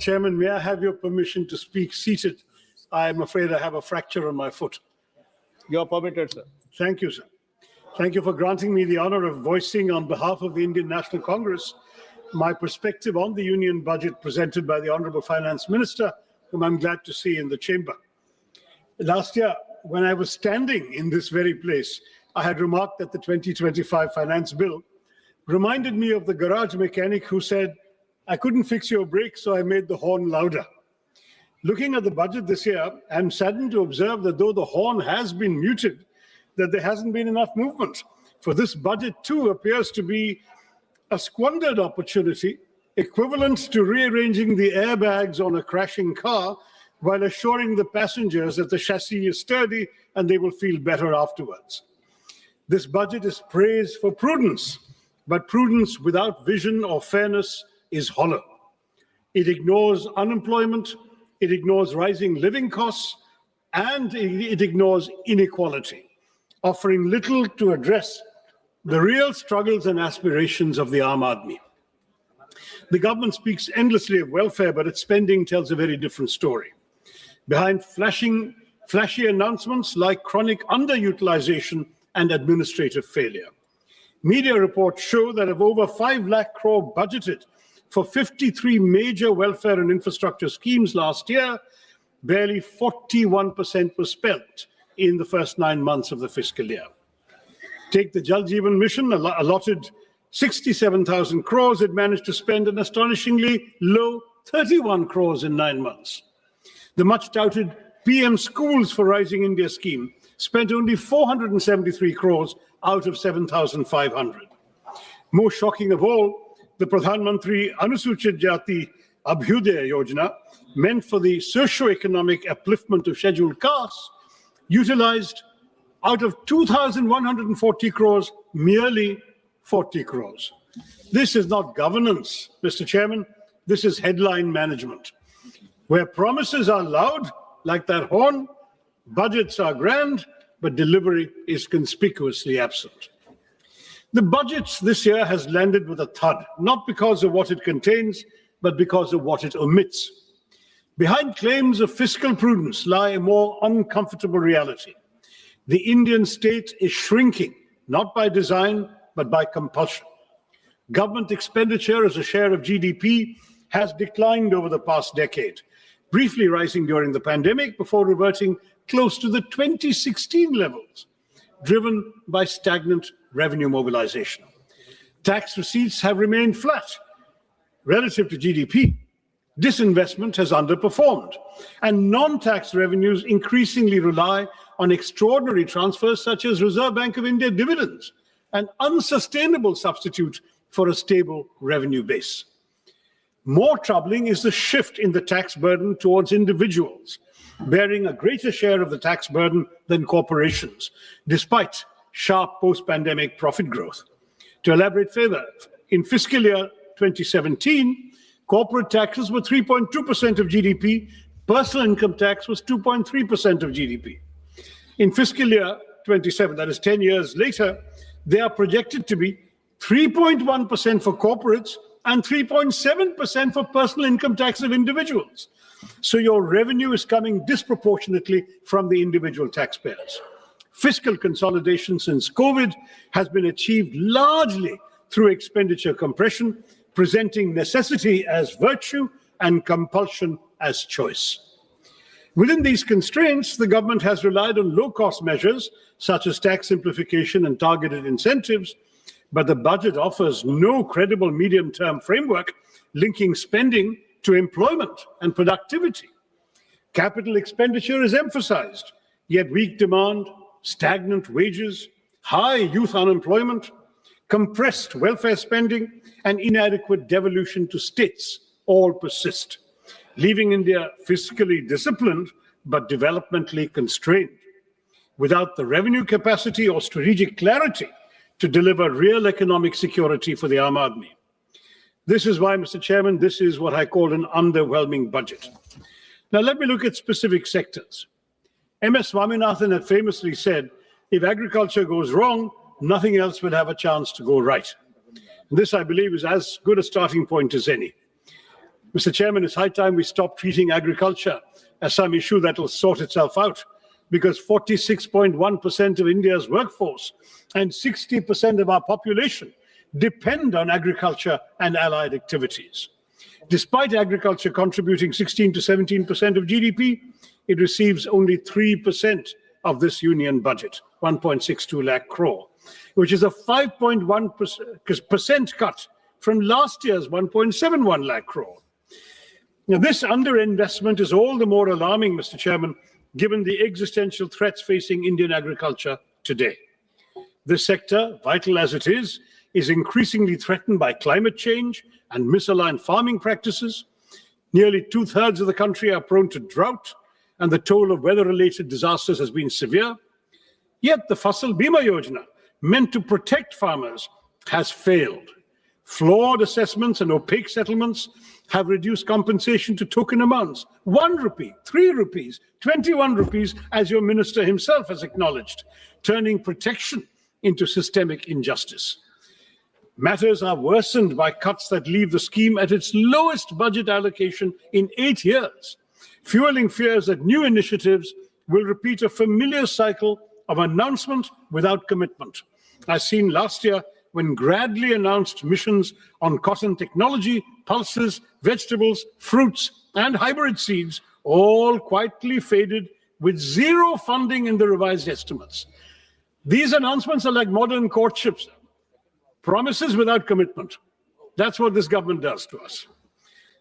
Chairman, may I have your permission to speak seated? I am afraid I have a fracture on my foot. You are permitted, sir. Thank you, sir. Thank you for granting me the honor of voicing on behalf of the Indian National Congress my perspective on the Union budget presented by the Honorable Finance Minister, whom I'm glad to see in the chamber. Last year, when I was standing in this very place, I had remarked that the 2025 Finance Bill reminded me of the garage mechanic who said, "I couldn't fix your brake, so I made the horn louder." Looking at the budget this year, I'm saddened to observe that though the horn has been muted, that there hasn't been enough movement. For this budget too appears to be a squandered opportunity, equivalent to rearranging the airbags on a crashing car while assuring the passengers that the chassis is sturdy and they will feel better afterwards. This budget is praised for prudence, but prudence without vision or fairness is hollow. It ignores unemployment, it ignores rising living costs, and it ignores inequality, offering little to address the real struggles and aspirations of the Aam Aadmi. The government speaks endlessly of welfare, but its spending tells a very different story. Behind flashy announcements lie chronic underutilization and administrative failure. Media reports show that of over 5 lakh crore budgeted for 53 major welfare and infrastructure schemes last year, barely 41% was spent in the first 9 months of the fiscal year. Take the Jal Jeevan Mission, allotted 67,000 crores, it managed to spend an astonishingly low 31 crores in 9 months. The much-touted PM Schools for Rising India scheme spent only 473 crores out of 7,500. More shocking of all, the Pradhan Mantri Anusuchit Jati Abhyudaya Yojana, meant for the socio-economic upliftment of scheduled castes, utilized out of 2,140 crores, merely 40 crores. This is not governance, Mr. Chairman. This is headline management. Where promises are loud, like that horn, budgets are grand, but delivery is conspicuously absent. The budget this year has landed with a thud, not because of what it contains, but because of what it omits. Behind claims of fiscal prudence lie a more uncomfortable reality. The Indian state is shrinking, not by design, but by compulsion. Government expenditure as a share of GDP has declined over the past decade, briefly rising during the pandemic before reverting close to the 2016 levels, driven by stagnant revenue mobilization. Tax receipts have remained flat relative to GDP. Disinvestment has underperformed, and non-tax revenues increasingly rely on extraordinary transfers such as Reserve Bank of India dividends, an unsustainable substitute for a stable revenue base. More troubling is the shift in the tax burden towards individuals, bearing a greater share of the tax burden than corporations, despite sharp post-pandemic profit growth. To elaborate further, in fiscal year 2017, corporate taxes were 3.2% of GDP, personal income tax was 2.3% of GDP. In fiscal year 27, that is 10 years later, they are projected to be 3.1% for corporates and 3.7% for personal income tax of individuals. So your revenue is coming disproportionately from the individual taxpayers. Fiscal consolidation since COVID has been achieved largely through expenditure compression, presenting necessity as virtue and compulsion as choice. Within these constraints, the government has relied on low-cost measures such as tax simplification and targeted incentives, but the budget offers no credible medium-term framework linking spending to employment and productivity. Capital expenditure is emphasized, yet weak demand, stagnant wages, high youth unemployment, compressed welfare spending, and inadequate devolution to states all persist, leaving India fiscally disciplined but developmentally constrained, without the revenue capacity or strategic clarity to deliver real economic security for the Aam Aadmi. This is why, Mr. Chairman, this is what I call an underwhelming budget. Now, let me look at specific sectors. M.S. Swaminathan had famously said, if agriculture goes wrong, nothing else will have a chance to go right. This, I believe, is as good a starting point as any. Mr. Chairman, it's high time we stop treating agriculture as some issue that will sort itself out, because 46.1% of India's workforce and 60% of our population depend on agriculture and allied activities. Despite agriculture contributing 16 to 17% of GDP, it receives only 3% of this union budget, 1.62 lakh crore, which is a 5.1% cut from last year's 1.71 lakh crore. Now, this underinvestment is all the more alarming, Mr. Chairman, given the existential threats facing Indian agriculture today. This sector, vital as it is increasingly threatened by climate change and misaligned farming practices. Nearly 2/3 of the country are prone to drought, and the toll of weather-related disasters has been severe. Yet the Fasal Bima Yojana, meant to protect farmers, has failed. Flawed assessments and opaque settlements have reduced compensation to token amounts, 1 rupee, 3 rupees, 21 rupees, as your minister himself has acknowledged, turning protection into systemic injustice. Matters are worsened by cuts that leave the scheme at its lowest budget allocation in 8 years, fueling fears that new initiatives will repeat a familiar cycle of announcement without commitment, as seen last year when Gradley announced missions on cotton technology, pulses, vegetables, fruits, and hybrid seeds, all quietly faded with zero funding in the revised estimates. These announcements are like modern courtships, promises without commitment. That's what this government does to us.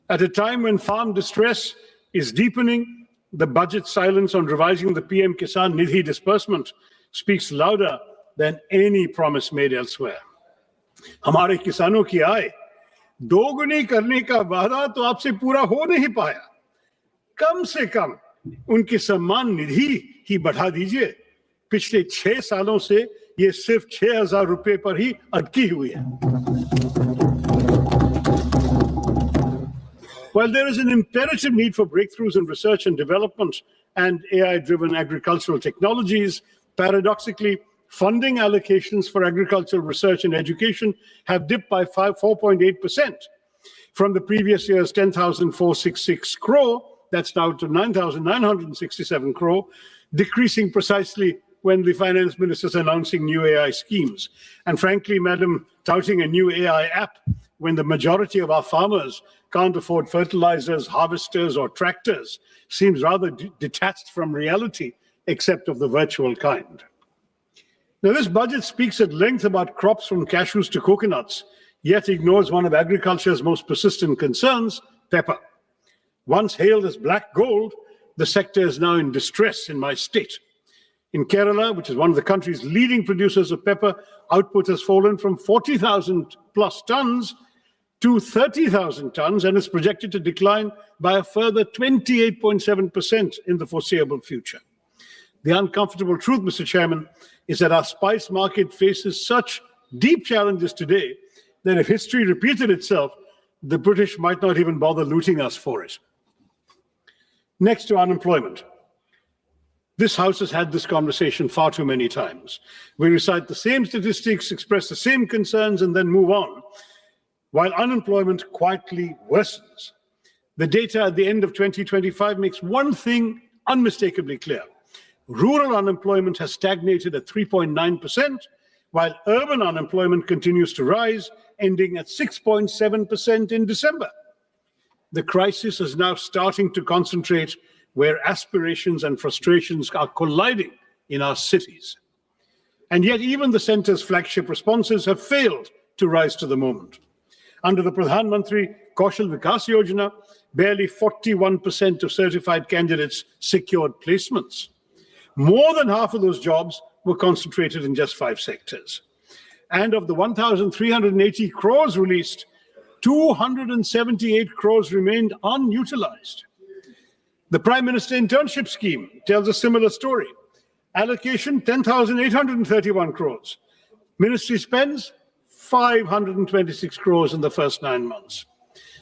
At a time when farm distress is deepening, the budget silence on revising the PM Kisan Nidhi disbursement speaks louder than any promise made elsewhere. हमारे किसानों की आय दोगुनी करने का वादा तो आपसे पूरा हो नहीं पाया। कम से कम उनकी सम्मान निधि ही बढ़ा दीजिए। पिछले 6 सालों से ये सिर्फ 6,000 रुपए पर ही अटकी हुई है। While there is an imperative need for breakthroughs in research and development and AI-driven agricultural technologies, paradoxically, funding allocations for agricultural research and education have dipped by 4.8% from the previous year's 10,466 crore, that's now to 9,967 crore, decreasing precisely when the finance minister is announcing new AI schemes. And frankly, madam, touting a new AI app when the majority of our farmers can't afford fertilizers, harvesters, or tractors seems rather detached from reality, except of the virtual kind. Now, this budget speaks at length about crops from cashews to coconuts, yet ignores one of agriculture's most persistent concerns, pepper. Once hailed as black gold, the sector is now in distress in my state. In Kerala, which is one of the country's leading producers of pepper, output has fallen from 40,000 plus tons to 30,000 tons and is projected to decline by a further 28.7% in the foreseeable future. The uncomfortable truth, Mr. Chairman, is that our spice market faces such deep challenges today that if history repeated itself, the British might not even bother looting us for it. Next to unemployment. This House has had this conversation far too many times. We recite the same statistics, express the same concerns, and then move on, while unemployment quietly worsens. The data at the end of 2025 makes one thing unmistakably clear. Rural unemployment has stagnated at 3.9%, while urban unemployment continues to rise, ending at 6.7% in December. The crisis is now starting to concentrate where aspirations and frustrations are colliding in our cities. And yet even the centre's flagship responses have failed to rise to the moment. Under the Pradhan Mantri Kaushal Vikas Yojana, barely 41% of certified candidates secured placements. More than half of those jobs were concentrated in just 5 sectors. And of the 1,380 crores released, 278 crores remained unutilized. The Prime Minister Internship Scheme tells a similar story. Allocation, 10,831 crores. Ministry spends 526 crores in the first 9 months.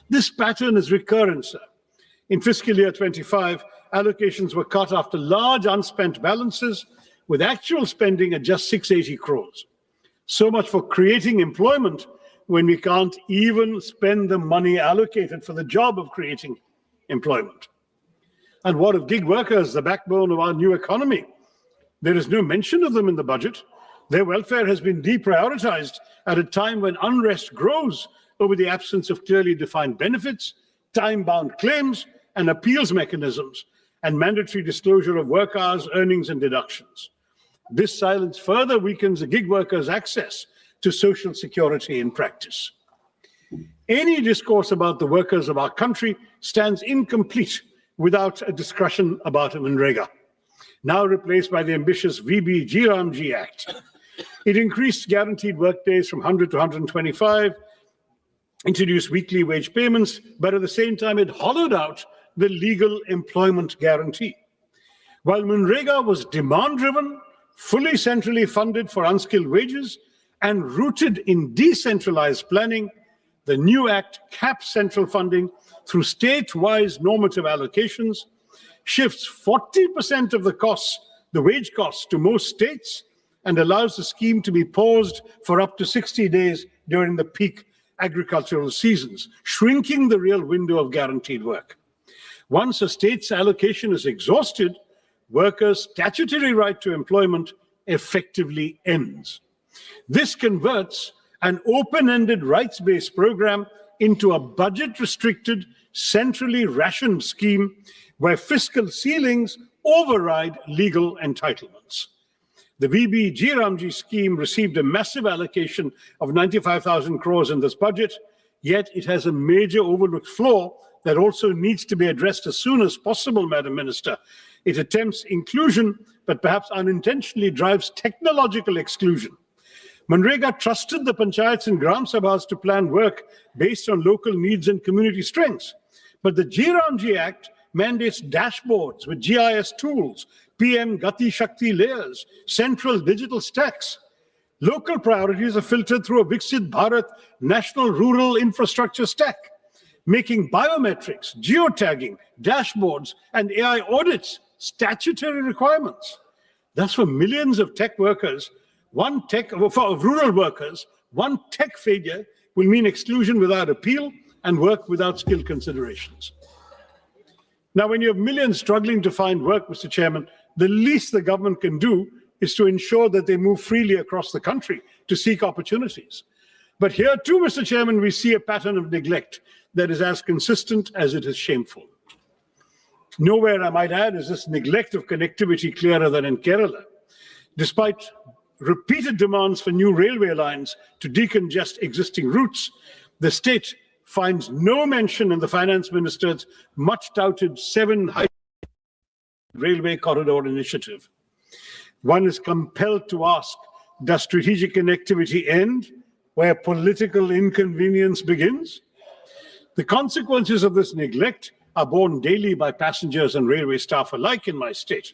This pattern is recurrent, sir. In fiscal year 25, allocations were cut after large unspent balances, with actual spending at just 680 crores. So much for creating employment when we can't even spend the money allocated for the job of creating employment? And what of gig workers, the backbone of our new economy? There is no mention of them in the budget. Their welfare has been deprioritized at a time when unrest grows over the absence of clearly defined benefits, time-bound claims and appeals mechanisms, and mandatory disclosure of work hours, earnings, and deductions. This silence further weakens the gig workers' access to social security in practice. Any discourse about the workers of our country stands incomplete without a discussion about Manrega, now replaced by the ambitious VB-G Act. It increased guaranteed workdays from 100 to 125, introduced weekly wage payments, but at the same time it hollowed out the legal employment guarantee. While Manrega was demand-driven, fully centrally funded for unskilled wages, and rooted in decentralized planning, the new Act caps central funding through state-wise normative allocations, shifts 40% of the wage costs to most states, and allows the scheme to be paused for up to 60 days during the peak agricultural seasons, shrinking the real window of guaranteed work. Once a state's allocation is exhausted, workers' statutory right to employment effectively ends. This converts an open-ended rights-based program into a budget-restricted, centrally rationed scheme where fiscal ceilings override legal entitlements. The VB-G scheme received a massive allocation of 95,000 crores in this budget, yet it has a major overlooked flaw that also needs to be addressed as soon as possible, Madam Minister. It attempts inclusion, but perhaps unintentionally drives technological exclusion. Manrega trusted the panchayats and gram sabhas to plan work based on local needs and community strengths. But the G Act mandates dashboards with GIS tools, PM Gati Shakti layers, central digital stacks. Local priorities are filtered through a Viksit Bharat national rural infrastructure stack, making biometrics, geotagging, dashboards, and AI audits statutory requirements. Thus, for millions of tech workers, for rural workers, one tech failure will mean exclusion without appeal and work without skill considerations. Now, when you have millions struggling to find work, Mr. Chairman, the least the government can do is to ensure that they move freely across the country to seek opportunities. But here too, Mr. Chairman, we see a pattern of neglect that is as consistent as it is shameful. Nowhere, I might add, is this neglect of connectivity clearer than in Kerala. Despite repeated demands for new railway lines to decongest existing routes, the state finds no mention in the finance minister's much-touted 7 railway corridor initiative. One is compelled to ask, does strategic connectivity end where political inconvenience begins? The consequences of this neglect are borne daily by passengers and railway staff alike in my state.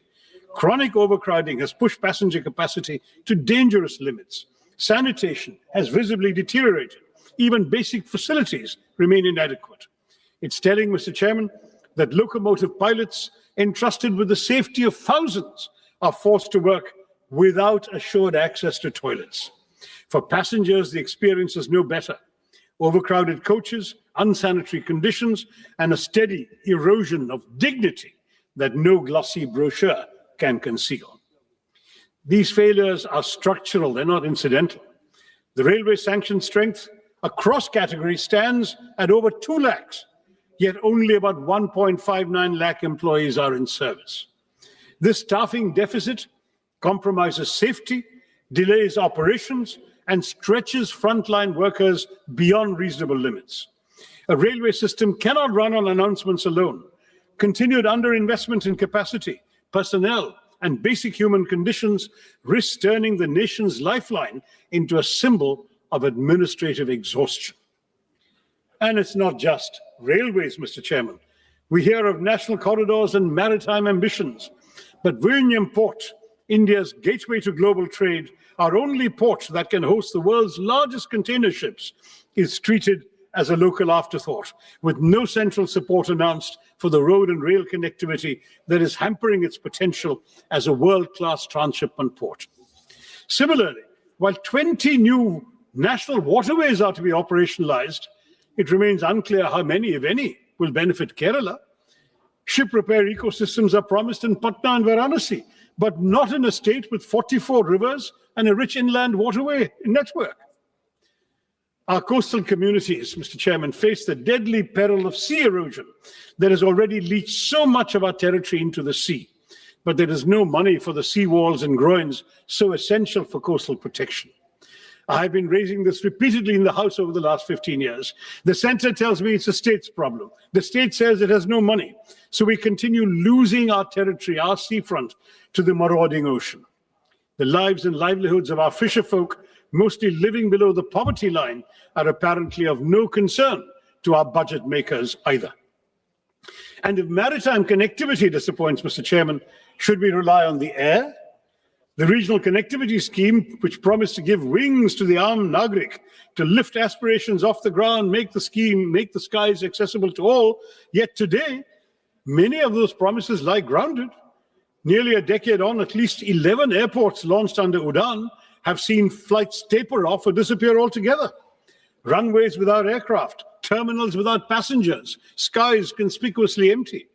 Chronic overcrowding has pushed passenger capacity to dangerous limits. Sanitation has visibly deteriorated. Even basic facilities remain inadequate. It's telling, Mr. Chairman, that locomotive pilots entrusted with the safety of thousands are forced to work without assured access to toilets. For passengers, the experience is no better. Overcrowded coaches, unsanitary conditions, and a steady erosion of dignity that no glossy brochure can conceal. These failures are structural, they're not incidental. The railway sanction strength across categories stands at over 2 lakhs, yet only about 1.59 lakh employees are in service. This staffing deficit compromises safety, delays operations, and stretches frontline workers beyond reasonable limits. A railway system cannot run on announcements alone. Continued underinvestment in capacity, personnel, and basic human conditions risk turning the nation's lifeline into a symbol of administrative exhaustion. And it's not just railways, Mr. Chairman. We hear of national corridors and maritime ambitions, but Vizhinjam Port, India's gateway to global trade, our only port that can host the world's largest container ships, is treated as a local afterthought, with no central support announced for the road and rail connectivity that is hampering its potential as a world-class transshipment port. Similarly, while 20 new national waterways are to be operationalized, it remains unclear how many, if any, will benefit Kerala. Ship repair ecosystems are promised in Patna and Varanasi, but not in a state with 44 rivers and a rich inland waterway network. Our coastal communities, Mr. Chairman, face the deadly peril of sea erosion that has already leached so much of our territory into the sea. But there is no money for the sea walls and groins so essential for coastal protection. I've been raising this repeatedly in the House over the last 15 years. The centre tells me it's a state's problem. The state says it has no money. So we continue losing our territory, our seafront, to the marauding ocean. The lives and livelihoods of our fisher folk, mostly living below the poverty line, are apparently of no concern to our budget makers either. And if maritime connectivity disappoints, Mr. Chairman, should we rely on the air? The regional connectivity scheme, which promised to give wings to the armed Nagrik, to lift aspirations off the ground, make the skies accessible to all, yet today, many of those promises lie grounded. Nearly a decade on, at least 11 airports launched under UDAN have seen flights taper off or disappear altogether. Runways without aircraft, terminals without passengers, skies conspicuously empty.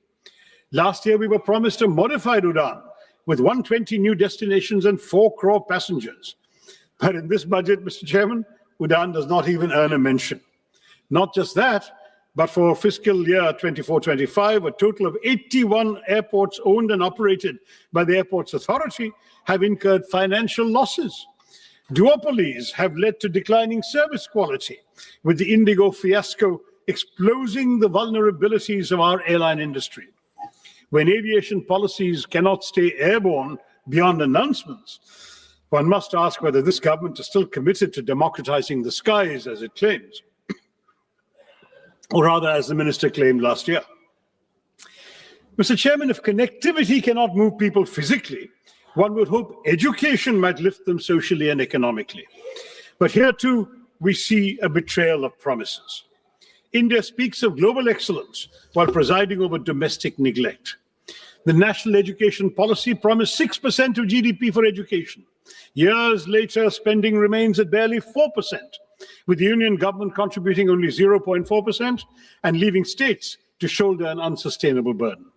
Last year, we were promised a modified UDAN with 120 new destinations and 4 crore passengers. But in this budget, Mr. Chairman, UDAN does not even earn a mention. Not just that, but for fiscal year 24-25, a total of 81 airports owned and operated by the Airports Authority have incurred financial losses. Duopolies have led to declining service quality, with the Indigo fiasco exposing the vulnerabilities of our airline industry. When aviation policies cannot stay airborne beyond announcements, one must ask whether this government is still committed to democratizing the skies, as it claims, or rather, as the minister claimed last year. Mr. Chairman, if connectivity cannot move people physically, one would hope education might lift them socially and economically. But here too, we see a betrayal of promises. India speaks of global excellence while presiding over domestic neglect. The national education policy promised 6% of GDP for education. Years later, spending remains at barely 4%, with the union government contributing only 0.4% and leaving states to shoulder an unsustainable burden.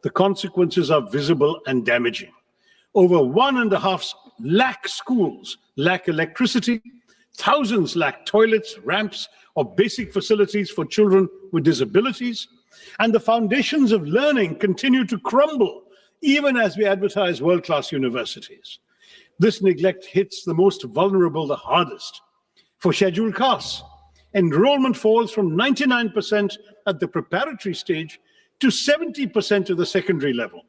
The consequences are visible and damaging. Over 1.5 lakh schools lack electricity, thousands lack toilets, ramps, or basic facilities for children with disabilities, and the foundations of learning continue to crumble even as we advertise world-class universities. This neglect hits the most vulnerable the hardest. For scheduled castes, enrollment falls from 99% at the preparatory stage to 70% at the secondary level.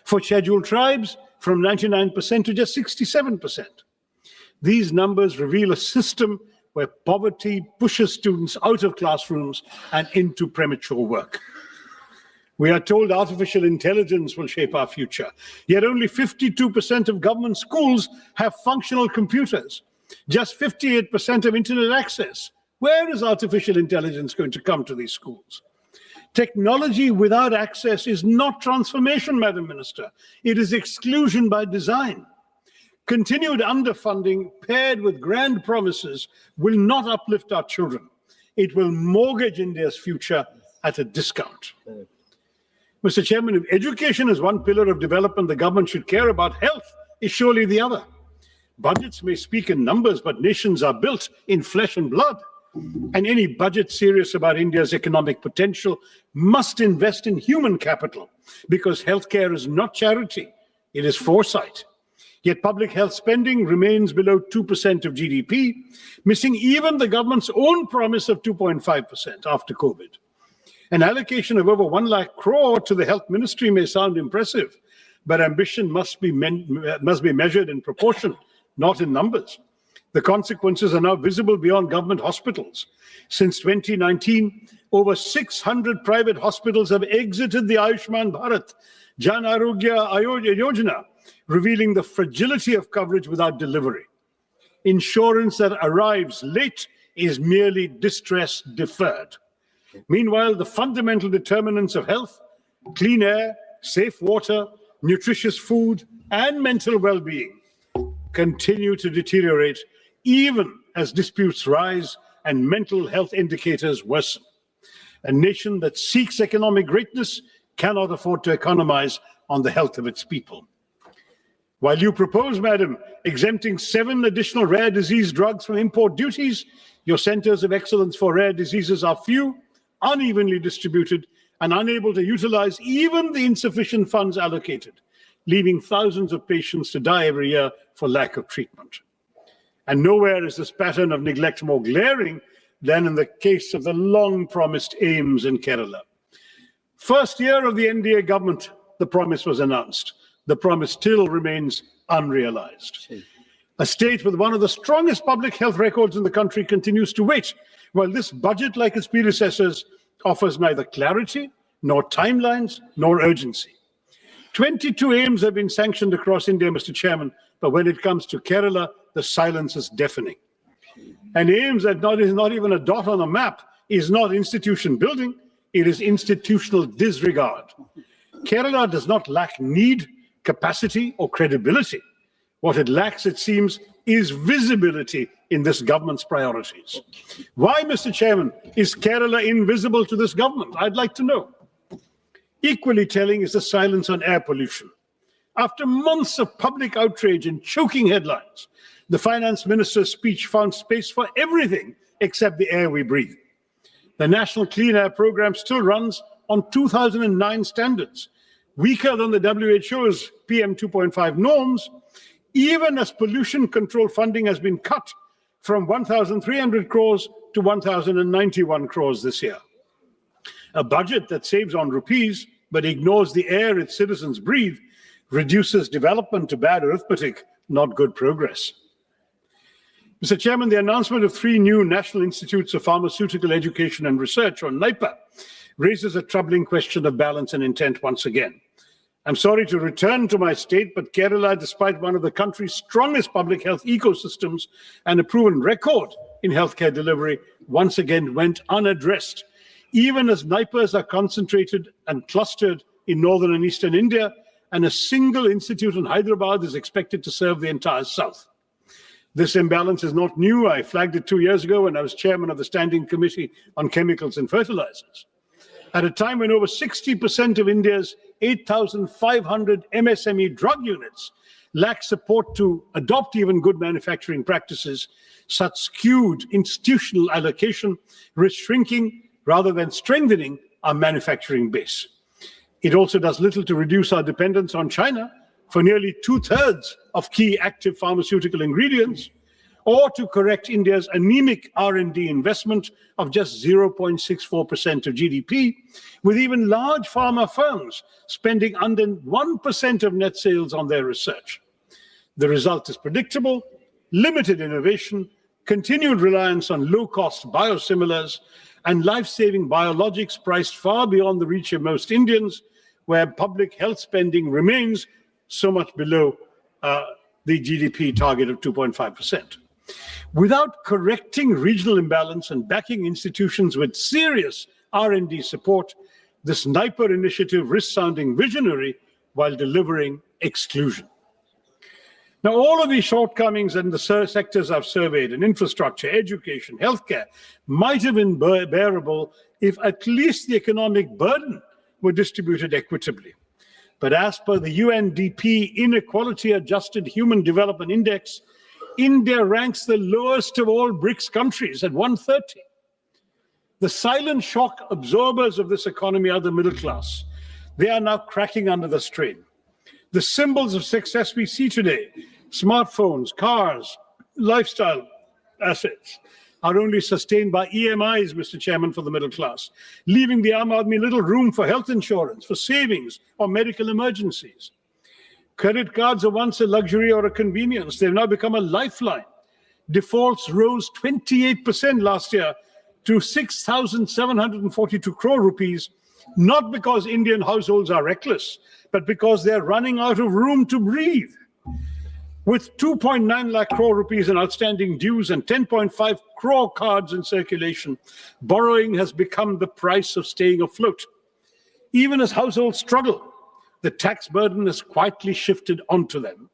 For scheduled tribes, from 99% to just 67%. These numbers reveal a system where poverty pushes students out of classrooms and into premature work. We are told artificial intelligence will shape our future, yet only 52% of government schools have functional computers, just 58% of internet access. Where is artificial intelligence going to come to these schools? Technology without access is not transformation, Madam Minister. It is exclusion by design. Continued underfunding paired with grand promises will not uplift our children. It will mortgage India's future at a discount. Mr. Chairman, if education is one pillar of development the government should care about, health is surely the other. Budgets may speak in numbers, but nations are built in flesh and blood. And any budget serious about India's economic potential must invest in human capital, because healthcare is not charity, it is foresight. Yet public health spending remains below 2% of GDP, missing even the government's own promise of 2.5% after COVID. An allocation of over 1 lakh crore to the health ministry may sound impressive, but ambition must be measured in proportion, not in numbers. The consequences are now visible beyond government hospitals. Since 2019, over 600 private hospitals have exited the Ayushman Bharat Jan Arogya Yojana, revealing the fragility of coverage without delivery. Insurance that arrives late is merely distress deferred. Meanwhile, the fundamental determinants of health, clean air, safe water, nutritious food, and mental well-being continue to deteriorate even as disputes rise and mental health indicators worsen. A nation that seeks economic greatness cannot afford to economize on the health of its people. While you propose, Madam, exempting 7 additional rare disease drugs from import duties, your centers of excellence for rare diseases are few, unevenly distributed, and unable to utilize even the insufficient funds allocated, leaving thousands of patients to die every year for lack of treatment. And nowhere is this pattern of neglect more glaring than in the case of the long-promised AIMS in Kerala. First year of the NDA government, the promise was announced. The promise still remains unrealized. A state with one of the strongest public health records in the country continues to wait, while this budget, like its predecessors, offers neither clarity, nor timelines, nor urgency. 22 AIMS have been sanctioned across India, Mr. Chairman, but when it comes to Kerala, the silence is deafening. And AIMS that is not even a dot on a map is not institution building, it is institutional disregard. Kerala does not lack need, capacity, or credibility. What it lacks, it seems, is visibility in this government's priorities. Why, Mr. Chairman, is Kerala invisible to this government? I'd like to know. Equally telling is the silence on air pollution. After months of public outrage and choking headlines, the finance minister's speech found space for everything except the air we breathe. The National Clean Air Program still runs on 2009 standards, weaker than the WHO's PM 2.5 norms, even as pollution control funding has been cut from 1,300 crores to 1,091 crores this year. A budget that saves on rupees but ignores the air its citizens breathe reduces development to bad arithmetic, not good progress. Mr. Chairman, the announcement of 3 new National Institutes of Pharmaceutical Education and Research, or NIPA, raises a troubling question of balance and intent once again. I'm sorry to return to my state, but Kerala, despite one of the country's strongest public health ecosystems and a proven record in healthcare delivery, once again went unaddressed. Even as NIPAs are concentrated and clustered in northern and eastern India, and a single institute in Hyderabad is expected to serve the entire south. This imbalance is not new. I flagged it 2 years ago when I was chairman of the Standing Committee on Chemicals and Fertilizers. At a time when over 60% of India's 8,500 MSME drug units lack support to adopt even good manufacturing practices, such skewed institutional allocation risks shrinking rather than strengthening our manufacturing base. It also does little to reduce our dependence on China for nearly 2/3 of key active pharmaceutical ingredients, or to correct India's anemic R&D investment of just 0.64% of GDP, with even large pharma firms spending under 1% of net sales on their research. The result is predictable: limited innovation, continued reliance on low-cost biosimilars, and life-saving biologics priced far beyond the reach of most Indians, where public health spending remains so much below the GDP target of 2.5%. Without correcting regional imbalance and backing institutions with serious R&D support, this NIPER initiative risks sounding visionary while delivering exclusion. Now, all of these shortcomings in the sectors I've surveyed, in infrastructure, education, healthcare, might have been bearable if at least the economic burden were distributed equitably. But as per the UNDP Inequality Adjusted Human Development Index, India ranks the lowest of all BRICS countries at 130. The silent shock absorbers of this economy are the middle class. They are now cracking under the strain. The symbols of success we see today, smartphones, cars, lifestyle assets, are only sustained by EMIs, Mr. Chairman, for the middle class, leaving the Aam Aadmi little room for health insurance, for savings, or medical emergencies. Credit cards are once a luxury or a convenience. They've now become a lifeline. Defaults rose 28% last year to 6,742 crore rupees, not because Indian households are reckless, but because they're running out of room to breathe. With 2.9 lakh crore rupees in outstanding dues and 10.5 crore cards in circulation, borrowing has become the price of staying afloat. Even as households struggle, the tax burden has quietly shifted onto them.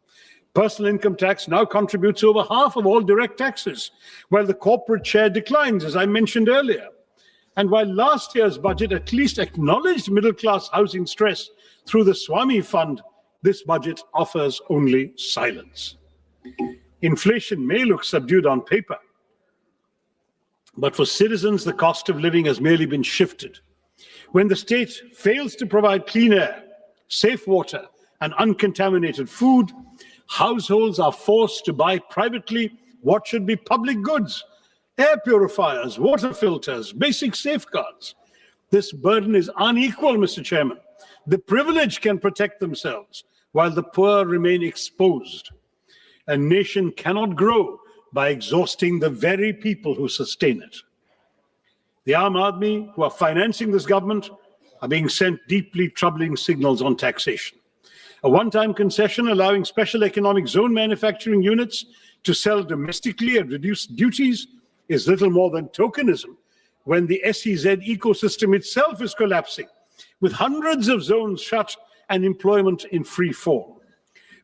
Personal income tax now contributes over half of all direct taxes, while the corporate share declines, as I mentioned earlier. And while last year's budget at least acknowledged middle-class housing stress through the Swami Fund, this budget offers only silence. Inflation may look subdued on paper, but for citizens, the cost of living has merely been shifted. When the state fails to provide clean air, safe water, and uncontaminated food, households are forced to buy privately what should be public goods: air purifiers, water filters, basic safeguards. This burden is unequal, Mr. Chairman. The privileged can protect themselves, while the poor remain exposed. A nation cannot grow by exhausting the very people who sustain it. The Aam Aadmi, who are financing this government, are being sent deeply troubling signals on taxation. A one-time concession allowing special economic zone manufacturing units to sell domestically at reduced duties is little more than tokenism when the SEZ ecosystem itself is collapsing, with hundreds of zones shut and employment in free fall.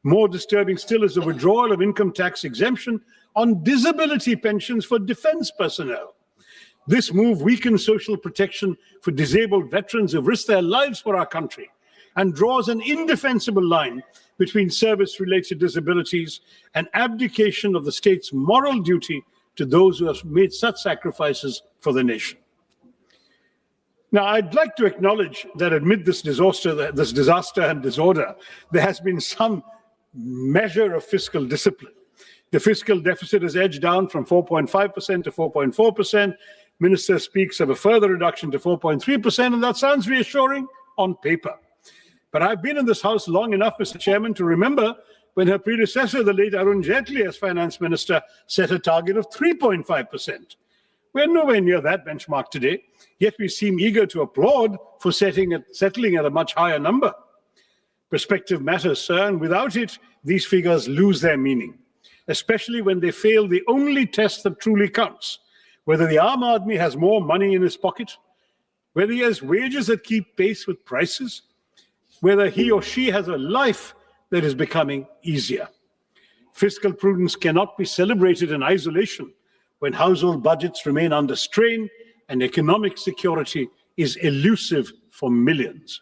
More disturbing still is the withdrawal of income tax exemption on disability pensions for defense personnel. This move weakens social protection for disabled veterans who have risked their lives for our country and draws an indefensible line between service-related disabilities and abdication of the state's moral duty to those who have made such sacrifices for the nation. Now, I'd like to acknowledge that amid this disaster and disorder, there has been some measure of fiscal discipline. The fiscal deficit has edged down from 4.5% to 4.4%. Minister speaks of a further reduction to 4.3%, and that sounds reassuring on paper. But I've been in this House long enough, Mr. Chairman, to remember when her predecessor, the late Arun Jaitley, as finance minister, set a target of 3.5%. We're nowhere near that benchmark today, yet we seem eager to applaud for settling at a much higher number. Perspective matters, sir, and without it, these figures lose their meaning, especially when they fail the only test that truly counts: whether the Aam Aadmi has more money in his pocket, whether he has wages that keep pace with prices, whether he or she has a life that is becoming easier. Fiscal prudence cannot be celebrated in isolation when household budgets remain under strain and economic security is elusive for millions.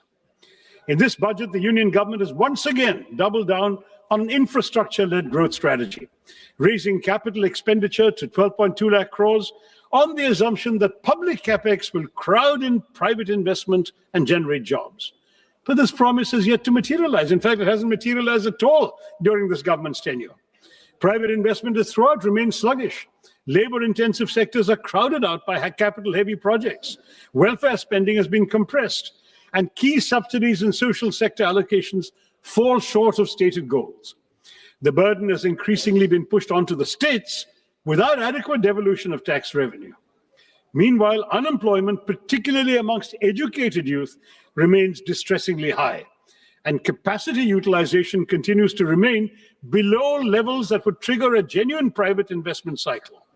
In this budget, the Union government has once again doubled down on an infrastructure-led growth strategy, raising capital expenditure to 12.2 lakh crores on the assumption that public capex will crowd in private investment and generate jobs. But this promise has yet to materialize. In fact, it hasn't materialized at all during this government's tenure. Private investment has throughout remained sluggish. Labor-intensive sectors are crowded out by capital-heavy projects. Welfare spending has been compressed, and key subsidies and social sector allocations fall short of stated goals. The burden has increasingly been pushed onto the states without adequate devolution of tax revenue. Meanwhile, unemployment, particularly amongst educated youth, remains distressingly high, and capacity utilization continues to remain below levels that would trigger a genuine private investment cycle.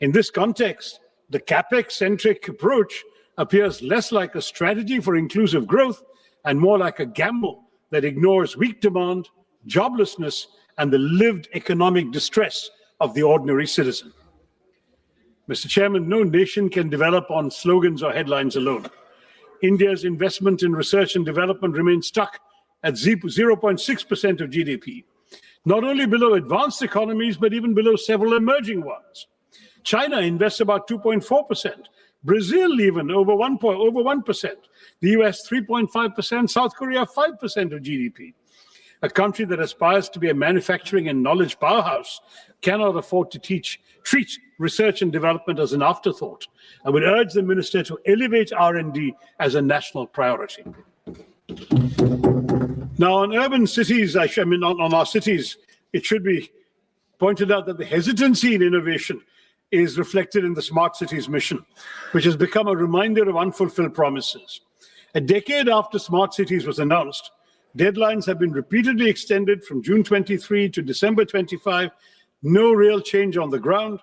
In this context, the capex-centric approach appears less like a strategy for inclusive growth and more like a gamble that ignores weak demand, joblessness, and the lived economic distress of the ordinary citizen. Mr. Chairman, no nation can develop on slogans or headlines alone. India's investment in research and development remains stuck at 0.6% of GDP, not only below advanced economies, but even below several emerging ones. China invests about 2.4%, Brazil even over 1%, the US 3.5%, South Korea 5% of GDP. A country that aspires to be a manufacturing and knowledge powerhouse cannot afford to treat research and development as an afterthought. I would urge the minister to elevate R&D as a national priority. Now, on urban cities, on our cities, it should be pointed out that the hesitancy in innovation is reflected in the Smart Cities mission, which has become a reminder of unfulfilled promises. A decade after Smart Cities was announced, deadlines have been repeatedly extended from June 23 to December 25, no real change on the ground.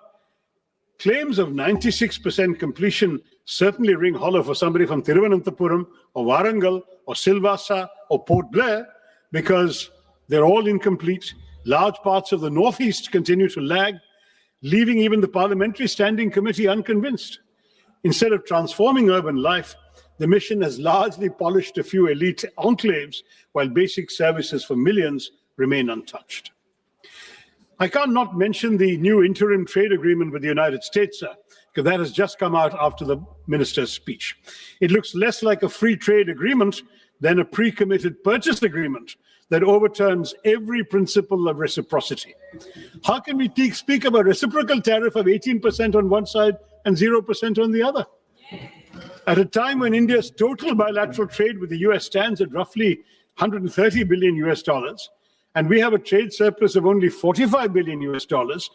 Claims of 96% completion certainly ring hollow for somebody from Thiruvananthapuram or Warangal or Silvassa or Port Blair, because they're all incomplete Large parts of the Northeast continue to lag, leaving even the Parliamentary Standing Committee unconvinced. Instead of transforming urban life, the mission has largely polished a few elite enclaves, while basic services for millions remain untouched. I can't not mention the new interim trade agreement with the United States, sir, because that has just come out after the minister's speech. It looks less like a free trade agreement than a pre-committed purchase agreement that overturns every principle of reciprocity. How can we speak of a reciprocal tariff of 18% on one side and 0% on the other? At a time when India's total bilateral trade with the US stands at roughly 130 billion US dollars, and we have a trade surplus of only 45 billion US dollars,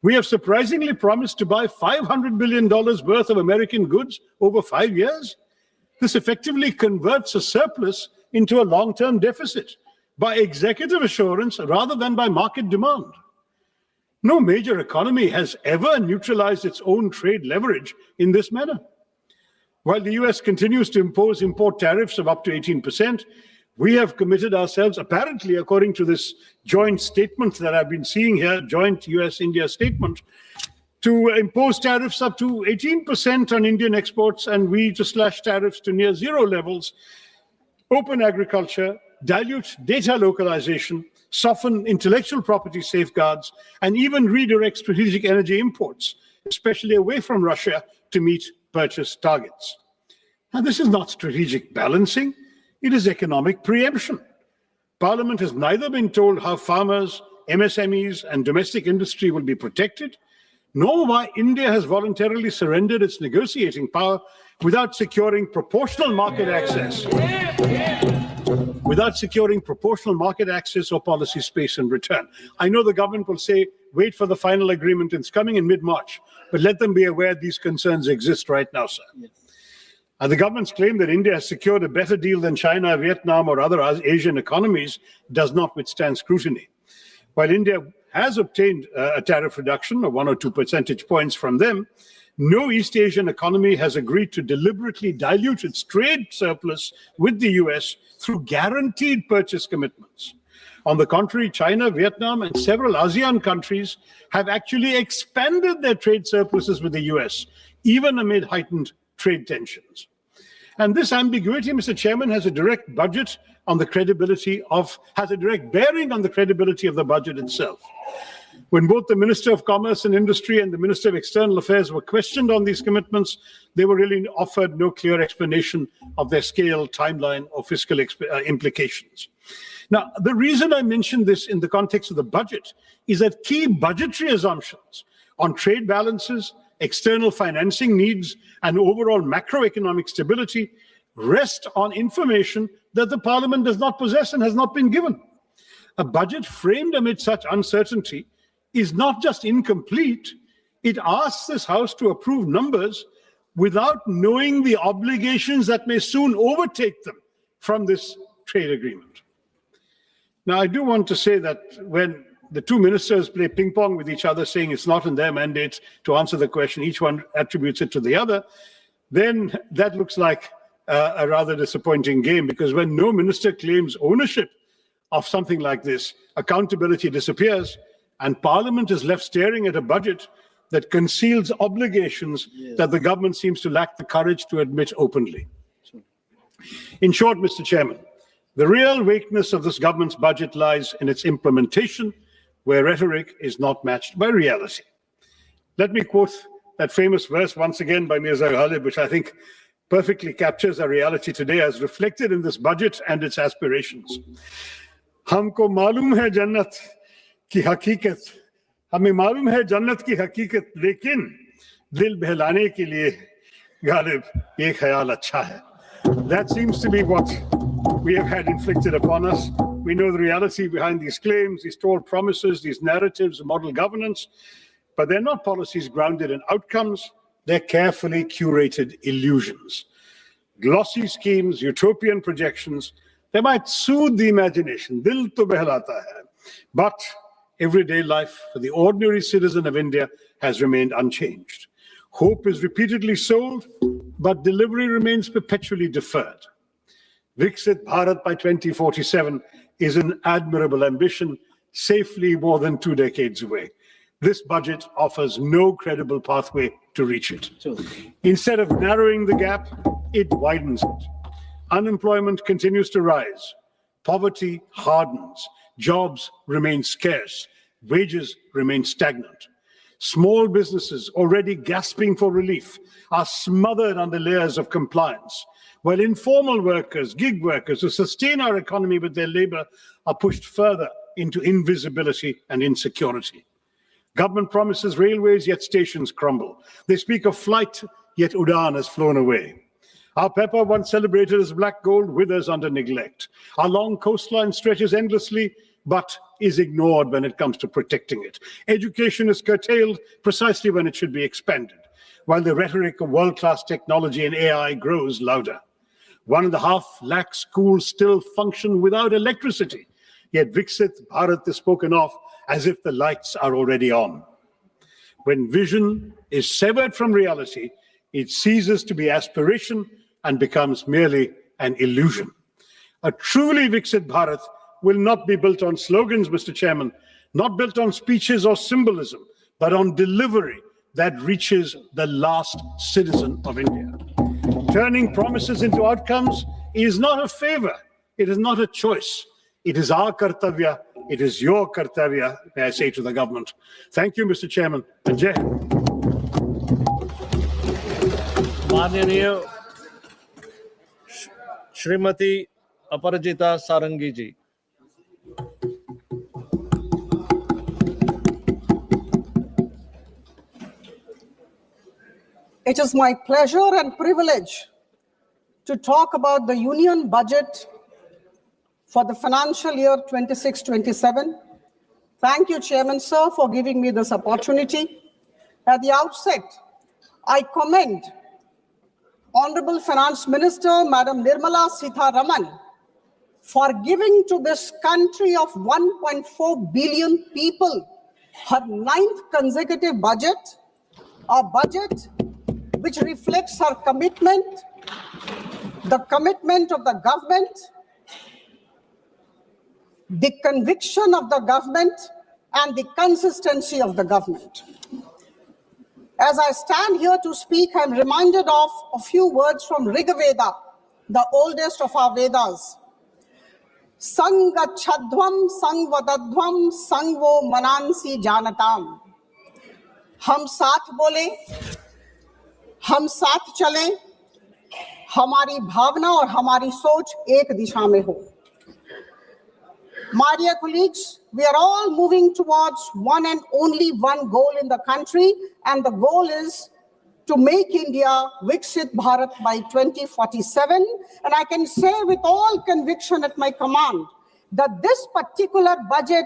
we have surprisingly promised to buy $500 billion worth of American goods over 5 years. This effectively converts a surplus into a long-term deficit by executive assurance rather than by market demand. No major economy has ever neutralized its own trade leverage in this manner. While the US continues to impose import tariffs of up to 18%, we have committed ourselves, apparently, according to this joint statement that I've been seeing here, joint US-India statement, to impose tariffs up to 18% on Indian exports, and we to slash tariffs to near zero levels, open agriculture, dilute data localization, soften intellectual property safeguards, and even redirect strategic energy imports, especially away from Russia, to meet purchase targets. Now, this is not strategic balancing. It is economic preemption. Parliament has neither been told how farmers, MSMEs, and domestic industry will be protected, nor why India has voluntarily surrendered its negotiating power without securing proportional market access. Without securing proportional market access or policy space in return. I know the government will say, wait for the final agreement, it's coming in mid-March, but let them be aware these concerns exist right now, sir. Yes. The government's claim that India has secured a better deal than China, Vietnam, or other Asian economies does not withstand scrutiny. While India has obtained a tariff reduction of 1 or 2 percentage points from them, no East Asian economy has agreed to deliberately dilute its trade surplus with the US through guaranteed purchase commitments. On the contrary, China, Vietnam, and several ASEAN countries have actually expanded their trade surpluses with the US, even amid heightened trade tensions. And this ambiguity, Mr. Chairman, has a direct budget on the credibility of, has a direct bearing on the credibility of the budget itself. When both the Minister of Commerce and Industry and the Minister of External Affairs were questioned on these commitments, they were really offered no clear explanation of their scale, timeline, or fiscal implications. Now, the reason I mention this in the context of the budget is that key budgetary assumptions on trade balances, external financing needs, and overall macroeconomic stability rest on information that the Parliament does not possess and has not been given. A budget framed amid such uncertainty is not just incomplete, it asks this House to approve numbers without knowing the obligations that may soon overtake them from this trade agreement. Now, I do want to say that when the two ministers play ping pong with each other, saying it's not in their mandate to answer the question, each one attributes it to the other, then that looks like a rather disappointing game, because when no minister claims ownership of something like this, accountability disappears, and Parliament is left staring at a budget that conceals obligations that the government seems to lack the courage to admit openly. In short, Mr. Chairman, the real weakness of this government's budget lies in its implementation, where rhetoric is not matched by reality. Let me quote that famous verse once again by Mirza Ghalib, which I think perfectly captures our reality today as reflected in this budget and its aspirations. हमको मालूम है जन्नत की हकीकत, हमें मालूम है जन्नत की हकीकत, लेकिन दिल बहलाने के लिए गालिब ये ख्याल अच्छा है. That seems to be what we have had inflicted upon us. We know the reality behind these claims, these tall promises, these narratives of model governance, but they're not policies grounded in outcomes. They're carefully curated illusions. Glossy schemes, utopian projections, they might soothe the imagination, dil to behlata hai. But everyday life for the ordinary citizen of India has remained unchanged. Hope is repeatedly sold, but delivery remains perpetually deferred. Viksit Bharat by 2047 is an admirable ambition safely more than 2 decades away. This budget offers no credible pathway to reach it. Instead of narrowing the gap, it widens it. Unemployment continues to rise. Poverty hardens. Jobs remain scarce. Wages remain stagnant. Small businesses, already gasping for relief, are smothered under layers of compliance, while informal workers, gig workers who sustain our economy with their labor are pushed further into invisibility and insecurity. Government promises railways, yet stations crumble. They speak of flight, yet Udan has flown away. Our pepper, once celebrated as black gold, withers under neglect. Our long coastline stretches endlessly, but is ignored when it comes to protecting it. Education is curtailed precisely when it should be expanded, while the rhetoric of world-class technology and AI grows louder. 1.5 lakh schools still function without electricity, yet Viksit Bharat is spoken of as if the lights are already on. When vision is severed from reality, it ceases to be aspiration and becomes merely an illusion. A truly Viksit Bharat will not be built on slogans, Mr. Chairman, not built on speeches or symbolism, but on delivery that reaches the last citizen of India. Turning promises into outcomes is not a favor. It is not a choice. It is our kartavya. It is your kartavya, may I say to the government. Thank you, Mr. Chairman, and Jai Hind. माननीय श्रीमती अपराजिता सारंगी जी। It is my pleasure and privilege to talk about the Union budget for the financial year 26-27. Thank you, Chairman, sir, for giving me this opportunity. At the outset, I commend Honorable Finance Minister, Madam Nirmala Sitharaman, for giving to this country of 1.4 billion people her 9th consecutive budget, a budget which reflects her commitment, the commitment of the government, the conviction of the government, and the consistency of the government. As I stand here to speak, I'm reminded of a few words from Rigveda, the oldest of our Vedas. Sangachadhvam sangvadadhvam sangvo manansi janatam. हम साथ बोले, हम साथ चले, हमारी भावना और हमारी सोच एक दिशा में हो. My dear colleagues, we are all moving towards one and only one goal in the country, and the goal is to make India Viksit Bharat by 2047. And I can say with all conviction at my command that this particular budget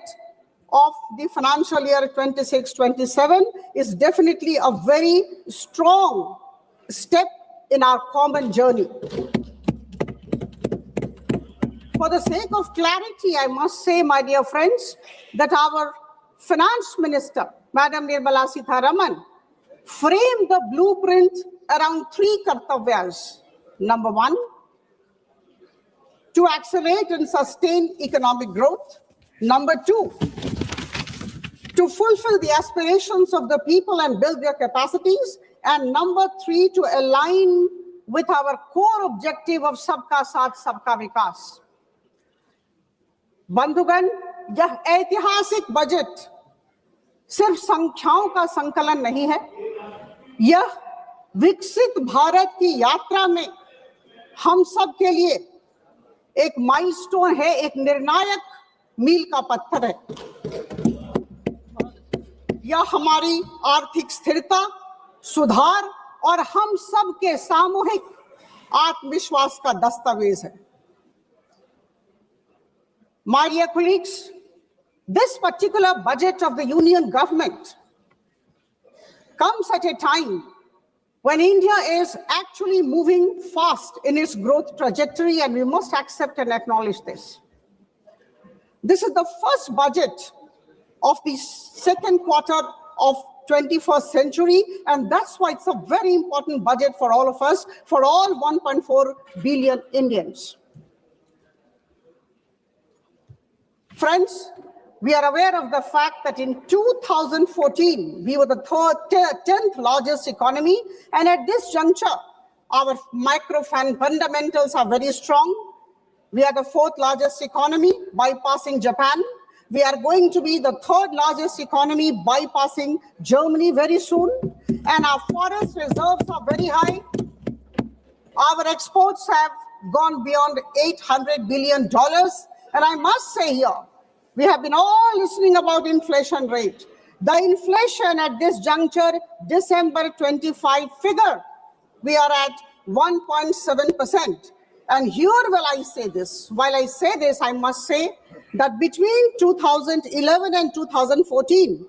of the financial year 26-27 is definitely a very strong step in our common journey. For the sake of clarity, I must say, my dear friends, that our Finance Minister, Madam Nirmala Sitharaman, framed the blueprint around 3 kartavyas. Number 1, to accelerate and sustain economic growth. Number 2, to fulfill the aspirations of the people and build their capacities. And number 3, to align with our core objective of Sabka Saath, Sabka Vikas. बंधुगण, यह ऐतिहासिक budget सिर्फ संख्याओं का संकलन नहीं है, यह विकसित भारत की यात्रा में हम सब के लिए एक माइलस्टोन है, एक निर्णायक मील का पत्थर है. यह हमारी आर्थिक स्थिरता, सुधार और हम सब के सामूहिक आत्मविश्वास का दस्तावेज है. My dear colleagues, this particular budget of the Union government comes at a time when India is actually moving fast in its growth trajectory, and we must accept and acknowledge this. This is the first budget of the second quarter of 21st century, and that's why it's a very important budget for all of us, for all 1.4 billion Indians. Friends, We are aware of the fact that in 2014, we were the 10th largest economy. And at this juncture, our micro fundamentals are very strong. We are the 4th largest economy, bypassing Japan. We are going to be the 3rd largest economy, bypassing Germany very soon. And our forest reserves are very high. Our exports have gone beyond $800 billion. And I must say here, we have been all listening about inflation rate. The inflation at this juncture, December 25 figure, we are at 1.7%. And here will I say this. While I say this, I must say that between 2011 and 2014,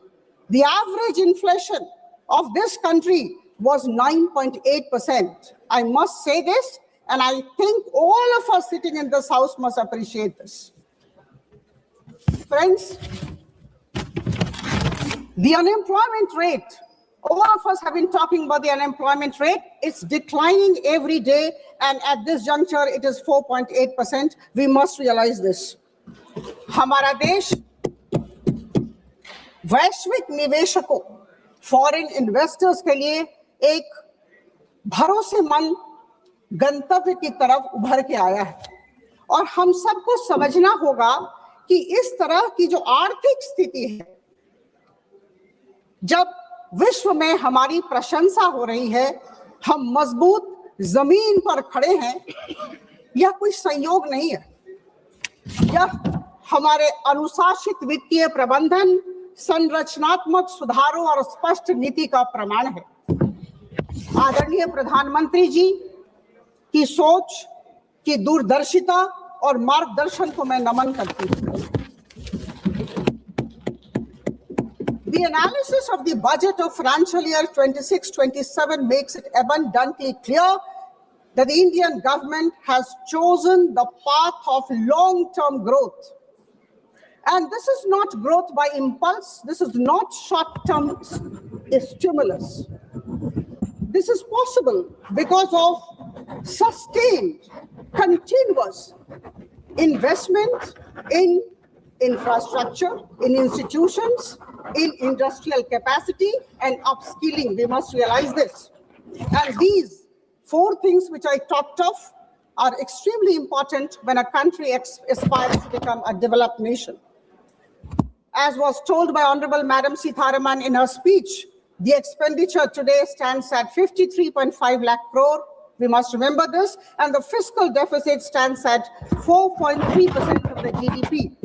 the average inflation of this country was 9.8%. I must say this, and I think all of us sitting in this house must appreciate this. Friends, the unemployment rate, all of us have been talking about the unemployment rate. It's declining every day, and at this juncture, it is 4.8%. We must realize this. हमारा देश वैश्विक निवेशकों, foreign investors के लिए एक भरोसेमंद गंतव्य की तरफ उभर के आया है। और हम सबको समझना होगा कि इस तरह की जो आर्थिक स्थिति है, जब विश्व में हमारी प्रशंसा हो रही है, हम मजबूत जमीन पर खड़े हैं, यह कोई संयोग नहीं है। यह हमारे अनुशासित वित्तीय प्रबंधन, संरचनात्मक सुधारों और स्पष्ट नीति का प्रमाण है। आदरणीय प्रधानमंत्री जी की सोच, की दूरदर्शिता और मार्गदर्शन को मैं नमन करती हूँ। The analysis of the budget of financial year 26-27 makes it abundantly clear that the Indian government has chosen the path of long-term growth. And this is not growth by impulse. This is not short-term stimulus. This is possible because of sustained, continuous investment in infrastructure, in institutions, in industrial capacity and upskilling. We must realize this. And these 4 things which I talked of are extremely important when a country aspires to become a developed nation. As was told by Honorable Madam Sitharaman in her speech, the expenditure today stands at 53.5 lakh crore. We must remember this. And the fiscal deficit stands at 4.3% of the GDP.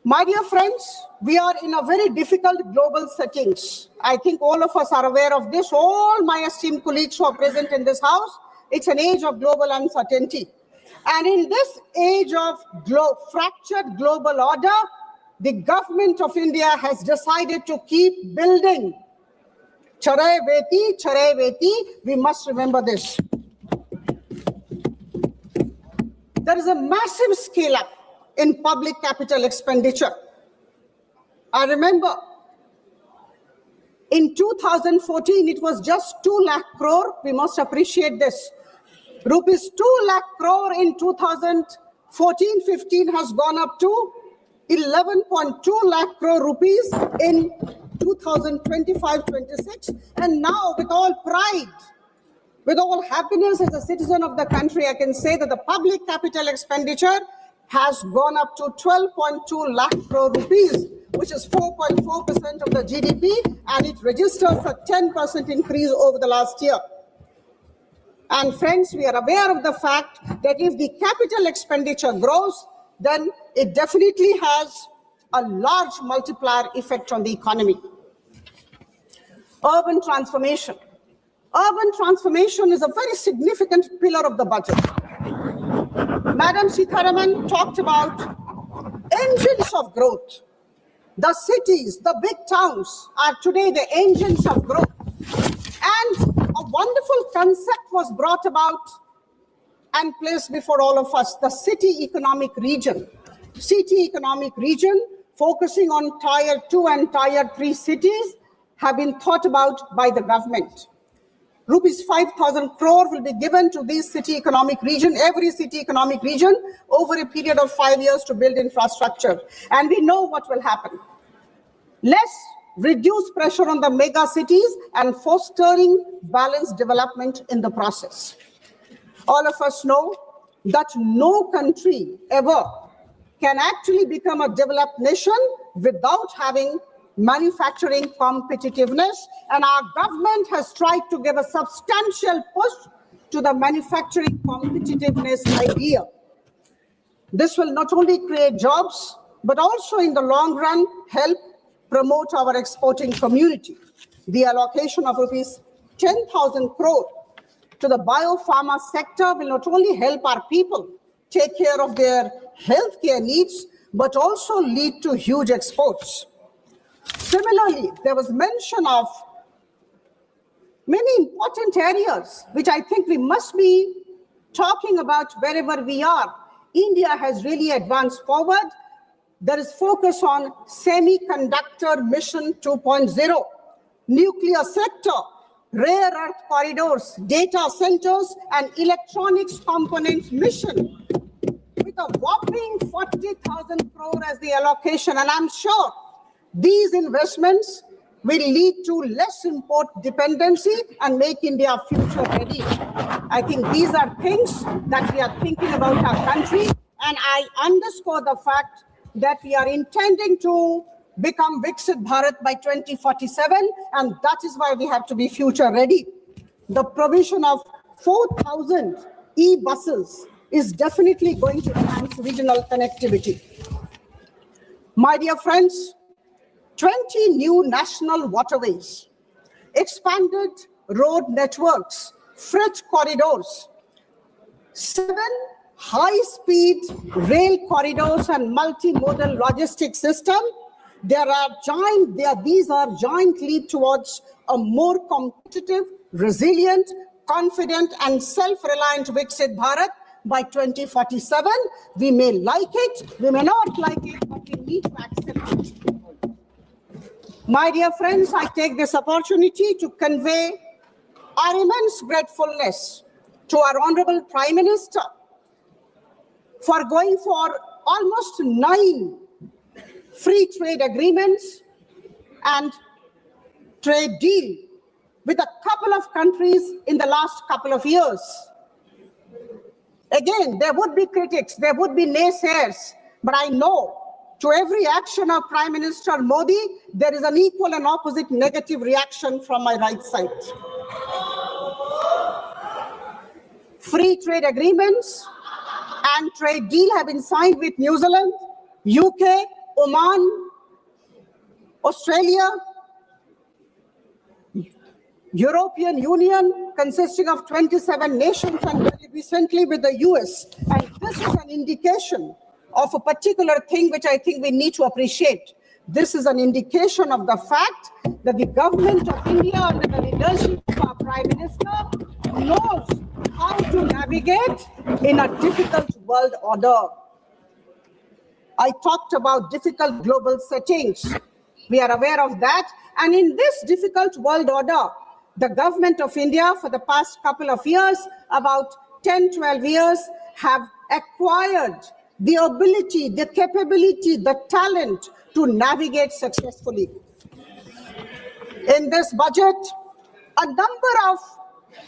My dear friends, we are in a very difficult global settings. I think all of us are aware of this. All my esteemed colleagues who are present in this house, it's an age of global uncertainty. And in this age of fractured global order, the government of India has decided to keep building. Charai veti, we must remember this. There is a massive scale up in public capital expenditure. I remember in 2014, it was just 2 lakh crore. We must appreciate this. Rupees 2 lakh crore in 2014-15 has gone up to 11.2 lakh crore rupees in 2025-26. And now, with all pride, with all happiness as a citizen of the country, I can say that the public capital expenditure has gone up to 12.2 lakh crore rupees, which is 4.4% of the GDP, and it registers a 10% increase over the last year. And friends, we are aware of the fact that if the capital expenditure grows, then it definitely has a large multiplier effect on the economy. Urban transformation. Urban transformation is a very significant pillar of the budget. Madam Sitharaman talked about engines of growth. The cities, the big towns are today the engines of growth. And a wonderful concept was brought about and placed before all of us, the city economic region. City economic region focusing on tier 2 and tier 3 cities have been thought about by the government. rupees 5,000 crore will be given to this city economic region, every city economic region, over a period of 5 years to build infrastructure. And we know what will happen. Let's reduce pressure on the mega cities and fostering balanced development in the process. All of us know that no country ever can actually become a developed nation without having manufacturing competitiveness, and our government has tried to give a substantial push to the manufacturing competitiveness idea. This will not only create jobs, but also in the long run help promote our exporting community. The allocation of rupees 10,000 crore to the biopharma sector will not only help our people take care of their healthcare needs, but also lead to huge exports. Similarly, there was mention of many important areas which I think we must be talking about wherever we are. India has really advanced forward. There is focus on semiconductor mission 2.0, nuclear sector, rare earth corridors, data centers, and electronics components mission, with a whopping 40,000 crore as the allocation. And I'm sure these investments will lead to less import dependency and make India future ready. I think these are things that we are thinking about our country, and I underscore the fact that we are intending to become Viksit Bharat by 2047, and that is why we have to be future ready. The provision of 4,000 e-buses is definitely going to enhance regional connectivity. My dear friends, 20 new national waterways, expanded road networks, freight corridors, 7 high-speed rail corridors and multimodal logistics system. These are giant leap towards a more competitive, resilient, confident, and self-reliant Viksit Bharat by 2047. We may like it, we may not like it, but we need to accept it. My dear friends, I take this opportunity to convey our immense gratefulness to our Honorable Prime Minister for going for almost 9 free trade agreements and trade deal with a couple of countries in the last couple of years. Again, there would be critics, there would be naysayers, but I know to every action of Prime Minister Modi, there is an equal and opposite negative reaction from my right side. Free trade agreements and trade deal have been signed with New Zealand, UK, Oman, Australia, European Union consisting of 27 nations, and very recently with the US. And this is an indication of a particular thing which I think we need to appreciate. This is an indication of the fact that the government of India, under the leadership of our Prime Minister, knows how to navigate in a difficult world order. I talked about difficult global settings. We are aware of that. And in this difficult world order, the government of India for the past couple of years, about 10, 12 years, have acquired the ability, the capability, the talent to navigate successfully. In this budget, a number of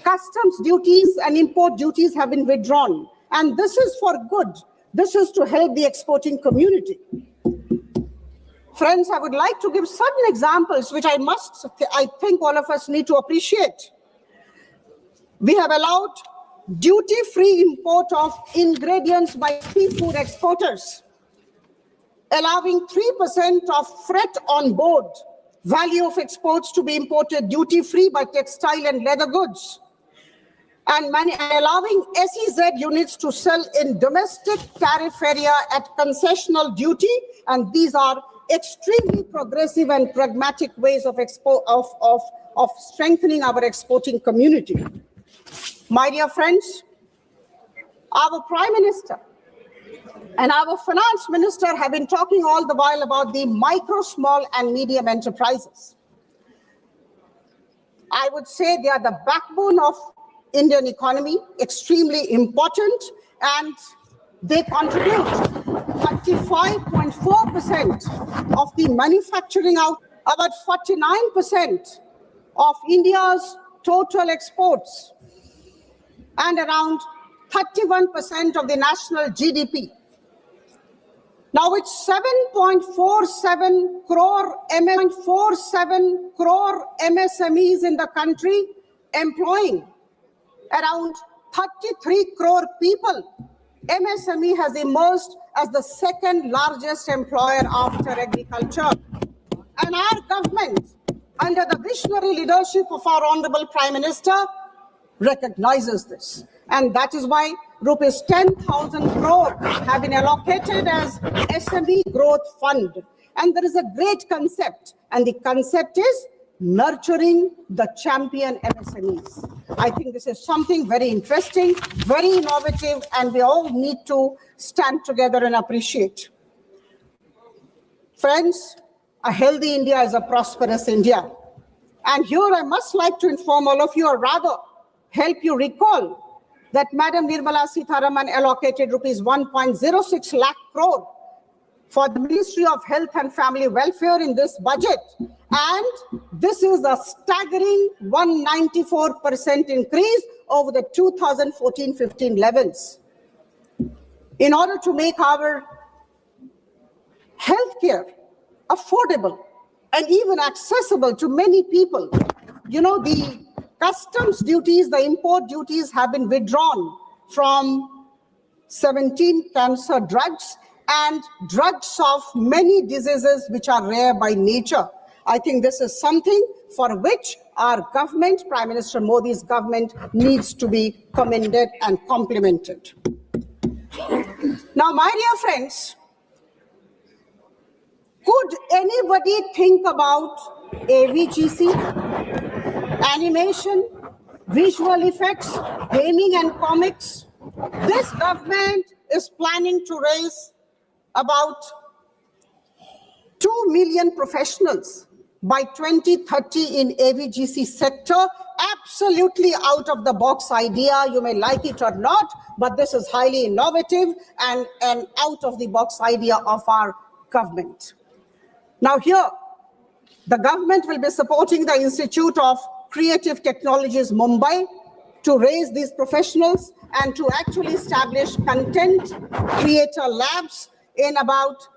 customs duties and import duties have been withdrawn. And this is for good. This is to help the exporting community. Friends, I would like to give certain examples which I think all of us need to appreciate. We have allowed duty-free import of ingredients by seafood exporters, allowing 3% of freight on board value of exports to be imported duty-free by textile and leather goods, and allowing SEZ units to sell in domestic tariff area at concessional duty. And these are extremely progressive and pragmatic ways of strengthening our exporting community. My dear friends, our Prime Minister and our Finance Minister have been talking all the while about the micro, small, and medium enterprises. I would say they are the backbone of Indian economy, extremely important, and they contribute 35.4% of the manufacturing out, about 49% of India's total exports, and around 31% of the national GDP. Now, with 7.47 crore MSMEs in the country, employing around 33 crore people, MSME has emerged as the second largest employer after agriculture. And our government, under the visionary leadership of our Honorable Prime Minister, recognizes this. And that is why rupees 10,000 crore have been allocated as SME Growth Fund. And there is a great concept, and the concept is nurturing the champion MSMEs. I think this is something very interesting, very innovative, and we all need to stand together and appreciate. Friends, a healthy India is a prosperous India. And here I must like to inform all of you, or rather help you recall, that Madam Nirmala Sitharaman allocated rupees 1.06 lakh crore for the Ministry of Health and Family Welfare in this budget. And this is a staggering 194% increase over the 2014-15 levels. In order to make our healthcare affordable and even accessible to many people, the customs duties, the import duties have been withdrawn from 17 cancer drugs and drugs of many diseases which are rare by nature. I think this is something for which our government, Prime Minister Modi's government, needs to be commended and complimented. Now, my dear friends, could anybody think about AVGC, animation, visual effects, gaming and comics? This government is planning to raise about 2 million professionals by 2030 in AVGC sector. Absolutely out of the box idea, you may like it or not, but this is highly innovative and an out of the box idea of our government. Now here, the government will be supporting the Institute of Creative Technologies, Mumbai, to raise these professionals and to actually establish content creator labs in about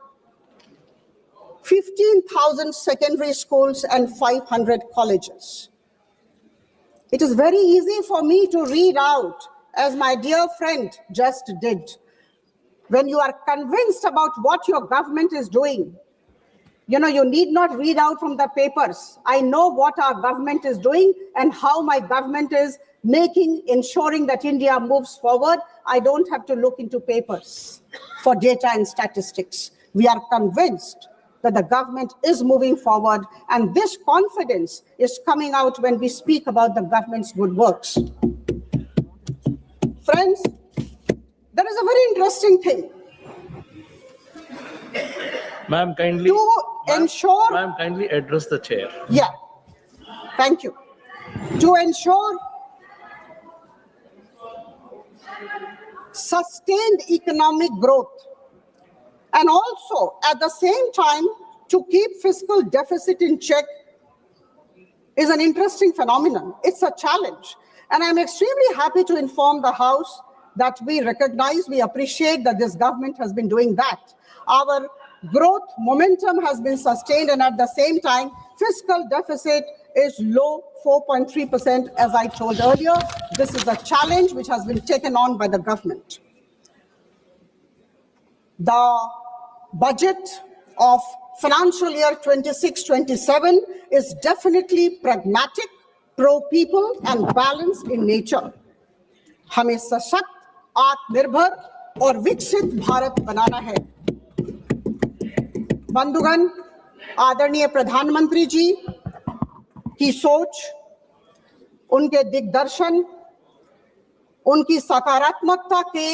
15,000 secondary schools and 500 colleges. It is very easy for me to read out, as my dear friend just did. When you are convinced about what your government is doing, you need not read out from the papers. I know what our government is doing and how my government is ensuring that India moves forward. I don't have to look into papers for data and statistics. We are convinced that the government is moving forward, and this confidence is coming out when we speak about the government's good works. Friends, there is a very interesting thing. Ma'am, kindly address the chair. Yeah, thank you. To ensure sustained economic growth, and also at the same time to keep fiscal deficit in check, is an interesting phenomenon. It's a challenge. And I'm extremely happy to inform the House that we recognize, we appreciate that this government has been doing that. Our growth momentum has been sustained, and at the same time, fiscal deficit is low, 4.3%, as I told earlier. This is a challenge which has been taken on by the government. The budget of financial year 26-27 is definitely pragmatic, pro-people and balanced in nature. हमें सशक्त, आत्मनिर्भर और विकसित भारत बनाना है. बंधुगण, आदरणीय प्रधानमंत्री जी की सोच, उनके दिग्दर्शन, उनकी सकारात्मकता के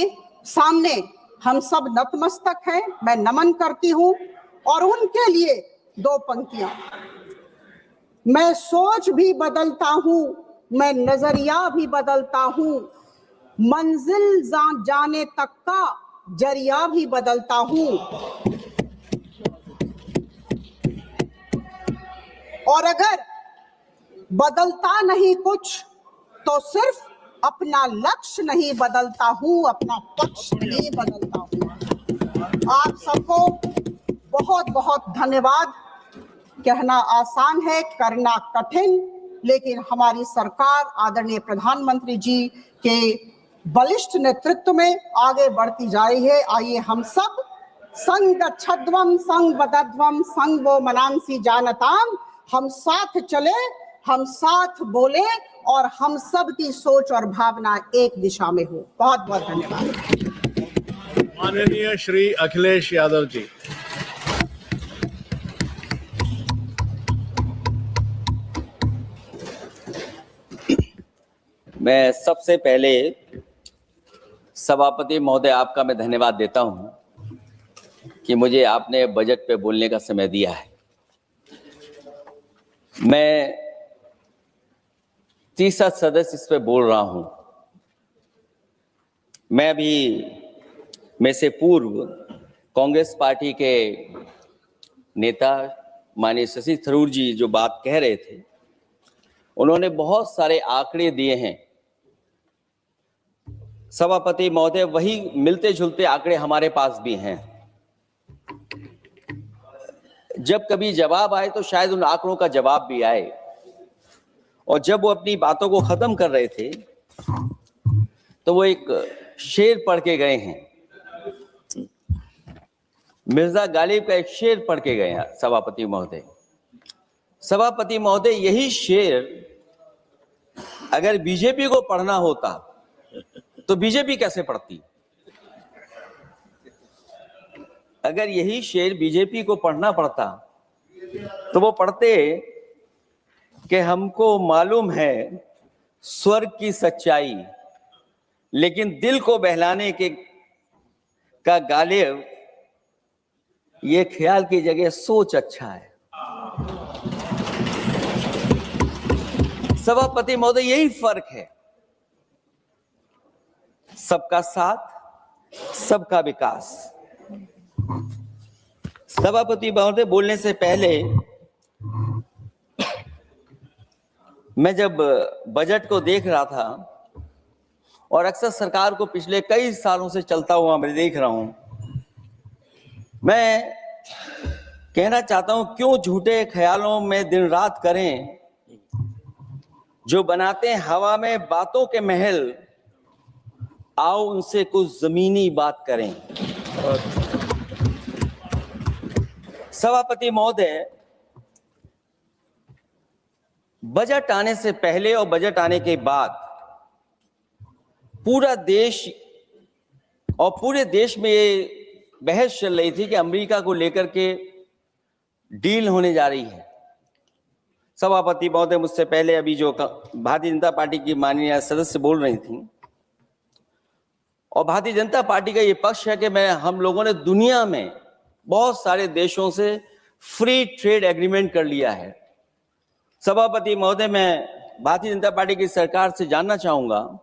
सामने हम सब नतमस्तक हैं. मैं नमन करती हूं और उनके लिए दो पंक्तियां. मैं सोच भी बदलता हूँ, मैं नजरिया भी बदलता हूँ, मंजिल जाने तक का जरिया भी बदलता हूँ। और अगर बदलता नहीं कुछ तो सिर्फ अपना लक्ष्य नहीं बदलता हूँ, अपना पक्ष नहीं बदलता हूँ। आप सबको बहुत बहुत धन्यवाद। कहना आसान है, करना कठिन, लेकिन हमारी सरकार आदरणीय प्रधानमंत्री जी के बलिष्ठ नेतृत्व में आगे बढ़ती जा रही है। आइए हम सब संग गच्छध्वम संग वदध्वम संग वो मनांसी जानताम, हम साथ चले, हम साथ बोले और हम सब की सोच और भावना एक दिशा में हो। बहुत बहुत धन्यवाद। माननीय श्री अखिलेश यादव जी। मैं सबसे पहले सभापति महोदय आपका मैं धन्यवाद देता हूं कि मुझे आपने बजट पे बोलने का समय दिया है। मैं तीसरा सदस्य इस पे बोल रहा हूं। मैं भी में से पूर्व कांग्रेस पार्टी के नेता माननीय शशि थरूर जी जो बात कह रहे थे, उन्होंने बहुत सारे आंकड़े दिए हैं। सभापति महोदय, वही मिलते जुलते आंकड़े हमारे पास भी हैं। जब कभी जवाब आए तो शायद उन आंकड़ों का जवाब भी आए। और जब वो अपनी बातों को खत्म कर रहे थे तो वो एक शेर पढ़ के गए हैं, मिर्जा गालिब का एक शेर पढ़ के गए हैं सभापति महोदय। सभापति महोदय, यही शेर अगर बीजेपी को पढ़ना होता तो बीजेपी कैसे पढ़ती? अगर यही शेर बीजेपी को पढ़ना पड़ता तो वो पढ़ते कि हमको मालूम है स्वर्ग की सच्चाई, लेकिन दिल को बहलाने के का गालिब ये ख्याल की जगह सोच अच्छा है। सभापति महोदय, यही फर्क है। सबका साथ, सबका विकास। सभापति महोदय, बोलने से पहले मैं जब बजट को देख रहा था और अक्सर सरकार को पिछले कई सालों से चलता हुआ मैं देख रहा हूं, मैं कहना चाहता हूं, क्यों झूठे ख्यालों में दिन रात करें, जो बनाते हैं हवा में बातों के महल, आओ उनसे कुछ जमीनी बात करें। सभापति महोदय, बजट आने से पहले और बजट आने के बाद पूरा देश और पूरे देश में ये बहस चल रही थी कि अमेरिका को लेकर के डील होने जा रही है। सभापति महोदय, मुझसे पहले अभी जो भारतीय जनता पार्टी की माननीय सदस्य बोल रही थी, और भारतीय जनता पार्टी का ये पक्ष है कि हम लोगों ने दुनिया में बहुत सारे देशों से फ्री ट्रेड एग्रीमेंट कर लिया है। सभापति महोदय, मैं भारतीय जनता पार्टी की सरकार से जानना चाहूंगा,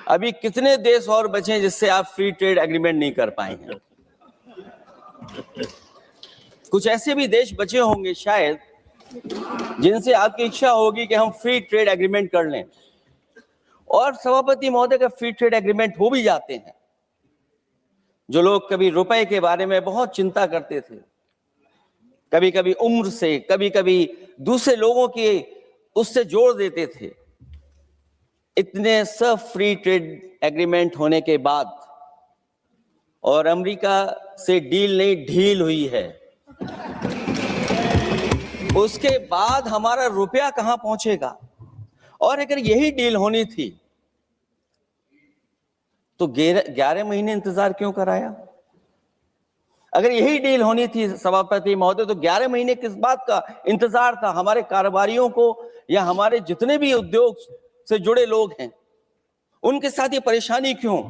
अभी कितने देश और बचे हैं जिससे आप फ्री ट्रेड एग्रीमेंट नहीं कर पाए हैं? कुछ ऐसे भी देश बचे होंगे शायद जिनसे आपकी इच्छा होगी कि हम फ्री ट्रेड एग्रीमेंट कर लें। और सभापति महोदय, का फ्री ट्रेड एग्रीमेंट हो भी जाते हैं, जो लोग कभी रुपए के बारे में बहुत चिंता करते थे, कभी कभी उम्र से, कभी कभी दूसरे लोगों के उससे जोड़ देते थे, इतने सब फ्री ट्रेड एग्रीमेंट होने के बाद और अमेरिका से डील नहीं ढील हुई है, उसके बाद हमारा रुपया कहां पहुंचेगा? और अगर यही डील होनी थी तो 11 महीने इंतजार क्यों कराया? अगर यही डील होनी थी सभापति महोदय, तो 11 महीने किस बात का इंतजार था? हमारे कारोबारियों को या हमारे जितने भी उद्योग से जुड़े लोग हैं, उनके साथ ये परेशानी क्यों?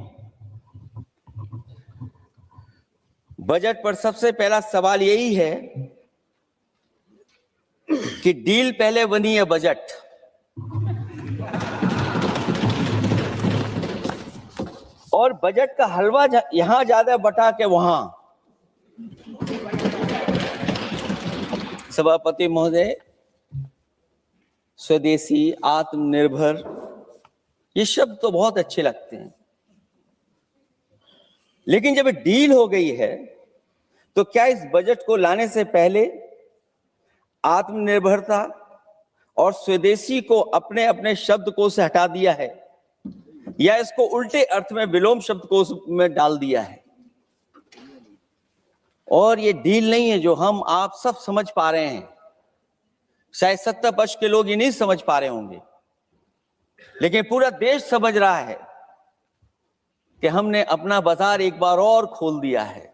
बजट पर सबसे पहला सवाल यही है कि डील पहले बनी है बजट। और बजट का हलवा यहां ज्यादा बटा के वहां। सभापति महोदय, स्वदेशी, आत्मनिर्भर, ये शब्द तो बहुत अच्छे लगते हैं, लेकिन जब डील हो गई है तो क्या इस बजट को लाने से पहले आत्मनिर्भरता और स्वदेशी को अपने अपने शब्दकोश से हटा दिया है, या इसको उल्टे अर्थ में विलोम शब्दकोश में डाल दिया है? और ये डील नहीं है जो हम आप सब समझ पा रहे हैं। शायद 70% के लोग ये नहीं समझ पा रहे होंगे, लेकिन पूरा देश समझ रहा है कि हमने अपना बाजार एक बार और खोल दिया है।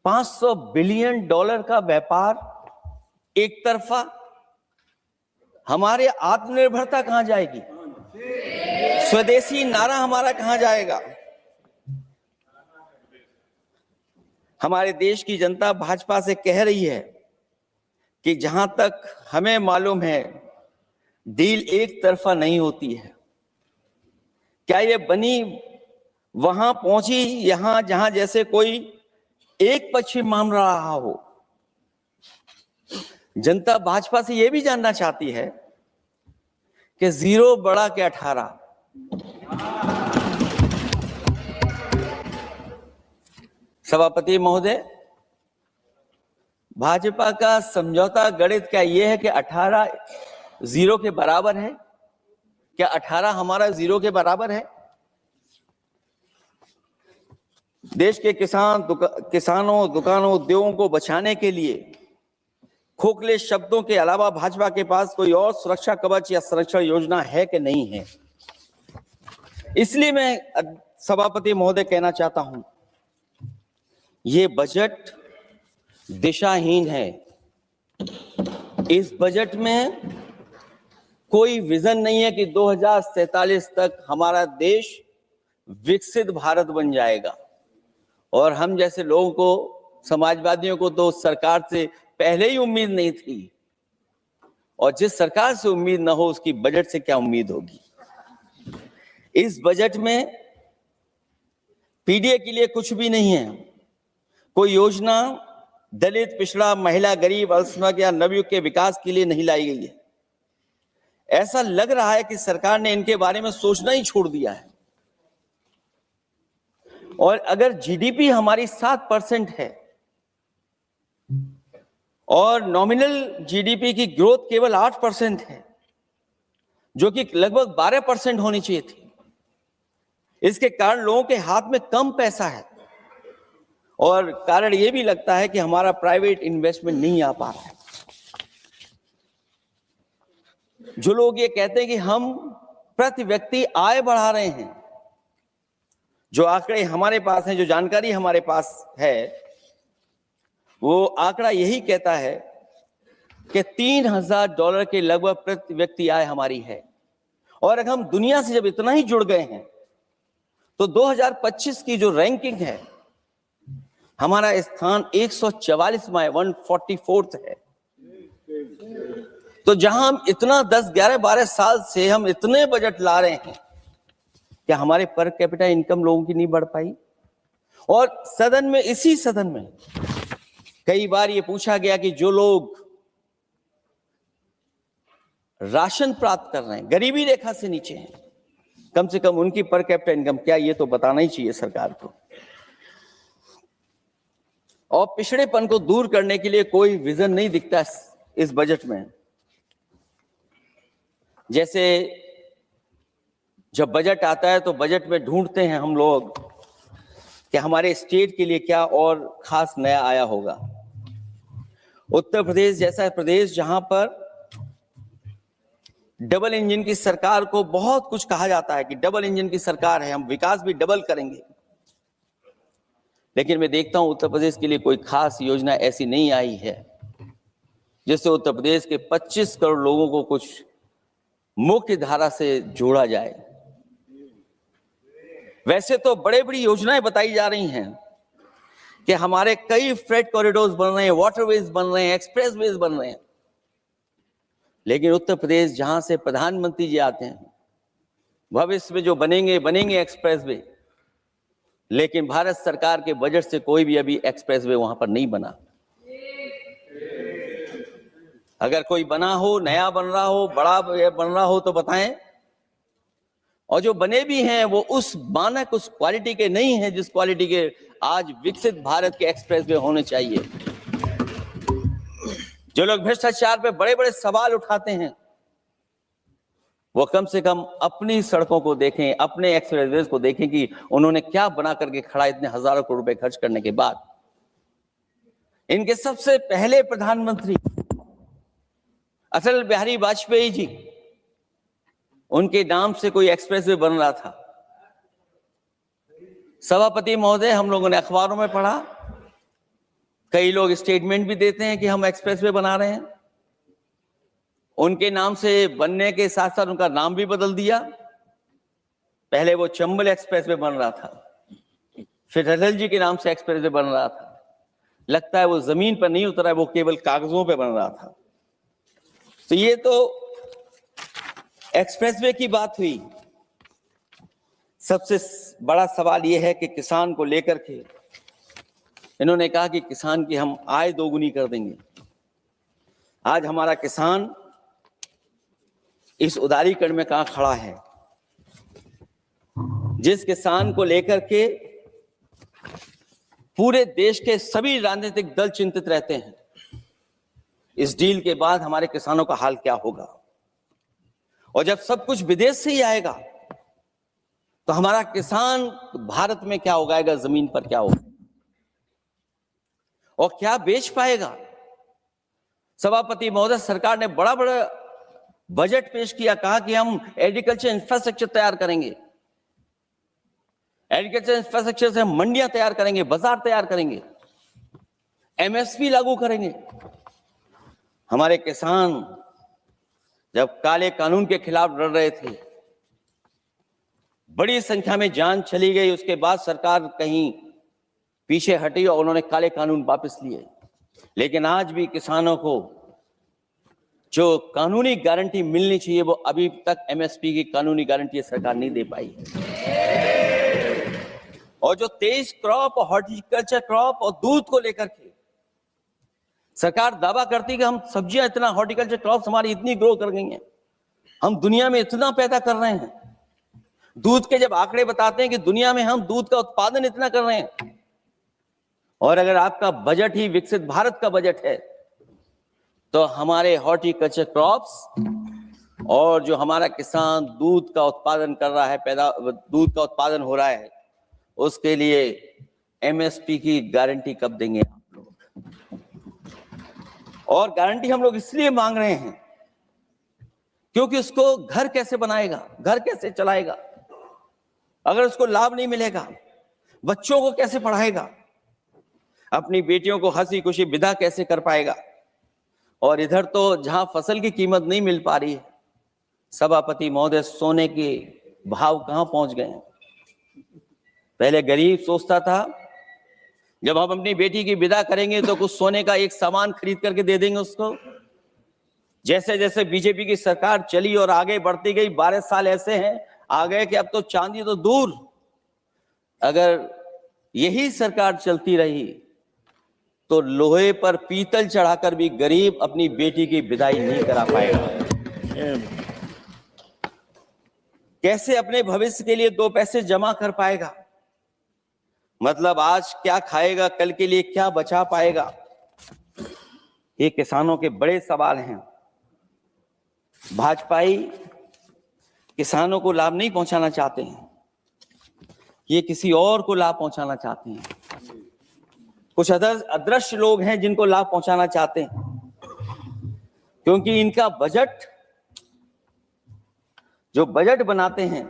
$500 बिलियन का व्यापार एक तरफा। हमारे आत्मनिर्भरता कहां जाएगी? स्वदेशी नारा हमारा कहां जाएगा? हमारे देश की जनता भाजपा से कह रही है कि जहां तक हमें मालूम है डील एक तरफा नहीं होती है। क्या ये बनी वहां पहुंची यहां जहां जैसे कोई एक पक्षी मान रहा हो? जनता भाजपा से यह भी जानना चाहती है कि 0 बड़ा के 18। सभापति महोदय, भाजपा का समझौता गणित क्या यह है कि 18 0 के बराबर है? क्या 18 हमारा 0 के बराबर है? देश के किसानों, दुकानों, उद्योगों को बचाने के लिए खोखले शब्दों के अलावा भाजपा के पास कोई और सुरक्षा कवच या संरक्षण योजना है कि नहीं है? इसलिए मैं सभापति महोदय कहना चाहता हूं, ये बजट दिशाहीन है। इस बजट में कोई विजन नहीं है कि 2047 तक हमारा देश विकसित भारत बन जाएगा। और हम जैसे लोगों को, समाजवादियों को तो सरकार से पहले ही उम्मीद नहीं थी, और जिस सरकार से उम्मीद ना हो उसकी बजट से क्या उम्मीद होगी? इस बजट में पीडीए के लिए कुछ भी नहीं है। कोई योजना दलित, पिछड़ा, महिला, गरीब, अल्पसंख्यक या नवयुवक के विकास के लिए नहीं लाई गई है। ऐसा लग रहा है कि सरकार ने इनके बारे में सोचना ही छोड़ दिया है। और अगर जीडीपी हमारी 7% है और नॉमिनल जीडीपी की ग्रोथ केवल 8% है, जो कि लगभग 12% होनी चाहिए थी, इसके कारण लोगों के हाथ में कम पैसा है। और कारण यह भी लगता है कि हमारा प्राइवेट इन्वेस्टमेंट नहीं आ पा रहा है। जो लोग ये कहते हैं कि हम प्रति व्यक्ति आय बढ़ा रहे हैं, जो आंकड़े हमारे पास हैं, जो जानकारी हमारे पास है, वो आंकड़ा यही कहता है कि $3000 के लगभग प्रति व्यक्ति आय हमारी है। और अगर हम दुनिया से जब इतना ही जुड़ गए हैं तो 2025 की जो रैंकिंग है, हमारा स्थान 144वां, 144th है। तो जहां हम इतना 10, 11, 12 साल से हम इतने बजट ला रहे हैं, क्या हमारे पर कैपिटा इनकम लोगों की नहीं बढ़ पाई? और सदन में, इसी सदन में कई बार ये पूछा गया कि जो लोग राशन प्राप्त कर रहे हैं, गरीबी रेखा से नीचे हैं, कम से कम उनकी पर कैपिटा इनकम क्या, ये तो बताना ही चाहिए सरकार को। और पिछड़ेपन को दूर करने के लिए कोई विजन नहीं दिखता इस बजट में। जैसे जब बजट आता है तो बजट में ढूंढते हैं हम लोग कि हमारे स्टेट के लिए क्या और खास नया आया होगा। उत्तर प्रदेश जैसा प्रदेश जहां पर डबल इंजन की सरकार को बहुत कुछ कहा जाता है कि डबल इंजन की सरकार है, हम विकास भी डबल करेंगे, लेकिन मैं देखता हूं उत्तर प्रदेश के लिए कोई खास योजना ऐसी नहीं आई है जिससे उत्तर प्रदेश के 25 करोड़ लोगों को कुछ मुख्य धारा से जोड़ा जाए। वैसे तो बड़े बड़ी योजनाएं बताई जा रही हैं कि हमारे कई फ्रेट कॉरिडोर्स बन रहे हैं, वाटरवेज बन रहे हैं, एक्सप्रेसवेज बन रहे हैं, लेकिन उत्तर प्रदेश जहां से प्रधानमंत्री जी आते हैं, भविष्य में जो बनेंगे एक्सप्रेसवे, लेकिन भारत सरकार के बजट से कोई भी अभी एक्सप्रेसवे वहां पर नहीं बना। अगर कोई बना हो, नया बन रहा हो, बड़ा बन रहा हो तो बताएं। और जो बने भी हैं वो उस मानक, उस क्वालिटी के नहीं हैं जिस क्वालिटी के आज विकसित भारत के एक्सप्रेसवे होने चाहिए। जो लोग भ्रष्टाचार पे बड़े बड़े सवाल उठाते हैं, वो कम से कम अपनी सड़कों को देखें, अपने एक्सप्रेसवे को देखें कि उन्होंने क्या बना करके खड़ा इतने हजारों करोड़ रुपए खर्च करने के बाद। इनके सबसे पहले प्रधानमंत्री अटल बिहारी वाजपेयी जी, उनके नाम से कोई एक्सप्रेसवे बन रहा था। सभापति महोदय, हम लोगों ने अखबारों में पढ़ा, कई लोग स्टेटमेंट भी देते हैं कि हम एक्सप्रेसवे बना रहे हैं। उनके नाम से बनने के साथ साथ उनका नाम भी बदल दिया। पहले वो चंबल एक्सप्रेसवे बन रहा था, फिर अटल जी के नाम से एक्सप्रेसवे बन रहा था। लगता है वो जमीन पर नहीं उतरा है, वो केवल कागजों पे बन रहा था। तो ये तो एक्सप्रेसवे की बात हुई। सबसे बड़ा सवाल यह है कि किसान को लेकर के इन्होंने कहा कि किसान की हम आय दोगुनी कर देंगे। आज हमारा किसान इस उदारीकरण में कहां खड़ा है? जिस किसान को लेकर के पूरे देश के सभी राजनीतिक दल चिंतित रहते हैं, इस डील के बाद हमारे किसानों का हाल क्या होगा? और जब सब कुछ विदेश से ही आएगा तो हमारा किसान भारत में क्या उगाएगा, जमीन पर क्या होगा और क्या बेच पाएगा? सभापति महोदय, सरकार ने बड़ा बड़ा बजट पेश किया, कहा कि हम एग्रीकल्चर इंफ्रास्ट्रक्चर तैयार करेंगे, एग्रीकल्चर इंफ्रास्ट्रक्चर से हम मंडियां तैयार करेंगे, बाजार तैयार करेंगे, एमएसपी लागू करेंगे। हमारे किसान जब काले कानून के खिलाफ लड़ रहे थे, बड़ी संख्या में जान चली गई, उसके बाद सरकार कहीं पीछे हटी और उन्होंने काले कानून वापस लिए। लेकिन आज भी किसानों को जो कानूनी गारंटी मिलनी चाहिए वो अभी तक एमएसपी की कानूनी गारंटी सरकार नहीं दे पाई। और जो 23 क्रॉप, हॉर्टिकल्चर क्रॉप और दूध को लेकर के सरकार दावा करती है कि हम सब्जियां इतना, हॉर्टिकल्चर क्रॉप्स हमारी इतनी ग्रो कर गई हैं, हम दुनिया में इतना पैदा कर रहे हैं। दूध के जब आंकड़े बताते हैं कि दुनिया में हम दूध का उत्पादन इतना कर रहे हैं, और अगर आपका बजट ही विकसित भारत का बजट है, तो हमारे हॉर्टिकल्चर क्रॉप्स और जो हमारा किसान दूध का उत्पादन कर रहा है, दूध का उत्पादन हो रहा है, उसके लिए एमएसपी की गारंटी कब देंगे आप लोग? और गारंटी हम लोग इसलिए मांग रहे हैं क्योंकि उसको घर कैसे बनाएगा, घर कैसे चलाएगा, अगर उसको लाभ नहीं मिलेगा, बच्चों को कैसे पढ़ाएगा, अपनी बेटियों को हंसी खुशी विदा कैसे कर पाएगा? और इधर तो जहां फसल की कीमत नहीं मिल पा रही है, सभापति महोदय, सोने के भाव कहां पहुंच गए हैं? पहले गरीब सोचता था जब हम अपनी बेटी की विदा करेंगे तो कुछ सोने का एक सामान खरीद करके दे देंगे उसको। जैसे जैसे बीजेपी की सरकार चली और आगे बढ़ती गई, 12 साल ऐसे हैं आ गए कि अब तो चांदी तो दूर, अगर यही सरकार चलती रही तो लोहे पर पीतल चढ़ाकर भी गरीब अपनी बेटी की विदाई नहीं करा पाएगा। कैसे अपने भविष्य के लिए 2 पैसे जमा कर पाएगा? मतलब आज क्या खाएगा, कल के लिए क्या बचा पाएगा? ये किसानों के बड़े सवाल हैं। भाजपाई किसानों को लाभ नहीं पहुंचाना चाहते हैं, ये किसी और को लाभ पहुंचाना चाहते हैं। कुछ अदृश्य लोग हैं जिनको लाभ पहुंचाना चाहते हैं, क्योंकि इनका बजट, जो बजट बनाते हैं,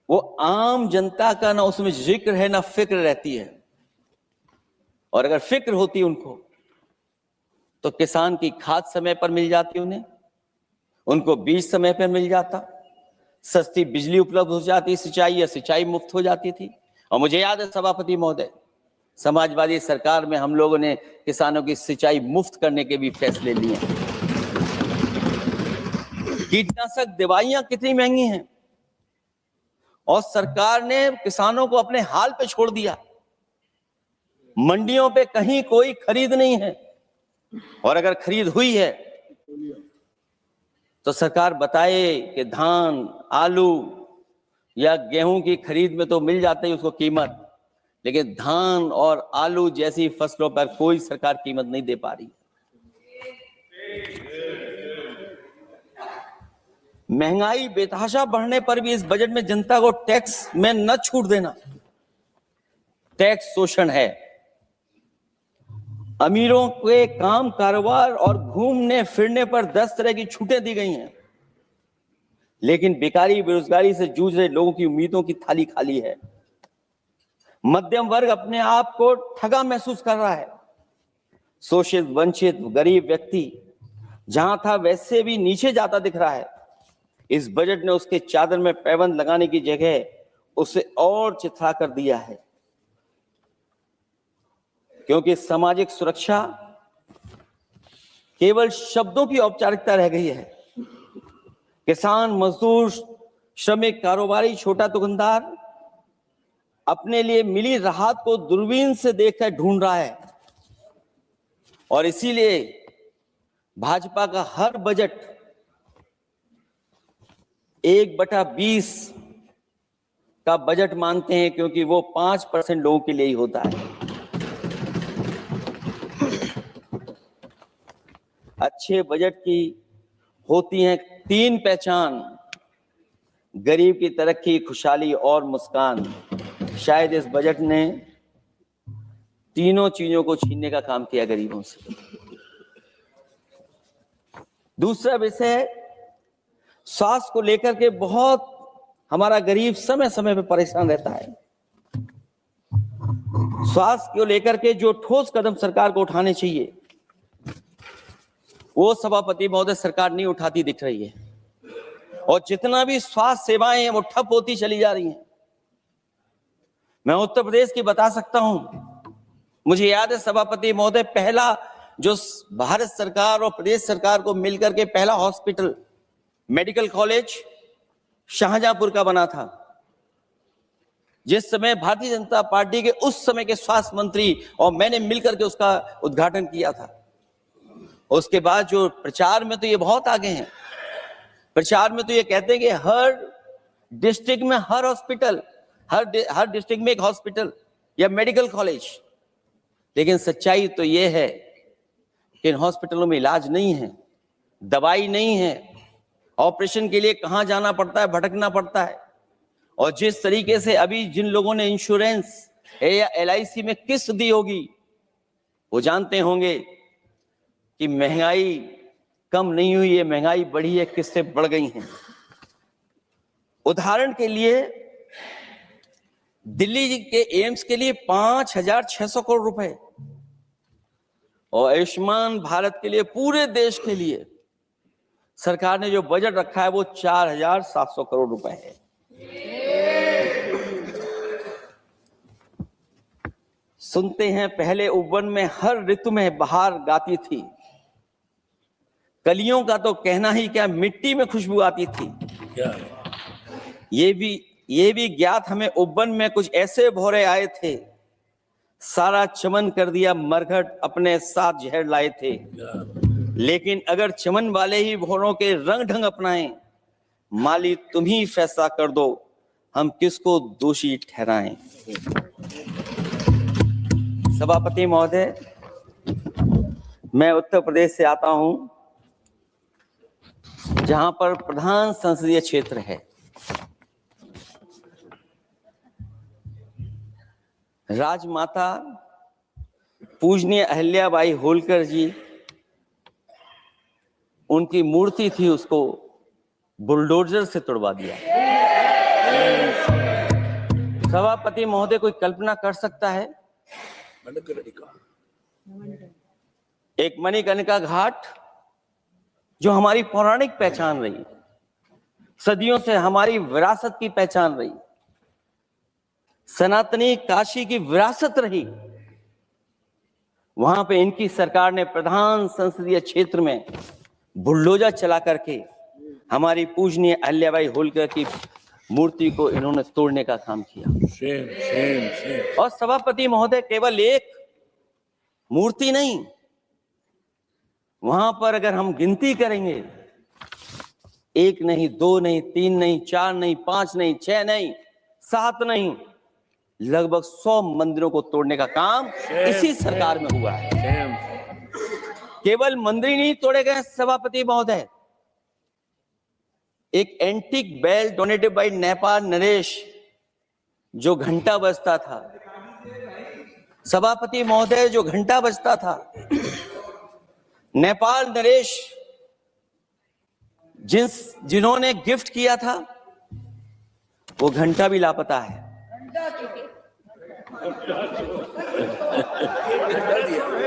वो आम जनता का ना उसमें जिक्र है ना फिक्र रहती है। और अगर फिक्र होती उनको तो किसान की खाद समय पर मिल जाती उन्हें, उनको बीज समय पर मिल जाता, सस्ती बिजली उपलब्ध हो जाती, सिंचाई मुफ्त हो जाती थी। और मुझे याद है सभापति महोदय, समाजवादी सरकार में हम लोगों ने किसानों की सिंचाई मुफ्त करने के भी फैसले लिए। कीटनाशक दवाइयां कितनी महंगी हैं और सरकार ने किसानों को अपने हाल पे छोड़ दिया। मंडियों पे कहीं कोई खरीद नहीं है, और अगर खरीद हुई है तो सरकार बताए कि धान, आलू या गेहूं की खरीद में तो मिल जाती है उसको कीमत, लेकिन धान और आलू जैसी फसलों पर कोई सरकार कीमत नहीं दे पा रही। महंगाई बेतहाशा बढ़ने पर भी इस बजट में जनता को टैक्स में न छूट देना टैक्स शोषण है। अमीरों के काम, कारोबार और घूमने फिरने पर 10 तरह की छूटें दी गई हैं, लेकिन बेकारी, बेरोजगारी से जूझ रहे लोगों की उम्मीदों की थाली खाली है। मध्यम वर्ग अपने आप को ठगा महसूस कर रहा है। शोषित, वंचित, गरीब व्यक्ति जहां था वैसे भी नीचे जाता दिख रहा है। इस बजट ने उसके चादर में पैबंद लगाने की जगह उसे और चिथड़ा कर दिया है, क्योंकि सामाजिक सुरक्षा केवल शब्दों की औपचारिकता रह गई है। किसान, मजदूर, श्रमिक, कारोबारी, छोटा दुकानदार अपने लिए मिली राहत को दूरबीन से देखकर ढूंढ रहा है, और इसीलिए भाजपा का हर बजट 1/20 का बजट मानते हैं, क्योंकि वो 5% लोगों के लिए ही होता है। अच्छे बजट की होती हैं 3 पहचान: गरीब की तरक्की, खुशहाली और मुस्कान। शायद इस बजट ने तीनों चीजों को छीनने का काम किया गरीबों से। दूसरा विषय, स्वास्थ्य को लेकर के बहुत हमारा गरीब समय समय पे परेशान रहता है। स्वास्थ्य को लेकर के जो ठोस कदम सरकार को उठाने चाहिए, वो सभापति महोदय सरकार नहीं उठाती दिख रही है, और जितना भी स्वास्थ्य सेवाएं हैं वो ठप होती चली जा रही हैं। मैं उत्तर प्रदेश की बता सकता हूं, मुझे याद है सभापति महोदय, पहला जो भारत सरकार और प्रदेश सरकार को मिलकर के पहला हॉस्पिटल, मेडिकल कॉलेज शाहजहांपुर का बना था, जिस समय भारतीय जनता पार्टी के उस समय के स्वास्थ्य मंत्री और मैंने मिलकर के उसका उद्घाटन किया था। उसके बाद जो प्रचार में तो ये बहुत आगे हैं, प्रचार में तो ये कहते हैं कि हर डिस्ट्रिक्ट में हर हॉस्पिटल, हर डिस्ट्रिक्ट में एक हॉस्पिटल या मेडिकल कॉलेज, लेकिन सच्चाई तो ये है कि इन हॉस्पिटलों में इलाज नहीं है, दवाई नहीं है, ऑपरेशन के लिए कहां जाना पड़ता है, भटकना पड़ता है। और जिस तरीके से अभी जिन लोगों ने इंश्योरेंस या LIC में किस्त दी होगी, वो जानते होंगे कि महंगाई कम नहीं हुई है, महंगाई बढ़ी है, किस्तें बढ़ गई हैं। उदाहरण के लिए दिल्ली के एम्स के लिए 5,600 करोड़ रुपए, और आयुष्मान भारत के लिए पूरे देश के लिए सरकार ने जो बजट रखा है वो 4,700 करोड़ रुपए है। सुनते हैं पहले उपवन में हर ऋतु में बहार गाती थी, कलियों का तो कहना ही क्या, मिट्टी में खुशबू आती थी। ये भी ज्ञात हमें उपवन में कुछ ऐसे भौरे आए थे, सारा चमन कर दिया मरघट, अपने साथ जहर लाए थे। लेकिन अगर चमन वाले ही भौरों के रंग ढंग अपनाएं, माली तुम ही फैसला कर दो, हम किसको दोषी ठहराएं। सभापति महोदय, मैं उत्तर प्रदेश से आता हूं, जहां पर प्रधान संसदीय क्षेत्र है। राजमाता पूजनीय अहिल्याबाई होलकर जी, उनकी मूर्ति थी, उसको बुलडोजर से तोड़वा दिया। सभापति महोदय, कोई कल्पना कर सकता है एक मणिकर्णिका घाट जो हमारी पौराणिक पहचान रही, सदियों से हमारी विरासत की पहचान रही, सनातनी काशी की विरासत रही, वहां पे इनकी सरकार ने प्रधान संसदीय क्षेत्र में बुलडोजर चला करके हमारी पूजनीय अहिल्याबाई होलकर की मूर्ति को इन्होंने तोड़ने का काम किया। सेम। और सभापति महोदय, केवल एक मूर्ति नहीं, वहां पर अगर हम गिनती करेंगे, एक नहीं, दो नहीं, तीन नहीं, चार नहीं, पांच नहीं, छह नहीं, सात नहीं, लगभग 100 मंदिरों को तोड़ने का काम इसी सरकार में हुआ है। केवल मंदिर नहीं तोड़े गए सभापति महोदय, एक antique bell donated by Nepal नरेश, जो घंटा बजता था सभापति महोदय, जो घंटा बजता था, नेपाल नरेश जिन्होंने गिफ्ट किया था, वो घंटा भी लापता है।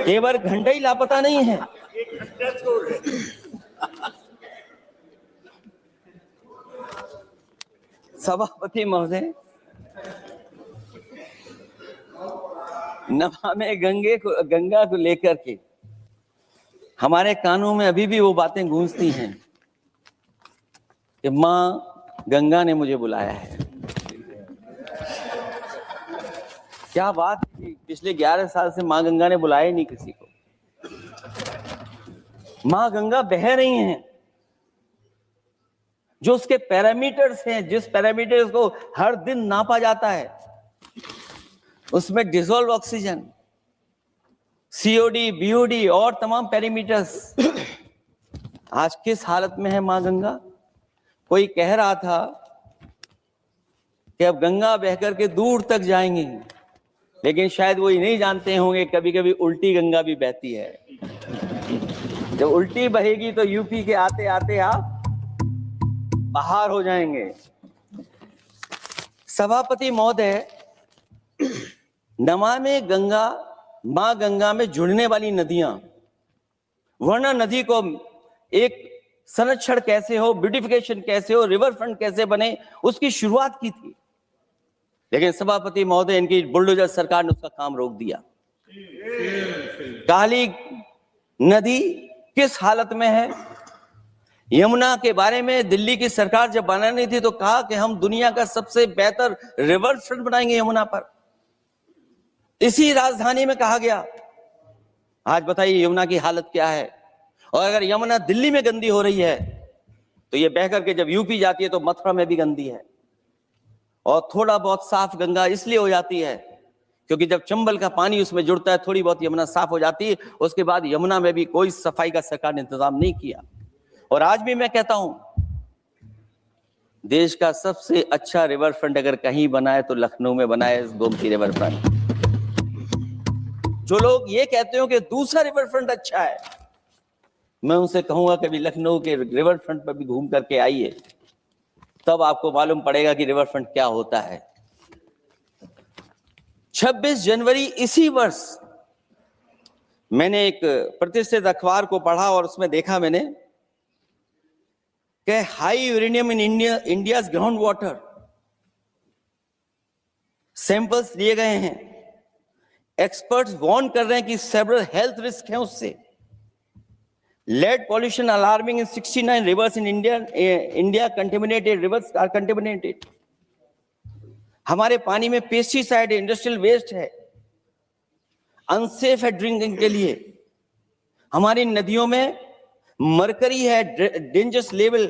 केवल घंटा ही लापता नहीं है, सभापति महोदय, नमामि गंगा को लेकर के हमारे कानों में अभी भी वो बातें गूंजती हैं कि मां गंगा ने मुझे बुलाया है। क्या बात है कि पिछले 11 साल से मां गंगा ने बुलाया नहीं किसी को। मां गंगा बह रही हैं, जो उसके पैरामीटर्स हैं, जिस पैरामीटर्स को हर दिन नापा जाता है, उसमें डिसॉल्व ऑक्सीजन, सीओडी, बीओडी और तमाम पैरामीटर्स, आज किस हालत में है मां गंगा। कोई कह रहा था कि अब गंगा बहकर के दूर तक जाएंगी, लेकिन शायद वो ये नहीं जानते होंगे कभी कभी उल्टी गंगा भी बहती है। जब उल्टी बहेगी तो यूपी के आते आते आप बाहर हो जाएंगे। सभापति महोदय, नमामि गंगा, मां गंगा में जुड़ने वाली नदियां, वरना नदी को एक संरक्षण कैसे हो, ब्यूटिफिकेशन कैसे हो, रिवर फ्रंट कैसे बने, उसकी शुरुआत की थी। लेकिन सभापति महोदय, इनकी बुलडोजर सरकार ने उसका काम रोक दिया। काली नदी किस हालत में है। यमुना के बारे में दिल्ली की सरकार जब बनानी थी तो कहा कि हम दुनिया का सबसे बेहतर रिवर फ्रंट बनाएंगे यमुना पर, इसी राजधानी में कहा गया। आज बताइए यमुना की हालत क्या है। और अगर यमुना दिल्ली में गंदी हो रही है तो ये बह करके जब यूपी जाती है तो मथुरा में भी गंदी है। और थोड़ा बहुत साफ गंगा इसलिए हो जाती है क्योंकि जब चंबल का पानी उसमें जुड़ता है, थोड़ी बहुत यमुना साफ हो जाती है। उसके बाद यमुना में भी कोई सफाई का सरकार ने इंतजाम नहीं किया। और आज भी मैं कहता हूं, देश का सबसे अच्छा रिवर फ्रंट अगर कहीं बना है तो लखनऊ में बना है, गोमती रिवर फ्रंट। जो लोग ये कहते हो कि दूसरा रिवर फ्रंट अच्छा है, मैं उनसे कहूंगा कभी लखनऊ के रिवर फ्रंट पर भी घूम करके आइए, तब आपको मालूम पड़ेगा कि रिवर फ्रंट क्या होता है। 26 जनवरी इसी वर्ष मैंने एक प्रतिष्ठित अखबार को पढ़ा और उसमें देखा मैंने कि high uranium in India's ground water samples लिए गए हैं। एक्सपर्ट्स वार्न कर रहे हैं कि सेवरल हेल्थ रिस्क हैं उससे। Lead pollution alarming in 69 rivers in India contaminated, rivers are contaminated. हमारे पानी में पेस्टिसाइड है, इंडस्ट्रियल वेस्ट है, अनसेफ है ड्रिंकिंग के लिए। हमारी नदियों में मरकरी है, डेंजरस लेवल।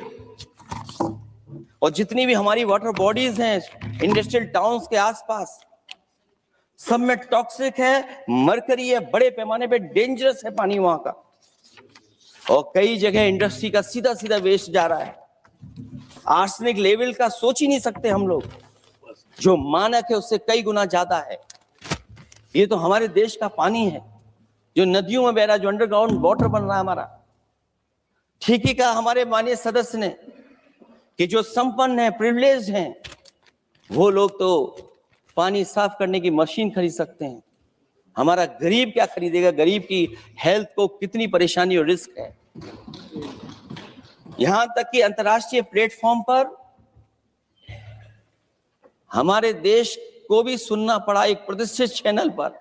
और जितनी भी हमारी वाटर बॉडीज हैं इंडस्ट्रियल टाउन्स के आसपास, सब में टॉक्सिक है, मरकरी है, बड़े पैमाने पे डेंजरस है पानी वहां का। और कई जगह इंडस्ट्री का सीधा सीधा वेस्ट जा रहा है। आर्सेनिक लेवल का सोच ही नहीं सकते हम लोग, जो मानक है उससे कई गुना ज्यादा है। ये तो हमारे देश का पानी है जो नदियों में बह रहा है, जो अंडरग्राउंड वाटर बन रहा है हमारा। ठीक ही कहा हमारे माननीय सदस्य ने कि जो संपन्न है, प्रिविलेज्ड हैं, वो लोग तो पानी साफ करने की मशीन खरीद सकते हैं। हमारा गरीब क्या खरीदेगा। गरीब की हेल्थ को कितनी परेशानी और रिस्क है। यहां तक कि अंतर्राष्ट्रीय प्लेटफॉर्म पर हमारे देश को भी सुनना पड़ा एक प्रतिष्ठित चैनल पर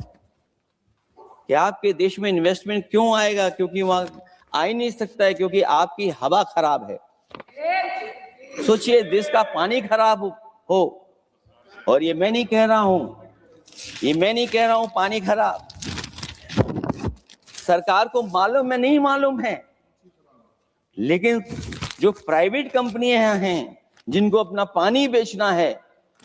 कि आपके देश में इन्वेस्टमेंट क्यों आएगा, क्योंकि वहां आ ही नहीं सकता है, क्योंकि आपकी हवा खराब है। सोचिए, देश का पानी खराब हो, और ये मैं नहीं कह रहा हूं, पानी खराब सरकार को मालूम है, नहीं मालूम है, लेकिन जो प्राइवेट कंपनियां हैं जिनको अपना पानी बेचना है,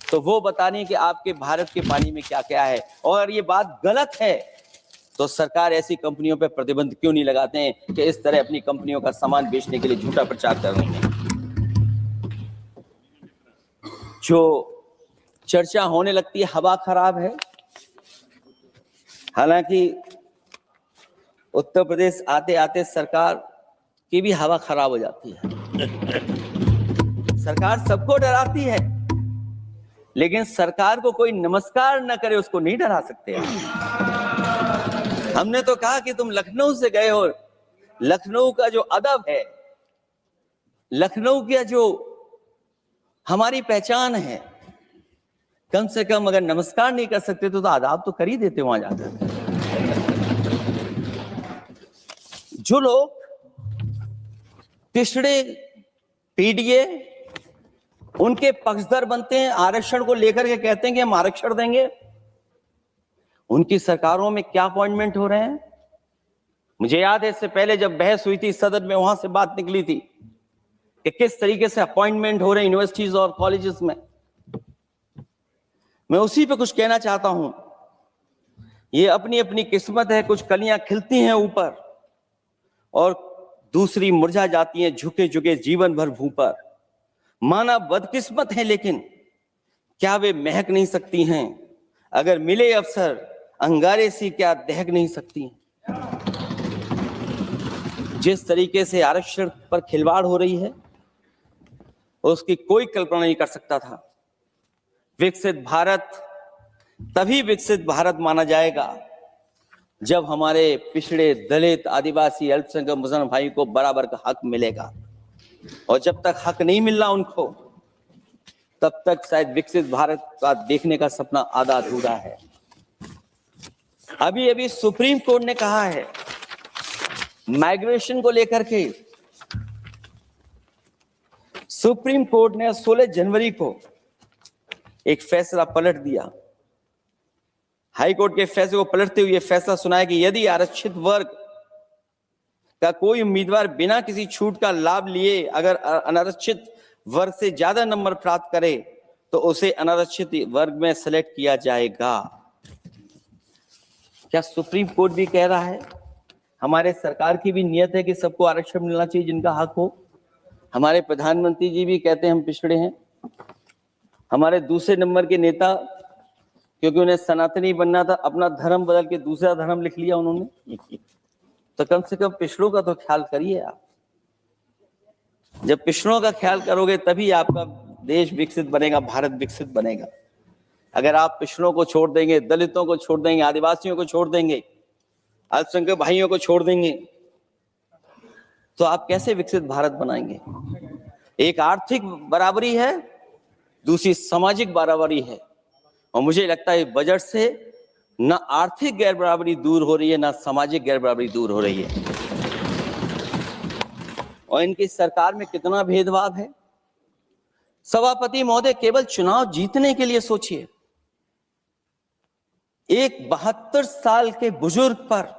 तो वो बता रही है कि आपके भारत के पानी में क्या क्या है। और ये बात गलत है तो सरकार ऐसी कंपनियों पर प्रतिबंध क्यों नहीं लगाते हैं कि इस तरह अपनी कंपनियों का सामान बेचने के लिए झूठा प्रचार कर रही है। जो चर्चा होने लगती है हवा खराब है, हालांकि उत्तर प्रदेश आते आते सरकार की भी हवा खराब हो जाती है। सरकार सबको डराती है, लेकिन सरकार को कोई नमस्कार न करे उसको नहीं डरा सकते। हमने तो कहा कि तुम लखनऊ से गए हो, लखनऊ का जो अदब है, लखनऊ की जो हमारी पहचान है, कम से कम अगर नमस्कार नहीं कर सकते तो आदाब तो कर ही देते वहां जाकर। जो लोग पिछड़े पीडीए उनके पक्षधर बनते हैं, आरक्षण को लेकर के कहते हैं कि हम आरक्षण देंगे, उनकी सरकारों में क्या अपॉइंटमेंट हो रहे हैं। मुझे याद है इससे पहले जब बहस हुई थी सदन में, वहां से बात निकली थी कि किस तरीके से अपॉइंटमेंट हो रहे हैं यूनिवर्सिटीज और कॉलेजेस में। मैं उसी पे कुछ कहना चाहता हूं। ये अपनी अपनी किस्मत है, कुछ कलियां खिलती हैं ऊपर और दूसरी मुरझा जाती हैं झुके झुके जीवन भर भू पर। माना बदकिस्मत है, लेकिन क्या वे महक नहीं सकती हैं? अगर मिले अवसर अंगारे सी क्या दहक नहीं सकती हैं? जिस तरीके से आरक्षण पर खिलवाड़ हो रही है उसकी कोई कल्पना नहीं कर सकता था। विकसित भारत तभी विकसित भारत माना जाएगा जब हमारे पिछड़े, दलित, आदिवासी, अल्पसंख्यक मुसलमान भाई को बराबर का हक मिलेगा। और जब तक हक नहीं मिल रहा उनको, तब तक शायद विकसित भारत का देखने का सपना आधा अधूरा है। अभी अभी सुप्रीम कोर्ट ने कहा है माइग्रेशन को लेकर के, सुप्रीम कोर्ट ने 16 जनवरी को एक फैसला पलट दिया। हाई कोर्ट के फैसले को पलटते हुए फैसला सुनाया कि यदि आरक्षित वर्ग का कोई उम्मीदवार बिना किसी छूट का लाभ लिए अगर अनारक्षित वर्ग से ज्यादा नंबर प्राप्त करे तो उसे अनारक्षित वर्ग में सेलेक्ट किया जाएगा। क्या सुप्रीम कोर्ट भी कह रहा है? हमारे सरकार की भी नियत है कि सबको आरक्षण मिलना चाहिए जिनका हक हो। हमारे प्रधानमंत्री जी भी कहते हैं हम पिछड़े हैं। हमारे दूसरे नंबर के नेता, क्योंकि उन्हें सनातनी बनना था, अपना धर्म बदल के दूसरा धर्म लिख लिया उन्होंने। तो कम से कम पिछड़ों का तो ख्याल करिए आप। जब पिछड़ों का ख्याल करोगे तभी आपका देश विकसित बनेगा, भारत विकसित बनेगा। अगर आप पिछड़ों को छोड़ देंगे, दलितों को छोड़ देंगे, आदिवासियों को छोड़ देंगे, अल्पसंख्यक भाइयों को छोड़ देंगे, तो आप कैसे विकसित भारत बनाएंगे? एक आर्थिक बराबरी है, दूसरी सामाजिक बराबरी है। और मुझे लगता है बजट से न आर्थिक गैर बराबरी दूर हो रही है, न सामाजिक गैर बराबरी दूर हो रही है। और इनकी सरकार में कितना भेदभाव है। सभापति महोदय, केवल चुनाव जीतने के लिए सोचिए, एक 72 साल के बुजुर्ग पर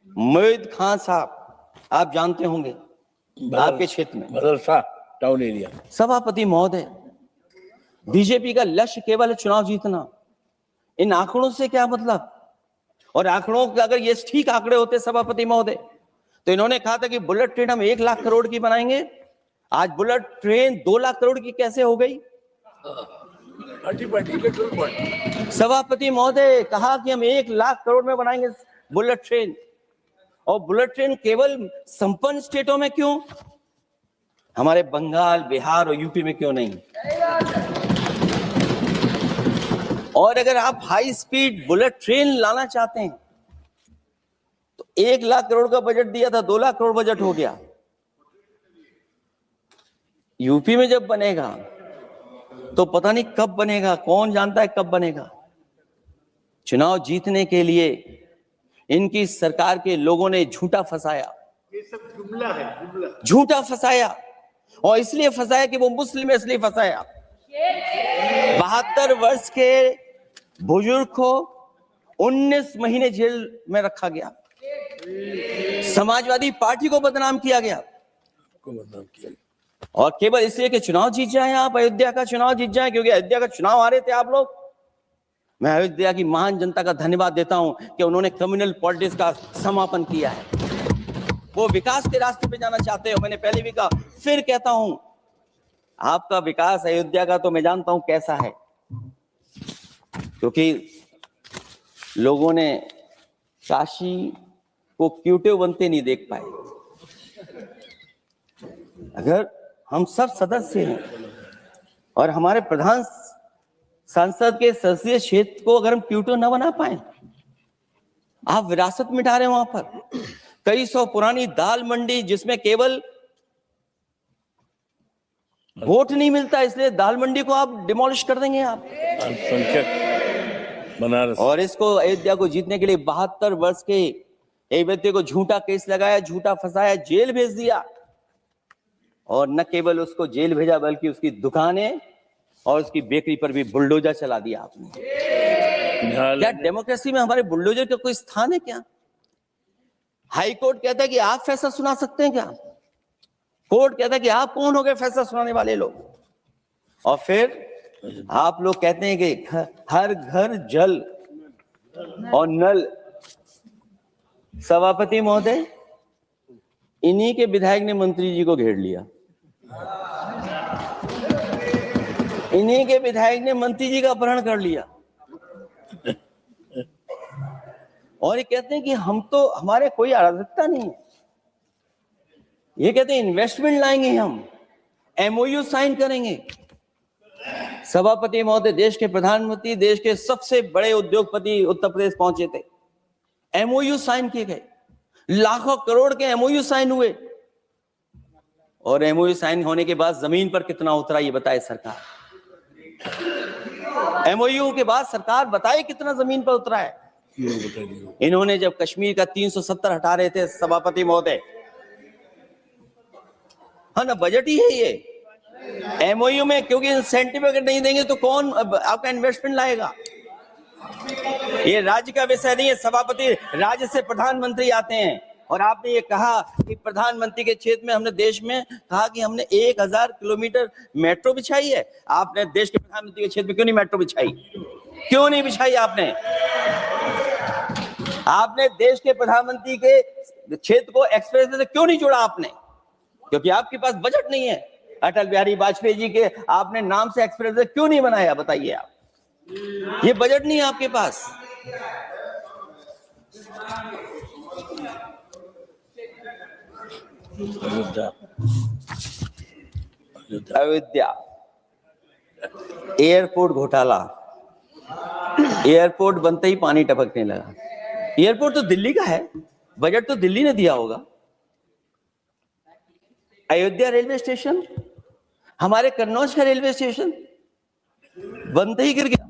मोहित खान साहब, आप जानते होंगे आपके क्षेत्र में, मदरसा टाउन एरिया। सभापति महोदय, बीजेपी का लक्ष्य केवल चुनाव जीतना। इन आंकड़ों से क्या मतलब? और आंकड़ों के अगर ये ठीक आंकड़े होते सभापति महोदय, तो इन्होंने कहा था कि बुलेट ट्रेन हम 1 लाख करोड़ की बनाएंगे। आज बुलेट ट्रेन 2 लाख करोड़ की कैसे हो गई? सभापति महोदय कहा कि हम 1 लाख करोड़ में बनाएंगे बुलेट ट्रेन। और बुलेट ट्रेन केवल संपन्न स्टेटों में क्यों? हमारे बंगाल, बिहार और यूपी में क्यों नहीं? और अगर आप हाई स्पीड बुलेट ट्रेन लाना चाहते हैं तो 1 लाख करोड़ का बजट दिया था, 2 लाख करोड़ बजट हो गया। यूपी में जब बनेगा तो पता नहीं कब बनेगा, कौन जानता है कब बनेगा। चुनाव जीतने के लिए इनकी सरकार के लोगों ने झूठा फंसाया, ये सब जुमला है, जुमला, झूठा फंसाया। और इसलिए फंसाया कि वो मुस्लिम है, इसलिए फंसाया। 72 वर्ष के बुजुर्ग को 19 महीने जेल में रखा गया। समाजवादी पार्टी को बदनाम किया गया, और केवल इसलिए कि चुनाव जीत जाए आप, अयोध्या का चुनाव जीत जाए, क्योंकि अयोध्या का चुनाव हारे थे आप लोग। मैं अयोध्या की महान जनता का धन्यवाद देता हूं कि उन्होंने कम्युनल पॉलिटिक्स का समापन किया है। वो विकास के रास्ते पे जाना चाहते हो। मैंने पहले भी कहा, फिर कहता हूं, आपका विकास अयोध्या का तो मैं जानता हूं कैसा है, क्योंकि लोगों ने काशी को क्यूटिव बनते नहीं देख पाए। अगर हम सब सदस्य हैं और हमारे प्रधान सांसद के संसदीय क्षेत्र को अगर हम क्यूटिव न बना पाए, आप विरासत मिटा रहे हैं। वहां पर कई सौ पुरानी दाल मंडी, जिसमें केवल वोट नहीं मिलता, इसलिए दाल मंडी को आप डिमोलिश कर देंगे आप। बनारस। और इसको अयोध्या को जीतने के लिए 72 वर्ष के एक व्यक्ति को झूठा केस लगाया, झूठा फंसाया, जेल भेज दिया। और न केवल उसको जेल भेजा, बल्कि उसकी दुकानें और उसकी बेकरी पर भी बुलडोजर चला दिया आपने। क्या डेमोक्रेसी में हमारे बुलडोजर का कोई स्थान है क्या? हाई कोर्ट कहता है कि आप फैसला सुना सकते हैं क्या? कोर्ट कहता है कि आप कौन हो गए फैसला सुनाने वाले लोग? और फिर आप लोग कहते हैं कि हर घर जल और नल। सभापति महोदय, इन्हीं के विधायक ने मंत्री जी को घेर लिया, इन्हीं के विधायक ने मंत्री जी का अपहरण कर लिया, और ये कहते हैं कि हम तो, हमारे कोई अराजकता नहीं है। ये कहते हैं इन्वेस्टमेंट लाएंगे, हम एमओयू साइन करेंगे। सभापति महोदय, देश के प्रधानमंत्री, देश के सबसे बड़े उद्योगपति उत्तर प्रदेश पहुंचे थे, एमओयू साइन किए गए, लाखों करोड़ के एमओयू साइन हुए। और एमओयू साइन होने के बाद जमीन पर कितना उतरा ये बताए सरकार। एमओयू के बाद सरकार बताए कितना जमीन पर उतरा है। इन्होंने जब कश्मीर का 370 हटा रहे थे सभापति महोदय, हाँ ना, बजट ही है ये एमओयू में, क्योंकि इंसेंटिव अगर नहीं देंगे तो कौन आपका इन्वेस्टमेंट लाएगा? ये राज्य का विषय नहीं है सभापति, राज्य से प्रधानमंत्री आते हैं। और आपने ये कहा कि प्रधानमंत्री के क्षेत्र में, हमने देश में कहा कि हमने 1000 किलोमीटर मेट्रो बिछाई है। आपने देश के प्रधानमंत्री के क्षेत्र में क्यों नहीं मेट्रो बिछाई? क्यों नहीं बिछाई आपने? आपने देश के प्रधानमंत्री के क्षेत्र को एक्सप्रेस से क्यों नहीं जोड़ा आपने? क्योंकि आपके पास बजट नहीं है। अटल बिहारी वाजपेयी जी के आपने नाम से एक्सप्रेस क्यों नहीं बनाया? बताइए आप, ये बजट नहीं है आपके पास। अयोध्या एयरपोर्ट घोटाला, एयरपोर्ट बनते ही पानी टपकने लगा। एयरपोर्ट तो दिल्ली का है, बजट तो दिल्ली ने दिया होगा। अयोध्या रेलवे स्टेशन, हमारे कन्नौज का रेलवे स्टेशन बनते ही गिर गया,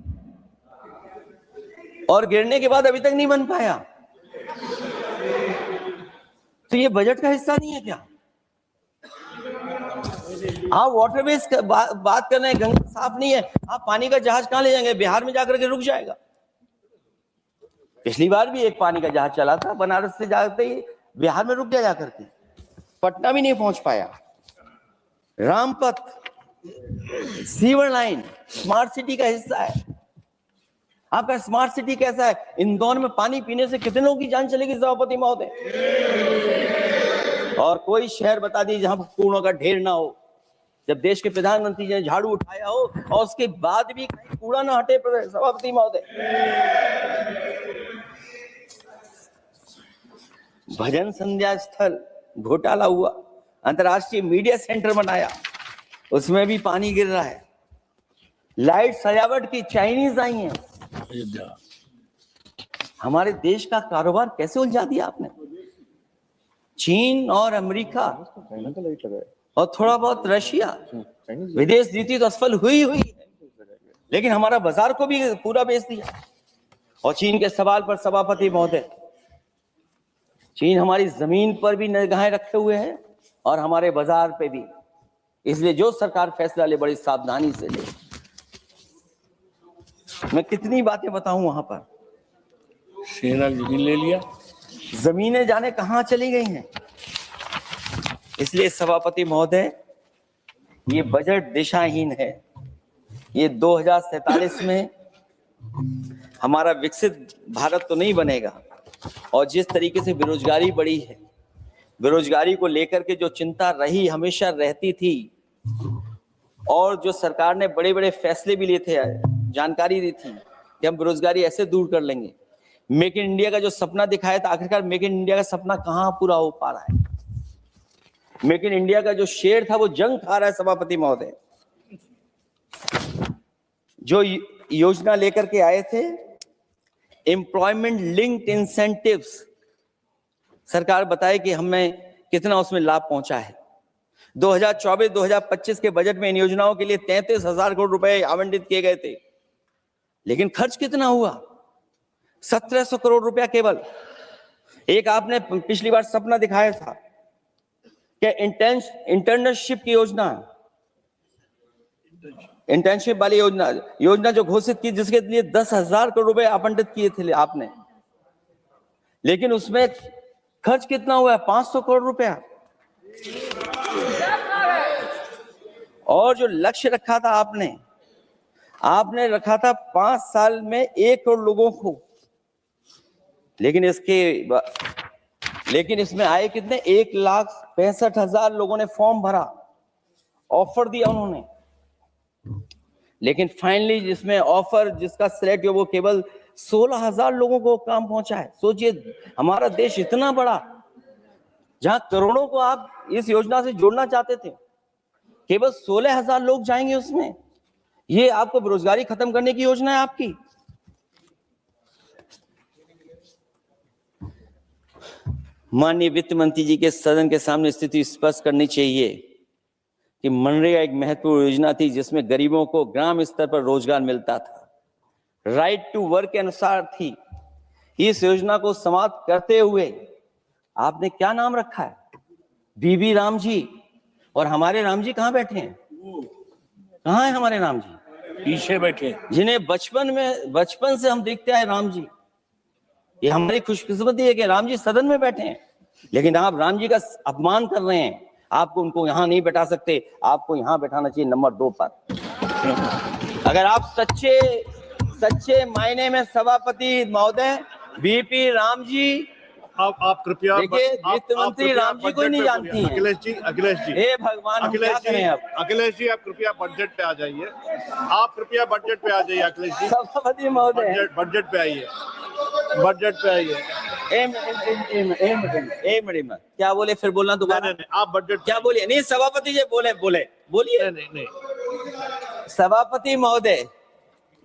और गिरने के बाद अभी तक नहीं बन पाया। तो ये बजट का हिस्सा नहीं है क्या? आप वाटरवेज बात कर रहे हैं, गंगा साफ नहीं है, आप पानी का जहाज कहां ले जाएंगे? बिहार में जाकर के रुक जाएगा। पिछली बार भी एक पानी का जहाज चला था, बनारस से जाते ही बिहार में रुक गया, जाकर के पटना भी नहीं पहुंच पाया। Rampath, sewer line smart city का हिस्सा है। आपका स्मार्ट सिटी कैसा है? इंदौर में पानी पीने से कितने लोगों की जान चलेगी सभापति महोदय? और कोई शहर बता दीजिए जहां कूड़ों का ढेर ना हो। जब देश के प्रधानमंत्री जी ने झाड़ू उठाया हो और उसके बाद भी कहीं कूड़ा ना हटे सभापति महोदय। भजन संध्या स्थल घोटाला हुआ, अंतर्राष्ट्रीय मीडिया सेंटर बनाया, उसमें भी पानी गिर रहा है। लाइट सजावट की चाइनीज आई हैं। हमारे देश का कारोबार कैसे उलझा दिया आपने? चीन और अमेरिका और थोड़ा बहुत रशिया, विदेश नीति तो असफल हुई है, लेकिन हमारा बाजार को भी पूरा बेच दिया। और चीन के सवाल पर सभापति महोदय, चीन हमारी जमीन पर भी निगाहें रखे हुए है और हमारे बाजार पे भी। इसलिए जो सरकार फैसला ले बड़ी सावधानी से ले। मैं कितनी बातें बताऊं वहां पर। सेना जमीन ले लिया, जमीनें जाने कहां चली गई हैं। इसलिए सभापति महोदय, ये बजट दिशाहीन है। ये 2047 में हमारा विकसित भारत तो नहीं बनेगा। और जिस तरीके से बेरोजगारी बढ़ी है, बेरोजगारी को लेकर के जो चिंता रही, हमेशा रहती थी, और जो सरकार ने बड़े बड़े फैसले भी लिए थे, जानकारी दी थी कि हम बेरोजगारी ऐसे दूर कर लेंगे। मेक इन इंडिया का जो सपना दिखाया था, आखिरकार मेक इन इंडिया का सपना कहां पूरा हो पा रहा है। मेक इन इंडिया का जो शेर था वो जंग खा रहा है सभापति महोदय। जो योजना लेकर के आए थे एम्प्लॉयमेंट लिंक्ड इंसेंटिव्स, सरकार बताए कि हमें कितना उसमें लाभ पहुंचा है। 2024-2025 के बजट में इन योजनाओं के लिए 33,000 करोड़ रुपए आवंटित किए गए थे, लेकिन खर्च कितना हुआ? 1,700 करोड़ रुपया केवल। एक आपने पिछली बार सपना दिखाया था कि इंटर्नशिप की योजना, इंटर्नशिप वाली योजना जो घोषित की, जिसके लिए 10,000 करोड़ रुपए आवंटित किए थे आपने, लेकिन उसमें खर्च कितना हुआ है? 500 करोड़ रुपया। और जो लक्ष्य रखा था आपने रखा था 5 साल में 1 करोड़ लोगों को, लेकिन इसमें आए कितने? 1,65,000 लोगों ने फॉर्म भरा, ऑफर दिया उन्होंने, लेकिन फाइनली जिसमें ऑफर जिसका सिलेक्ट हुआ वो केवल 16,000 लोगों को काम पहुंचा है। सोचिए, हमारा देश इतना बड़ा, जहां करोड़ों को आप इस योजना से जोड़ना चाहते थे, केवल 16,000 लोग जाएंगे उसमें। ये आपको बेरोजगारी खत्म करने की योजना है आपकी? माननीय वित्त मंत्री जी के सदन के सामने स्थिति स्पष्ट करनी चाहिए कि मनरेगा एक महत्वपूर्ण योजना थी जिसमें गरीबों को ग्राम स्तर पर रोजगार मिलता था, राइट टू वर्क के अनुसार थी। इस योजना को समाप्त करते हुए आपने क्या नाम रखा है? बीबी राम जी। और हमारे राम जी कहां बैठे हैं? कहां है हमारे राम जी? पीछे बैठे, जिन्हें बचपन से हम देखते आए राम जी। ये हमारी खुशकिस्मती है कि राम जी सदन में बैठे हैं, लेकिन आप राम जी का अपमान कर रहे हैं। आपको उनको यहां नहीं बैठा सकते, आपको यहां बैठाना चाहिए नंबर 2 पर। अगर आप सच्चे मायने में सभापति महोदय, बीपी राम जी, आप कृपया, देखिए वित्त मंत्री राम जी को ही नहीं जानती हैं। अखिलेश जी, हे भगवान, हम क्या करें अब? अखिलेश जी, आप कृपया बजट पे आ जाइए। आप कृपया बजट पे आ जाइए अखिलेश जी। सभापति महोदय, बजट पे आइए, बजट पे आइए। क्या बोले? फिर बोलना दोबारा। नहीं, आप बजट क्या बोलिए? नहीं, सभापति जी बोलिए। नहीं सभापति महोदय,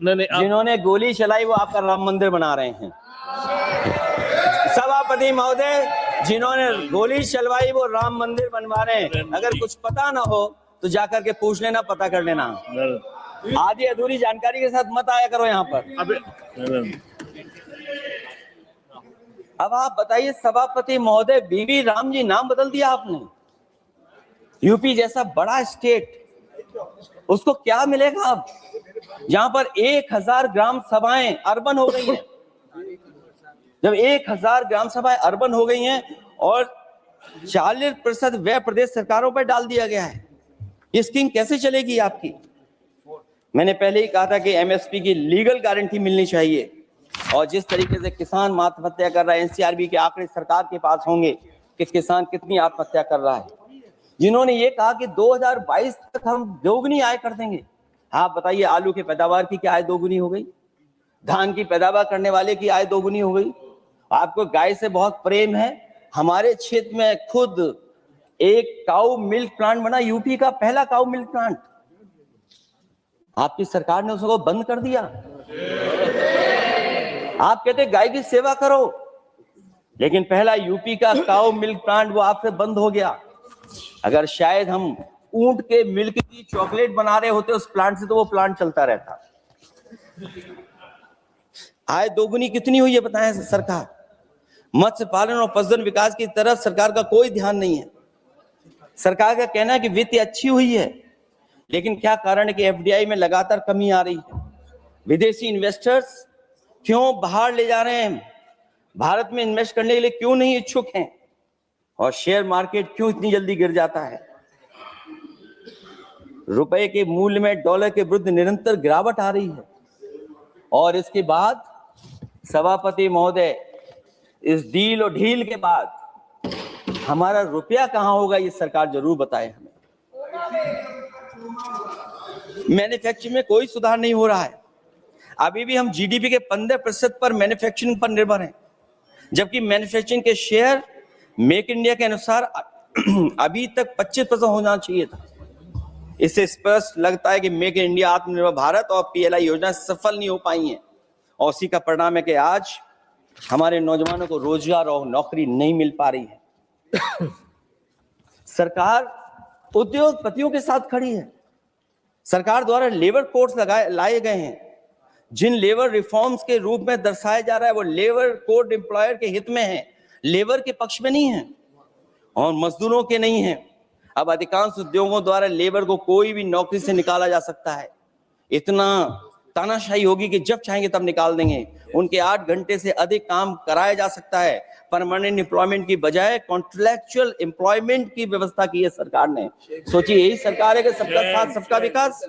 नहीं, जिन्होंने गोली चलाई वो आपका राम मंदिर बना रहे हैं। सभापति महोदय, जिन्होंने गोली चलवाई वो राम मंदिर बनवा रहे हैं। अगर कुछ पता ना हो तो जाकर के पूछ लेना, पता कर लेना। आधी अधूरी जानकारी के साथ मत आया करो यहाँ पर। अब आप बताइए सभापति महोदय, बीबी राम जी नाम बदल दिया आपने। यूपी जैसा बड़ा स्टेट, उसको क्या मिलेगा अब? जहां पर 1,000 ग्राम सभाएं अर्बन हो गई हैं। जब 1,000 ग्राम सभाएं अर्बन हो गई हैं और 40% व्यय प्रदेश सरकारों पर डाल दिया गया है, ये स्कीम कैसे चलेगी आपकी? मैंने पहले ही कहा था कि एमएसपी की लीगल गारंटी मिलनी चाहिए। और जिस तरीके से किसान आत्महत्या कर रहा है, एनसीआरबी के आंकड़े सरकार के पास होंगे कि किसान कितनी आत्महत्या कर रहा है। जिन्होंने ये कहा कि 2022 तक हम दोगुनी आय कर देंगे। आप बताइए, आलू की पैदावार की क्या आय दोगुनी हो गई? धान की पैदावार करने वाले की आय दोगुनी हो गई। आपको गाय से बहुत प्रेम है। हमारे क्षेत्र में खुद एक काऊ मिल्क प्लांट बना, यूपी का पहला काऊ मिल्क प्लांट। आपकी सरकार ने उसको बंद कर दिया। आप कहते गाय की सेवा करो, लेकिन पहला यूपी का काऊ मिल्क प्लांट वो आपसे बंद हो गया। अगर शायद हम ऊंट के मिल्क की चॉकलेट बना रहे होते उस प्लांट से, तो वो प्लांट चलता रहता। आय दोगुनी कितनी हुई है बताएं सरकार? मत्स्य पालन और पशुधन विकास की तरफ सरकार का कोई ध्यान नहीं है। सरकार का कहना है कि वित्त अच्छी हुई है, लेकिन क्या कारण है कि एफडीआई में लगातार कमी आ रही है? विदेशी इन्वेस्टर्स क्यों बाहर ले जा रहे हैं? भारत में इन्वेस्ट करने के लिए क्यों नहीं इच्छुक हैं? और शेयर मार्केट क्यों इतनी जल्दी गिर जाता है? रुपए के मूल्य में डॉलर के विरुद्ध निरंतर गिरावट आ रही है। और इसके बाद सभापति महोदय, इस डील और ढील के बाद हमारा रुपया कहां होगा, ये सरकार जरूर बताए हमें। मैन्युफैक्चरिंग में कोई सुधार नहीं हो रहा है। अभी भी हम जीडीपी के 15% पर मैन्युफैक्चरिंग पर निर्भर हैं, जबकि मैन्युफैक्चरिंग के शेयर मेक इंडिया के अनुसार अभी तक 25% होना चाहिए था। इससे स्पष्ट लगता है कि मेक इन इंडिया, आत्मनिर्भर भारत और पीएलआई योजना सफल नहीं हो पाई है, और उसी का परिणाम है कि आज हमारे नौजवानों को रोजगार और नौकरी नहीं मिल पा रही है। सरकार उद्योगपतियों के साथ खड़ी है। सरकार द्वारा लेबर कोड्स लाए गए हैं, जिन लेबर रिफॉर्म्स के रूप में दर्शाया जा रहा है वो लेबर कोड एम्प्लॉयर के हित में है, लेबर के पक्ष में नहीं है और मजदूरों के नहीं है। अब अधिकांश उद्योगों द्वारा लेबर को कोई भी नौकरी से निकाला जा सकता है। इतना तानाशाही होगी कि जब चाहेंगे तब निकाल देंगे। उनके 8 घंटे से अधिक काम कराया जा सकता है। परमानेंट एम्प्लॉयमेंट की बजाय कॉन्ट्रैक्चुअल एम्प्लॉयमेंट की व्यवस्था की है सरकार ने। सोचिए, यही सरकार है कि सबका साथ सबका विकास।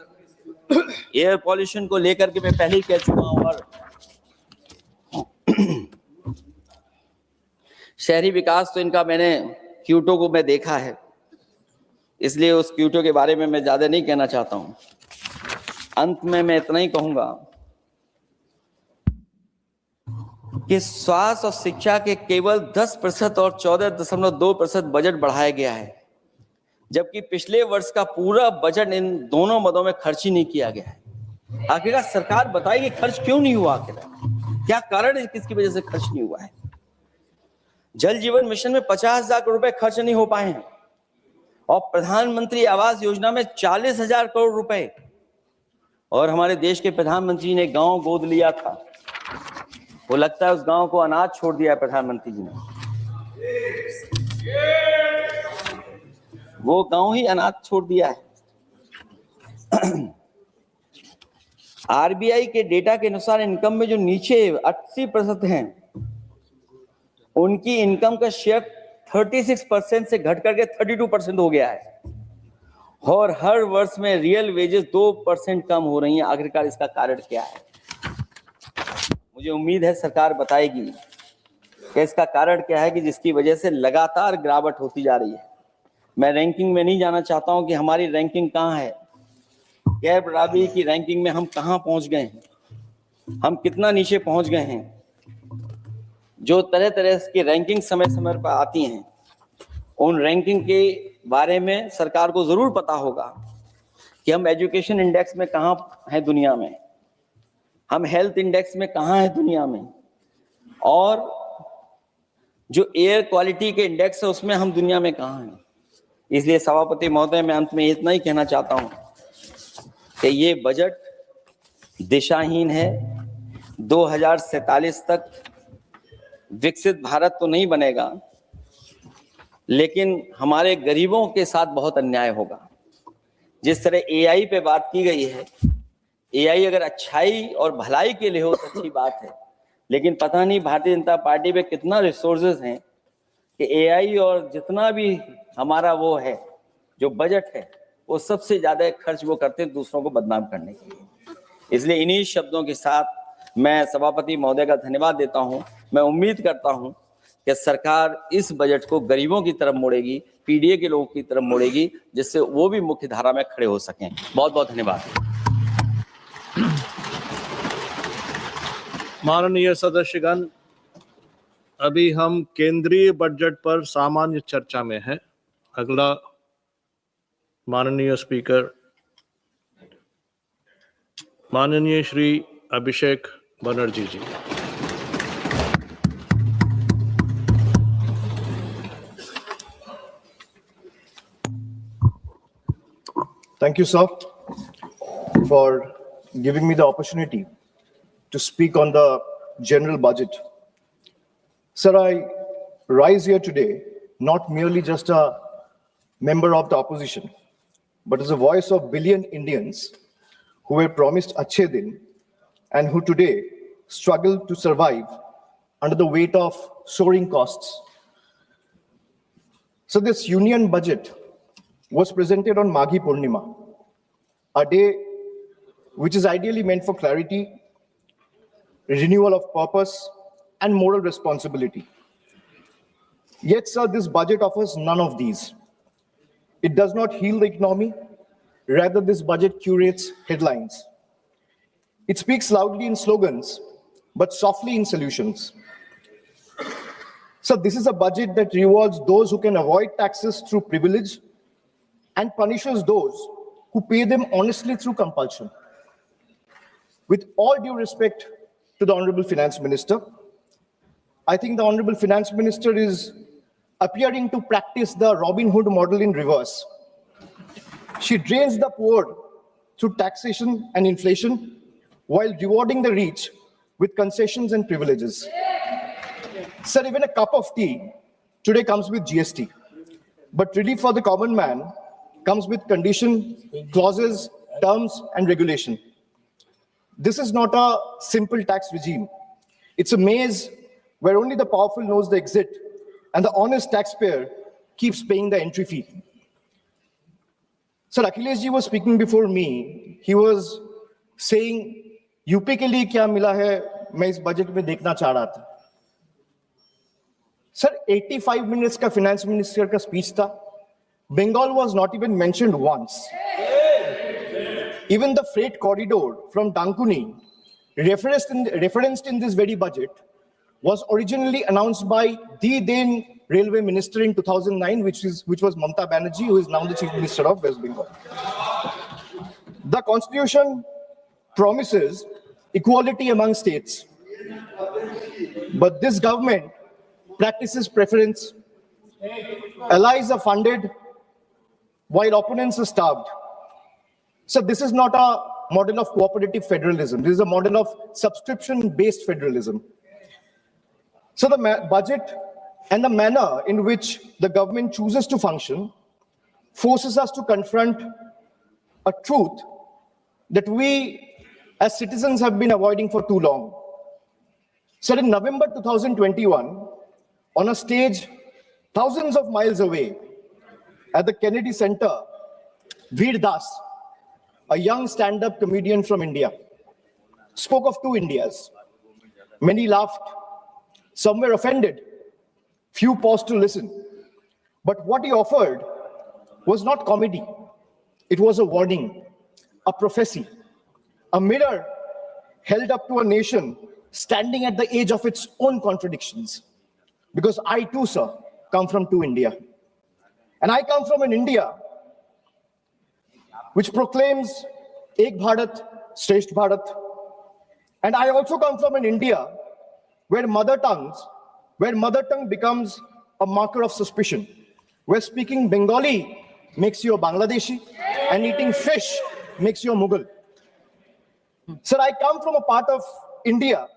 एयर पॉल्यूशन को लेकर के मैं पहले ही कह चुका हूं, और शहरी विकास तो इनका मैंने क्यूटो को मैं देखा है, इसलिए उस क्यूटो के बारे में मैं ज्यादा नहीं कहना चाहता हूं। अंत में मैं इतना ही कहूंगा कि स्वास्थ्य और शिक्षा के केवल 10% और 14.2% बजट बढ़ाया गया है, जबकि पिछले वर्ष का पूरा बजट इन दोनों मदों में खर्च ही नहीं किया गया है। आखिरकार सरकार बताएगी खर्च क्यों नहीं हुआ, आखिर क्या कारण है, किसकी वजह से खर्च नहीं हुआ है? जल जीवन मिशन में 50,000 करोड़ रुपए खर्च नहीं हो पाए हैं, और प्रधानमंत्री आवास योजना में 40,000 करोड़ रुपए, और हमारे देश के प्रधानमंत्री ने गांव गोद लिया था। वो लगता है उस गांव को अनाथ छोड़ दिया है प्रधानमंत्री जी ने। वो गांव ही अनाथ छोड़ दिया है। आरबीआई के डेटा के अनुसार इनकम में जो नीचे 80% हैं, उनकी इनकम का शेयर 36% से घट करके 32% हो गया है, और हर वर्ष में रियल वेजेस 2% कम हो रही हैं। आखिरकार इसका कारण क्या है? मुझे उम्मीद है सरकार बताएगी कि इसका कारण क्या है कि जिसकी वजह से लगातार गिरावट होती जा रही है। मैं रैंकिंग में नहीं जाना चाहता हूं कि हमारी रैंकिंग कहां है, गैर बराबरी की रैंकिंग में हम कहां पहुंच गए हैं, हम कितना नीचे पहुंच गए हैं। जो तरह तरह की रैंकिंग समय समय पर आती हैं, उन रैंकिंग के बारे में सरकार को जरूर पता होगा कि हम एजुकेशन इंडेक्स में कहां हैं दुनिया में, हम हेल्थ इंडेक्स में कहां हैं दुनिया में, और जो एयर क्वालिटी के इंडेक्स है उसमें हम दुनिया में कहां हैं। इसलिए सभापति महोदय, मैं अंत में इतना ही कहना चाहता हूं कि ये बजट दिशाहीन है। 2047 तक विकसित भारत तो नहीं बनेगा, लेकिन हमारे गरीबों के साथ बहुत अन्याय होगा। जिस तरह एआई पे बात की गई है, एआई अगर अच्छाई और भलाई के लिए हो तो अच्छी बात है, लेकिन पता नहीं भारतीय जनता पार्टी पे कितना रिसोर्सेज हैं कि एआई और जितना भी हमारा वो है जो बजट है, वो सबसे ज्यादा खर्च वो करते हैं दूसरों को बदनाम करने के लिए। इसलिए इन्हीं शब्दों के साथ मैं सभापति महोदय का धन्यवाद देता हूं। मैं उम्मीद करता हूं कि सरकार इस बजट को गरीबों की तरफ मोड़ेगी, पीडीए के लोगों की तरफ मोड़ेगी, जिससे वो भी मुख्य धारा में खड़े हो सकें। बहुत बहुत धन्यवाद। माननीय सदस्यगण, अभी हम केंद्रीय बजट पर सामान्य चर्चा में हैं। अगला माननीय स्पीकर माननीय श्री अभिषेक बनर्जी जी। Thank you, sir, for giving me the opportunity to speak on the general budget. Sir, I rise here today not merely just a member of the opposition, but as a voice of billion Indians who were promised Achhe Din and who today struggle to survive under the weight of soaring costs. So this union budget was presented on Maghi Purnima, a day which is ideally meant for clarity, renewal of purpose, and moral responsibility. Yet, sir, this budget offers none of these. It does not heal the economy. Rather, this budget curates headlines. It speaks loudly in slogans, but softly in solutions. So this is a budget that rewards those who can avoid taxes through privilege and punishes those who pay them honestly through compulsion. With all due respect to the Honorable Finance Minister, I think the Honorable Finance Minister is appearing to practice the Robin Hood model in reverse. She drains the poor through taxation and inflation while rewarding the rich with concessions and privileges. Sir, even a cup of tea today comes with GST, but relief for the common man comes with condition, clauses, terms, and regulation. This is not a simple tax regime. It's a maze where only the powerful knows the exit and the honest taxpayer keeps paying the entry fee. Sir, Akhilesh ji was speaking before me. He was saying, UP ke liye kya mila hai, main is budget mein dekhna cha raha tha. Sir, 85 minutes ka finance minister ka speech tha. Bengal was not even mentioned once. Even the freight corridor from Dankuni, referenced in this very budget, was originally announced by the then railway minister in 2009, which was Mamata Banerjee, who is now the Chief Minister of West Bengal. The Constitution promises equality among states, but this government practices preference. Allies are funded while opponents are starved. So this is not a model of cooperative federalism. This is a model of subscription-based federalism. So the budget and the manner in which the government chooses to function forces us to confront a truth that we as citizens have been avoiding for too long. So in November 2021, on a stage thousands of miles away at the Kennedy Center, Veer Das, a young stand-up comedian from India, spoke of two Indias. Many laughed, some were offended, few paused to listen. But what he offered was not comedy. It was a warning, a prophecy, a mirror held up to a nation standing at the edge of its own contradictions. Because I too, sir, come from two India. And I come from an India which proclaims Ek Bharat, Shresth Bharat. And I also come from an India where mother tongue becomes a marker of suspicion, where speaking Bengali makes you a Bangladeshi and eating fish makes you a Mughal. Sir, I come from a part of India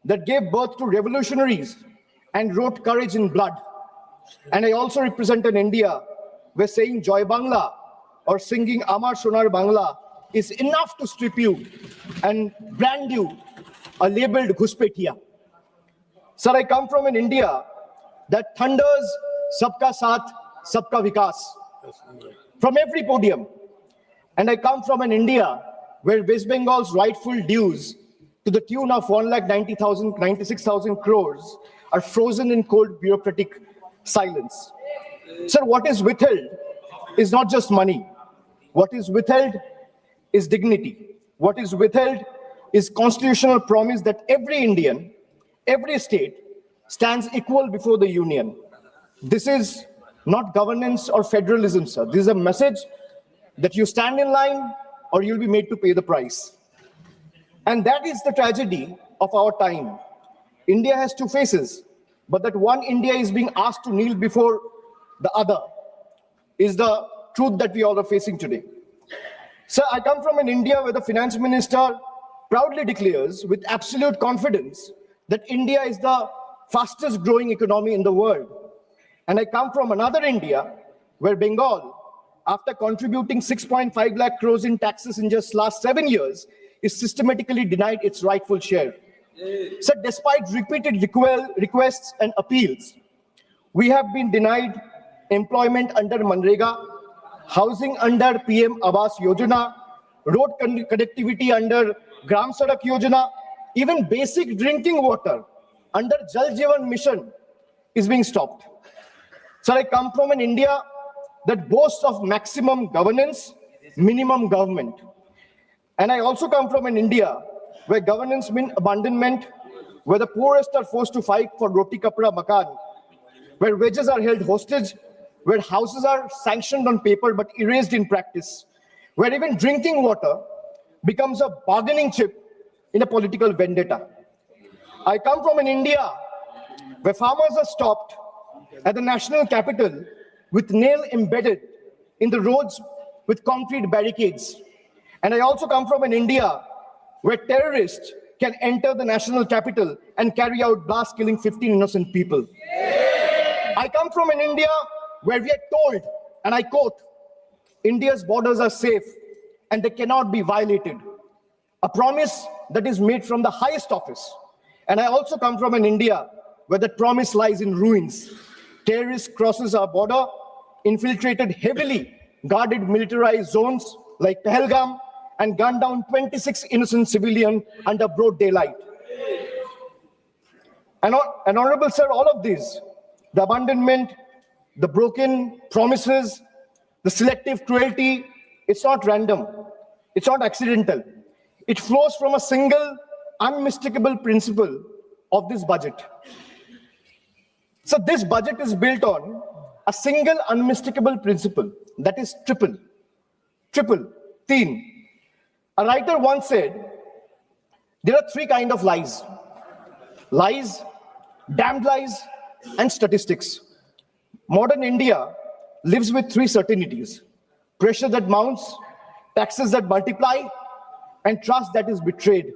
that gave birth to revolutionaries and wrote courage in blood. And I also represent an India where saying Joy Bangla or singing Amar Sonar Bangla is enough to strip you and brand you a labeled Ghuspetiya. Sir, I come from an India that thunders Sabka Saath, Sabka Vikas from every podium. And I come from an India where West Bengal's rightful dues to the tune of 1,96,000 crores are frozen in cold bureaucratic silence. Sir, what is withheld is not just money. What is withheld is dignity. What is withheld is constitutional promise that every Indian, every state stands equal before the union. This is not governance or federalism, sir. This is a message that you stand in line or you'll be made to pay the price. And that is the tragedy of our time. India has two faces, but that one India is being asked to kneel before the other is the truth that we all are facing today. Sir, I come from an India where the finance minister proudly declares with absolute confidence that India is the fastest growing economy in the world. And I come from another India where Bengal, after contributing 6.5 lakh crores in taxes in just last 7 years, is systematically denied its rightful share. So despite repeated requests and appeals, we have been denied employment under Manrega, housing under PM Awas Yojana, road connectivity under Gram Sadak Yojana, even basic drinking water under Jal Jeevan Mission is being stopped. So I come from an India that boasts of maximum governance, minimum government. And I also come from an India where governance means abandonment, where the poorest are forced to fight for roti kapra makan, where wages are held hostage, where houses are sanctioned on paper but erased in practice, where even drinking water becomes a bargaining chip in a political vendetta. I come from an India where farmers are stopped at the national capital with nail embedded in the roads with concrete barricades. And I also come from an India where terrorists can enter the national capital and carry out blasts killing 15 innocent people. I come from an India where we are told, and I quote, India's borders are safe and they cannot be violated. A promise that is made from the highest office. And I also come from an India where that promise lies in ruins. Terrorists crosses our border, infiltrated heavily guarded militarized zones like Pahalgam, and gunned down 26 innocent civilians under broad daylight. And Honorable Sir, all of these, the abandonment, the broken promises, the selective cruelty, it's not random, it's not accidental. It flows from a single unmistakable principle of this budget. So this budget is built on a single unmistakable principle, that is triple, teen. A writer once said, there are three kinds of lies: lies, damned lies, and statistics. Modern India lives with three certainties: pressure that mounts, taxes that multiply, and trust that is betrayed.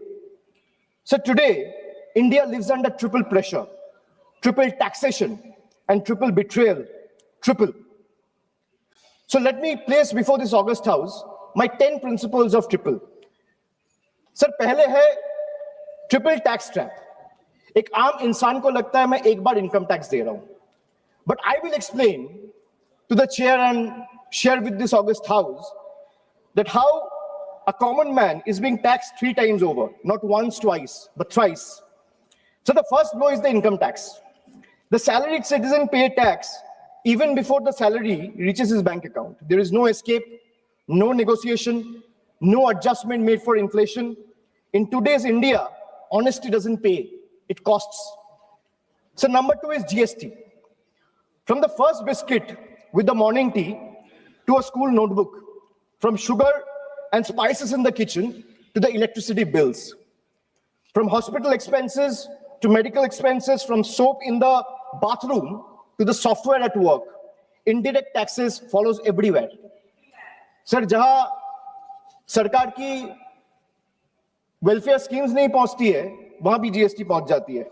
So today, India lives under triple pressure, triple taxation, and triple betrayal, triple. So let me place before this August House my 10 principles of triple. Sir, पहले है triple tax trap. एक आम इंसान को लगता है मैं एक बार इनकम टैक्स दे रहा हूं, but I will explain to the chair and share with this August House that how a common man is being taxed 3 times over, not once, twice, but thrice. So the first blow is the income tax. The salaried citizen pays tax even before the salary reaches his bank account. There is no escape, no negotiation, no adjustment made for inflation. In today's India, honesty doesn't pay, it costs. So number 2 is GST. From the first biscuit with the morning tea to a school notebook, from sugar and spices in the kitchen to the electricity bills, from hospital expenses to medical expenses, from soap in the bathroom to the software at work, indirect taxes follows everywhere. Sir, जहां सरकार की welfare schemes नहीं पहुंचती है, वहां भी GST पहुंच जाती है.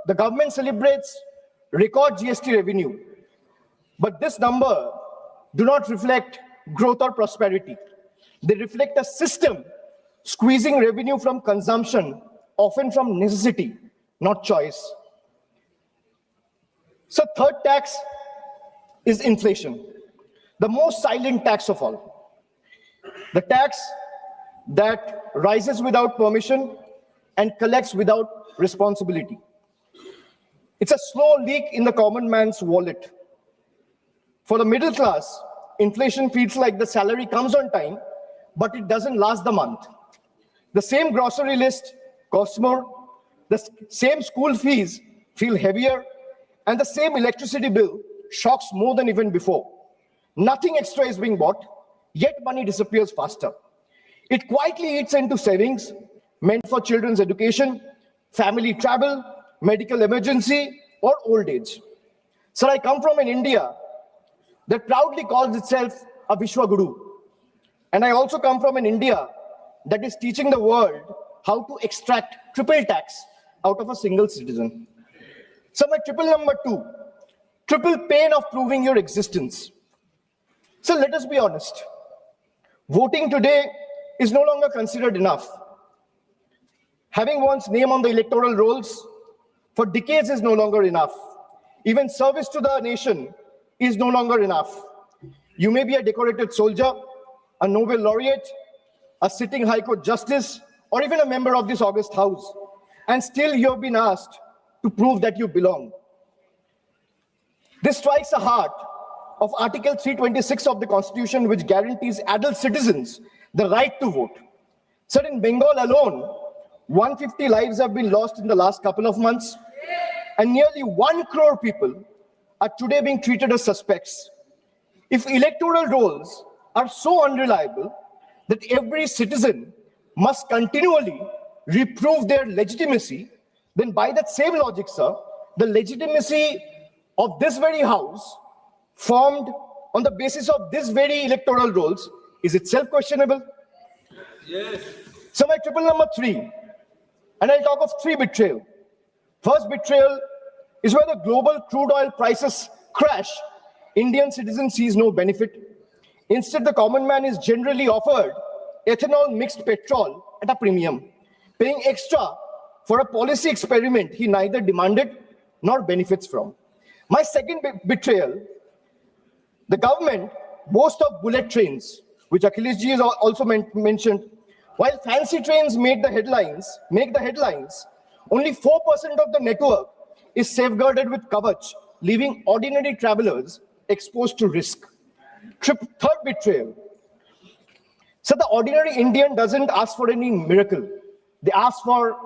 The government celebrates record GST revenue, but this number do not reflect growth or prosperity. They reflect a system squeezing revenue from consumption, often from necessity, not choice. So third tax is inflation, the most silent tax of all. The tax that rises without permission and collects without responsibility. It's a slow leak in the common man's wallet. For the middle class, inflation feels like the salary comes on time, but it doesn't last the month. The same grocery list costs more, the same school fees feel heavier, and the same electricity bill shocks more than even before. Nothing extra is being bought, yet money disappears faster. It quietly eats into savings meant for children's education, family travel, medical emergency, or old age. Sir, I come from an India that proudly calls itself a Vishwa Guru. And I also come from an India that is teaching the world how to extract triple tax out of a single citizen. So my triple number 2, triple pain of proving your existence. So let us be honest. Voting today is no longer considered enough. Having one's name on the electoral rolls for decades is no longer enough. Even service to the nation is no longer enough. You may be a decorated soldier, a Nobel laureate, a sitting High Court justice, or even a member of this august house, and still you have been asked to prove that you belong. This strikes the heart of Article 326 of the Constitution, which guarantees adult citizens the right to vote. So in Bengal alone, 150 lives have been lost in the last couple of months, and nearly 1 crore people are today being treated as suspects. If electoral rolls are so unreliable that every citizen must continually reprove their legitimacy, then by that same logic, sir, the legitimacy of this very house formed on the basis of this very electoral rolls is itself questionable. Yes. So my triple number 3, and I'll talk of 3 betrayal. First betrayal is where the global crude oil prices crash. Indian citizen sees no benefit. Instead, the common man is generally offered ethanol mixed petrol at a premium, paying extra for a policy experiment he neither demanded nor benefits from. My second betrayal, the government boasts of bullet trains, which Akhileshji has also mentioned. While fancy trains make the headlines, only 4% of the network is safeguarded with Kavach, leaving ordinary travelers exposed to risk. Third betrayal. So the ordinary Indian doesn't ask for any miracle. They ask for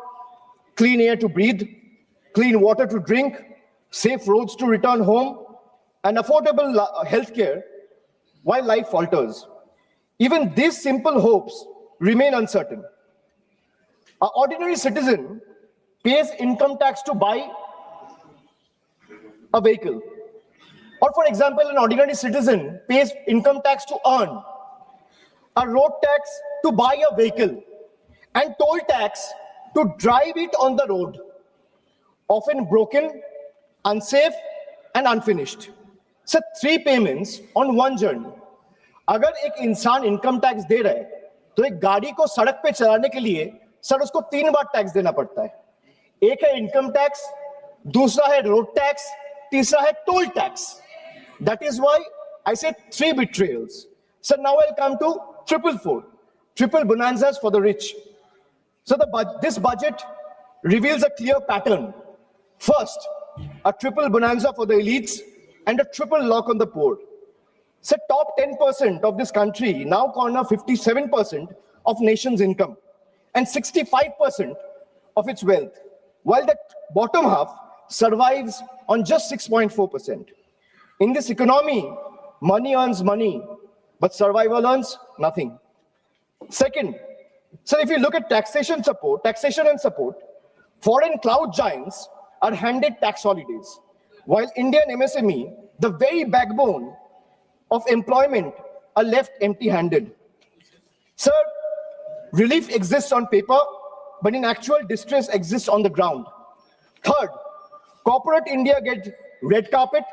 clean air to breathe, clean water to drink, safe roads to return home, and affordable healthcare while life falters. Even these simple hopes remain uncertain. An ordinary citizen pays income tax to buy a vehicle. Or for example, an ordinary citizen pays income tax to earn, a road tax to buy a vehicle, and toll tax to drive it on the road, often broken, unsafe, and unfinished. So 3 payments on one journey. अगर एक इंसान income tax दे रहा है तो एक गाड़ी को सड़क पे चलाने के लिए सर उसको 3 बार टैक्स देना पड़ता है. एक है इनकम टैक्स, दूसरा है रोड टैक्स, तीसरा है toll tax. That is why I said 3 betrayals. So now I'll come to triple bonanzas for the rich. So this budget reveals a clear pattern. First, a triple bonanza for the elites and a triple lock on the poor. So top 10% of this country now corner 57% of nation's income and 65% of its wealth, while the bottom half survives on just 6.4%. In this economy, money earns money, but survival earns nothing. Second, so if you look at taxation and support, foreign cloud giants are handed tax holidays, while Indian MSME, the very backbone of employment, are left empty-handed. Sir, relief exists on paper, but in actual distress exists on the ground. Third, corporate India gets red carpet,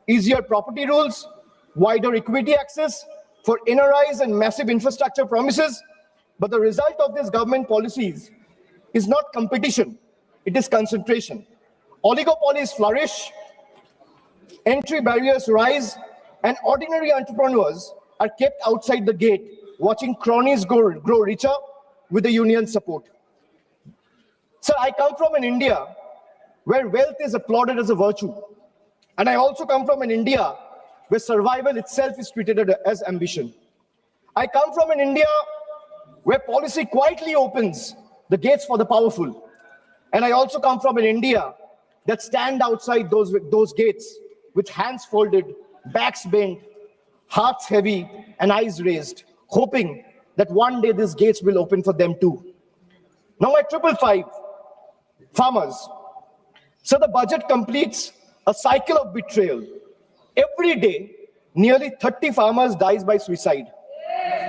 easier property rules, wider equity access for NRIs and massive infrastructure promises. But the result of these government policies is not competition, it is concentration. Oligopolies flourish, entry barriers rise, and ordinary entrepreneurs are kept outside the gate, watching cronies grow richer with the union support. Sir, I come from an India where wealth is applauded as a virtue. And I also come from an India where survival itself is treated as ambition. I come from an India where policy quietly opens the gates for the powerful. And I also come from an India that stand outside those gates with hands folded, backs bent, hearts heavy, and eyes raised, hoping that one day these gates will open for them too. Now my 555, farmers. So the budget completes a cycle of betrayal. Every day, nearly 30 farmers dies by suicide.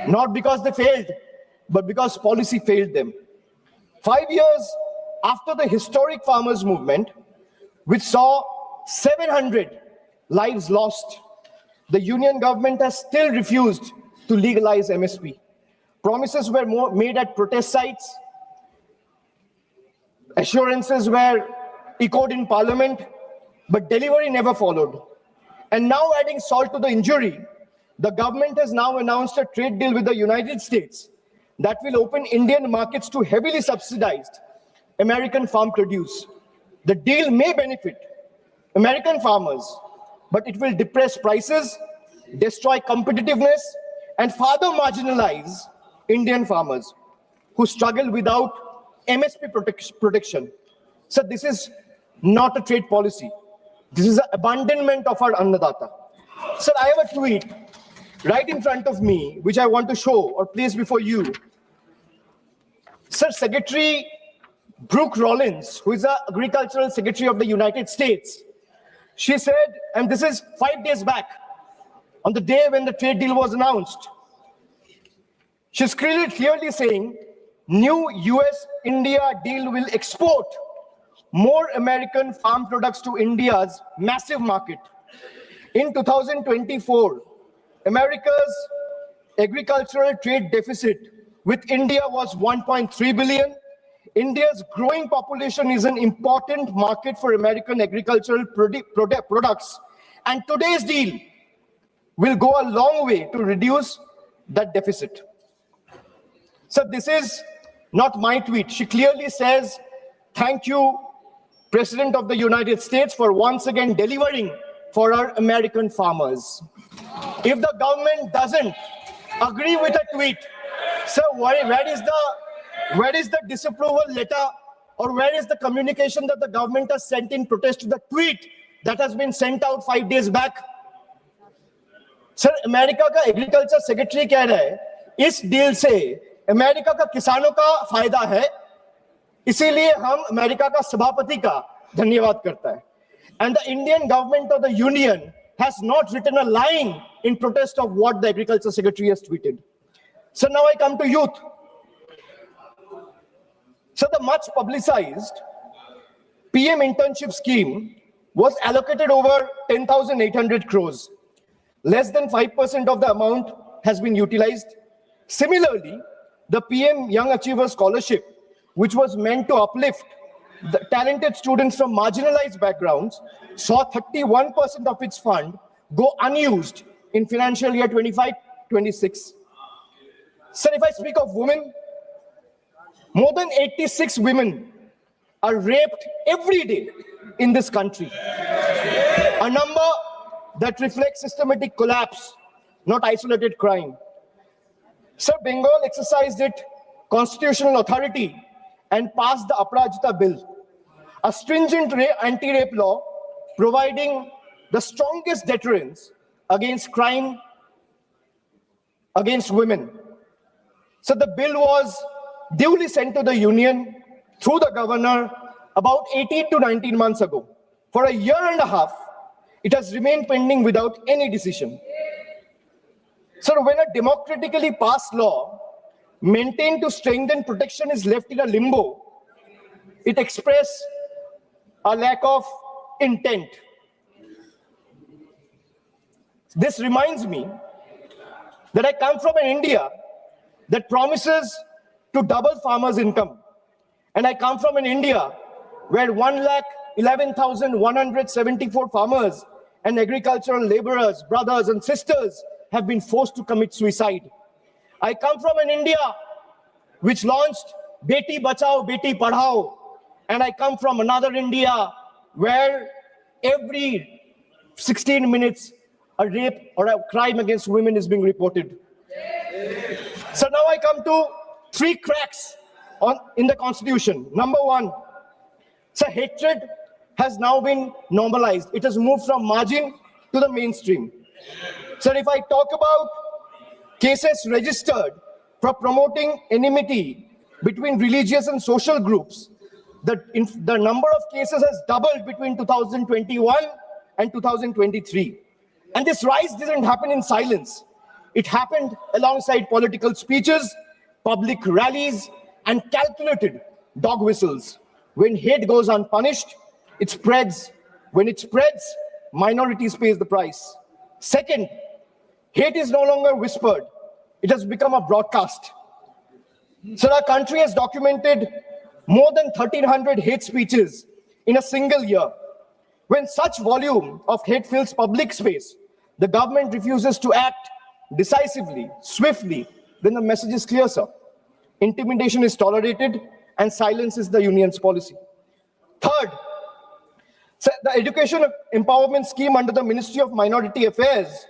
Not because they failed, but because policy failed them. 5 years after the historic farmers movement, which saw 700 lives lost, the union government has still refused to legalize MSP. Promises were made at protest sites, assurances were echoed in Parliament, but delivery never followed. And now, adding salt to the injury, the government has now announced a trade deal with the United States that will open Indian markets to heavily subsidized American farm produce. The deal may benefit American farmers, but it will depress prices, destroy competitiveness, and further marginalize Indian farmers who struggle without MSP protection. So this is not a trade policy. This is an abandonment of our Annadata. Sir, I have a tweet right in front of me, which I want to show or place before you. Sir, Secretary Brooke Rollins, who is the Agricultural Secretary of the United States, she said, and this is 5 days back, on the day when the trade deal was announced, she's clearly saying, new US-India deal will export more American farm products to India's massive market. In 2024, America's agricultural trade deficit with India was 1.3 billion. India's growing population is an important market for American agricultural products. And today's deal will go a long way to reduce that deficit. So this is not my tweet. She clearly says, thank you, President of the United States, for once again delivering for our American farmers. If the government doesn't agree with a tweet, so where is the disapproval letter, or where is the communication that the government has sent in protest to the tweet that has been sent out 5 days back? Sir, America का agriculture secretary कह रहा है इस deal से America का किसानों का फायदा है, इसीलिए हम अमेरिका का सभापति का धन्यवाद करता है. And the Indian government of the union has not written a line in protest of what the agriculture secretary has tweeted. So now I come to youth. So the much publicized PM internship scheme was allocated over 10,800 crores. Less than 5% of the amount has been utilized. Similarly, the PM Young Achiever Scholarship, which was meant to uplift the talented students from marginalized backgrounds, saw 31% of its fund go unused in financial year 25-26. Sir, if I speak of women, more than 86 women are raped every day in this country. A number that reflects systematic collapse, not isolated crime. Sir, Bengal exercised its constitutional authority and passed the Aparajita Bill, a stringent anti-rape law providing the strongest deterrence against crime against women. So the bill was duly sent to the union through the governor about 18 to 19 months ago. For a year and a half, it has remained pending without any decision. So when a democratically passed law maintained to strengthen protection is left in a limbo, it expresses a lack of intent. This reminds me that I come from an India that promises to double farmers' income. And I come from an India where 1,11,174 farmers and agricultural laborers, brothers and sisters have been forced to commit suicide. I come from an India which launched Beti Bachao, Beti Padhao. And I come from another India where every 16 minutes a rape or a crime against women is being reported. So now I come to 3 cracks in the constitution. Number 1, so hatred has now been normalized. It has moved from margin to the mainstream. So if I talk about cases registered for promoting enmity between religious and social groups, the number of cases has doubled between 2021 and 2023. And this rise didn't happen in silence. It happened alongside political speeches, public rallies, and calculated dog whistles. When hate goes unpunished, it spreads. When it spreads, minorities pays the price. Second, hate is no longer whispered. It has become a broadcast. So our country has documented more than 1,300 hate speeches in a single year. When such volume of hate fills public space, the government refuses to act decisively, swiftly, then the message is clear, sir. Intimidation is tolerated and silence is the union's policy. Third, the education empowerment scheme under the Ministry of Minority Affairs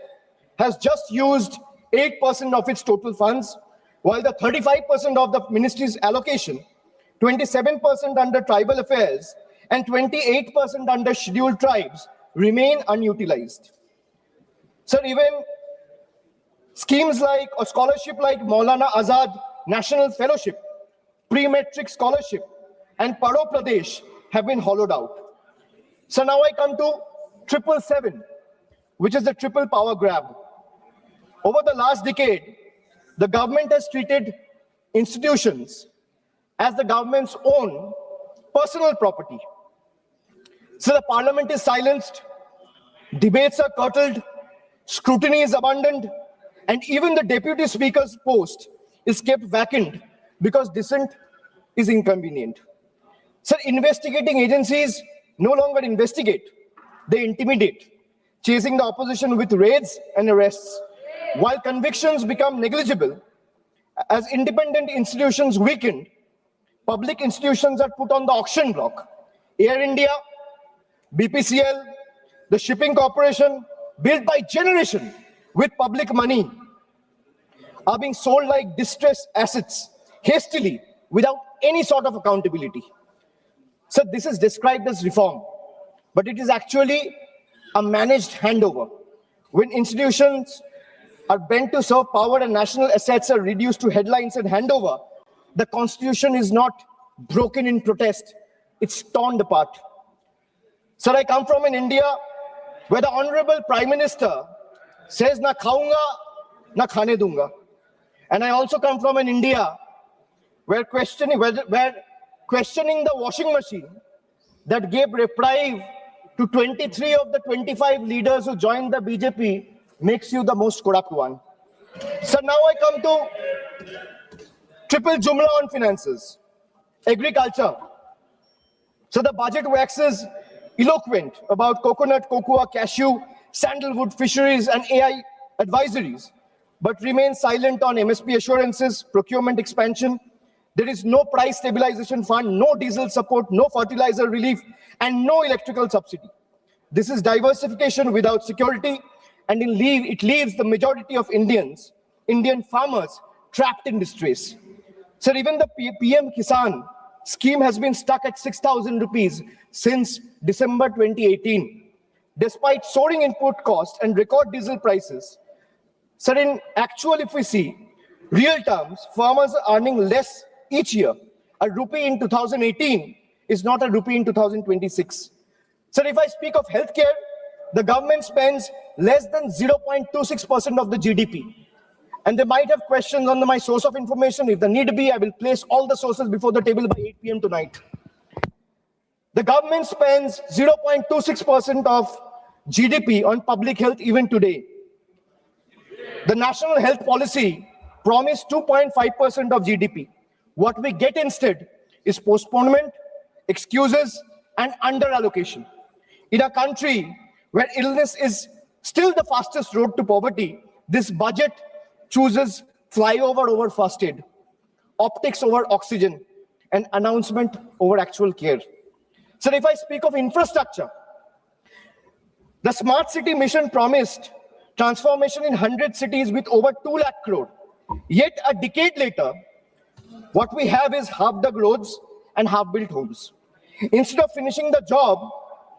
has just used 8% of its total funds, while the 35% of the ministry's allocation, 27% under tribal affairs, and 28% under scheduled tribes remain unutilized. So even schemes like a scholarship like Maulana Azad National Fellowship, pre-metric scholarship, and Paro Pradesh have been hollowed out. So now I come to 777, which is the triple power grab. Over the last decade, the government has treated institutions as the government's own personal property. So the parliament is silenced, debates are curtailed, scrutiny is abandoned, and even the deputy speaker's post is kept vacant because dissent is inconvenient. So investigating agencies no longer investigate, they intimidate, chasing the opposition with raids and arrests. While convictions become negligible, as independent institutions weaken, public institutions are put on the auction block. Air India, BPCL, the shipping corporation, built by generation with public money, are being sold like distressed assets, hastily, without any sort of accountability. So this is described as reform, but it is actually a managed handover. When institutions are bent to serve power and national assets are reduced to headlines and handover, the constitution is not broken in protest, it's torn apart. Sir, I come from an India where the Honorable Prime Minister says, na khaunga, na khane dunga. And I also come from an India where questioning the washing machine that gave reprieve to 23 of the 25 leaders who joined the BJP makes you the most corrupt one. So now I come to triple jumla on finances. Agriculture. So the budget waxes eloquent about coconut, cocoa, cashew, sandalwood, fisheries, and AI advisories, but remains silent on MSP assurances, procurement expansion. There is no price stabilization fund, no diesel support, no fertilizer relief, and no electrical subsidy. This is diversification without security, and it leaves the majority of Indian farmers trapped in distress. So even the PM Kisan scheme has been stuck at 6,000 rupees since December 2018. Despite soaring input costs and record diesel prices, so in actual, if we see, real terms, farmers are earning less each year. A rupee in 2018 is not a rupee in 2026. So if I speak of healthcare, the government spends less than 0.26% of the GDP. And they might have questions on my source of information. If the need be, I will place all the sources before the table by 8 p.m. tonight. The government spends 0.26% of GDP on public health even today. The national health policy promised 2.5% of GDP. What we get instead is postponement, excuses, and under-allocation. In a country where illness is still the fastest road to poverty, this budget chooses flyover over first aid, optics over oxygen, and announcement over actual care. So if I speak of infrastructure, the smart city mission promised transformation in 100 cities with over 2 lakh crore. Yet a decade later, what we have is half-dug roads and half-built homes. Instead of finishing the job,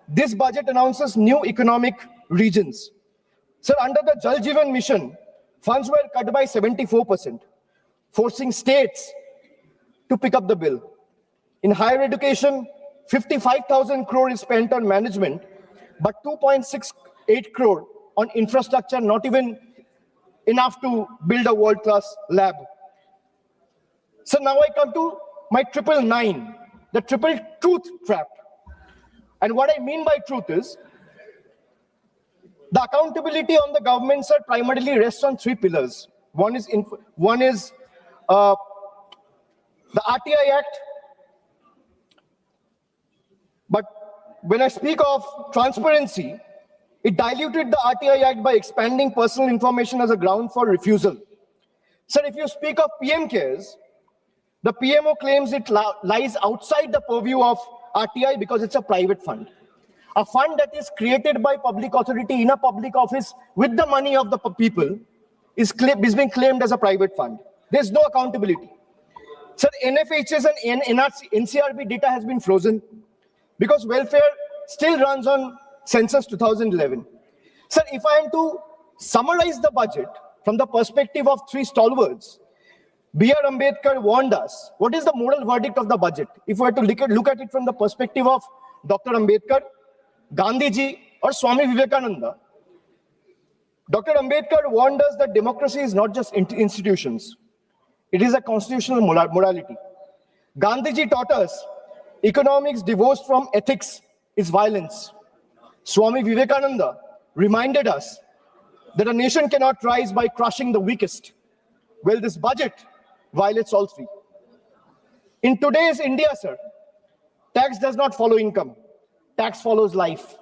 this budget announces new economic regions. So under the Jal Jeevan mission, funds were cut by 74%, forcing states to pick up the bill. In higher education, 55,000 crore is spent on management, but 2.68 crore on infrastructure, not even enough to build a world-class lab. So now I come to my 999, the triple truth trap. And what I mean by truth is, The accountability on the government, sir, primarily rests on three pillars. One is the RTI Act. But when I speak of transparency, it diluted the RTI Act by expanding personal information as a ground for refusal. Sir, if you speak of PM cares, the PMO claims it lies outside the purview of RTI because it's a private fund. A fund that is created by public authority in a public office with the money of the people is being claimed as a private fund. There's no accountability. Sir, NFHS and NCRB data has been frozen because welfare still runs on census 2011. Sir, if I am to summarize the budget from the perspective of three stalwarts, B.R. Ambedkar warned us. What is the moral verdict of the budget? If we were to look at it from the perspective of Dr. Ambedkar, Gandhiji, or Swami Vivekananda, Dr. Ambedkar warned us that democracy is not just institutions. It is a constitutional morality. Gandhiji taught us economics divorced from ethics is violence. Swami Vivekananda reminded us that a nation cannot rise by crushing the weakest. Well, this budget violates all three. In today's India, sir, tax does not follow income. Tax follows life.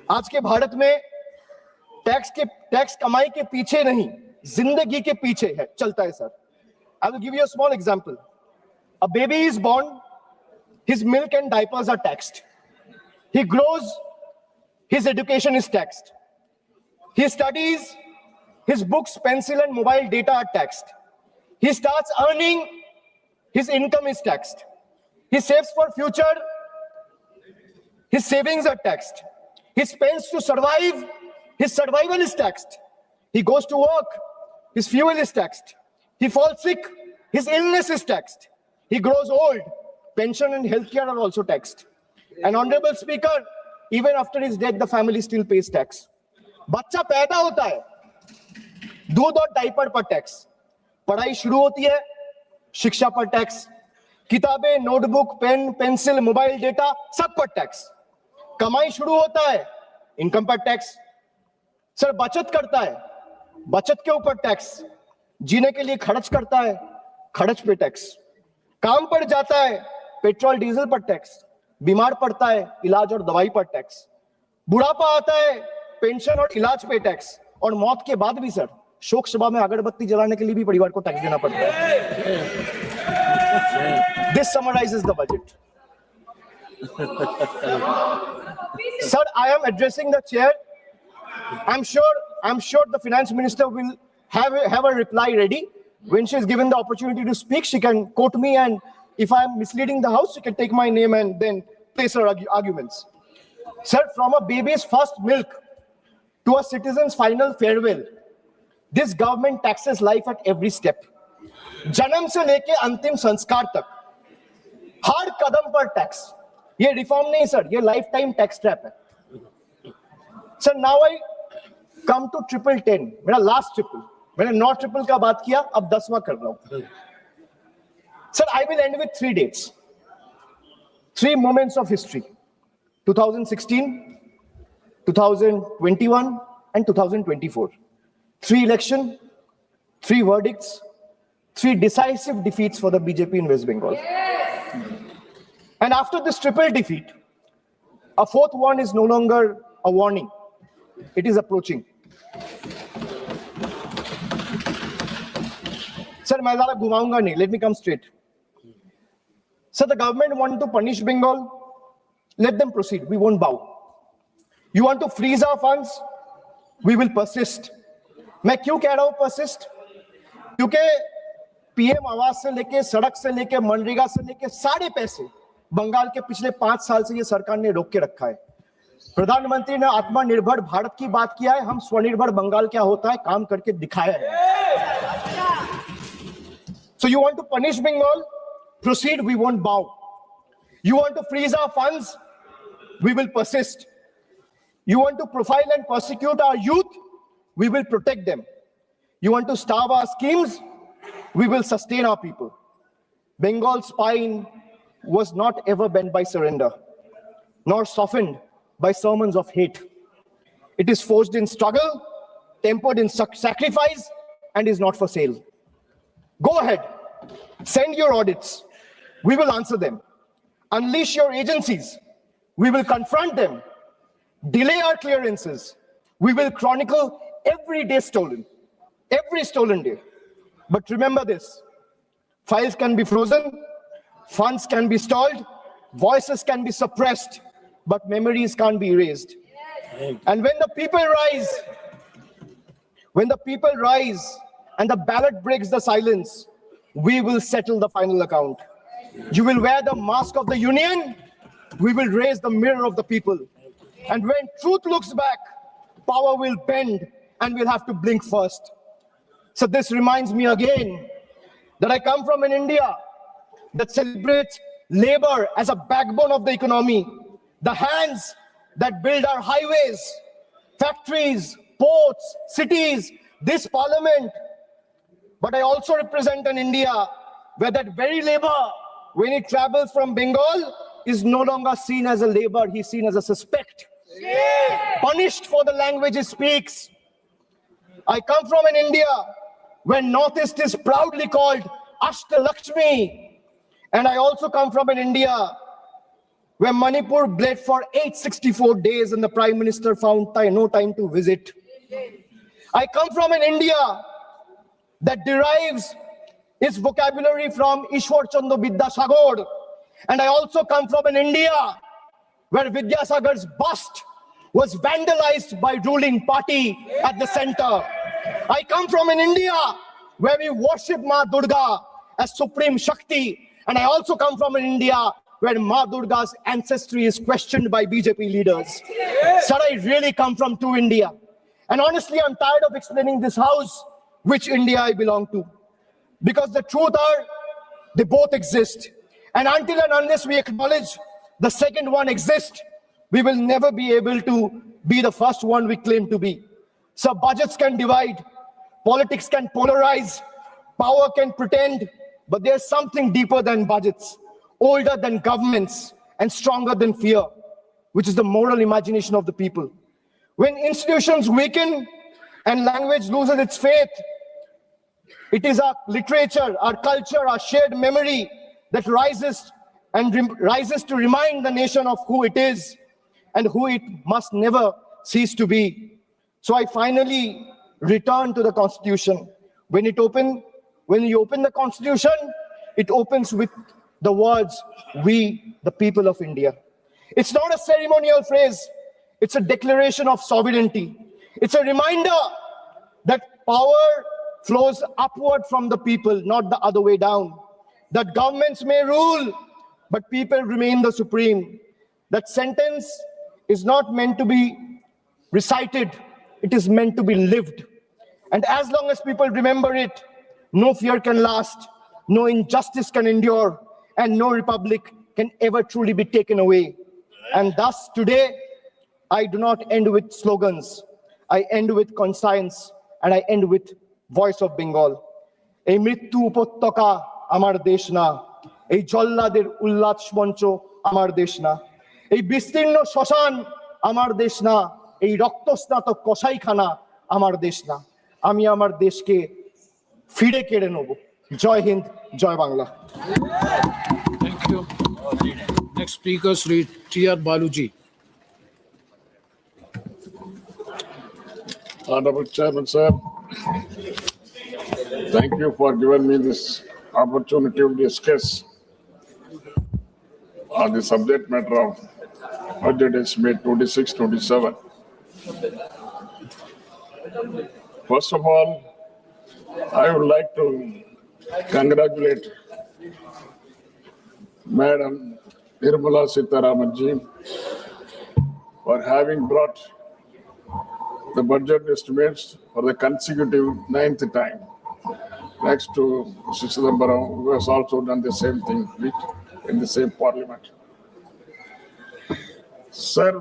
आज के भारत में tax कमाई के पीछे नहीं, जिंदगी के पीछे है, चलता है sir. I will give you a small example. A baby is born, his milk and diapers are taxed. He grows, his education is taxed. He studies, his books, pencil, and mobile data are taxed. He starts earning, his income is taxed. He saves for future, his savings are taxed. He spends to survive, his survival is taxed. He goes to work, his fuel is taxed. He falls sick, his illness is taxed. He grows old, pension and healthcare are also taxed. And Honorable Speaker, even after his death, the family still pays tax. बच्चा पैदा होता है, दूध और diaper पर tax, पढ़ाई शुरू होती है, शिक्षा पर टैक्स, किताबें, notebook, pen, pencil, mobile data, सब पर टैक्स. कमाई शुरू होता है, इनकम पर टैक्स. सर, बचत करता है, बचत के ऊपर टैक्स. जीने के लिए खर्च करता है, खर्च पे टैक्स. काम पर जाता है, पेट्रोल डीजल पर टैक्स. बीमार पड़ता है, इलाज और दवाई पर टैक्स. बुढ़ापा आता है, पेंशन और इलाज पे टैक्स. और मौत के बाद भी सर, शोक सभा में अगरबत्ती जलाने के लिए भी परिवार को टैक्स देना पड़ता है. This summarizes the budget. Sir, I am addressing the chair. I'm sure the finance minister will have a reply ready. When she is given the opportunity to speak, she can quote me, and if I am misleading the house, she can take my name and then place her arguments. Sir, from a baby's first milk to a citizen's final farewell, this government taxes life at every step. जन्म से लेके अंतिम संस्कार तक हर कदम पर tax. ये reform नहीं sir, ये लाइफ टाइम टैक्स ट्रैप है. Sir, now I come to 1010, मेरा लास्ट ट्रिपल. मैंने 9 ट्रिपल का बात किया, अब 10वां कर रहा हूं. Sir, I will and with 3 dates, 3 moments of history: 2016, 2021, and 2024. 3 elections, 3 verdicts, 3 decisive defeats for the BJP in West Bengal. And after this triple defeat, a 4th one is no longer a warning. It is approaching. Sir, मैं ज़्यादा घुमाऊंगा नहीं. Let me come straight. Sir, the government want to punish Bengal. Let them proceed. We won't bow. You want to freeze our funds? We will persist. मैं क्यों कह रहा हूं persist? क्योंकि पीएम आवास से लेके, सड़क से लेके, मनरेगा से लेके सारे पैसे बंगाल के पिछले 5 साल से ये सरकार ने रोक के रखा है. प्रधानमंत्री ने आत्मनिर्भर भारत की बात किया है, हम स्वनिर्भर बंगाल क्या होता है काम करके दिखाया है. So you want to punish Bengal? Proceed, we won't bow. You want to freeze our funds? We will persist. You want to profile and persecute our youth? We will protect them. You want to starve our schemes? We will sustain our people. Bengal's spine was not ever bent by surrender, nor softened by sermons of hate. It is forged in struggle, tempered in sacrifice, and is not for sale. Go ahead, send your audits. We will answer them. Unleash your agencies. We will confront them. Delay our clearances. We will chronicle every day stolen, every stolen day. But remember this, files can be frozen, funds can be stalled, voices can be suppressed, but memories can't be erased. And when the people rise and the ballot breaks the silence, we will settle the final account. You will wear the mask of the union, we will raise the mirror of the people. And when truth looks back, power will bend and we'll have to blink first. So this reminds me again that I come from an India that celebrates labor as a backbone of the economy, the hands that build our highways, factories, ports, cities, this parliament. But I also represent an India where that very labor, when it travels from Bengal, is no longer seen as a labor, he's seen as a suspect. Punished for the language he speaks. I come from an India where Northeast is proudly called Ashtalakshmi. And I also come from an India where Manipur bled for 864 days and the Prime Minister found no time to visit. I come from an India that derives its vocabulary from Ishwar Chandra Vidyasagar. And I also come from an India where Vidyasagar's bust was vandalized by ruling party at the center. I come from an India where we worship Ma Durga as Supreme Shakti. And I also come from an India where Ma Durga's ancestry is questioned by BJP leaders. So I really come from to India. And honestly, I'm tired of explaining this house which India I belong to. Because the truth are, they both exist. And until and unless we acknowledge the second one exists, we will never be able to be the first one we claim to be. So budgets can divide, politics can polarize, power can pretend, but there's something deeper than budgets, older than governments, and stronger than fear, which is the moral imagination of the people. When institutions weaken and language loses its faith, it is our literature, our culture, our shared memory that rises to remind the nation of who it is and who it must never cease to be. So I finally return to the Constitution. When you open the Constitution, it opens with the words, "We, the people of India." It's not a ceremonial phrase. It's a declaration of sovereignty. It's a reminder that power flows upward from the people, not the other way down. That governments may rule, but people remain the supreme. That sentence is not meant to be recited, it is meant to be lived. And as long as people remember it, no fear can last, no injustice can endure, and no republic can ever truly be taken away. And thus today, I do not end with slogans. I end with conscience, and I end with voice of Bengal. এই মৃত্যু উপত্যকা আমার দেশ না, এই জল্লাদের উল্লাস মঞ্চ আমার দেশ না, এই বিস্তীর্ণ শ্মশান আমার দেশ না, এই রক্তস্নাতক কসাইখানা আমার দেশ না। আমি আমার দেশকে ফিরে কেড়ে নেব। জয় হিন্দ, জয় Bangla. Thank you. Next speaker, Sri T.R. Baluji. Honorable Chairman, sir, thank you for giving me this opportunity to discuss on the subject matter of budget estimate 26-27. First of all, I would like to congratulate Madam Nirmala Sitharamanji for having brought the budget estimates for the consecutive 9th time. Next to Mr. Chidambaram, who has also done the same thing in the same parliament. Sir,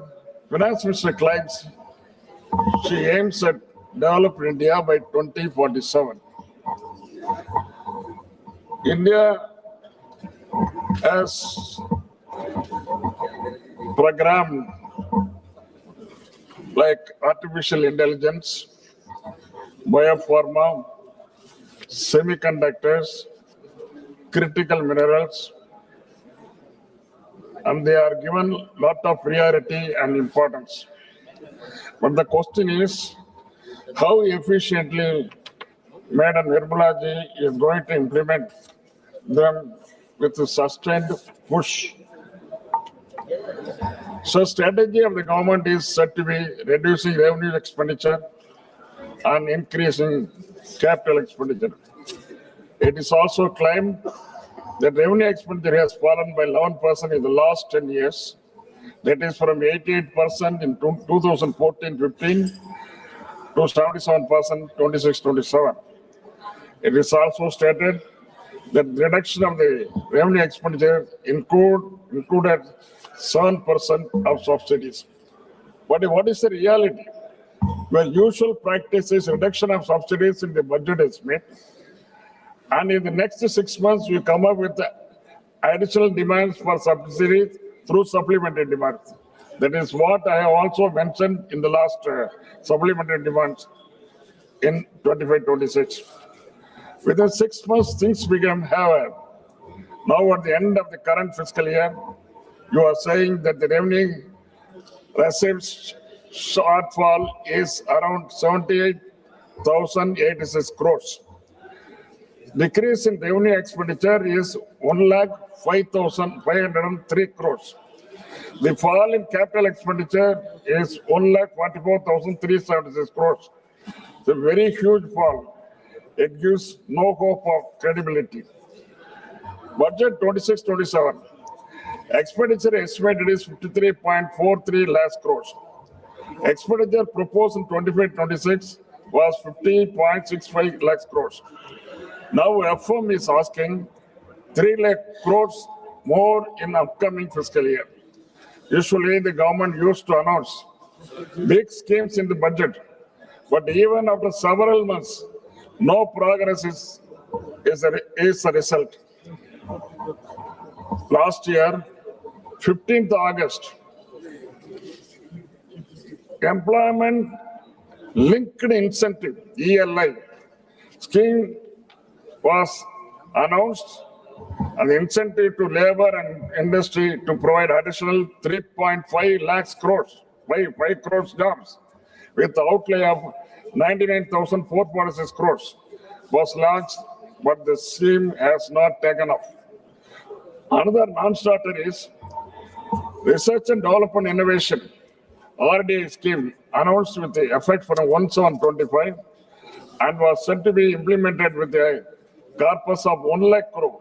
Finance Minister claims she aims at developing India by 2047. India has programmed like artificial intelligence, biopharma, semiconductors, critical minerals, and they are given a lot of priority and importance. But the question is, how efficiently Madam Nirmala ji is going to implement them with a sustained push. So strategy of the government is said to be reducing revenue expenditure and increasing capital expenditure. It is also claimed that revenue expenditure has fallen by 11% in the last 10 years. That is from 88% in 2014-15 to 77% 26-27. It is also stated that reduction of the revenue expenditure included 7% of subsidies. But what is the reality? Well, usual practice is reduction of subsidies in the budget is made, and in the next 6 months we come up with additional demands for subsidies through supplementary demands. That is what I have also mentioned in the last supplementary demands in 25-26. Within 6 months, things became haywire. Now, at the end of the current fiscal year, you are saying that the revenue received shortfall is around 78,086 crores. Decrease in revenue expenditure is 1,05,503 crores. The fall in capital expenditure is 1,44,376 crores. It's a very huge fall. It gives no hope of credibility. Budget 26-27. Expenditure estimated is 53.43 lakhs crores. Expenditure proposed in 25-26 was 50.65 lakhs crores. Now FM is asking 3 lakh crores more in upcoming fiscal year. Usually the government used to announce big schemes in the budget, but even after several months, no progress is a result. Last year, 15th August, Employment Linked Incentive, ELI, scheme was announced, an incentive to labor and industry to provide additional 3.5 lakhs crores, 5 crores jobs, with the outlay of 99,446 crores was launched, but the scheme has not taken off. Another non-starter is Research and Development Innovation, R&D scheme, announced with the effect from 1/7/25 and was said to be implemented with a corpus of 1 lakh crore,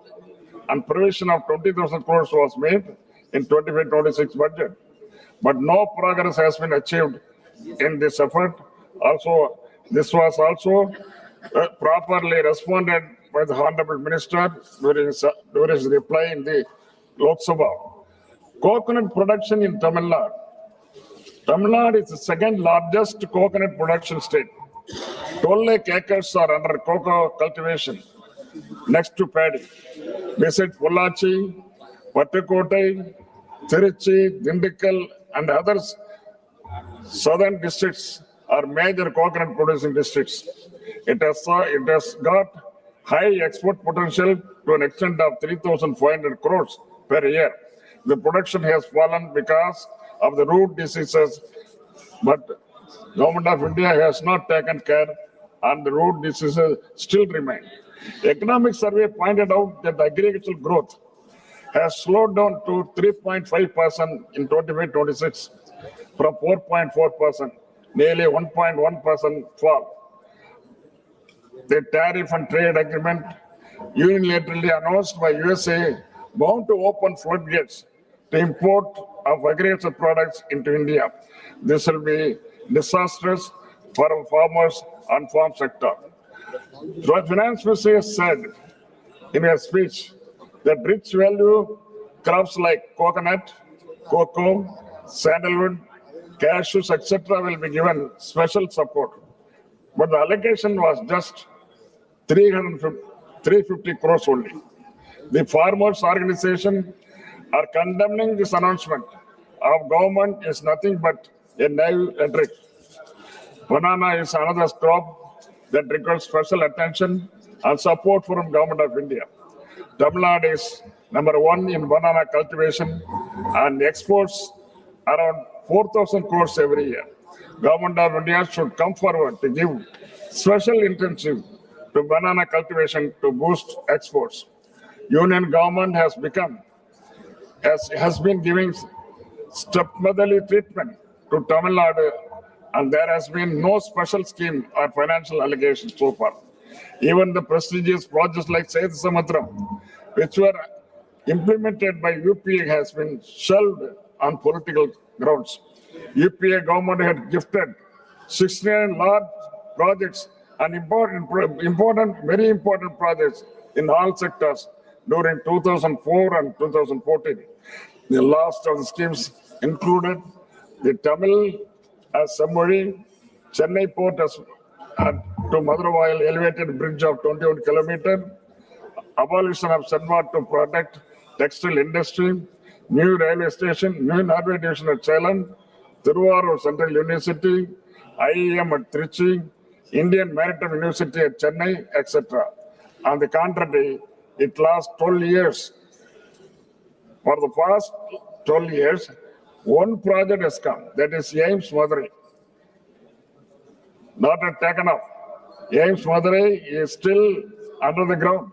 and provision of 20,000 crores was made in 25-26 budget. But no progress has been achieved in this effort. Also, this was also properly responded by the Honorable Minister during his reply in the Lok Sabha. Coconut production in Tamil Nadu. Tamil Nadu is the second largest coconut production state. 12 lakh acres are under cocoa cultivation next to paddy. Visit Pollachi, Pattukottai, Tiruchi, Dindigul, and others southern districts are major coconut producing districts. It has got high export potential to an extent of 3,500 crores per year. The production has fallen because of the root diseases, but Government of India has not taken care and the root diseases still remain. Economic survey pointed out that the agricultural growth has slowed down to 3.5% in 25-26 from 4.4%, nearly 1.1% fall. The tariff and trade agreement unilaterally announced by USA bound to open floodgates to import of agricultural products into India. This will be disastrous for our farmers and farm sector. The finance minister has said in a speech that rich value crops like coconut, cocoa, sandalwood, cashews, etc. will be given special support. But the allocation was just 350 crores only. The farmers' organization are condemning this announcement of government is nothing but a naive rhetoric. Banana is another crop that requires special attention and support from Government of India. Tamil Nadu is #1 in banana cultivation and exports around 4,000 crores every year. Government of India should come forward to give special intensive to banana cultivation to boost exports. Union government has been giving stepmotherly treatment to Tamil Nadu, and there has been no special scheme or financial allocation so far. Even the prestigious projects like Setu Samudram, which were implemented by UPA, has been shelved on political grounds. UPA government had gifted 69 large projects and very important projects in all sectors during 2004 and 2014. The last of the schemes included the Tamil as Sammuri, Chennai port as to Madurai elevated bridge of 21 kilometers, abolition of Sanwa to protect textile industry, new railway station, new railway division at Salem, Thiruvarur Central University, IEM at Trichy, Indian Maritime University at Chennai, etc. On the contrary, it lasts 12 years. For the past 12 years, one project has come, that is Ames Madurai. Not yet taken up. Ames Madurai is still under the ground.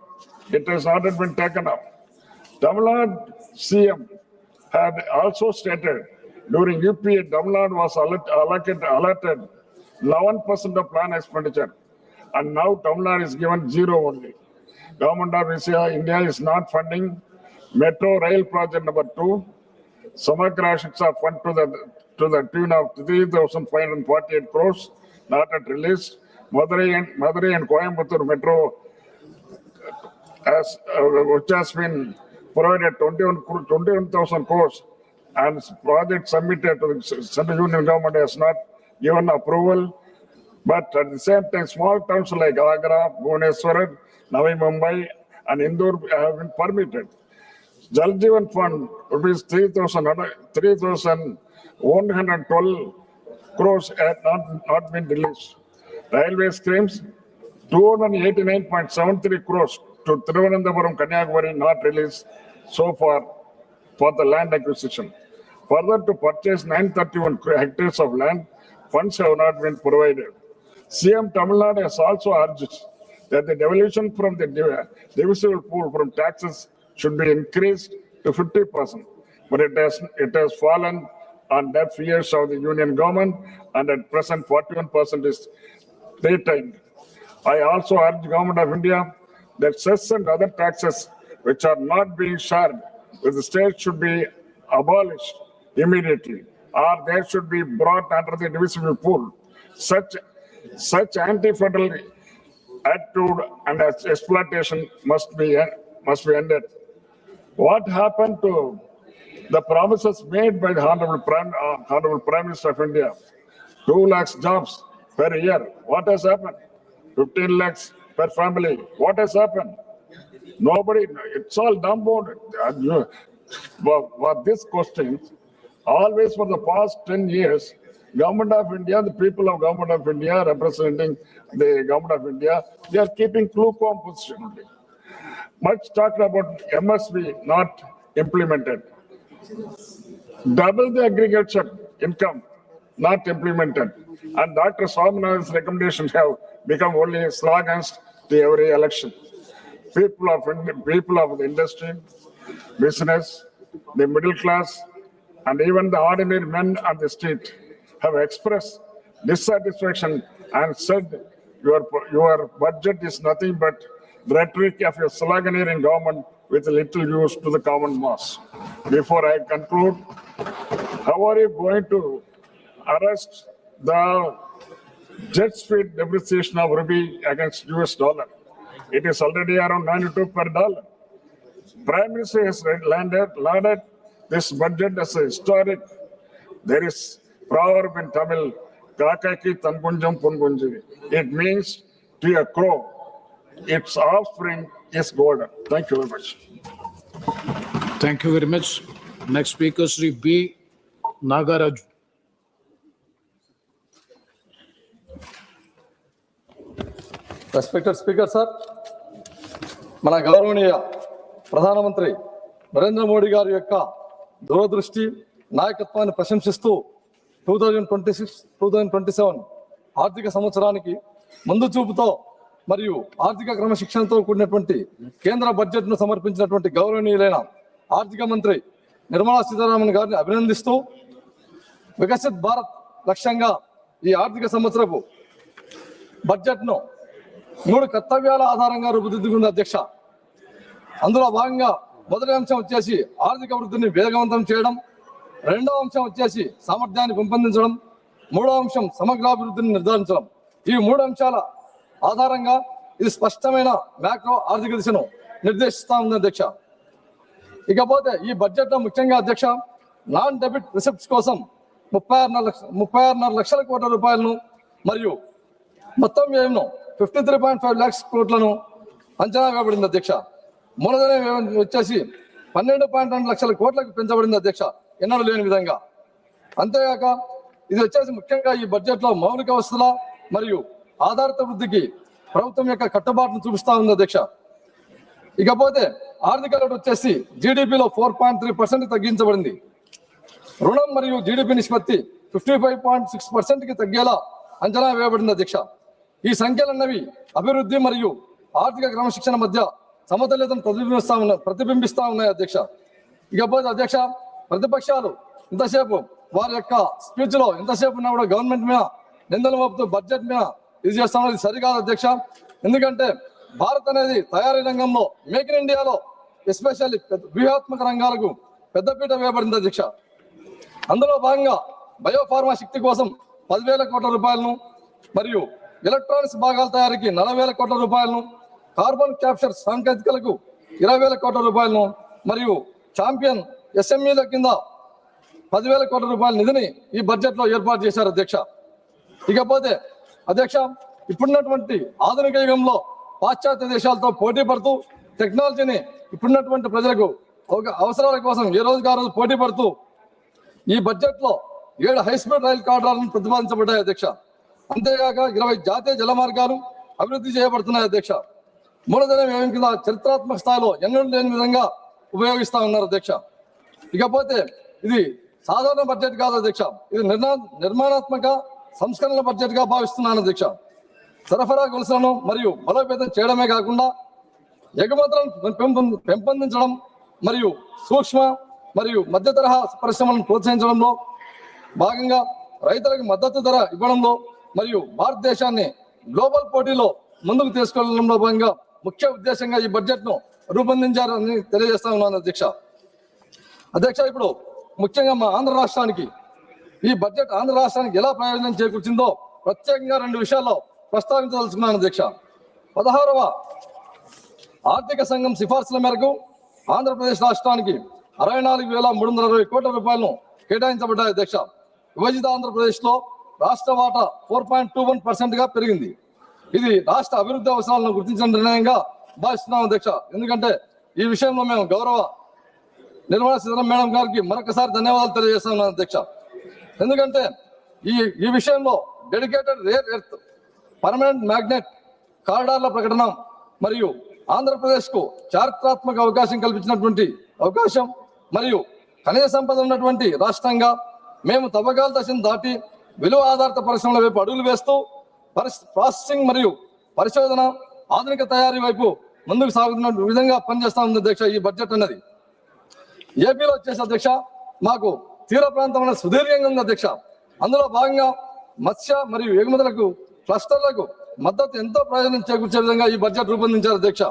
It has not yet been taken up. Tamil Nadu CM had also stated during UPA, Tamil Nadu was allotted 11% of plan expenditure, and now Tamil Nadu is given 0 only. Government of India is not funding Metro Rail Project #2. Samagra Shiksha fund to the tune of 3,548 crores, not yet released. Madurai and Coimbatore Metro, which has been provided 21,000 crores, and project submitted to the Central Union Government has not given approval. But at the same time, small towns like Agra, Bhubaneswar, Navi Mumbai, and Indore have been permitted. Jal Jeevan Fund, rupees 3,112 crores had not been released. Railway schemes, 289.73 crores to Thiruvananthapuram, Kanyakumari, not released so far for the land acquisition. Further, to purchase 931 hectares of land, funds have not been provided. CM Tamil Nadu has also urged that the devolution from the divisible pool from taxes should be increased to 50%, but it has fallen on deaf ears of the union government, and at present 41% is retained. I also urge Government of India that cess and other taxes which are not being shared with the state should be abolished immediately, or they should be brought under the divisible pool. Such anti-federal attitude and exploitation must be ended. What happened to the promises made by the Honorable Prime Minister of India? 2 lakhs jobs per year. What has happened? 15 lakhs per family. What has happened? Nobody, it's all dumbfounded. For this question, always for the past 10 years, Government of India, the people of Government of India representing the Government of India, they are keeping lukewarm position only. Much talked about MSP not implemented. Double the agriculture income not implemented. And Dr. Swaminathan's recommendations have become only slogans to every election. People of the industry, business, the middle class, and even the ordinary men on the street have expressed dissatisfaction and said your budget is nothing but rhetoric of a sloganeering government with little use to the common mass. Before I conclude, how are you going to arrest the jet speed depreciation of rupee against US dollar? It is already around 92 per dollar. Prime Minister has lauded this budget as a historic. There is proverb in Tamil, Kakaki Tangunjam Pungunji. It means to a crow, its offspring is golden. Thank you very much. Thank you very much. Next speaker, Sri B. Nagaraju. Respected speaker sir, మన గౌరవనీయ ప్రధానమంత్రి నరేంద్ర మోడీ గారి యొక్క దూరదృష్టి నాయకత్వాన్ని ప్రశంసిస్తూ 2026-2027 ఆర్థిక సంవత్సరానికి ముందు చూపుతో మరియు ఆర్థిక క్రమశిక్షణతో కూడినటువంటి కేంద్ర బడ్జెట్ను సమర్పించినటువంటి గౌరవనీయులైన ఆర్థిక మంత్రి నిర్మలా సీతారామన్ గారిని అభినందిస్తూ వికసిత్ భారత్ లక్ష్యంగా ఈ ఆర్థిక సంవత్సరపు బడ్జెట్ను 3 కర్తవ్యాల ఆధారంగా రూపుదిద్దుకుంది అధ్యక్ష. అందులో భాగంగా మొదటి అంశం వచ్చేసి ఆర్థిక వృద్ధిని వేగవంతం చేయడం, రెండవ అంశం వచ్చేసి సామర్థ్యాన్ని పెంపొందించడం, మూడవ అంశం సమగ్రాభివృద్ధిని నిర్ధారించడం. ఈ 3 అంశాల ఆధారంగా ఇది స్పష్టమైన మ్యాక్రో ఆర్థిక దిశను నిర్దేశిస్తా ఉంది అధ్యక్ష. ఇకపోతే ఈ బడ్జెట్లో ముఖ్యంగా అధ్యక్ష నాన్ డెబిట్ రిసిప్ట్స్ కోసం 36.5 లక్షల కోట్ల రూపాయలను మరియు మొత్తం వ్యయంను 53.5 lakhs కోట్లను అంచనా వేయబడింది అధ్యక్ష. మూలధన వ్యయం వచ్చేసి 12.2 లక్షల కోట్లకు పెంచబడింది అధ్యక్ష, ఎన్నడూ లేని విధంగా. అంతేగాక ఇది వచ్చేసి ముఖ్యంగా ఈ బడ్జెట్లో మౌలిక వసతుల మరియు ఆధారిత వృద్ధికి ప్రభుత్వం యొక్క కట్టుబాటును చూపిస్తా ఉంది అధ్యక్ష. ఇకపోతే ఆర్థిక లోటు వచ్చేసి జీడిపిలో 4.3% తగ్గించబడింది. రుణం మరియు జీడిపి నిష్పత్తి 55.6%కి తగ్గేలా అంచనా వేయబడింది అధ్యక్ష. ఈ సంఖ్యలన్నవి అభివృద్ధి మరియు ఆర్థిక క్రమశిక్షణ మధ్య సమతుల్యతను ప్రతిబింబిస్తా ఉన్నాయి అధ్యక్ష. ఇకపోతే అధ్యక్ష ప్రతిపక్షాలు ఇంతసేపు వారి యొక్క స్పీచ్ లో ఇంతసేపు ఉన్నా కూడా గవర్నమెంట్ మీద నిందలు మోపుతూ బడ్జెట్ మీద ఇది చేస్తామని ఇది సరికాదు అధ్యక్ష. ఎందుకంటే భారత్ అనేది తయారీ రంగంలో మేక్ ఇన్ ఇండియాలో ఎస్పెషల్లీ వ్యూహాత్మక రంగాలకు పెద్దపీట వేయబడింది అధ్యక్ష. అందులో భాగంగా బయోఫార్మా శక్తి కోసం 10,000 కోట్ల రూపాయలను మరియు ఎలక్ట్రానిక్స్ భాగాల తయారీకి 40,000 కోట్ల రూపాయలను, కార్బన్ క్యాప్చర్ సాంకేతికలకు 20,000 కోట్ల రూపాయలను మరియు ఛాంపియన్ ఎస్ఎంఈల కింద 10,000 కోట్ల రూపాయల నిధిని ఈ బడ్జెట్లో ఏర్పాటు చేశారు అధ్యక్ష. ఇకపోతే అధ్యక్ష ఇప్పుడున్నటువంటి ఆధునిక యుగంలో పాశ్చాత్య దేశాలతో పోటీ పడుతూ టెక్నాలజీని ఇప్పుడున్నటువంటి ప్రజలకు అవసరాల కోసం ఏ రోజుకు ఆ రోజు పోటీ పడుతూ ఈ బడ్జెట్లో 7 హైస్పీడ్ రైలు కారిడార్లను ప్రతిపాదించబడ్డాయి అధ్యక్ష. అంతేగాక 20 జాతీయ జల మార్గాలు అభివృద్ధి చేయబడుతున్నాయి అధ్యక్ష. మూలధన వ్యయం కింద చరిత్రాత్మక స్థాయిలో ఎన్నడూ లేని విధంగా ఉపయోగిస్తా ఉన్నారు అధ్యక్ష. ఇకపోతే ఇది సాధారణ బడ్జెట్ కాదు అధ్యక్ష, ఇది నిర్మాణాత్మక సంస్కరణల బడ్జెట్ గా భావిస్తున్నాను అధ్యక్ష. సరఫరా గొలుసులను మరియు బలోపేతం చేయడమే కాకుండా ఎగుమతులను పెంపొందించడం మరియు సూక్ష్మ మరియు మధ్య తరహా పరిశ్రమలను ప్రోత్సహించడంలో భాగంగా రైతులకు మద్దతు ధర ఇవ్వడంలో మరియు భారతదేశాన్ని గ్లోబల్ పోటీలో ముందుకు తీసుకెళ్లడంలో భాగంగా ముఖ్య ఉద్దేశంగా ఈ బడ్జెట్ ను రూపొందించారని తెలియజేస్తా ఉన్నాను అధ్యక్ష. అధ్యక్ష ఇప్పుడు ముఖ్యంగా మా ఆంధ్ర రాష్ట్రానికి ఈ బడ్జెట్ ఆంధ్ర రాష్ట్రానికి ఎలా ప్రయోజనం చేకూర్చిందో ప్రత్యేకంగా 2 విషయాల్లో ప్రస్తావించదలుచుకున్నాను అధ్యక్ష. 16వ ఆర్థిక సంఘం సిఫార్సుల మేరకు ఆంధ్రప్రదేశ్ రాష్ట్రానికి 64,320 కోట్ల రూపాయలను కేటాయించబడ్డాయి అధ్యక్ష. విభజిత ఆంధ్రప్రదేశ్ లో రాష్ట్ర వాటా 4.21% గా పెరిగింది. ఇది రాష్ట్ర అభివృద్ధి అవసరాలను గుర్తించిన నిర్ణయంగా భావిస్తున్నాం అధ్యక్ష. ఎందుకంటే ఈ విషయంలో మేము గౌరవ నిర్మలా సీతారామన్ మేడం గారికి మరొకసారి ధన్యవాదాలు తెలియజేస్తున్నాం అధ్యక్ష. ఎందుకంటే ఈ విషయంలో dedicated rare earth permanent magnet కారిడార్ల ప్రకటన మరియు ఆంధ్రప్రదేశ్ కు చారిత్రాత్మక అవకాశం కల్పించినటువంటి అవకాశం మరియు ఖనిజ సంపద ఉన్నటువంటి రాష్ట్రంగా మేము తవ్వకాల దశను దాటి విలువ ఆధారిత పరిశ్రమల వైపు అడుగులు వేస్తూ ప్రాసెసింగ్ మరియు పరిశోధన ఆధునిక తయారీ వైపు ముందుకు సాగుతున్న విధంగా పనిచేస్తా ఉంది అధ్యక్ష. ఈ బడ్జెట్ అన్నది ఏపీలో వచ్చేసి అధ్యక్ష మాకు తీర ప్రాంతం సుదీర్ఘంగా ఉంది అధ్యక్ష. అందులో భాగంగా మత్స్య మరియు ఎగుమతులకు క్లస్టర్లకు మద్దతు ఎంతో ప్రయోజనం చేకూర్చే విధంగా ఈ బడ్జెట్ రూపొందించారు అధ్యక్ష.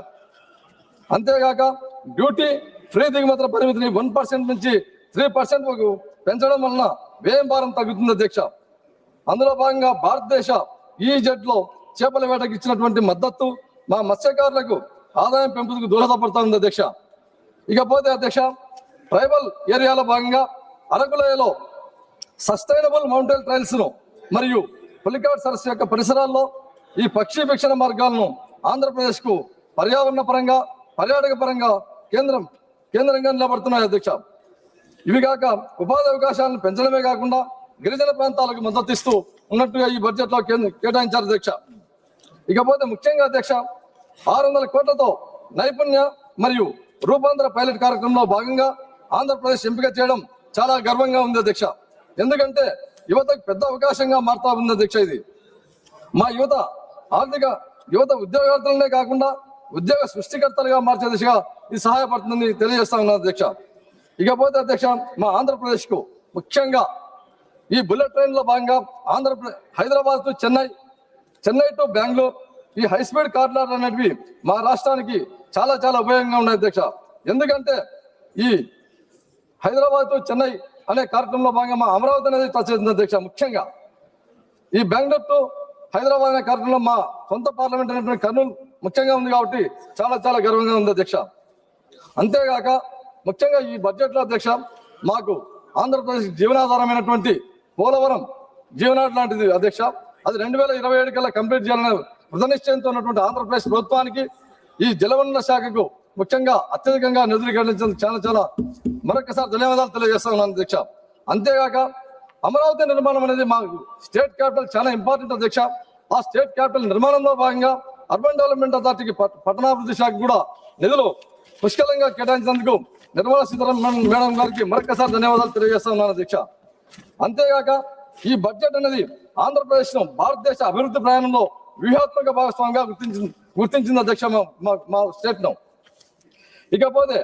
అంతేగాక డ్యూటీ ఫ్రీ దిగుమతుల పరిమితిని 1% నుంచి 3% వరకు పెంచడం వలన వ్యయం భారం తగ్గుతుంది అధ్యక్ష. అందులో భాగంగా భారతదేశ ఈజెడ్ లో చేపల వేటకు ఇచ్చినటువంటి మద్దతు మా మత్స్యకారులకు ఆదాయం పెంపుకు దోహదపడుతుంది అధ్యక్ష. ఇకపోతే అధ్యక్ష ట్రైబల్ ఏరియాలో భాగంగా అరకులోయలో సస్టైనబుల్ మౌంటైన్ ట్రైల్స్ ను మరియు పులికాట్ సరస్సు యొక్క పరిసరాల్లో ఈ పక్షి వీక్షణ మార్గాలను ఆంధ్రప్రదేశ్ కు పర్యావరణ పరంగా పర్యాటక పరంగా కేంద్రంగా నిలబడుతున్నాయి అధ్యక్ష. ఇవి కాక ఉపాధి అవకాశాలను పెంచడమే కాకుండా గిరిజన ప్రాంతాలకు మద్దతు ఇస్తూ ఉన్నట్టుగా ఈ బడ్జెట్ లో కేటాయించారు అధ్యక్ష. ఇకపోతే ముఖ్యంగా అధ్యక్ష 600 కోట్లతో నైపుణ్య మరియు రూపాంతర పైలట్ కార్యక్రమంలో భాగంగా ఆంధ్రప్రదేశ్ ఎంపిక చేయడం చాలా గర్వంగా ఉంది అధ్యక్ష. ఎందుకంటే యువతకు పెద్ద అవకాశంగా మారుతా ఉంది అధ్యక్ష. ఇది మా యువత ఉద్యోగార్థులనే కాకుండా ఉద్యోగ సృష్టికర్తలుగా మార్చే దిశగా ఇది సహాయపడుతుందని తెలియజేస్తా ఉన్నాను అధ్యక్ష. ఇకపోతే అధ్యక్ష మా ఆంధ్రప్రదేశ్ కు ముఖ్యంగా ఈ బుల్లెట్ ట్రైన్ లో భాగంగా హైదరాబాద్ టు చెన్నై టు బెంగళూరు ఈ హై స్పీడ్ కారిడార్ అనేటివి మా రాష్ట్రానికి చాలా చాలా ఉపయోగంగా ఉన్నాయి అధ్యక్ష. ఎందుకంటే ఈ హైదరాబాద్ టు చెన్నై అనే కార్యక్రమంలో భాగంగా మా అమరావతి అనేది టచ్ అవుతుంది అధ్యక్ష. ముఖ్యంగా ఈ బెంగళూరు టు హైదరాబాద్ అనే కార్యక్రమంలో మా సొంత పార్లమెంట్ అనేటువంటి కర్నూలు ముఖ్యంగా ఉంది కాబట్టి చాలా చాలా గర్వంగా ఉంది అధ్యక్ష. అంతేగాక ముఖ్యంగా ఈ బడ్జెట్ లో అధ్యక్ష మాకు ఆంధ్రప్రదేశ్ జీవనాధారమైనటువంటి పోలవరం జీవనాడు లాంటిది అధ్యక్ష. అది 2027 కల్లా కంప్లీట్ చేయాలనే కృతనిశ్చయంతో ఉన్నటువంటి ఆంధ్రప్రదేశ్ ప్రభుత్వానికి ఈ జలవనరుల శాఖకు ముఖ్యంగా అత్యధికంగా నిధులు కేటాయించేందుకు చాలా చాలా మరొకసారి ధన్యవాదాలు తెలియజేస్తా ఉన్నాను అధ్యక్ష. అంతేగాక అమరావతి నిర్మాణం అనేది మాకు స్టేట్ క్యాపిటల్ చాలా ఇంపార్టెంట్ అధ్యక్ష. ఆ స్టేట్ క్యాపిటల్ నిర్మాణంలో భాగంగా అర్బన్ డెవలప్మెంట్ అథారిటీకి పట్టణాభివృద్ధి శాఖ కూడా నిధులు పుష్కలంగా కేటాయించినందుకు నిర్మలా సీతారామన్ మేడం గారికి మరొకసారి ధన్యవాదాలు తెలియజేస్తా ఉన్నాను అధ్యక్ష. అంతేగాక ఈ బడ్జెట్ అనేది ఆంధ్రప్రదేశ్ ను భారతదేశ అభివృద్ధి ప్రయాణంలో వ్యూహాత్మక భాగస్వామిగా గుర్తించింది అధ్యక్ష మా స్టేట్ ను. ఇకపోతే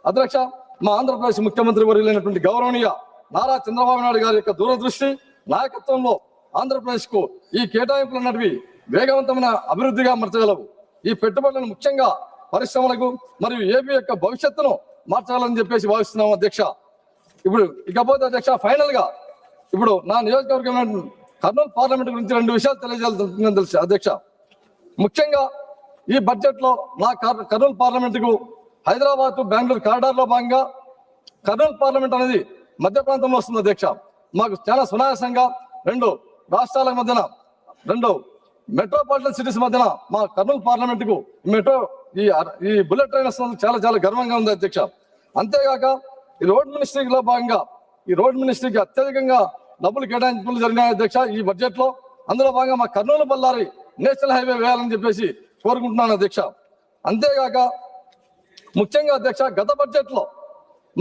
అధ్యక్ష మా ఆంధ్రప్రదేశ్ ముఖ్యమంత్రి వర్యులైనటువంటి గౌరవనీయ నారా చంద్రబాబు నాయుడు గారి యొక్క దూరదృష్టి నాయకత్వంలో ఆంధ్రప్రదేశ్ కు ఈ కేటాయింపులు అన్నటివి వేగవంతమైన అభివృద్ధిగా మార్చగలవు. ఈ పెట్టుబడులను ముఖ్యంగా పరిశ్రమలకు మరియు ఏపీ యొక్క భవిష్యత్తును మార్చాలని చెప్పేసి భావిస్తున్నాము అధ్యక్ష. ఇకపోతే అధ్యక్ష ఫైనల్ గా ఇప్పుడు నా నియోజకవర్గం కర్నూలు పార్లమెంట్ గురించి 2 విషయాలు తెలియజేయాలని తెలుసు అధ్యక్ష. ముఖ్యంగా ఈ బడ్జెట్ లో నా కర్నూలు పార్లమెంట్ కు హైదరాబాద్ టు బెంగళూరు కారిడార్ లో భాగంగా కర్నూలు పార్లమెంట్ అనేది మధ్య ప్రాంతంలో వస్తుంది అధ్యక్ష. మాకు చాలా సునాయాసంగా 2 రాష్ట్రాల మధ్యన 2 మెట్రోపాలిటన్ సిటీస్ మధ్యన మా కర్నూలు పార్లమెంట్ కు ఈ బుల్లెట్ ట్రైన్ వస్తున్నందుకు చాలా చాలా గర్వంగా ఉంది అధ్యక్ష. అంతేగాక ఈ రోడ్ మినిస్ట్రీలో భాగంగా ఈ రోడ్ మినిస్ట్రీకి అత్యధికంగా డబ్బులు కేటాయింపులు జరిగినాయి అధ్యక్ష ఈ బడ్జెట్ లో. అందులో భాగంగా మా కర్నూలు బళ్ళారి నేషనల్ హైవే వేయాలని చెప్పేసి కోరుకుంటున్నాను అధ్యక్ష. అంతేగాక ముఖ్యంగా అధ్యక్ష గత బడ్జెట్ లో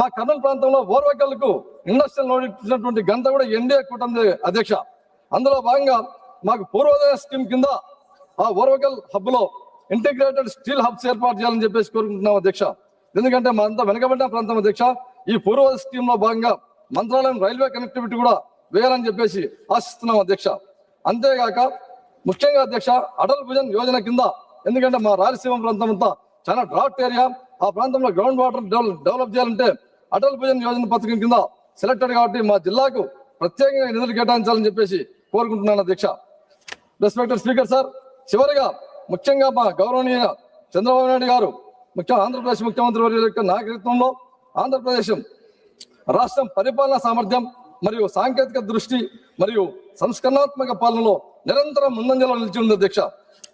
మా కర్నూలు ప్రాంతంలో ఓర్వకల్కు ఇండస్ట్రియల్ నోడ్ ఇచ్చినటువంటి గంట కూడా ఎన్డీఏ కూటమి అధ్యక్ష. అందులో భాగంగా మాకు పూర్వోదయ స్కీమ్ కింద ఆ ఓర్వకల్ హబ్ లో ఇంటిగ్రేటెడ్ స్టీల్ హబ్స్ ఏర్పాటు చేయాలని చెప్పేసి కోరుకుంటున్నాం అధ్యక్ష. ఎందుకంటే మా అంతా వెనకబడిన ప్రాంతం అధ్యక్ష. ఈ పూర్వోదయ స్కీమ్ లో భాగంగా మంత్రాలయం రైల్వే కనెక్టివిటీ కూడా వేయాలని చెప్పేసి ఆశిస్తున్నాం అధ్యక్ష. అంతేగాక ముఖ్యంగా అధ్యక్ష అటల్ భుజన్ యోజన కింద ఎందుకంటే మా రాయలసీమ ప్రాంతం అంతా చాలా డ్రాఫ్ట్ ఏరియా. ఆ ప్రాంతంలో గ్రౌండ్ వాటర్ డెవలప్ చేయాలంటే అటల్ భుజన్ యోజన పథకం కింద సెలెక్టెడ్ కాబట్టి మా జిల్లాకు ప్రత్యేకంగా నిధులు కేటాయించాలని చెప్పేసి కోరుకుంటున్నాను అధ్యక్ష. రెస్పెక్టెడ్ స్పీకర్ సార్, చివరిగా ముఖ్యంగా మా గౌరవనీయ చంద్రబాబు నాయుడు గారు ఆంధ్రప్రదేశ్ ముఖ్యమంత్రి వర్యుల యొక్క నాయకత్వంలో ఆంధ్రప్రదేశ్ రాష్ట్రం పరిపాలనా సామర్థ్యం మరియు సాంకేతిక దృష్టి మరియు సంస్కరణాత్మక పాలనలో నిరంతరం ముందంజలో నిలిచి ఉంది అధ్యక్ష.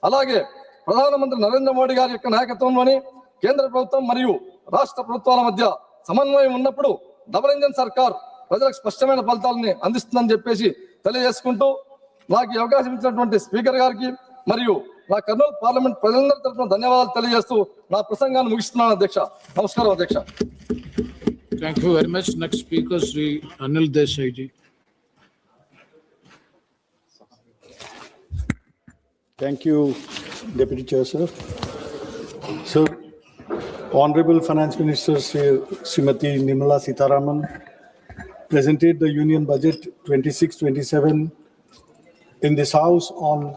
అలాగే ప్రధానమంత్రి నరేంద్ర మోడీ గారి యొక్క నాయకత్వంలోని కేంద్ర ప్రభుత్వం మరియు రాష్ట్ర ప్రభుత్వాల మధ్య సమన్వయం ఉన్నప్పుడు డబుల్ ఇంజన్ సర్కార్ ప్రజలకు స్పష్టమైన ఫలితాలని అందిస్తుందని చెప్పేసి తెలియజేసుకుంటూ నాకు ఈ అవకాశం ఇచ్చినటువంటి స్పీకర్ గారికి మరియు నా కర్నూలు పార్లమెంట్ ప్రజలందరి తరఫున ధన్యవాదాలు తెలియజేస్తూ నా ప్రసంగాన్ని ముగిస్తున్నాను అధ్యక్ష. నమస్కారం అధ్యక్ష. Thank you very much. Next speaker, Sri Anil Desai ji. Thank you, Deputy Chair, sir. Sir, Honorable Finance Minister Srimati Nirmala Sitharaman presented the Union Budget 26-27 in this House on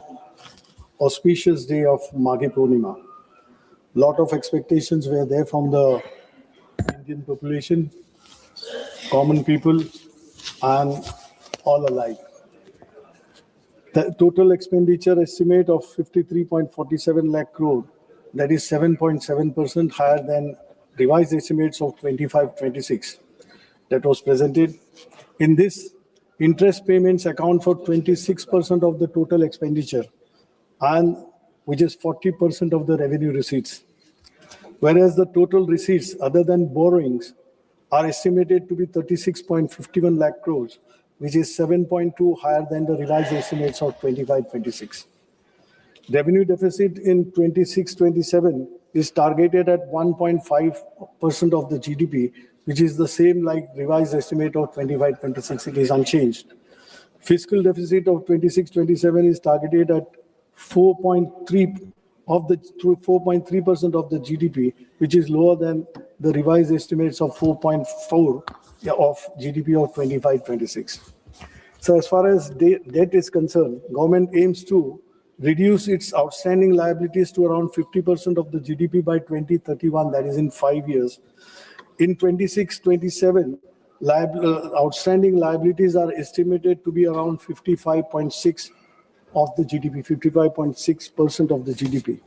auspicious day of Maghi Purnima. Lot of expectations were there from the Indian population, common people, and all alike. The total expenditure estimate of 53.47 lakh crore, that is 7.7% higher than revised estimates of 25-26 that was presented. In this, interest payments account for 26% of the total expenditure, and which is 40% of the revenue receipts. Whereas the total receipts other than borrowings are estimated to be 36.51 lakh crores, which is 7.2 higher than the revised estimates of 25-26. Revenue deficit in 26-27 is targeted at 1.5% of the GDP, which is the same like revised estimate of 25-26. It is unchanged. Fiscal deficit of 26-27 is targeted at 4.3% of the GDP, which is lower than the revised estimates of 4.4% of GDP of 25-26. So as far as debt is concerned, government aims to reduce its outstanding liabilities to around 50% of the GDP by 2031, that is in 5 years. In 26-27, outstanding liabilities are estimated to be around 55.6% of the GDP, 55.6% of the GDP.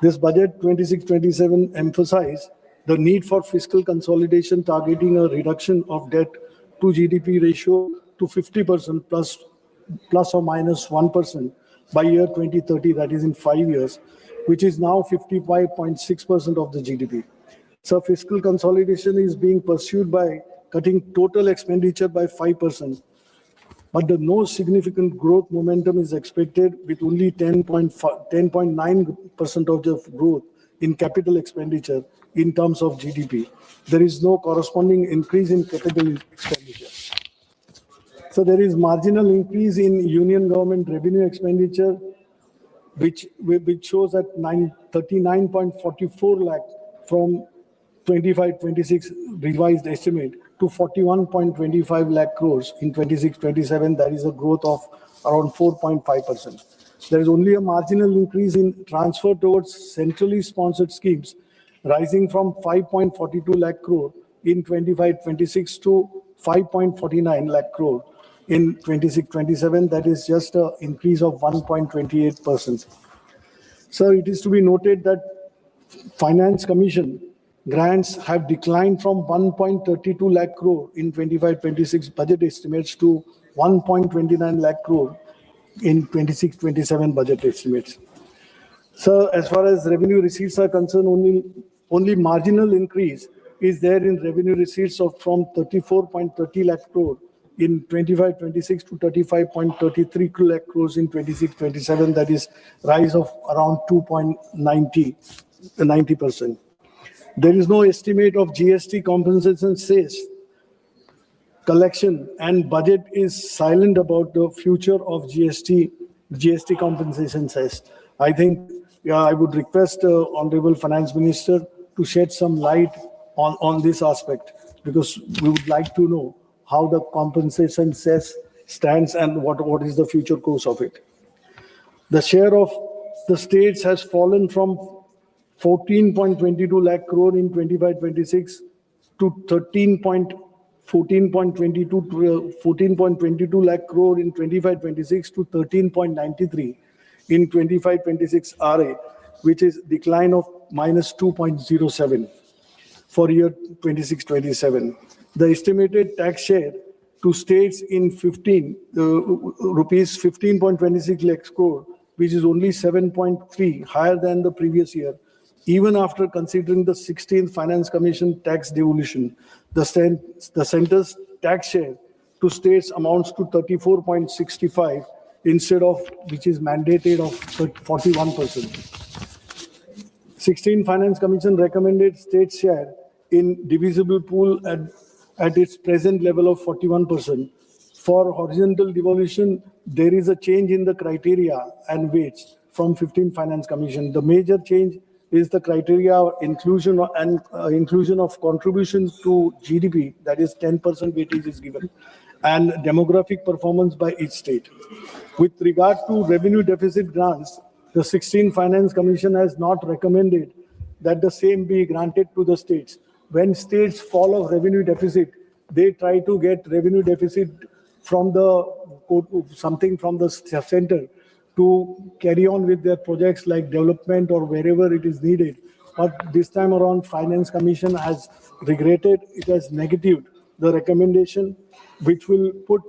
This budget 26-27 emphasized the need for fiscal consolidation, targeting a reduction of debt to GDP ratio to 50% plus or minus 1% by year 2030, that is in 5 years, which is now 55.6% of the GDP. So fiscal consolidation is being pursued by cutting total expenditure by 5%, but no significant growth momentum is expected, with only 10.9% of the growth in capital expenditure in terms of GDP. There is no corresponding increase in capital expenditure. So there is marginal increase in union government revenue expenditure, which shows at 39.44 lakh from 25-26 revised estimate to 41.25 lakh crores in 26-27. That is a growth of around 4.5%. There is only a marginal increase in transfer towards centrally sponsored schemes, rising from 5.42 lakh crore in 25-26 to 5.49 lakh crore in 26-27. That is just an increase of 1.28%. So it is to be noted that Finance Commission grants have declined from 1.32 lakh crore in 25-26 budget estimates to 1.29 lakh crore in 26-27 budget estimates. So as far as revenue receipts are concerned, only marginal increase is there in revenue receipts from 34.30 lakh crore in 25-26 to 35.33 lakh crores in 26-27. That is rise of around 2.90%. There is no estimate of GST compensation cess collection, and budget is silent about the future of GST compensation cess. I think I would request Honorable Finance Minister to shed some light on this aspect, because we would like to know how the compensation cess stands and what is the future course of it. The share of the states has fallen from 14.22 lakh crore in 25-26 to 14.22 lakh crore in 25-26 to 13.93 in 25-26 RA, which is decline of minus 2.07 for year 26-27. The estimated tax share to states in rupees 15.26 lakhs crore, which is only 7.3 higher than the previous year. Even after considering the 16th Finance Commission tax devolution, the centre's tax share to states amounts to 34.65 instead of, which is mandated, of 41%. 16th Finance Commission recommended state share in divisible pool at its present level of 41%. For horizontal devolution, there is a change in the criteria and weights from 15th Finance Commission. The major change is the criteria inclusion of contributions to GDP, that is 10% weightage is given, and demographic performance by each state. With regard to revenue deficit grants, the 16th Finance Commission has not recommended that the same be granted to the states. When states fall of revenue deficit, they try to get revenue deficit from something from the center to carry on with their projects like development or wherever it is needed. But this time around, Finance Commission has regretted, it has negatived the recommendation, which will put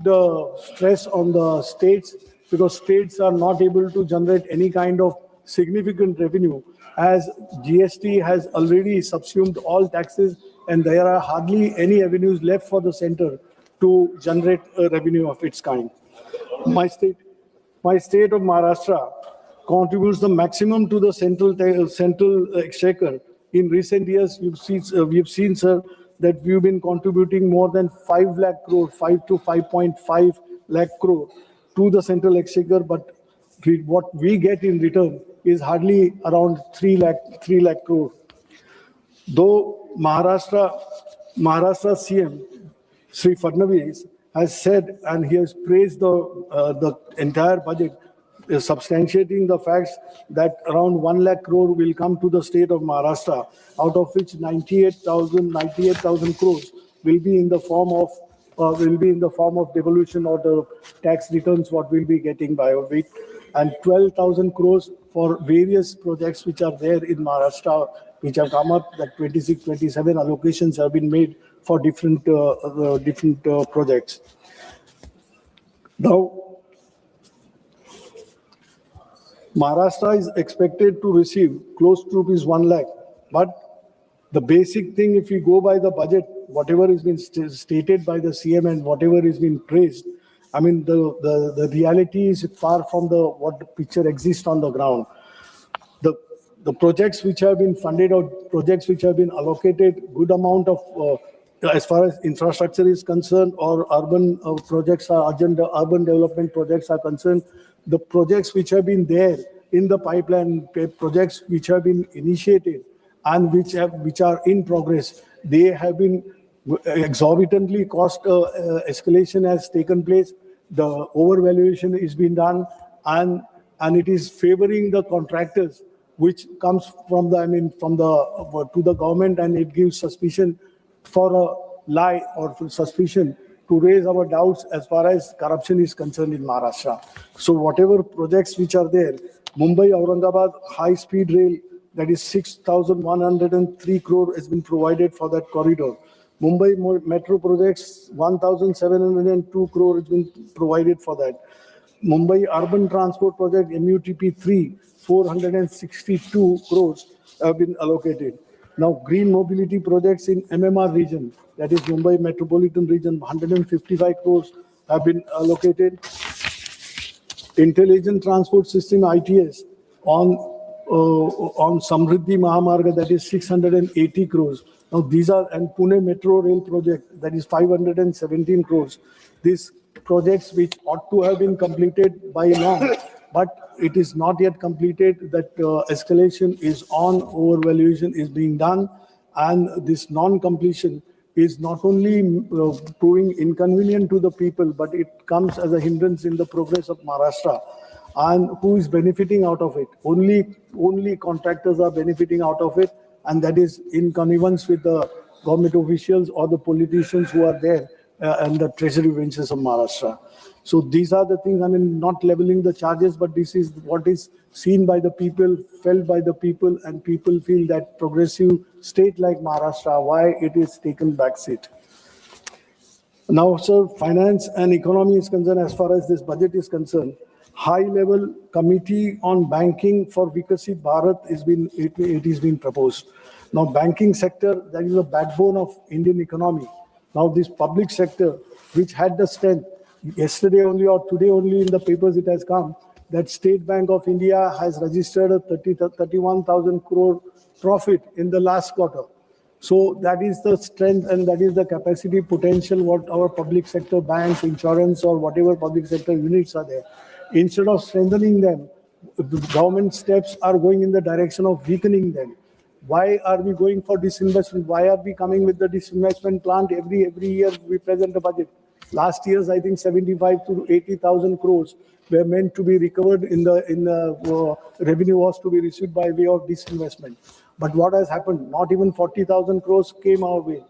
the stress on the states, because states are not able to generate any kind of significant revenue, as GST has already subsumed all taxes and there are hardly any avenues left for the center to generate a revenue of its kind. My state of Maharashtra contributes the maximum to the central exchequer. In recent years, we've seen, sir, that we've been contributing more than 5 lakh crore, 5 to 5.5 lakh crore to the central exchequer, but what we get in return is hardly around 3 lakh crore. Though Maharashtra CM Sri Fadnavis has said, and he has praised the entire budget, substantiating the facts that around 1 lakh crore will come to the state of Maharashtra, out of which 98,000 crores will be in the form of devolution or the tax returns what we'll be getting by it, and 12,000 crores for various projects which are there in Maharashtra, which have come up. That 26-27 allocations have been made for different projects. Now, Maharashtra is expected to receive close to ₹1 lakh, but the basic thing, if we go by the budget, whatever has been stated by the CM and whatever has been praised, I mean, the reality is far from what the picture exists on the ground. The projects which have been funded or projects which have been allocated good amount of, as far as infrastructure is concerned, or urban projects are urban development projects are concerned, the projects which have been there in the pipeline, projects which have been initiated and which are in progress, they have been exorbitantly cost escalation has taken place. The overvaluation is being done, and it is favoring the contractors, which comes from to the government, and it gives suspicion for a lie or for suspicion to raise our doubts as far as corruption is concerned in Maharashtra. So whatever projects which are there, Mumbai-Aurangabad high-speed rail, that is 6,103 crore has been provided for that corridor. Mumbai metro projects, 1,702 crore has been provided for that. Mumbai urban transport project, MUTP 3, 462 crores have been allocated. Now, green mobility projects in MMR region, that is Mumbai metropolitan region, 155 crores have been allocated. Intelligent transport system ITS on Samriddhi Mahamarga, that is 680 crores. Now these are, and Pune Metro Rail project, that is 517 crores. These projects which ought to have been completed by now, but it is not yet completed. That escalation is on, overvaluation is being done, and this non-completion is not only proving inconvenient to the people, but it comes as a hindrance in the progress of Maharashtra. And who is benefiting out of it? Only contractors are benefiting out of it, and that is in connivance with the government officials or the politicians who are there and the treasury benches of Maharashtra. So these are the things, I mean, not leveling the charges, but this is what is seen by the people, felt by the people, and people feel that progressive state like Maharashtra, why it is taken backseat. Now, sir, finance and economy is concerned, as far as this budget is concerned, high-level committee on banking for Vikasit Bharat is been proposed. Now, banking sector, that is the backbone of Indian economy. Now, this public sector, which had the strength, yesterday only or today only in the papers it has come, that State Bank of India has registered a 31,000 crore profit in the last quarter. So that is the strength and that is the capacity potential what our public sector banks, insurance, or whatever public sector units are there. Instead of strengthening them, the government steps are going in the direction of weakening them. Why are we going for disinvestment? Why are we coming with the disinvestment plant every year we present a budget? Last year's, I think 75 to 80,000 crores were meant to be recovered in the revenue was to be received by way of disinvestment. But what has happened? Not even 40,000 crores came our way.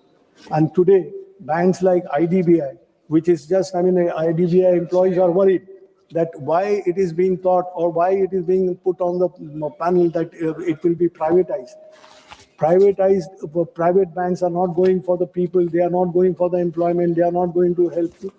And today, banks like IDBI, which is just, IDBI employees are worried that why it is being thought or why it is being put on the panel that it will be privatized. Private banks are not going for the people, they are not going for the employment, they are not going to help you.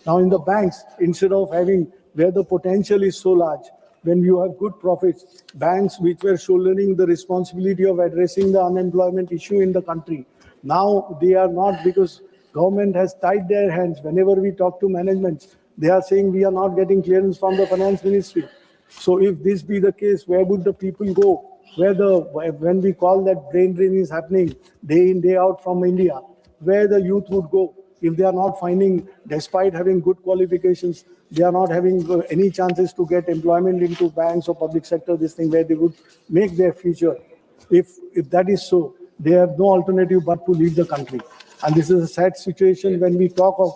Now in the banks, instead of having where the potential is so large, when you have good profits, banks which were shouldering the responsibility of addressing the unemployment issue in the country, now they are not, because government has tied their hands. Whenever we talk to management, they are saying we are not getting clearance from the finance ministry. So if this be the case, where would the people go? When we call that brain drain is happening day in, day out from India, where the youth would go if they are not finding, despite having good qualifications, they are not having any chances to get employment into banks or public sector, this thing where they would make their future. If that is so, they have no alternative but to leave the country. And this is a sad situation when we talk of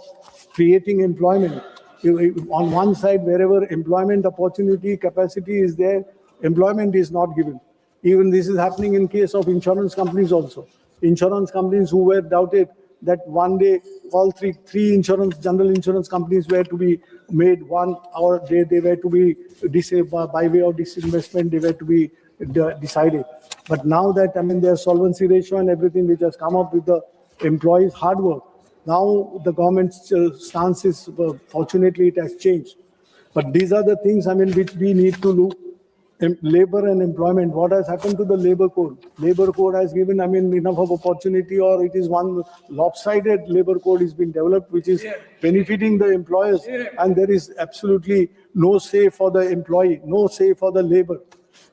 creating employment. On one side, wherever employment opportunity capacity is there, employment is not given. Even this is happening in case of insurance companies also. Insurance companies who were doubted that one day all three general insurance companies were to be made one, or they were to be disabled by way of disinvestment, they were to be decided. But now that, their solvency ratio and everything which has come up with the employees' hard work, now the government's stance is, fortunately, it has changed. But these are the things, which we need to look. Labor and employment, what has happened to the labor code? Labor code has given, enough of opportunity, or it is one lopsided labor code is being developed, which is benefiting the employers, and there is absolutely no say for the employee, no say for the labor.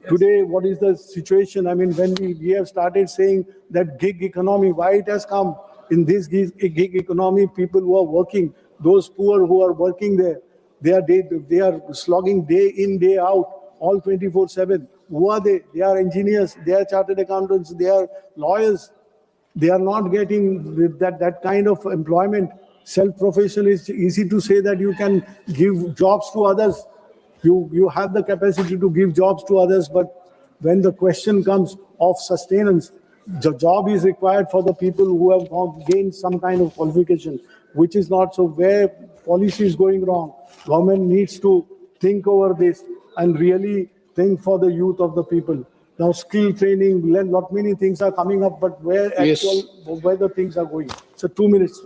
Today, what is the situation? When we have started saying that gig economy, why it has come in this gig economy, people who are working, those poor who are working there, they are slogging day in, day out, all 24/7. Who are they? They are engineers, they are chartered accountants, they are lawyers. They are not getting that kind of employment. Self-profession is easy to say that you can give jobs to others. You have the capacity to give jobs to others, but when the question comes of sustenance, the job is required for the people who have gained some kind of qualification, which is not so. Where policy is going wrong, government needs to think over this and really think for the youth of the people. Now, skill training, lot many things are coming up, but where the things are going. So 2 minutes.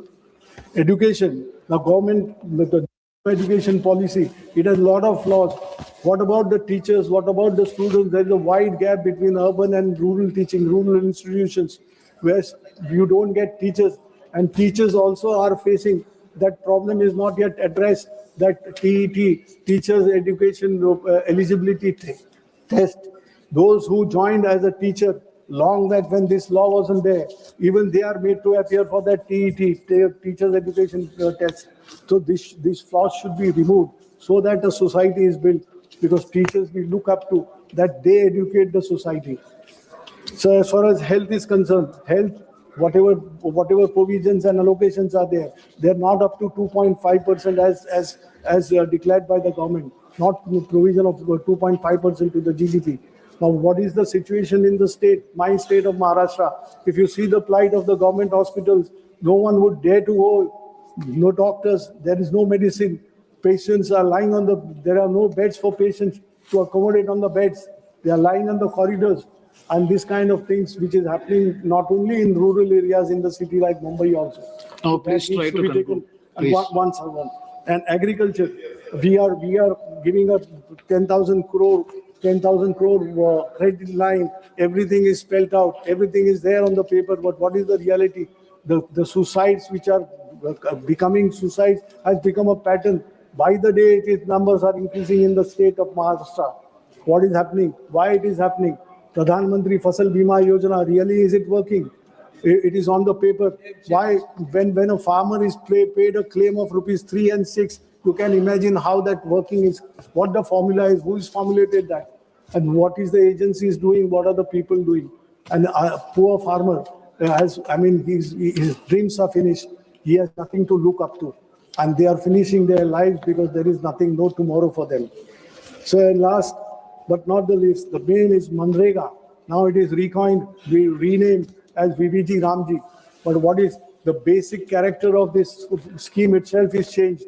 Education. The government, the education policy, it has a lot of flaws. What about the teachers? What about the students? There is a wide gap between urban and rural teaching, rural institutions, where you don't get teachers. And teachers also are facing that problem is not yet addressed, that TET, Teachers Education Eligibility Test. Those who joined as a teacher long back when this law wasn't there, even they are made to appear for that TET, Teachers Education Test. So this flaw should be removed so that a society is built, because teachers we look up to, that they educate the society. So as far as health is concerned, whatever provisions and allocations are there, they're not up to 2.5% as declared by the government, not provision of 2.5% to the GDP. Now, what is the situation in the state, my state of Maharashtra? If you see the plight of the government hospitals, no one would dare to go, no doctors, there is no medicine. Patients are lying there are no beds for patients to accommodate on the beds. They are lying on the corridors. And this kind of things which is happening not only in rural areas in the city like Mumbai also. Now, please try to conclude. Once. And agriculture, we are giving a 10,000 crore credit line. Everything is spelled out. Everything is there on the paper. But what is the reality? The suicides which are becoming suicides has become a pattern. By the day, its numbers are increasing in the state of Maharashtra. What is happening? Why it is happening? Pradhan Mantri Fasal Bima Yojana, really is it working? It is on the paper. Why, when a farmer is paid a claim of ₹3 and 6, you can imagine how that working is, what the formula is, who is formulated that, and what is the agencies doing, what are the people doing. And a poor farmer his dreams are finished. He has nothing to look up to, and they are finishing their lives because there is nothing, no tomorrow for them. So last but not the least, the main is Manrega. Now it is renamed as VBG Ramji. But what is the basic character of this scheme itself is changed.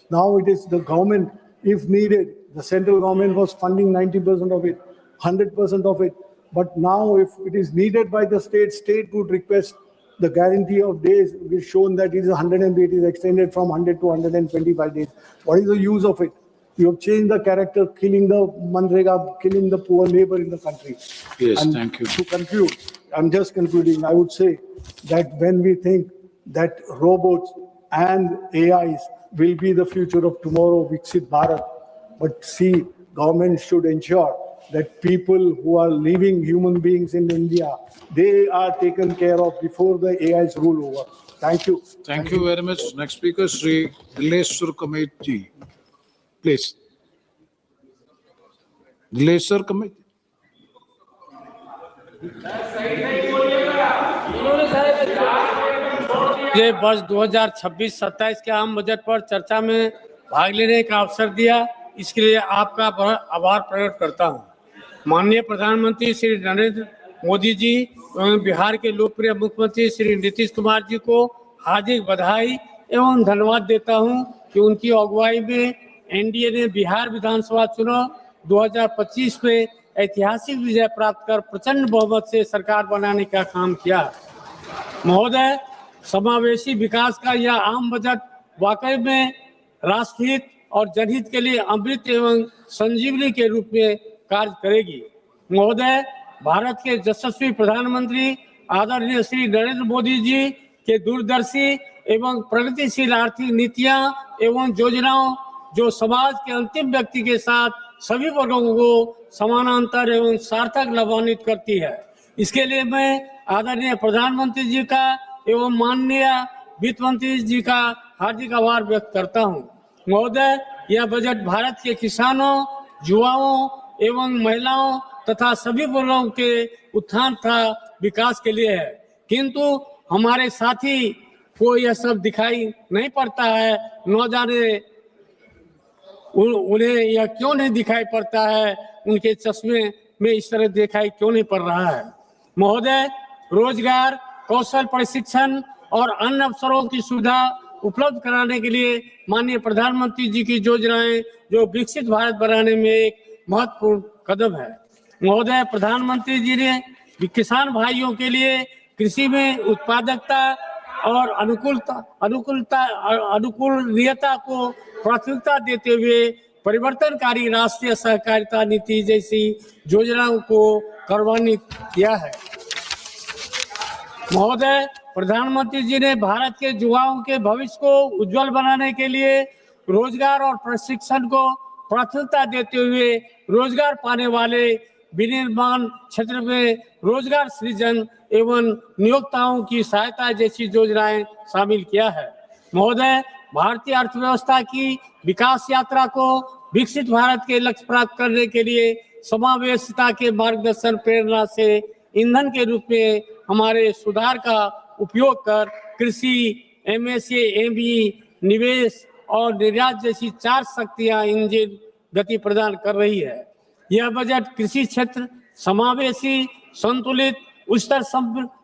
Now it is the government, if needed, the central government was funding 90% of it, 100% of it. But now if it is needed by the state would request the guarantee of days. It is shown that it is 100 days, it is extended from 100 to 125 days. What is the use of it? You have changed the character, killing the Manrega, killing the poor labor in the country. Yes, and thank you. To conclude, I'm just concluding, I would say that when we think that robots and AIs will be the future of tomorrow, Viksit Bharat, but see government should ensure that people who are living human beings in India, they are taken care of before the AIs rule over. Thank you. Thank you very much. Next speaker, Sri Dileshwar Committee. Please. Dileshwar Committee. ये वर्ष 2026-27 के आम budget पर चर्चा में भाग लेने का अवसर दिया, इसके लिए आपका आभार प्रकट करता हूं। माननीय प्रधानमंत्री श्री नरेंद्र मोदी जी एवं बिहार के लोकप्रिय मुख्यमंत्री श्री नीतीश कुमार जी को हार्दिक बधाई एवं धन्यवाद देता हूं कि उनकी अगुवाई में एनडीए ने बिहार विधानसभा चुनाव 2025 में ऐतिहासिक विजय प्राप्त कर प्रचंड बहुमत से सरकार बनाने का काम किया। महोदय, समावेशी विकास का यह आम बजट वाकई में राष्ट्रहित और जनहित के लिए अमृत एवं संजीवनी के रूप में कार्य करेगी। महोदय, भारत के यशस्वी प्रधानमंत्री आदरणीय श्री नरेंद्र मोदी जी के दूरदर्शी एवं प्रगतिशील आर्थिक नीतियां एवं योजनाओं जो समाज के अंतिम व्यक्ति के साथ सभी वर्गों को समानांतर एवं सार्थक लाभान्वित करती है। इसके लिए मैं आदरणीय प्रधानमंत्री जी का एवं माननीय वित्त मंत्री जी का हार्दिक आभार व्यक्त करता हूं। महोदय, यह बजट भारत के किसानों, युवाओं एवं महिलाओं तथा सभी वर्गों के उत्थान तथा विकास के लिए है, किंतु हमारे साथी को यह सब दिखाई नहीं पड़ता है। न जाने उन्हें यह क्यों नहीं दिखाई पड़ता है, उनके चश्मे में इस तरह दिखाई क्यों नहीं पड़ रहा है। महोदय, रोजगार, कौशल प्रशिक्षण और अन्य अवसरों की सुविधा उपलब्ध कराने के लिए माननीय प्रधानमंत्री जी की योजनाएं जो विकसित भारत बनाने में एक महत्वपूर्ण कदम है। महोदय, प्रधानमंत्री जी ने किसान भाइयों के लिए कृषि में उत्पादकता और अनुकूलनीयता को प्राथमिकता देते हुए परिवर्तनकारी राष्ट्रीय सहकारिता नीति जैसी योजनाओं को कार्यान्वित किया है। महोदय, प्रधानमंत्री जी ने भारत के युवाओं के भविष्य को उज्जवल बनाने के लिए रोजगार और प्रशिक्षण को प्राथमिकता देते हुए रोजगार पाने वाले विनिर्माण क्षेत्र में रोजगार सृजन एवं नियोक्ताओं की सहायता जैसी योजनाएं शामिल किया है। महोदय, भारतीय अर्थव्यवस्था की विकास यात्रा को विकसित भारत के लक्ष्य प्राप्त करने के लिए समावेशिता के मार्गदर्शन प्रेरणा से ईंधन के रूप में हमारे सुधार का उपयोग कर कृषि, एमएसए, एमई, निवेश और निर्यात जैसी 4 शक्तियां इंजन गति प्रदान कर रही है। यह बजट कृषि क्षेत्र समावेशी, संतुलित, उच्चतर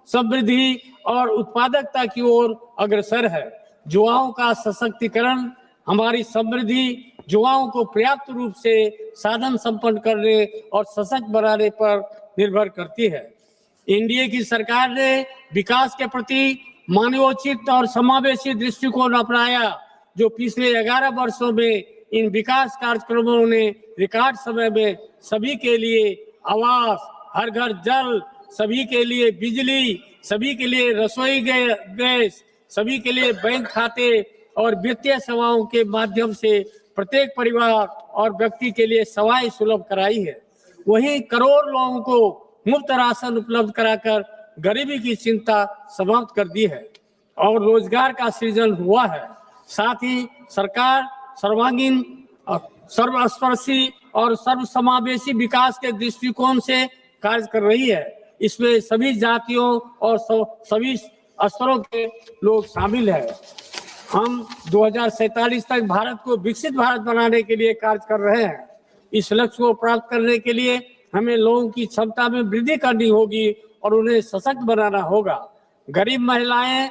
समृद्धि और उत्पादकता की ओर अग्रसर है। युवाओं का सशक्तिकरण हमारी समृद्धि युवाओं को पर्याप्त रूप से साधन संपन्न करने और सशक्त बनाने पर निर्भर करती है। एनडीए की सरकार ने विकास के प्रति मानवोचित और समावेशी दृष्टिकोण अपनाया, जो पिछले 11 वर्षों में इन विकास कार्यक्रमों ने रिकॉर्ड समय में सभी के लिए आवास, हर घर जल, सभी के लिए बिजली, सभी के लिए रसोई गैस, सभी के लिए बैंक खाते और वित्तीय सेवाओं के माध्यम से प्रत्येक परिवार और व्यक्ति के लिए सेवाएं सुलभ कराई है। वहीं करोड़ लोगों को मुफ्त राशन उपलब्ध कराकर गरीबी की चिंता समाप्त कर दी है और रोजगार का सृजन हुआ है। साथ ही सरकार सर्वांगीण, सर्वस्पर्शी और सर्वसमावेशी विकास के दृष्टिकोण से कार्य कर रही है। इसमें सभी जातियों और सभी स्तरों के लोग शामिल हैं। हम 2047 तक भारत को विकसित भारत बनाने के लिए कार्य कर रहे हैं। इस लक्ष्य को प्राप्त करने के लिए हमें लोगों की क्षमता में वृद्धि करनी होगी और उन्हें सशक्त बनाना होगा। गरीब महिलाएं,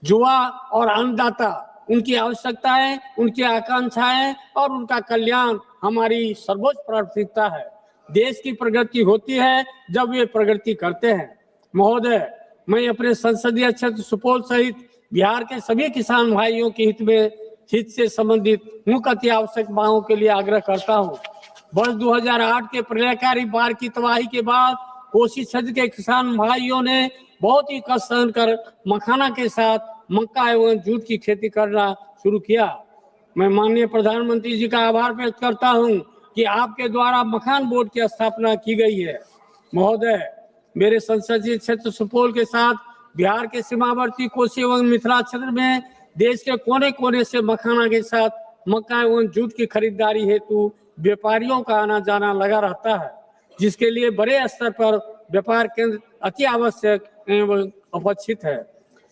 युवा और अन्नदाता, उनकी आवश्यकताएं, उनकी आकांक्षाएं और उनका कल्याण हमारी सर्वोच्च प्राथमिकता है। देश की प्रगति होती है जब वे प्रगति करते हैं। महोदय, मैं अपने संसदीय क्षेत्र सुपौल सहित बिहार के सभी किसान भाइयों के हित से संबंधित मुख्य अति आवश्यक मांगों के लिए आग्रह करता हूं। वर्ष 2008 के प्रलयकारी बाढ़ की तबाही के बाद कोसी क्षेत्र के किसान भाइयों ने बहुत ही कष्ट सहन कर मखाना के साथ मक्का एवं जूट की खेती करना शुरू किया। मैं माननीय प्रधानमंत्री जी का आभार व्यक्त करता हूं कि आपके द्वारा मकान बोर्ड की स्थापना की गई है। महोदय, मेरे संसदीय क्षेत्र सुपौल के साथ बिहार के सीमावर्ती कोसी एवं मिथिला क्षेत्र में देश के कोने कोने से मखाना के साथ मक्का एवं जूट की खरीदारी हेतु व्यापारियों का आना जाना लगा रहता है, जिसके लिए बड़े स्तर पर व्यापार केंद्र अति आवश्यक एवं अपेक्षित है,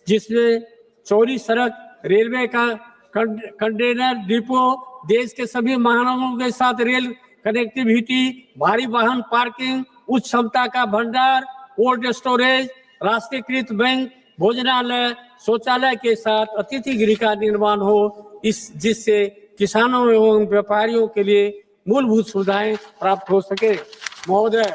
जिसमें चौड़ी सड़क, रेलवे का कंटेनर डिपो, देश के सभी महानगरों के साथ रेल कनेक्टिविटी, भारी वाहन पार्किंग, उच्च क्षमता का भंडार, कोल्ड स्टोरेज, राष्ट्रीयकृत बैंक, भोजनालय, शौचालय के साथ अतिथि गृह का निर्माण हो, जिससे किसानों एवं व्यापारियों के लिए मूलभूत सुविधाएं प्राप्त हो सके। महोदय,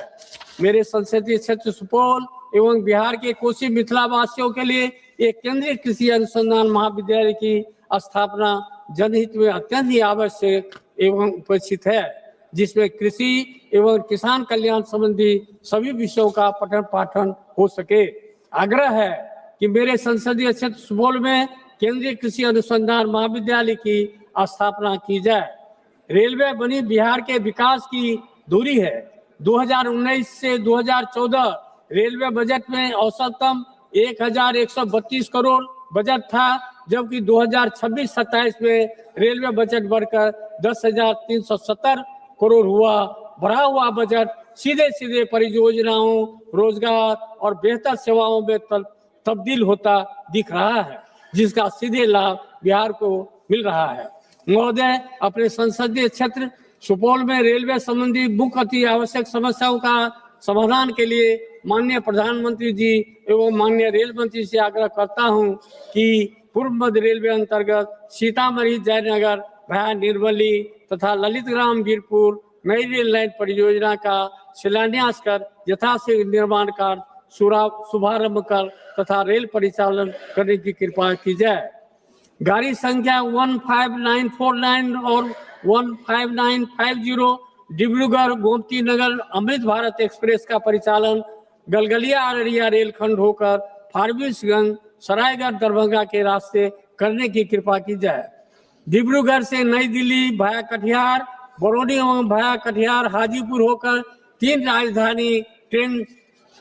मेरे संसदीय क्षेत्र सुपौल एवं बिहार के कोसी मिथिला वासियों के लिए एक केंद्रीय कृषि अनुसंधान महाविद्यालय की स्थापना जनहित में अत्यंत ही आवश्यक एवं उपेक्षित है, जिसमें कृषि एवं किसान कल्याण संबंधी सभी विषयों का पठन पाठन हो सके। आग्रह है कि मेरे संसदीय क्षेत्र सुपौल में केंद्रीय कृषि अनुसंधान महाविद्यालय की स्थापना की जाए। रेलवे बनी बिहार के विकास की धुरी है। 2019 से 2014 रेलवे बजट में औसतम 1132 करोड़ बजट था, जबकि 2026-27 में रेलवे बजट बढ़कर 10,370 करोड़ हुआ। बढ़ा हुआ बजट सीधे सीधे परियोजनाओं, रोजगार और बेहतर सेवाओं में तब्दील होता दिख रहा है, जिसका सीधे लाभ बिहार को मिल रहा है। महोदय, अपने संसदीय क्षेत्र सुपौल में रेलवे संबंधी मुख्य अति आवश्यक समस्याओं का समाधान के लिए माननीय प्रधानमंत्री जी एवं माननीय रेल मंत्री से आग्रह करता हूं कि पूर्व मध्य रेलवे अंतर्गत सीतामढ़ी जयनगर भया निर्मली तथा ललितग्राम वीरपुर नई रेल लाइन परियोजना का शिलान्यास कर यथाशीघ्र निर्माण कार्य शुभारंभ कर तथा रेल परिचालन करने की कृपा की जाए। गाड़ी संख्या 15949 और 15950 डिब्रूगढ़ गोमती नगर अमृत भारत एक्सप्रेस का परिचालन गलगलिया अररिया रेलखंड होकर फारबिसगंज सरायगढ़ दरभंगा के रास्ते करने की कृपा की जाए। डिब्रूगढ़ से नई दिल्ली भाया कटिहार, बरौनी एवं भाया कटिहार हाजीपुर होकर 3 राजधानी ट्रेन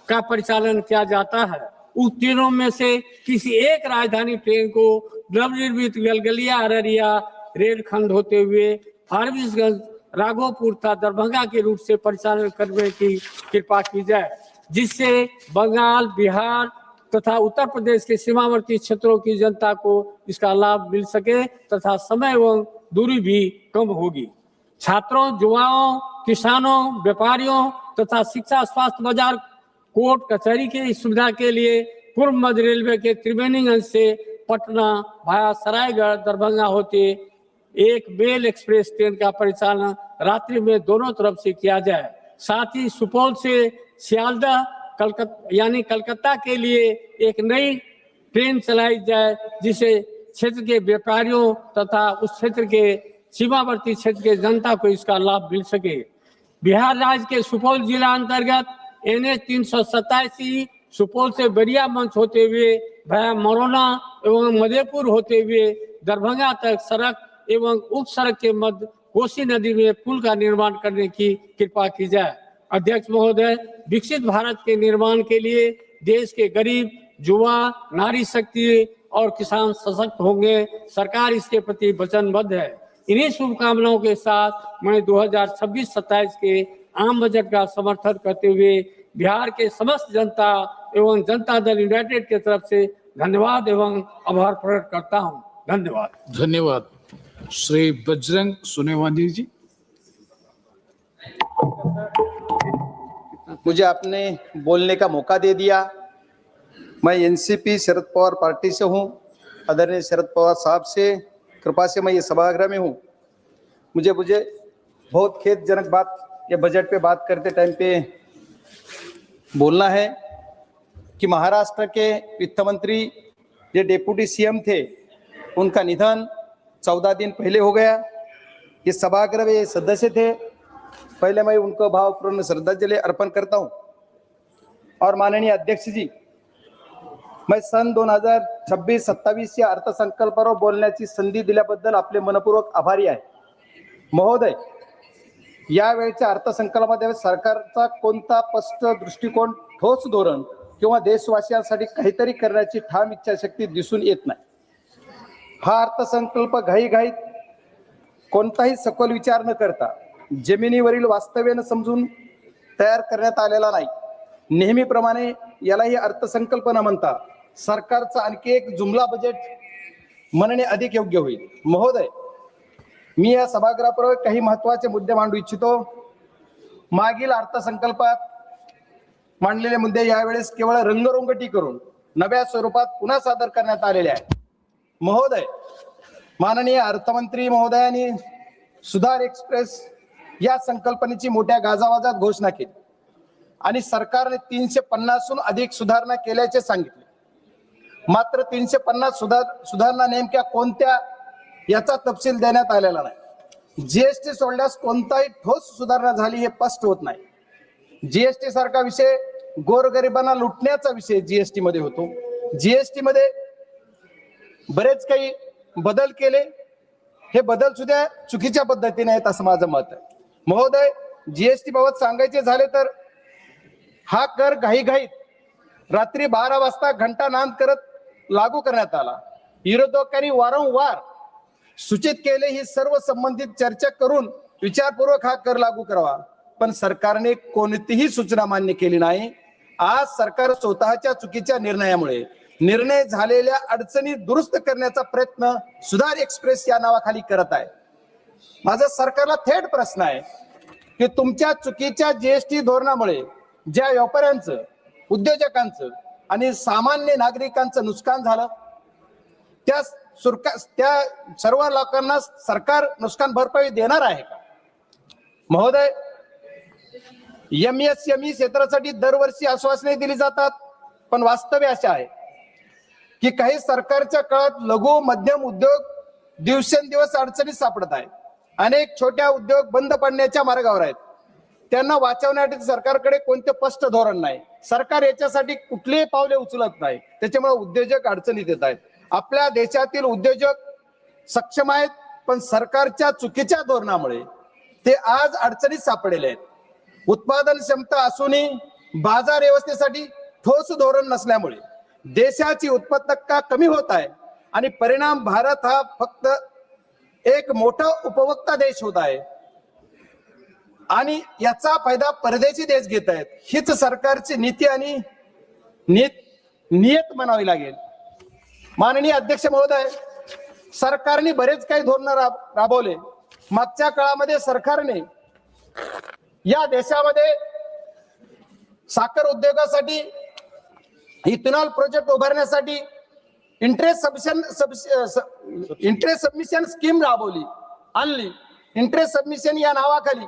का परिचालन किया जाता है। उस तीनों में से किसी एक राजधानी ट्रेन को नवनिर्मित गलगलिया अररिया रेलखंड होते हुए फारबिसगंज राघोपुर तथा दरभंगा के रूट से परिचालन करने की कृपा की जाए, जिससे बंगाल, बिहार तथा उत्तर प्रदेश के सीमावर्ती क्षेत्रों की जनता को इसका लाभ मिल सके तथा समय एवं दूरी भी कम होगी। छात्रों, युवाओं, किसानों, व्यापारियों तथा शिक्षा, स्वास्थ्य, बाजार, कोर्ट कचहरी की सुविधा के लिए पूर्व मध्य रेलवे के त्रिवेणी अंश से पटना भाया सरायगढ़ दरभंगा होते एक मेल एक्सप्रेस ट्रेन का परिचालन रात्रि में दोनों तरफ से किया जाए। साथ ही सुपौल से सियालदह कलकत्ता के लिए एक नई ट्रेन चलाई जाए, जिसे क्षेत्र के व्यापारियों तथा उस क्षेत्र के सीमावर्ती क्षेत्र के जनता को इसका लाभ मिल सके। बिहार राज्य के सुपौल जिला अंतर्गत NH 387 सुपौल से बरिया मंच होते हुए भया मरौना एवं मधेपुर होते हुए दरभंगा तक सड़क एवं उप सड़क के मध्य कोसी नदी में पुल का निर्माण करने की कृपा की जाए। अध्यक्ष महोदय, विकसित भारत के निर्माण के लिए देश के गरीब, युवा, नारी शक्ति और किसान सशक्त होंगे। सरकार इसके प्रति वचनबद्ध है। इन्हीं शुभकामनाओं के साथ मैं 2026-27 के आम बजट का समर्थन करते हुए बिहार के समस्त जनता एवं जनता दल यूनाइटेड के तरफ से धन्यवाद एवं आभार प्रकट करता हूं। धन्यवाद। धन्यवाद। श्री बजरंग सोनेवानी जी। मुझे आपने बोलने का मौका दे दिया। मैं एनसीपी शरद पवार पार्टी से हूं। आदरणीय शरद पवार साहब से कृपा से मैं ये सभागृह में हूं। मुझे बहुत खेदजनक बात ये बजट पे बात करते टाइम पे बोलना है कि महाराष्ट्र के वित्त मंत्री जो डेप्यूटी सीएम थे, उनका निधन 14 दिन पहले हो गया। ये सभागृह में सदस्य थे। पहले मैं उनको भावपूर्ण श्रद्धांजलि अर्पण करता हूं। और माननीय अध्यक्ष जी, मैं सन 2026-27 या अर्थसंकल्पावर बोलण्याची संधी दिल्याबद्दल आपले मनपूर्वक आभारी आहे। महोदय, यावेळच्या अर्थसंकल्पामध्ये सरकारचा कोणता स्पष्ट दृष्टिकोन, ठोस धोरण किंवा देशवासियांसाठी काहीतरी करण्याची ठाम इच्छाशक्ती दिसून येत नाही. हा अर्थसंकल्प घाईघाईत कोणताही सखोल विचार न करता जमिनीवरील वास्तव्यानं समजून तयार करण्यात आलेला नाही. नेहमीप्रमाणे यालाही अर्थसंकल्प न म्हणता सरकारचा आणखी एक जुमला बजेट म्हणणे अधिक योग्य होईल. महोदय, मी या सभागृहापूर्वी काही महत्वाचे मुद्दे मांडू इच्छितो. मागील अर्थसंकल्पात मांडलेले मुद्दे यावेळेस केवळ रंगरंगटी करून नव्या स्वरूपात पुन्हा सादर करण्यात आलेले आहे. महोदय, माननीय अर्थमंत्री महोदयांनी सुधार एक्सप्रेस या संकल्पनेची मोठ्या गाजावाजात घोषणा केली आणि सरकारने 350हून अधिक सुधारणा केल्याचे सांगितले. मात्र 350 सुधारणा नेमक्या कोणत्या याचा तपशील देण्यात आलेला नाही. जीएसटी सोडल्यास कोणताही ठोस सुधारणा झाली हे स्पष्ट होत नाही. जीएसटी सारखा विषय गोरगरिबांना लुटण्याचा विषय जीएसटी मध्ये होतो. जीएसटी मध्ये बरेच काही बदल केले, हे बदल सुद्धा चुकीच्या पद्धतीने आहेत असं माझं मत आहे. महोदय, जीएसटी बाबत सांगायचे झाले तर हा कर घाईघाईत रात्री 12 वाजता घंटा नांद करत लागू करण्यात आला. विरोधकांनी वारंवार सूचित केले ही सर्व संबंधित चर्चा करून विचारपूर्वक हा कर लागू करावा, पण सरकारने कोणतीही सूचना मान्य केली नाही. आज सरकार स्वतःच्या चुकीच्या निर्णयामुळे निर्णय झालेल्या अडचणी दुरुस्त करण्याचा प्रयत्न सुधार एक्सप्रेस या नावाखाली करत आहे. माझा सरकारला थेट प्रश्न आहे की तुमच्या चुकीच्या जीएसटी धोरणामुळे ज्या व्यापाऱ्यांचं, उद्योजकांचं आणि सामान्य नागरिकांचं नुकसान झालं, त्या सर्व लोकांना सरकार नुकसान भरपाई देणार आहे का? महोदय, एमएसएमई क्षेत्रासाठी दरवर्षी आश्वासने दिली जातात, पण वास्तव्य असे आहे की काही सरकारच्या काळात लघु मध्यम उद्योग दिवसेंदिवस अडचणीत सापडत आहेत. अनेक छोट्या उद्योग बंद पडण्याच्या मार्गावर आहेत. त्यांना वाचवण्यासाठी सरकारकडे कोणते स्पष्ट धोरण नाही. सरकार याच्यासाठी कुठलीही पावले उचलत नाही. त्याच्यामुळे उद्योजक अडचणीत येत आहेत. आपल्या देशातील उद्योजक सक्षम आहेत, पण सरकारच्या चुकीच्या धोरणामुळे ते आज अडचणीत सापडलेले आहेत. उत्पादन क्षमता असूनही बाजार व्यवस्थेसाठी ठोस धोरण नसल्यामुळे देशाची उत्पादकता कमी होत आहे आणि परिणाम भारत हा फक्त एक मोठा उपभोक्ता देश होत आहे आणि याचा फायदा परदेशी देश घेत आहेत. हीच सरकारची नीती आणि नियत म्हणावी लागेल. माननीय अध्यक्ष महोदय, सरकारने बरेच काही धोरण राबवले. मागच्या काळामध्ये सरकारने या देशामध्ये साखर उद्योगासाठी इथेनॉल प्रोजेक्ट उभारण्यासाठी इंटरेस्ट सबमिशन स्कीम राबवली, आणली. इंटरेस्ट सबमिशन या नावाखाली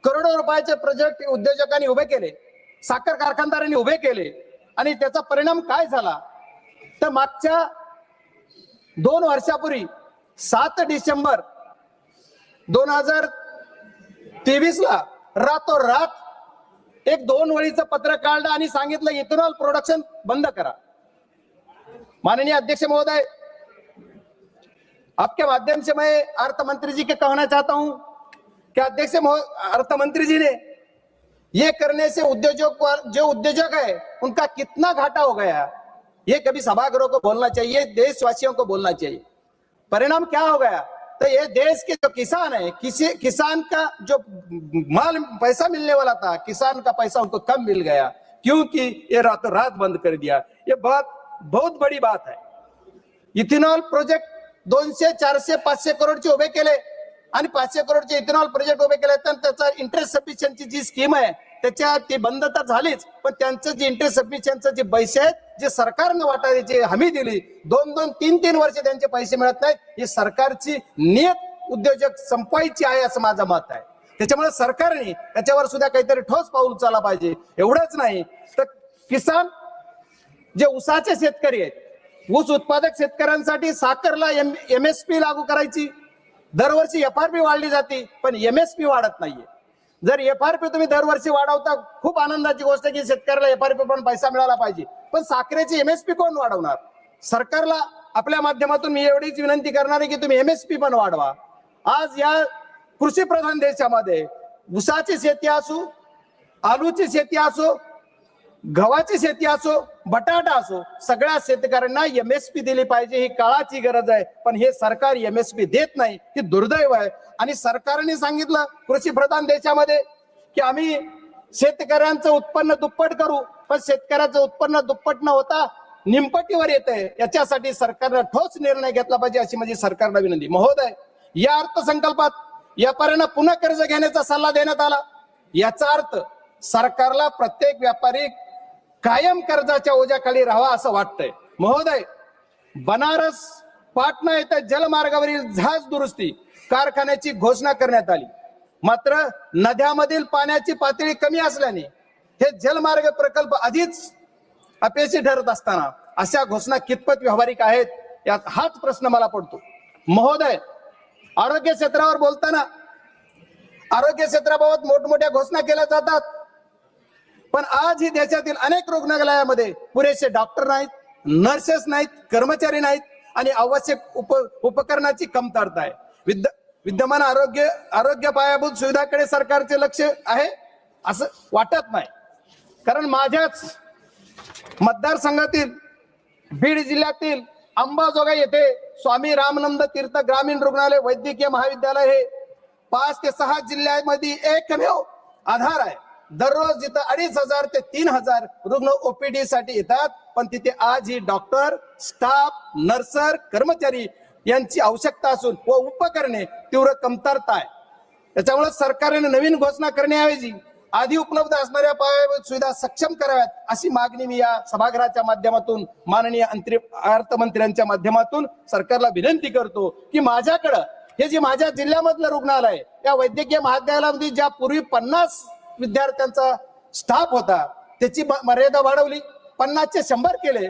करोडो रुपयाचे प्रोजेक्ट उद्योजकांनी उभे केले, साखर कारखानदारांनी उभे केले आणि त्याचा परिणाम काय झाला तर मागच्या 2 वर्षापूर्वी 7 डिसेंबर 2023 ला रातोरात एक 2 वळीचं पत्र काढलं आणि सांगितलं इथेनॉल प्रोडक्शन बंद करा. माननीय अध्यक्ष महोदय, आपके माध्यम से मैं अर्थ मंत्री जी के कहना चाहता हूं कि अध्यक्ष अर्थ मंत्री जी ने ये करने से जो उद्योजक है उनका कितना घाटा हो गया, ये कभी सभागृह को बोलना चाहिए, देशवासियों को बोलना चाहिए. परिणाम क्या हो गया तो ये देश के जो किसान है, किसान का जो माल पैसा मिलने वाला था, किसान का पैसा उनको कम मिल गया क्योंकि ये रातों रात बंद कर दिया. ये बहुत बड़ी बात है. इथेनॉल प्रोजेक्ट 200, 400, 500 करोडचे उभे केले आणि 500 करोडचे इथेनॉल प्रोजेक्ट उभे केले तर त्याचा इंटरेस्ट सबमिशनची जी स्कीम आहे त्याच्या ती बंद तर झालीच, पण त्यांचं जे इंटरेस्ट सबमिशनचं जे पैसे आहेत जे सरकारने वाटायची हमी दिली 2-2, 3-3 वर्ष त्यांचे पैसे मिळत नाहीत. ही सरकारची नियत उद्योजक संपवायची आहे असं माझं मत आहे. त्याच्यामुळे सरकारने त्याच्यावर सुद्धा काहीतरी ठोस पाऊल उचलला पाहिजे. एवढंच नाही तर किसान जे ऊसाचे शेतकरी आहेत, ऊस उत्पादक शेतकऱ्यांसाठी साखरला एमएसपी लागू करायची. दरवर्षी एफआरपी वाढली जाते पण एमएसपी वाढत नाहीये. जर एफआरपी तुम्ही दरवर्षी वाढवता खूप आनंदाची गोष्ट की शेतकऱ्याला एफआरपी पण पैसा मिळाला पाहिजे, पण साखरेची एमएसपी कोण वाढवणार? सरकारला आपल्या माध्यमातून मी एवढीच विनंती करणार आहे की तुम्ही एमएसपी पण वाढवा. आज या कृषी प्रधान देशामध्ये ऊसाची शेती असो, आलूची शेती असो, गव्हाची शेती असो, बटाटा असो, सगळ्या शेतकऱ्यांना MSP दिली पाहिजे, ही काळाची गरज आहे. पण हे सरकार MSP देत नाही, ही दुर्दैव आहे. आणि सरकारने सांगितलं कृषी प्रधान देशामध्ये की आम्ही शेतकऱ्यांचं उत्पन्न दुप्पट करू, पण शेतकऱ्याचं उत्पन्न दुप्पट न होता निमपटीवर येतंय. याच्यासाठी सरकारनं ठोस निर्णय घेतला पाहिजे, अशी माझी सरकारला विनंती. महोदय, या अर्थसंकल्पात व्यापाऱ्यांना पुन्हा कर्ज घेण्याचा सल्ला देण्यात आला. याचा अर्थ सरकारला प्रत्येक व्यापारी कायम कर्जाच्या ओझ्याखाली राहावा असं वाटतंय. महोदय, बनारस पाटणा येथे जलमार्गावरील जहाज दुरुस्ती कारखान्याची घोषणा करण्यात आली. मात्र नद्यामधील पाण्याची पातळी कमी असल्याने हे जलमार्ग प्रकल्प आधीच अपयशी ठरत असताना अशा घोषणा कितपत व्यावहारिक आहेत, यात हाच प्रश्न मला पडतो. महोदय, आरोग्य क्षेत्रावर बोलताना आरोग्य क्षेत्राबाबत मोठमोठ्या घोषणा केल्या जातात, पण आज ही देशातील अनेक रुग्णालयामध्ये पुरेसे डॉक्टर नाहीत, नर्सेस नाहीत, कर्मचारी नाहीत आणि आवश्यक उपकरणाची कमतरता आहे. विद्यमान आरोग्य पायाभूत सुविधाकडे सरकारचे लक्ष आहे असं वाटत नाही. कारण माझ्याच मतदारसंघातील बीड जिल्ह्यातील अंबाजोगाई येथे स्वामी रामानंद तीर्थ ग्रामीण रुग्णालय वैद्यकीय महाविद्यालय हे 5 ते 6 जिल्ह्यामध्ये एकमेव आधार आहे. दररोज जिथं 2,500 ते 3,000 रुग्ण OPD साठी येतात, पण तिथे आजही डॉक्टर, स्टाफ, नर्सर, कर्मचारी यांची आवश्यकता असून व उपकरणे तीव्र कमतरता आहे. त्याच्यामुळे सरकारने नवीन घोषणा करण्याऐवजी आधी उपलब्ध असणाऱ्या पायाभूत सुविधा सक्षम कराव्यात, अशी मागणी मी या सभागृहाच्या माध्यमातून माननीय अर्थमंत्र्यांच्या माध्यमातून सरकारला विनंती करतो की माझ्याकडं हे जे माझ्या जिल्ह्यामधलं रुग्णालय, या वैद्यकीय महाविद्यालयामध्ये ज्या पूर्वी 50 विद्यार्थ्यांचा स्टाफ होता, त्याची मर्यादा वाढवली, 50चे 100 केले,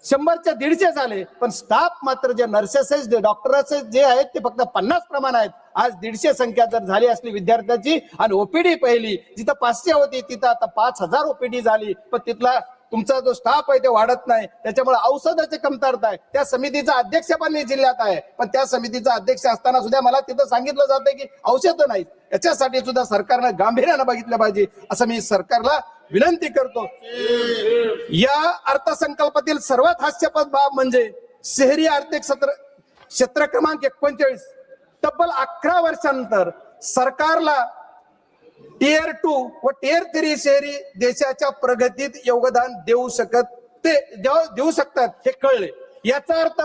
100चे 150 झाले, पण स्टाफ मात्र जे नर्सेस आहेत, डॉक्टर्स जे आहेत ते फक्त 50 प्रमाण आहेत. आज 150 संख्या जर झाली असली विद्यार्थ्यांची आणि OPD पहिली जिथं 500 होती तिथं आता 5,000 OPD झाली, पण तिथला तुमचा जो स्टाफ आहे ते वाढत नाही. त्याच्यामुळे औषधाची कमतरता आहे. त्या समितीचा अध्यक्ष पण मी जिल्ह्यात आहे, पण त्या समितीचा अध्यक्ष असताना सुद्धा मला तिथं सांगितलं जातं की औषधं नाहीत. याच्यासाठी सुद्धा सरकारनं गांभीर्यानं बघितलं पाहिजे असं मी सरकारला विनंती करतो. या अर्थसंकल्पातील सर्वात हास्यास्पद बाब म्हणजे शहरी आर्थिक क्षेत्र क्रमांक 39 तब्बल 11 वर्षांनंतर सरकारला Tier 2 व Tier 3 शहरी देशाच्या प्रगतीत योगदान देऊ शकतात हे कळले. याचा अर्थ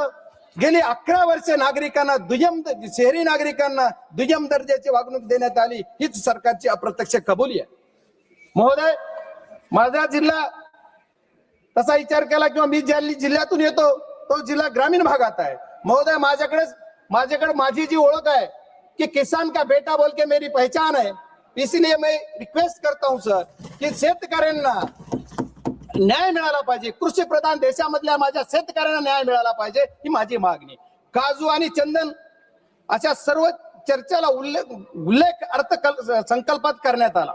गेली 11 वर्षे नागरिकांना शहरी नागरिकांना दुय्यम दर्जाची वागणूक देण्यात आली, हीच सरकारची अप्रत्यक्ष कबुली आहे. महोदय, माझा जिल्हा तसा विचार केला किंवा मी ज्या जिल्ह्यातून येतो तो जिल्हा ग्रामीण भागात आहे. महोदय, माझ्याकडे माझी जी ओळख आहे की किसान का बेटा बोल के मेरी पहचान है, इसलिए मैं रिक्वेस्ट करता हूं सर की शेतकऱ्यांना न्याय मिळाला पाहिजे. कृषी प्रधान देशामधल्या माझ्या शेतकऱ्यांना न्याय मिळाला पाहिजे, ही माझी मागणी. काजू आणि चंदन अशा सर्व चर्चेला उल्लेख अर्थसंकल्पात करण्यात आला.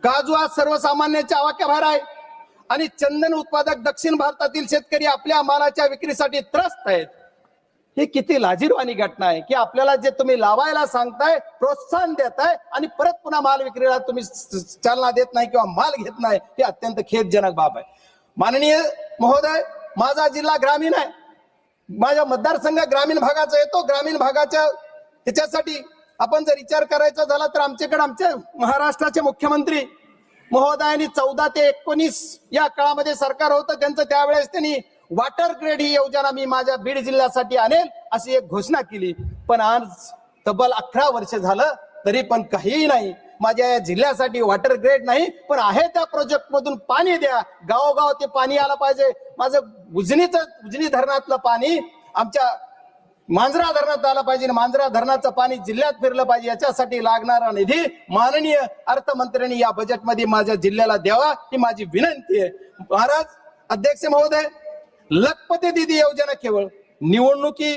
काजू हा सर्वसामान्यांच्या आवाक्याबाहेर आहे आणि चंदन उत्पादक दक्षिण भारतातील शेतकरी आपल्या मालाच्या विक्रीसाठी त्रस्त आहेत. ही किती लाजिरवाणी घटना आहे की आपल्याला जे तुम्ही लावायला सांगताय, प्रोत्साहन देताय आणि परत पुन्हा माल विक्रीला तुम्ही चालना देत नाही किंवा माल घेत नाही, ही अत्यंत खेदजनक बाब आहे. माननीय महोदय, माझा जिल्हा ग्रामीण आहे, माझा मतदारसंघ ग्रामीण भागाचा येतो. ग्रामीण भागाच्या त्याच्यासाठी आपण जर विचार करायचा झाला तर आमच्याकडे आमचे महाराष्ट्राचे मुख्यमंत्री महोदयांनी 14 ते 19 या काळामध्ये सरकार होतं त्यांचं, त्यावेळेस त्यांनी वॉटर ग्रेड ही योजना मी माझ्या बीड जिल्ह्यासाठी आणेल अशी एक घोषणा केली. पण आज तब्बल 11 वर्ष झालं तरी पण काहीही नाही. माझ्या या जिल्ह्यासाठी वॉटर ग्रेड नाही, पण आहे त्या प्रोजेक्ट मधून पाणी द्या. गावोगाव ते पाणी आलं पाहिजे. माझं उजनी धरणातलं पाणी आमच्या मांजरा धरणात आलं पाहिजे, मांजरा धरणाचं पाणी जिल्ह्यात फिरलं पाहिजे. याच्यासाठी लागणारा निधी माननीय अर्थमंत्र्यांनी या बजेटमध्ये माझ्या जिल्ह्याला द्यावा, ही माझी विनंती आहे. महाराज अध्यक्ष महोदय, लखपती दीदी योजना केवळ निवडणुकी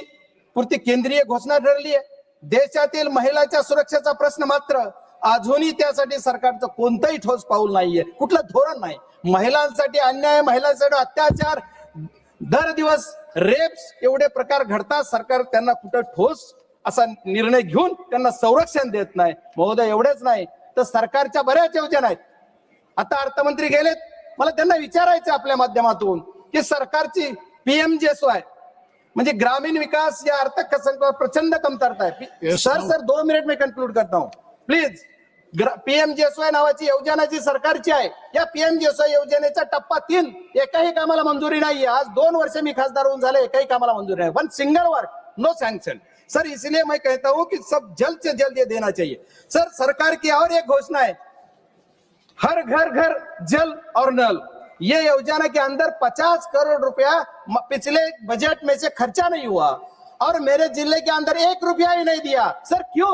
पुरती केंद्रीय घोषणा ठरली आहे. देशातील महिलांच्या सुरक्षेचा प्रश्न मात्र अजूनही त्यासाठी सरकारचं कोणतंही ठोस पाऊल नाहीये, कुठलं धोरण नाही. महिलांसाठी अन्याय, महिलांसाठी अत्याचार, दर दिवस रेप्स एवढे प्रकार घडतात, सरकार त्यांना कुठं ठोस असा निर्णय घेऊन त्यांना संरक्षण देत नाही. महोदय, एवढेच नाही, तर सरकारच्या बऱ्याच योजना आहेत. आता अर्थमंत्री गेलेत, मला त्यांना विचारायचं आपल्या माध्यमातून की सरकारची पीएमजीएसवाय म्हणजे ग्रामीण विकास या अर्थसंकल्पात प्रचंड कमतरता आहे. सर 2 मिनिट में कंक्लूड करता हूं प्लीज. पीएमजीएसवाय नावाची योजना जी सरकारची आहे, या पीएमजीएसवाय योजनेचा टप्पा 3 एकाही कामाला मंजुरी नाहीये. आज 2 वर्ष मी खासदार होऊन झाले, एकाही कामाला मंजुरी नाही. 1 single work, no sanction. Sir इसलिए मैं कहता हूं कि सब जल्द से जल्द ये देना चाहिए. सर सरकार की और एक घोषणा है, हर घर घर जल और नल. ये योजना के अंदर 50 करोड़ रुपया पिछले बजट में से खर्चा नहीं हुआ और मेरे जिले के अंदर 1 रुपया ही नहीं दिया. सर क्यों?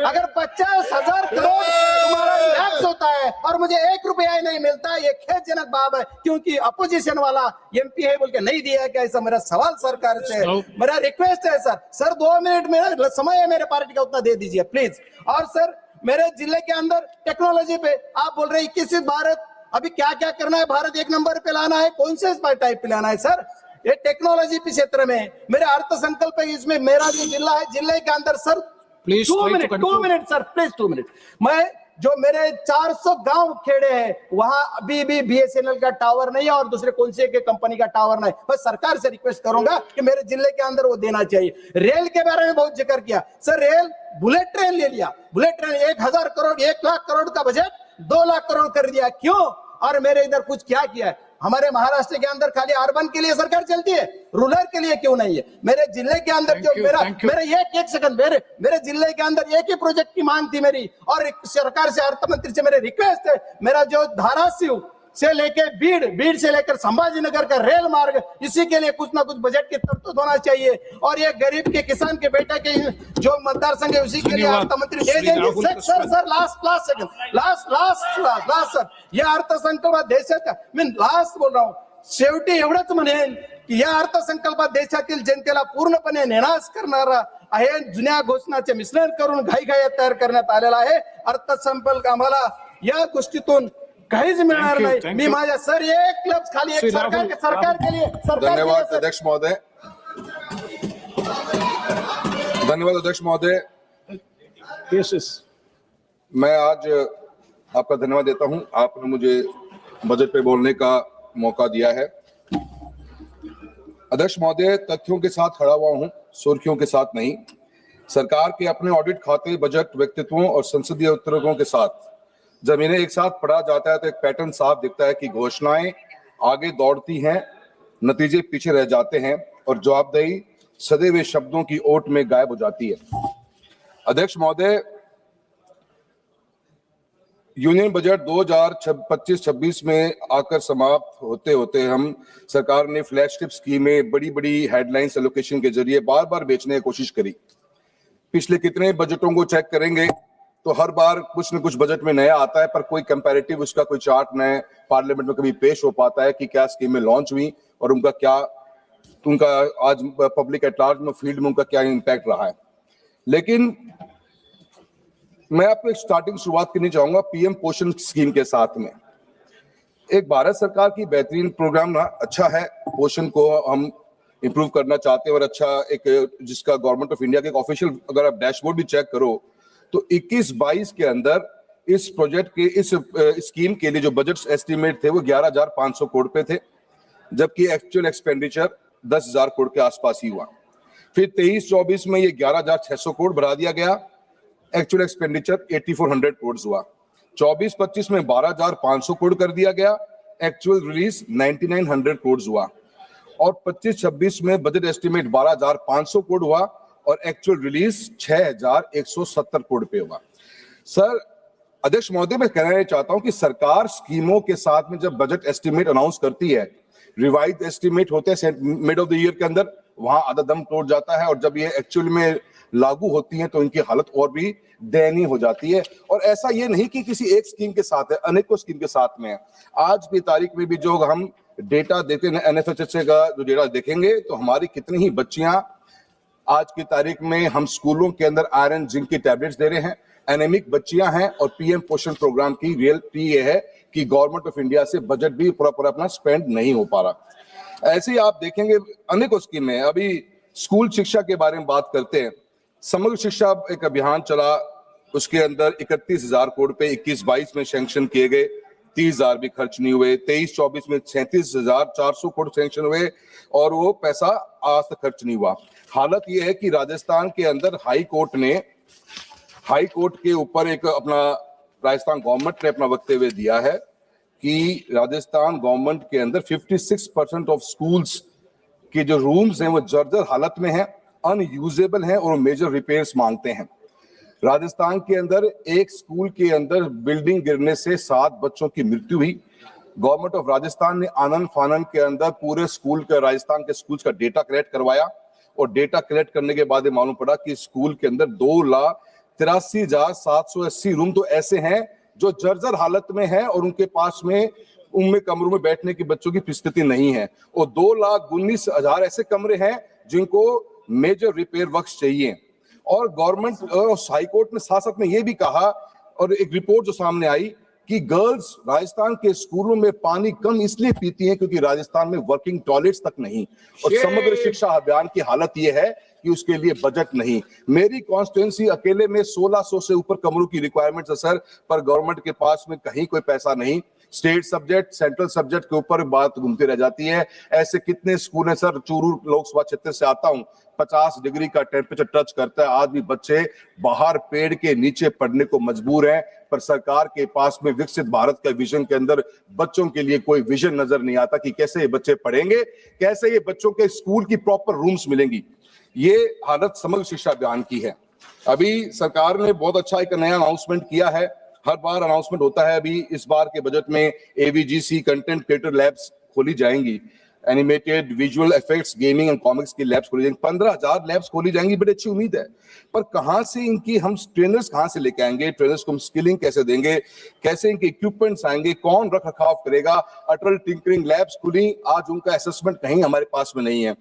अगर 50,000 करोड़ तुम्हारा टैक्स होता है और मुझे 1 रुपया ही नहीं मिलता, ये खेदजनक बात है. क्योंकि अपोजिशन वाला एमपी है बोल के नहीं दिया क्या? ऐसा मेरा सवाल सरकार से, मेरा रिक्वेस्ट है सर. सर 2 मिनट मेरा समय है मेरे पार्टी का, उतना दे दीजिए प्लीज. और सर मेरे जिले के अंदर टेक्नोलॉजी पे आप बोल रहे 21 भारत, अभी क्या क्या करना है? भारत 1 नंबर पे लाना है, कौन से टाइप पे लाना है सर? ये टेक्नोलॉजी के क्षेत्र में मेरे अर्थसंकल्प है, इसमें मेरा जो जिला है, जिले के अंदर sir 2 minute sir please 2 minute. मैं जो मेरे 400 गांव खेड़े हैं वहां अभी भी बीएसएनएल का टावर नहीं है और दूसरे कौन से कंपनी का टावर नहीं. मैं सरकार से रिक्वेस्ट करूंगा कि मेरे जिले के अंदर वो देना चाहिए. रेल के बारे में बहुत जिक्र किया सर, रेल बुलेट ट्रेन ले लिया. बुलेट ट्रेन 1000 करोड़ 1 लाख करोड़ का बजट 2 लाख करोड़ कर दिया. क्यों? और मेरे इधर कुछ क्या किया है? हमारे महाराष्ट्र के अंदर खाली अर्बन के लिए सरकार चलती है, रूरल के लिए क्यों नहीं है? मेरे जिले के अंदर जो मेरे एक सेकंड, मेरे जिले के अंदर एक ही प्रोजेक्ट की मांग थी मेरी, और सरकार से अर्थमंत्री से मेरे रिक्वेस्ट है, मेरा जो धाराशिव से लेके बीड़ से लेकर संभाजीनगर का रेल मार्ग, इसी के लिए कुछ ना कुछ बजट की तरतूद होना चाहिए. और ये गरीब के किसान के बेटा के जो मतदार संघ है उसी के लिए अर्थमंत्री दे देंगे. Sir last second, last sir, या अर्थसंकल्पात देशाच्या, मी लास्ट बोल रहा हूं, शेवटी एवढंच म्हणेन की या अर्थसंकल्पात देशातील जनतेला पूर्णपणे निराश करणारा आहे. जुन्या घोषणाचे मिश्रण करून घाईघाईत तयार करण्यात आलेला आहे अर्थसंकल्प. आम्हाला या गोष्टीतून काहीच मिळणार नाही. मी माझ्या सर एक लफ्ज खाली एक सरकार के लिए धन्यवाद अध्यक्ष महोदय. धन्यवाद अध्यक्ष महोदय. मैं आज आपका धन्यवाद देता हूं, आपने मुझे बजट पे बोलने का मौका दिया है. अध्यक्ष महोदय, तथ्यों के साथ खड़ा हुआ हूं, सुर्खियों के साथ नहीं. सरकार के अपने ऑडिट खाते, बजट, व्यक्तित्वों और संसदीय उत्तरकों के साथ जब इन्हें एक साथ पढ़ा जाता है तो एक पैटर्न साफ दिखता है कि घोषणाएं आगे दौड़ती हैं, नतीजे पीछे रह जाते हैं और जवाबदेही सदे हुए शब्दों की ओट में गायब हो जाती है. अध्यक्ष महोदय, यूनियन बजट 2025-26 में आकर समाप्त होते होते हम सरकार ने फ्लैगशिप स्कीमें, बड़ी बड़ी हेडलाइंस एलोकेशन के जरिए बार बार बेचने की कोशिश करी. पिछले कितने बजटों को चेक करेंगे तो हर बार कुछ न कुछ बजट में नया आता है, पर कोई कंपैरेटिव उसका कोई चार्ट नया पार्लियामेंट में कभी पेश हो पाता है कि क्या स्कीमें लॉन्च हुई और उनका आज पब्लिक एट लार्ज में फील्ड में उनका क्या इम्पैक्ट रहा है. लेकिन मैं आपको एक स्टार्टिंग शुरुआत करनी चाहूंगा पीएम पोषण स्कीम के साथ में. एक भारत सरकार की बेहतरीन प्रोग्राम ना अच्छा है, पोषण को हम इंप्रूव करना चाहते हैं और अच्छा एक जिसका गवर्नमेंट ऑफ इंडिया के ऑफिशियल अगर आप डैशबोर्ड भी चेक करो तो 21-22 के अंदर इस प्रोजेक्ट के इस स्कीम के लिए जो बजट एस्टीमेट थे वो 11,500 करोड़ पे थे, जबकि एक्चुअल एक्सपेंडिचर 10,000 करोड़ के आसपास ही हुआ. फिर 23-24 में ये 11,600 करोड़ बढ़ा दिया गया, एक्चुअल एक्सपेंडिचर 8,400 करोड़ हुआ. 24-25 में 12,500 करोड़ कर दिया गया, एक्चुअल रिलीज 9,900 करोड़ हुआ. और 25-26 में बजट एस्टीमेट 12,500 करोड़ हुआ और एक्चुअल रिलीज 6,170 करोड़ पे हुआ. सर अध्यक्ष महोदय, मैं कहना चाहता हूं कि सरकार स्कीमों के साथ में जब बजट एस्टीमेट अनाउंस करती है, रिवाइज एस्टीमेट होते हैं मिड ऑफ द ईयर के अंदर, वहां आधा दम तोड़ जाता है और जब ये एक्चुअल में लागू होती हैं तो इनकी हालत और भी दयनीय हो जाती है. और ऐसा ये नहीं कि किसी एक स्कीम के साथ है, अनेकों स्कीम के साथ में है. आज की तारीख में भी जो हम डेटा देखते हैं एनएफएचएसए का जो डेटा देखेंगे तो हमारी कितनी ही बच्चियां आज की तारीख में हम स्कूलों के अंदर आयरन जिंक की टैबलेट्स दे रहे हैं, एनेमिक बच्चियां हैं. और पीएम पोषण प्रोग्राम की रियलिटी ये है कि गवर्नमेंट ऑफ इंडिया से बजट भी पूरा अपना स्पेंड नहीं हो पा रहा. ऐसे ही आप देखेंगे अनेकों स्कीमें. अभी स्कूल शिक्षा के बारे में बात करते हैं, समग्र शिक्षा एक अभियान चला उसके अंदर 31,000 करोड़ रुपए 21-22 में सैंक्शन किए गए, 30,000 भी खर्च नहीं हुए। 23-24 में 37,400 करोड़ सैंक्शन हुए और वो पैसा आज तक खर्च नहीं हुआ। हालत ये है कि राजस्थान के अंदर हाई कोर्ट के ऊपर एक अपना राजस्थान गवर्नमेंट ने अपना वक्तव्य दिया है कि राजस्थान गवर्नमेंट के अंदर 56% ऑफ स्कूल्स के जो रूम्स हैं वो जर्जर हालत में हैं, अनयूजेबल हैं और मेजर रिपेयर्स मांगते हैं। राजस्थान के अंदर एक स्कूल के अंदर बिल्डिंग गिरने से 7 बच्चों की मृत्यु हुई। गवर्नमेंट ऑफ राजस्थान ने आनन फानन के अंदर पूरे स्कूल का राजस्थान के स्कूल्स का डेटा कलेक्ट करवाया और डेटा कलेक्ट करने के बाद मालूम पड़ा कि स्कूल के अंदर 2,83,780 रूम तो ऐसे हैं जो जर्जर हालत में है और उनके पास में उनमें कमरों में बैठने की बच्चों की परिस्थिति नहीं है और 2,19,000 ऐसे कमरे हैं जिनको मेजर रिपेयर वर्क्स चाहिए। और गवर्नमेंट और हाईकोर्ट ने साथ में ये भी कहा और एक रिपोर्ट जो सामने आई कि गर्ल्स राजस्थान के स्कूलों में पानी कम इसलिए पीती हैं क्योंकि राजस्थान में वर्किंग टॉयलेट्स तक नहीं और समग्र शिक्षा अभियान की हालत ये है कि उसके लिए बजट नहीं। मेरी कॉन्स्टिट्यूंसी अकेले में 1600 से ऊपर कमरों की रिक्वायरमेंट है सर, पर गवर्नमेंट के पास में कहीं कोई पैसा नहीं। स्टेट सब्जेक्ट सेंट्रल सब्जेक्ट के ऊपर बात घूमती रह जाती है। ऐसे कितने स्कूल हैं सर, चूरू लोकसभा क्षेत्र से आता हूं, 50 डिग्री का टेम्परेचर टच करता है, आज भी बच्चे बाहर पेड़ के नीचे पढ़ने को मजबूर हैं, पर सरकार के पास में विकसित भारत का विजन के अंदर बच्चों के लिए कोई विजन नजर नहीं आता कि कैसे ये बच्चे पढ़ेंगे, कैसे ये बच्चों के स्कूल की प्रॉपर रूम्स मिलेंगी। ये हालत समग्र शिक्षा अभियान की है। अभी सरकार ने बहुत अच्छा एक नया अनाउंसमेंट किया है, हर बार अनाउंसमेंट होता है। अभी इस बार के बजट में AVGC कंटेंट क्रिएटर लैब्स खोली जाएंगी, animated visual effects gaming and comics की लैब्स खोली जाएंगी, 15,000 लैब्स खोली जाएंगी। बड़ी अच्छी उम्मीद है, पर कहां से इनकी हम ट्रेनर्स कहां से लेके आएंगे, ट्रेनर्स को हम स्किलिंग कैसे देंगे, कैसे इनके इक्विपमेंट्स आएंगे, कौन रख रखाव करेगा। अटल टिंकरिंग लैब्स खुली, आज उनका असेसमेंट कहीं हमारे पास में नहीं है।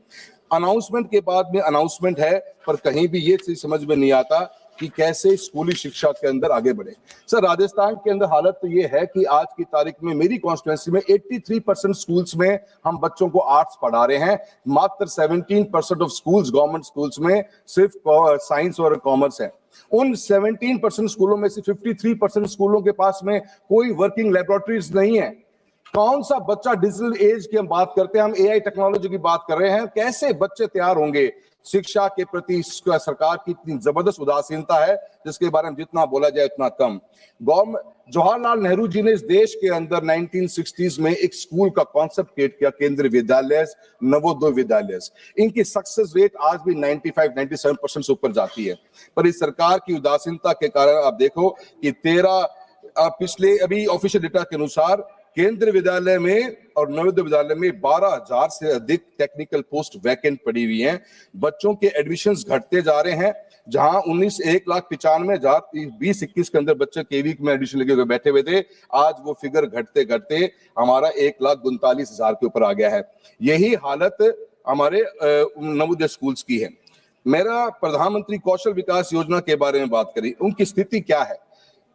अनाउंसमेंट के बाद में अनाउंसमेंट है, पर कहीं भी ये चीज समझ में नहीं आता कि कैसे स्कूली शिक्षा के अंदर आगे बढ़े। सर राजस्थान के अंदर हालत तो ये है कि आज की तारीख में मेरी कॉन्स्टिट्यूंसी में 83% स्कूल्स में हम बच्चों को आर्ट्स पढ़ा रहे हैं, मात्र 17% ऑफ स्कूल्स गवर्नमेंट स्कूल्स में सिर्फ साइंस और कॉमर्स है। उन 17% स्कूलों में से 53% स्कूलों के पास में कोई वर्किंग लेबोरेटरीज नहीं है। कौन सा बच्चा डिजिटल एज की हम बात करते हैं, हम AI टेक्नोलॉजी की बात कर रहे हैं, कैसे बच्चे तैयार होंगे। शिक्षा के प्रति सरकार की इतनी जबरदस्त उदासीनता है जिसके बारे में जितना बोला जाए उतना कम। जवाहरलाल नेहरू जी ने इस देश के अंदर 1960s में एक स्कूल का कॉन्सेप्ट क्रिएट किया, केंद्रीय विद्यालय, नवोदय विद्यालय। इनकी सक्सेस रेट आज भी 95-97% से ऊपर जाती है, पर इस सरकार की उदासीनता के कारण आप देखो कि पिछले अभी ऑफिशियल डेटा के अनुसार केंद्रीय विद्यालय में और नवोदय विद्यालय में 12,000 से अधिक टेक्निकल पोस्ट वैकेंट पड़ी हुई हैं। बच्चों के एडमिशंस घटते जा रहे हैं, जहां 1,95,000 2021 के अंदर बच्चे केवी में एडमिशन लगे हुए बैठे हुए थे, आज वो फिगर घटते घटते हमारा 1,39,000 के ऊपर आ गया है। यही हालत हमारे नवोदय स्कूल्स की है। मेरा प्रधानमंत्री कौशल विकास योजना के बारे में बात करी, उनकी स्थिति क्या है?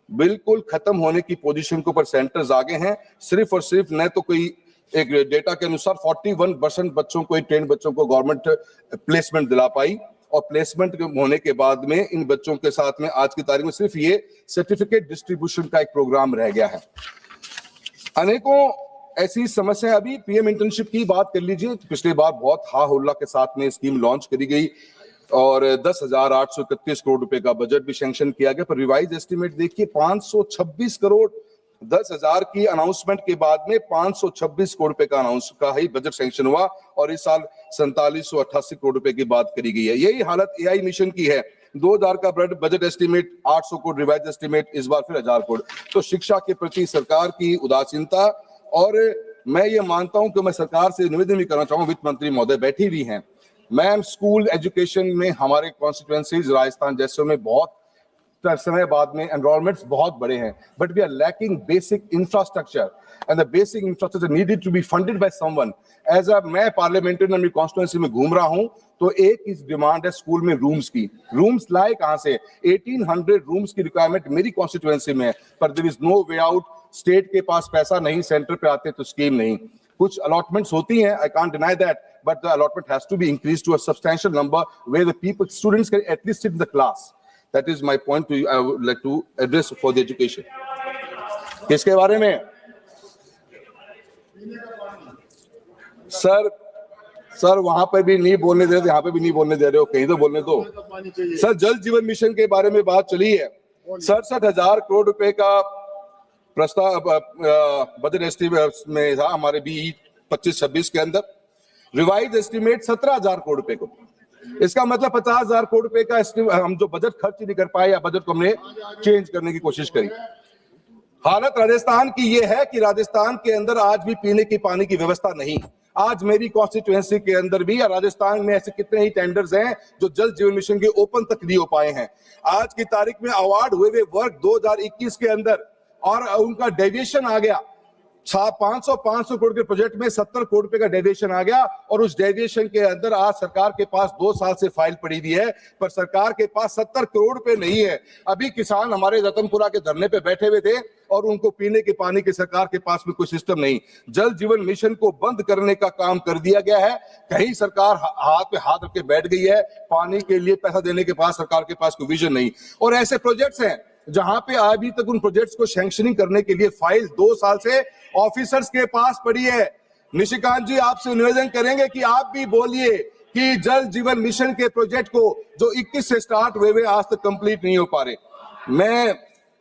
बिल्कुल खत्म होने की पोजीशन के ऊपर सेंटर्स आगे हैं। सिर्फ और सिर्फ न तो कोई एक डेटा के अनुसार 41% बच्चों को, ट्रेन बच्चों को गवर्नमेंट प्लेसमेंट दिला पाई, और प्लेसमेंट होने के बाद में इन बच्चों के साथ में आज की तारीख में सिर्फ ये सर्टिफिकेट डिस्ट्रीब्यूशन का एक प्रोग्राम रह गया है। अनेकों ऐसी समस्या। अभी PM इंटर्नशिप की बात कर लीजिए, पिछले बार बहुत हा हुल्ला के साथ में स्कीम लॉन्च करी गई और 10,831 करोड़ रुपए का बजट भी सैंक्शन किया गया, पर रिवाइज एस्टिमेट देखिए 526 करोड़। 10,000 की अनाउंसमेंट के बाद में 526 करोड़ रुपए का ही बजट सैंक्शन हुआ और इस साल 4788 करोड़ रुपए की बात करी गई है। यही हालत AI मिशन की है। 2000 का budget estimate, 800 crore revise estimate, इस बार फिर 1000 करोड़। तो शिक्षा के प्रति सरकार की उदासीनता। और मैं ये मानता हूं कि मैं सरकार से निवेदन भी करना चाहूंगा, वित्त मंत्री महोदय बैठी हुई हैं, मैम, स्कूल एजुकेशन में हमारे कॉन्स्टिट्यूएंसीज राजस्थान जैसे में बहुत समय बाद में एनरोलमेंट्स बहुत बड़े हैं, but we are lacking basic infrastructure and the basic infrastructure needed to be funded by someone. As a मैं पार्लियामेंट्री अपनी कॉन्स्टिट्यूएंसी में घूम रहा हूं तो एक इस डिमांड है स्कूल में रूम्स की। रूम्स लाए कहां से? 1800 रूम्स की रिक्वायरमेंट मेरी कॉन्स्टिट्यूएंसी में है, पर there is no way out. State के पास पैसा नहीं, सेंटर पे आते तो स्कीम नहीं। कुछ अलॉटमेंट्स होती हैं, I can't deny that, but the allotment has to be increased to a substantial number where the students can at least sit in the class. That is my point to you. I would like to address for the education. किसके बारे में? Sir वहां पे भी नहीं बोलने दे रहे, यहाँ पे भी नहीं बोलने दे रहे हो, कहीं तो बोलने दो। सर जल जीवन मिशन के बारे में बात चली है। 67,000 करोड़ रुपए का प्रस्ताव बजट एस्टिमेट में था हमारे BE 25-26 के अंदर। रिवाइज एस्टिमेट 17,000 करोड़ रुपए को। इसका मतलब 50,000 करोड़ रुपए का हम जो बजट खर्च नहीं कर पाए या बजट को हमने चेंज करने की कोशिश करी। हालत राजस्थान की ये है कि राजस्थान के अंदर आज भी पीने की पानी की व्यवस्था नहीं। आज मेरी कॉन्स्टिट्यूएंसी के अंदर भी या राजस्थान में ऐसे कितने ही टेंडर्स हैं जो जल जीवन मिशन के ओपन तक नहीं हो पाए हैं। आज की तारीख में अवार्ड हुए वर्क 2021 के अंदर और उनका डेविएशन आ गया 500 करोड़ के प्रोजेक्ट में 70 करोड़ रुपए का डेविएशन आ गया और उस डेविएशन के अंदर आज सरकार के पास 2 साल से फाइल पड़ी हुई है, पर सरकार के पास 70 करोड़ रुपए नहीं है। अभी किसान हमारे रतनपुरा के धरने पे बैठे हुए थे और उनको पीने के पानी के सरकार के पास में कोई सिस्टम नहीं। जल जीवन मिशन को बंद करने का काम कर दिया गया है। कहीं सरकार हाथ पे हाथ रख के बैठ गई है, पानी के लिए पैसा देने के पास सरकार के पास कोई विजन नहीं। और ऐसे प्रोजेक्ट्स हैं जहां पे अभी तक उन प्रोजेक्ट्स को सैंक्शनिंग करने के लिए फाइल 2 साल से ऑफिसर्स के पास पड़ी है। निशिकांत जी आपसे निवेदन करेंगे कि आप भी बोलिए कि जल जीवन मिशन के प्रोजेक्ट को जो 21 से स्टार्ट हुए आज तक कंप्लीट नहीं हो पा रहे। मैं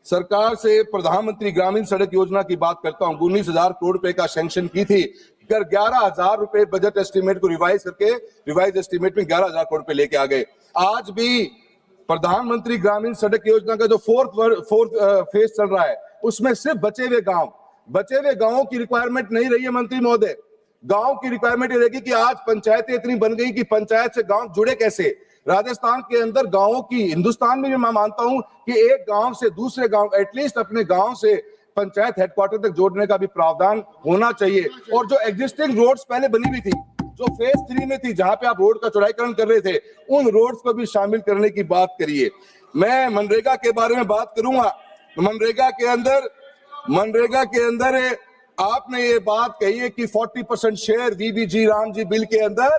सरकार से प्रधानमंत्री ग्रामीण सड़क योजना की बात करता हूं। 19,000 करोड़ रुपए का सैंक्शन की थी, 11,000 रुपए बजट एस्टिमेट को रिवाइज करके रिवाइज एस्टिमेट में 11,000 करोड़ रुपए लेके आ गए। आज भी प्रधानमंत्री ग्रामीण सड़क योजना का जो फोर्थ फेज चल रहा है उसमें सिर्फ बचे हुए गांवों की रिक्वायरमेंट नहीं रही है मंत्री महोदय। गांव की रिक्वायरमेंट ये रहेगी कि आज पंचायतें इतनी बन गई कि पंचायत से गांव जुड़े कैसे। राजस्थान के अंदर गांवों की, हिंदुस्तान में भी मैं मानता हूं कि एक गांव से दूसरे गांव, एटलीस्ट अपने गांव से पंचायत हेडक्वार्टर तक जोड़ने का भी प्रावधान होना चाहिए। और जो एग्जिस्टिंग रोड्स पहले बनी हुई थी, जो फेज 3 में थी, जहां पे आप रोड का चौड़ाईकरण कर रहे थे, उन रोड्स को भी शामिल करने की बात करिए। मैं मनरेगा के बारे में बात करूंगा। मनरेगा के अंदर आपने ये बात कही है कि 40% शेयर वीबीजी रामजी बिल के अंदर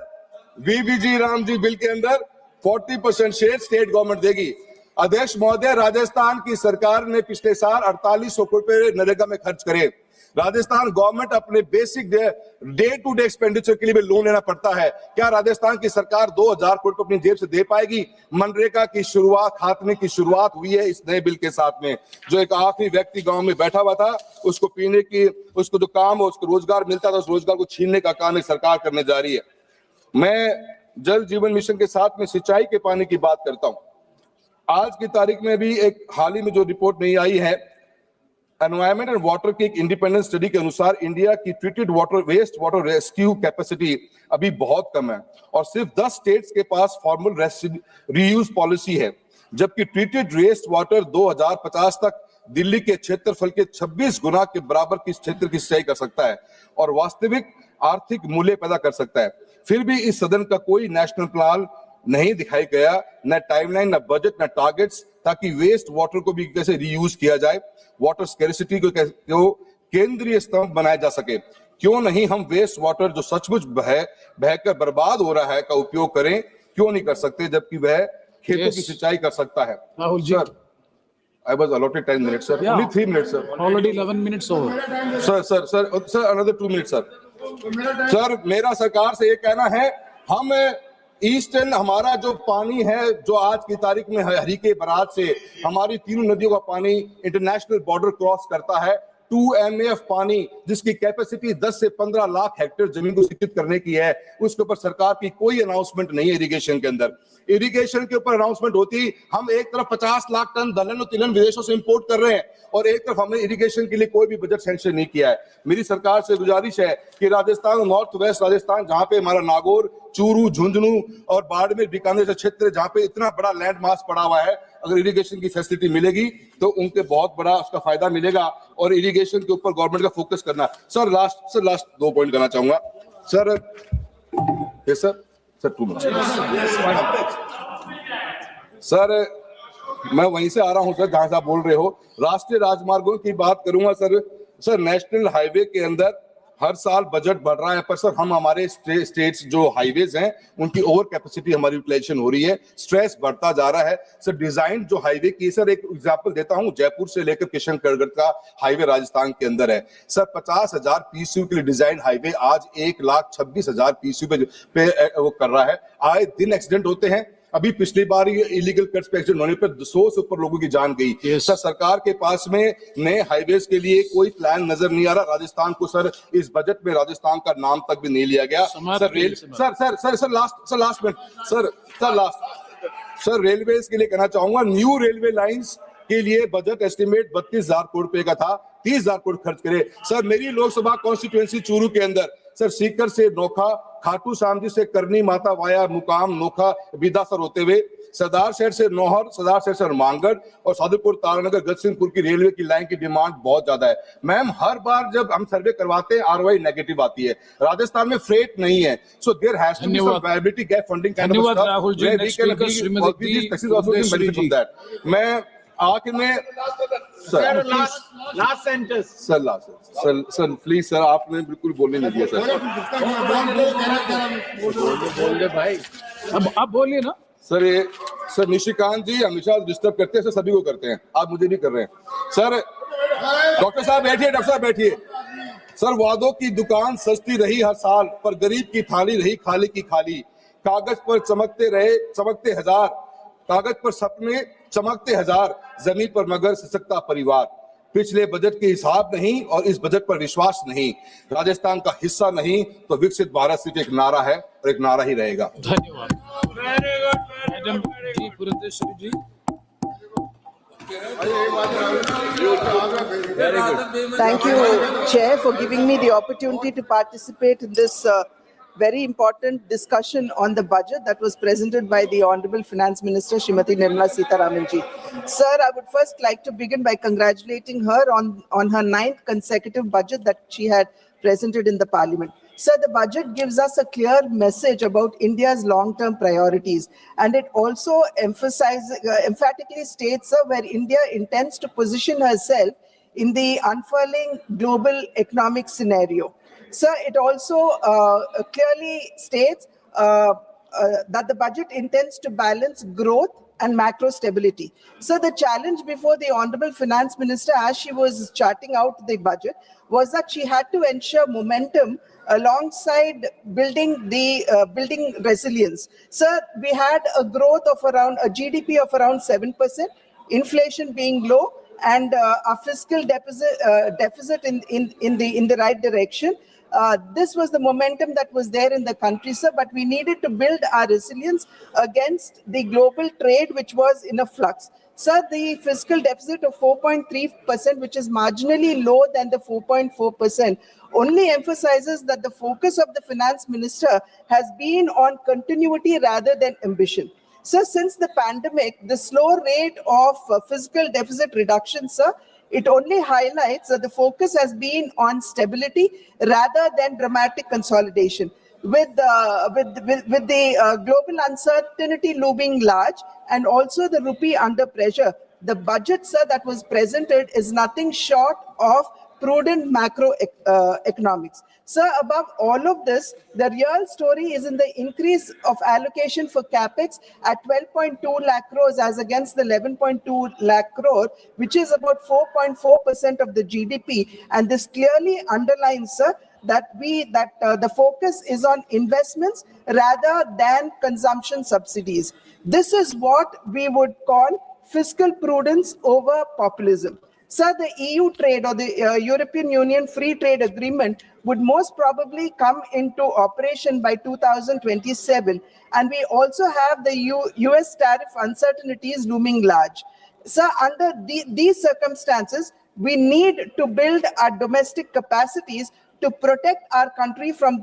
40% शेयर स्टेट गवर्नमेंट देगी। अध्यक्ष महोदय, राजस्थान की सरकार ने पिछले साल 4800 करोड़ रुपए नरेगा में खर्च करे। राजस्थान गवर्नमेंट अपने basic day to day expenditure के लिए लोन लेना पड़ता है। क्या राजस्थान की सरकार 2,000 करोड़ अपनी जेब से दे पाएगी? मनरेगा की शुरुआत, खात्मे की शुरुआत हुई है इस नए बिल के साथ में। जो एक आखिरी व्यक्ति गांव में बैठा हुआ था, उसको पीने की, उसको जो काम हो, उसको रोजगार मिलता था, उस रोजगार को छीनने का काम एक सरकार करने जा रही है। मैं जल जीवन मिशन के साथ में सिंचाई के पानी की बात करता हूं। आज की तारीख में भी एक हाल ही में जो रिपोर्ट नहीं आई है, एनवायरमेंट एंड वाटर की एक इंडिपेंडेंट स्टडी के अनुसार इंडिया की treated water, waste water rescue capacity अभी बहुत कम है और सिर्फ 10 स्टेट्स के पास फॉर्मल रीयूज पॉलिसी है, जबकि ट्रीटेड वेस्ट वाटर 2050 तक दिल्ली के क्षेत्रफल के 26 गुना के बराबर की क्षेत्र की सिंचाई कर सकता है और वास्तविक आर्थिक मूल्य पैदा कर सकता है। फिर भी इस सदन का कोई नेशनल प्लान नहीं दिखाई गया, न टाइमलाइन, न बजट, न टारगेट्स, ताकि वेस्ट वाटर को भी कैसे रीयूज किया जाए, वाटर स्कैरिसिटी को केंद्रीय स्तंभ बनाया जा सके। क्यों नहीं हम वेस्ट वाटर जो सचमुच बहकर बर्बाद हो रहा है का उपयोग करें? क्यों नहीं कर सकते, जबकि वह खेतों की सिंचाई कर सकता है? Rahul ji, I was allotted 10 minutes, sir. Only 3 minutes, sir. already 11 minutes over. Sir, another 2 minutes, sir. Sir, मेरा सरकार से ये कहना है, हम ईस्टर्न, हमारा जो पानी है, जो आज की तारीख में हरीके बराज से हमारी तीनों नदियों का पानी इंटरनेशनल बॉर्डर क्रॉस करता है, 2 MAF पानी, जिसकी कैपेसिटी 10 से 15 लाख हेक्टेयर जमीन को सिंचित करने की है, उसके ऊपर सरकार की कोई अनाउंसमेंट नहीं है। इरिगेशन के अंदर, इरिगेशन के ऊपर अनाउंसमेंट होती, हम एक तरफ 50 लाख टन दलहन और तिलहन विदेशों से इंपोर्ट कर रहे हैं और एक तरफ हमने इरिगेशन के लिए कोई भी बजट सैंक्शन नहीं किया है। मेरी सरकार से गुजारिश है कि राजस्थान, नॉर्थ वेस्ट राजस्थान, जहां पे हमारा नागौर, चूरू, झुंझुनू और बाड़मेर, बीकानेर क्षेत्र, जहां पे इतना बड़ा लैंड मास पड़ा हुआ है, अगर इरिगेशन की फैसिलिटी मिलेगी तो उनके बहुत बड़ा उसका फायदा मिलेगा और इरिगेशन के ऊपर गवर्नमेंट का फोकस करना। सर लास्ट 2 पॉइंट करना चाहूंगा sir. Yes sir 2 minute sir, मैं वहीं से आ रहा हूं सर जहां से आप बोल रहे हो। राष्ट्रीय राजमार्गों की बात करूंगा सर। नेशनल हाईवे के अंदर हर साल बजट बढ़ रहा है, पर सर हम हमारे स्टेट्स जो हाईवेज हैं उनकी ओवर कैपेसिटी हमारी यूटिलाइजेशन हो रही है, स्ट्रेस बढ़ता जा रहा है। सर डिजाइन जो हाईवे की, सर एक एग्जांपल देता हूं, जयपुर से लेकर किशनगढ़ का हाईवे राजस्थान के अंदर है सर, 50,000 पीसीयू के लिए डिजाइन हाईवे आज 1,26,000 पीसीयू पे वो कर रहा है। आए दिन एक्सीडेंट होते हैं, अभी पिछली बार ये इलीगल कट्स पे एक्सीडेंट होने पर 100 से ऊपर लोगों की जान गई। सर सरकार के पास में नए हाईवेज के लिए कोई प्लान नजर नहीं आ रहा। राजस्थान को सर इस बजट में राजस्थान का नाम तक भी नहीं लिया गया। सर रेलवेज के लिए कहना चाहूंगा, न्यू रेलवे लाइंस के लिए बजट एस्टिमेट 32,000 करोड़ रुपए का था, 30,000 करोड़ खर्च करे। सर मेरी लोकसभा कॉन्स्टिट्यूएंसी चूरू के अंदर सर सीकर से नोखा, खाटू श्याम जी से करनी माता वाया मुकाम नोखा बिदासर होते हुए सरदार शहर से नौहर, सरदार शहर से मांगड़ और साधुपुर तारानगर गजसिंहपुर की रेलवे की लाइन की डिमांड बहुत ज्यादा है। मैम हर बार जब हम सर्वे करवाते हैं आरओआई नेगेटिव आती है, राजस्थान में फ्रेट नहीं है, so there has to be some viability gap funding kind of stuff Rahul ji, next speaker Shrimati मैं आखिर में sir last sentence sir please sir, आपने बिल्कुल बोलने नहीं दिया सर। बोल दे भाई, अब बोलिए ना सर निशिकांत जी हमेशा डिस्टर्ब करते हैं सर, सभी को करते हैं, आप मुझे भी कर रहे हैं सर। डॉक्टर साहब बैठिए, डॉक्टर साहब बैठिए। सर वादों की दुकान सस्ती रही हर साल, पर गरीब की थाली रही खाली की खाली। कागज पर चमकते हजार, कागज पर सपने चमकते हजार, जमीन पर मगर सिसकता परिवार। पिछले बजट के हिसाब नहीं और इस बजट पर विश्वास नहीं, राजस्थान का हिस्सा नहीं तो विकसित भारत सिर्फ एक नारा है और एक नारा ही रहेगा। धन्यवाद। Madam ji, Purandeswari ji. Thank you, Chair, for giving me the opportunity to participate in this very important discussion on the budget that was presented by the Honorable Finance Minister, Srimati Nirmala Sitharaman ji. Sir, I would first like to begin by congratulating her on her 9th consecutive budget that she had presented in the Parliament. Sir, the budget gives us a clear message about India's long-term priorities, and it also emphatically states, sir, where India intends to position herself in the unfurling global economic scenario. Sir, it also clearly states that the budget intends to balance growth and macro stability. So the challenge before the Honorable Finance Minister, as she was charting out the budget, was that she had to ensure momentum alongside building resilience. Sir, we had a growth of around a GDP of around 7%, inflation being low, and a fiscal deficit in the right direction. This was the momentum that was there in the country, sir, but we needed to build our resilience against the global trade, which was in a flux. Sir, the fiscal deficit of 4.3%, which is marginally lower than the 4.4%, only emphasizes that the focus of the finance minister has been on continuity rather than ambition. Sir, since the pandemic, the slow rate of fiscal deficit reduction, sir, it only highlights that the focus has been on stability rather than dramatic consolidation. With the global uncertainty looming large and also the rupee under pressure, the budget, sir, that was presented is nothing short of prudent macro economics. Sir, above all of this, the real story is in the increase of allocation for capex at 12.2 lakh crores as against the 11.2 lakh crore, which is about 4.4% of the GDP. And this clearly underlines, sir, that the focus is on investments rather than consumption subsidies. This is what we would call fiscal prudence over populism. Sir, the EU trade or the European Union Free Trade Agreement would most probably come into operation by 2027. And we also have the US tariff uncertainties looming large. Sir, under these circumstances, we need to build our domestic capacities to protect our country from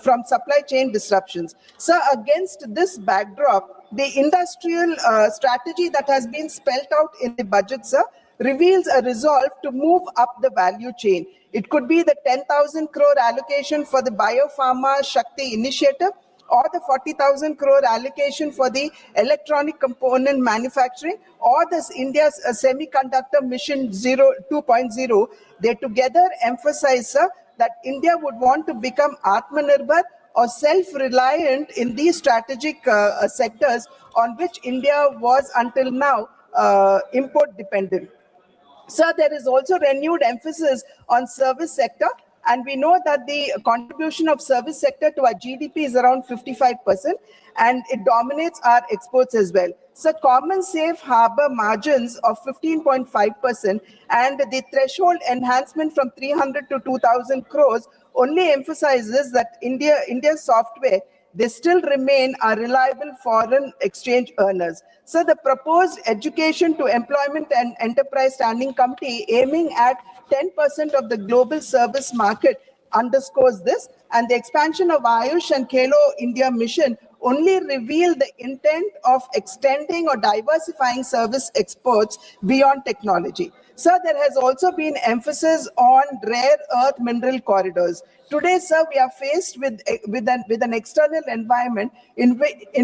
from supply chain disruptions. Sir, against this backdrop, the industrial strategy that has been spelled out in the budget, sir, reveals a resolve to move up the value chain. It could be the 10,000 crore allocation for the Biopharma Shakti initiative, or the 40,000 crore allocation for the electronic component manufacturing, or this India's semiconductor mission 2.0. They together emphasize, sir, that India would want to become Atmanirbhar or self-reliant in these strategic sectors on which India was until now import dependent. Sir, there is also renewed emphasis on service sector, and we know that the contribution of service sector to our GDP is around 55%, and it dominates our exports as well. So common safe harbor margins of 15.5% and the threshold enhancement from 300 to 2,000 crores only emphasizes that India's software, they still remain a reliable foreign exchange earners. So the proposed Education to Employment and Enterprise Standing Committee aiming at 10% of the global service market underscores this, and the expansion of Ayush and Khelo India mission only reveal the intent of extending or diversifying service exports beyond technology. Sir, there has also been emphasis on rare earth mineral corridors. Today, sir, we are faced with an external environment in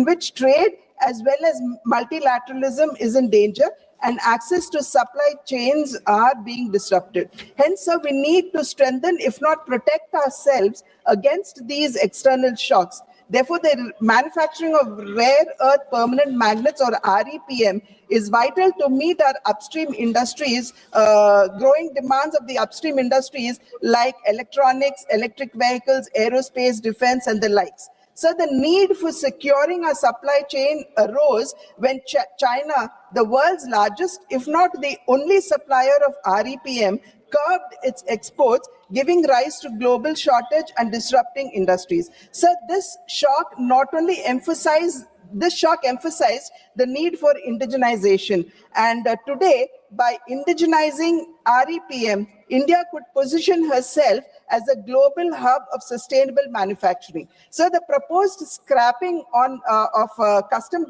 which trade as well as multilateralism is in danger, and access to supply chains are being disrupted. Hence, sir, we need to strengthen, if not protect ourselves against these external shocks. Therefore, the manufacturing of rare earth permanent magnets or REPM is vital to meet our upstream industries, growing demands of the upstream industries like electronics, electric vehicles, aerospace, defense, and the likes. So the need for securing our supply chain arose when China, the world's largest, if not the only supplier of REPM, curbed its exports, giving rise to global shortage and disrupting industries. So this shock emphasized the need for indigenization. And today, by indigenizing REPM, India could position herself as a global hub of sustainable manufacturing. So the proposed scrapping of custom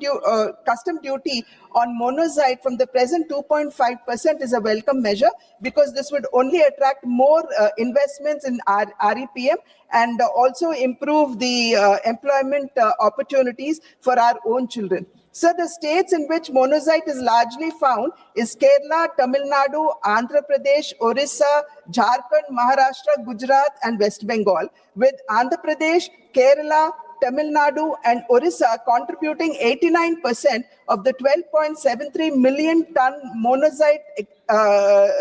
duty on monazite from the present 2.5% is a welcome measure, because this would only attract more investments in REPM and also improve the employment opportunities for our own children. So the states in which monazite is largely found is Kerala, Tamil Nadu, Andhra Pradesh, Orissa, Jharkhand, Maharashtra, Gujarat, and West Bengal, with Andhra Pradesh, Kerala, Tamil Nadu, and Orissa contributing 89% of the 12.73 million ton monazite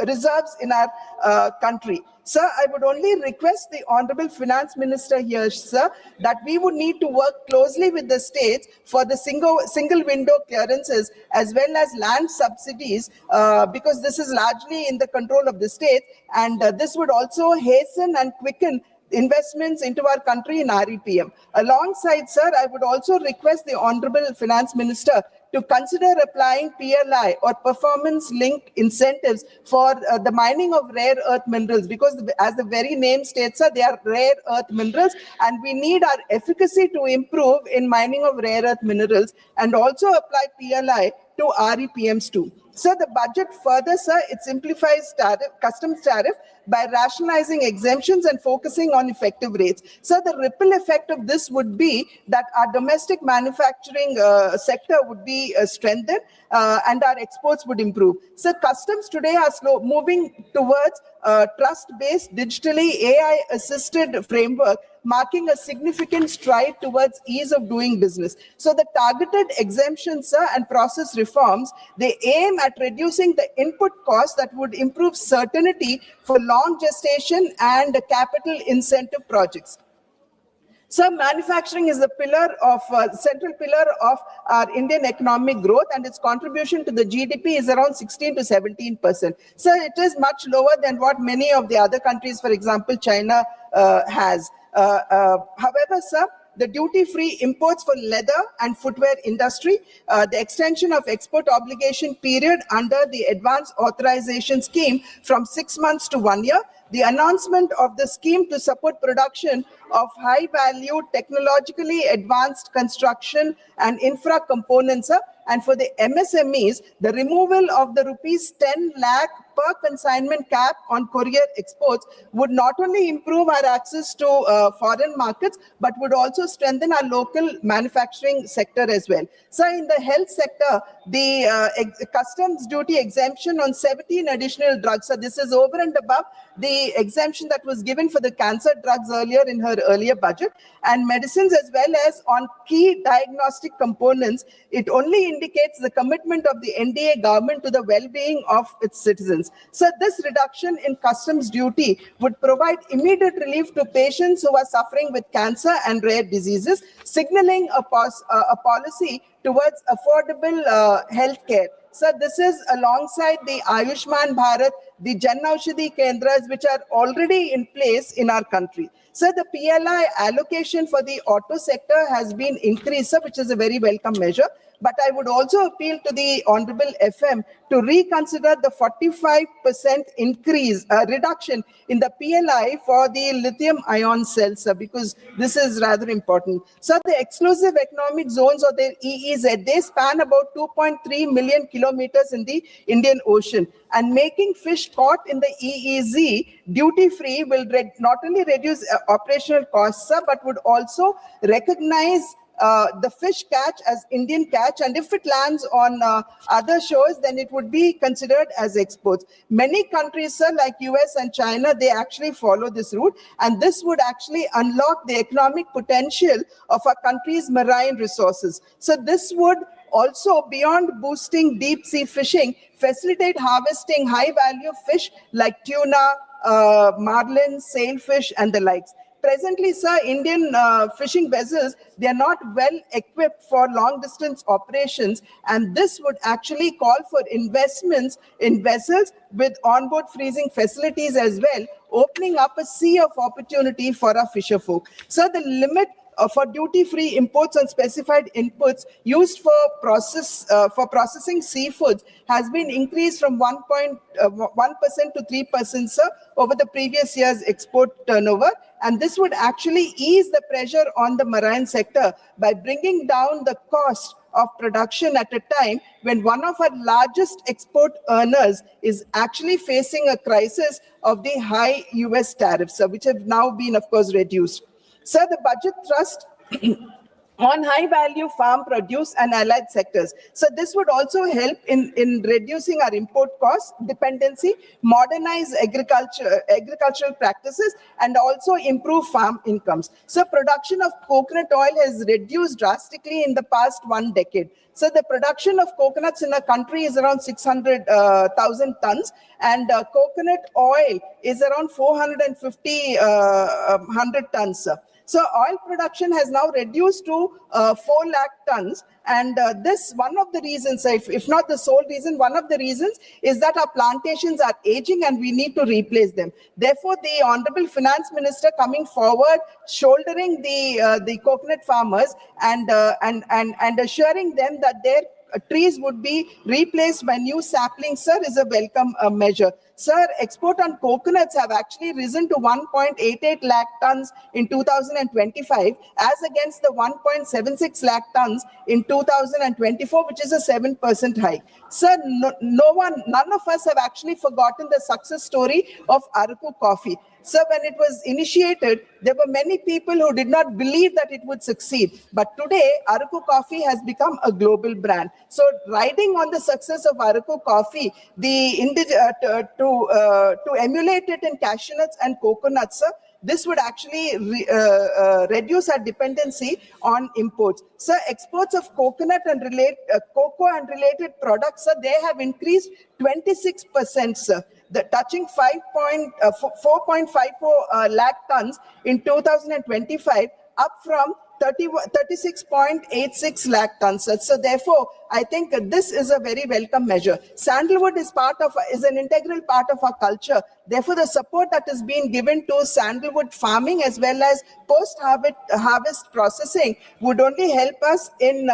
reserves in our country. Sir, I would only request the Honorable Finance Minister here, sir, that we would need to work closely with the states for the single window clearances as well as land subsidies, because this is largely in the control of the state, and this would also hasten and quicken investments into our country in REPM. Alongside, sir, I would also request the Honorable Finance Minister to consider applying PLI or performance-linked incentives for the mining of rare earth minerals, because as the very name states, sir, they are rare earth minerals, and we need our efficacy to improve in mining of rare earth minerals, and also apply PLI to REPMs too. So the budget further, sir, it simplifies customs tariff by rationalizing exemptions and focusing on effective rates. So the ripple effect of this would be that our domestic manufacturing sector would be strengthened and our exports would improve. So customs today are moving towards trust-based, digitally AI-assisted framework, marking a significant stride towards ease of doing business. So the targeted exemptions, sir, and process reforms, they aim at reducing the input costs that would improve certainty for long gestation and capital incentive projects. So manufacturing is the central pillar of our Indian economic growth, and its contribution to the GDP is around 16 to 17%. So it is much lower than what many of the other countries, for example, China has. However, sir, the duty-free imports for leather and footwear industry, the extension of export obligation period under the advanced authorization scheme from 6 months to 1 year, the announcement of the scheme to support production of high-value, technologically advanced construction and infra components, and for the MSMEs, the removal of the rupees 10 lakh per consignment cap on courier exports would not only improve our access to foreign markets, but would also strengthen our local manufacturing sector as well. So in the health sector, the customs duty exemption on 17 additional drugs, so this is over and above the exemption that was given for the cancer drugs earlier in her earlier budget, and medicines as well as on key diagnostic components, it only indicates the commitment of the NDA government to the well-being of its citizens. So this reduction in customs duty would provide immediate relief to patients who are suffering with cancer and rare diseases, signaling a policy towards affordable health care. So this is alongside the Ayushman Bharat, the Jan Aushadhi Kendras, which are already in place in our country. So the PLI allocation for the auto sector has been increased, which is a very welcome measure. But I would also appeal to the Honorable FM to reconsider the 45% increase, reduction in the PLI for the lithium-ion cells, because this is rather important. So the exclusive economic zones, or the EEZ, they span about 2.3 million kilometers in the Indian Ocean. And making fish caught in the EEZ duty-free will not only reduce operational costs, but would also recognize the fish catch as Indian catch, and if it lands on other shores, then it would be considered as exports. Many countries, sir, like US and China, they actually follow this route, and this would actually unlock the economic potential of our country's marine resources. So this would also, beyond boosting deep sea fishing, facilitate harvesting high value fish like tuna, marlin, sailfish, and the likes. Presently, sir, Indian fishing vessels, they are not well equipped for long distance operations, and this would actually call for investments in vessels with onboard freezing facilities as well, opening up a sea of opportunity for our fisher folk. So the limit for duty-free imports on specified inputs used for processing seafoods has been increased from 1% to 3%, sir, over the previous year's export turnover. And this would actually ease the pressure on the marine sector by bringing down the cost of production at a time when one of our largest export earners is actually facing a crisis of the high US tariffs, which have now been, of course, reduced. Sir, the budget thrust on high-value farm produce and allied sectors. So this would also help in reducing our import cost dependency, modernize agricultural practices, and also improve farm incomes. So production of coconut oil has reduced drastically in the past 1 decade. So the production of coconuts in a country is around 600,000 tons, and coconut oil is around 450 tons. So oil production has now reduced to 4 lakh tons. And this, one of the reasons, if not the sole reason, one of the reasons is that our plantations are aging and we need to replace them. Therefore, the Honorable Finance Minister coming forward, shouldering the coconut farmers and assuring them that their trees would be replaced by new saplings, sir, is a welcome measure. Sir, export on coconuts have actually risen to 1.88 lakh tons in 2025 as against the 1.76 lakh tons in 2024, which is a 7% hike. Sir, none of us have actually forgotten the success story of Araku coffee. So when it was initiated, there were many people who did not believe that it would succeed. But today, Araku coffee has become a global brand. So riding on the success of Araku coffee, to emulate it in cashew nuts and coconuts, sir, this would actually reduce our dependency on imports. So exports of coconut and cocoa and related products, sir, they have increased 26%, sir. Touching 4.54 lakh tons in 2025, up from 36.86 lakh tons. So therefore, I think this is a very welcome measure. Sandalwood is an integral part of our culture. Therefore, the support that is being given to sandalwood farming as well as post-harvest processing would only help us in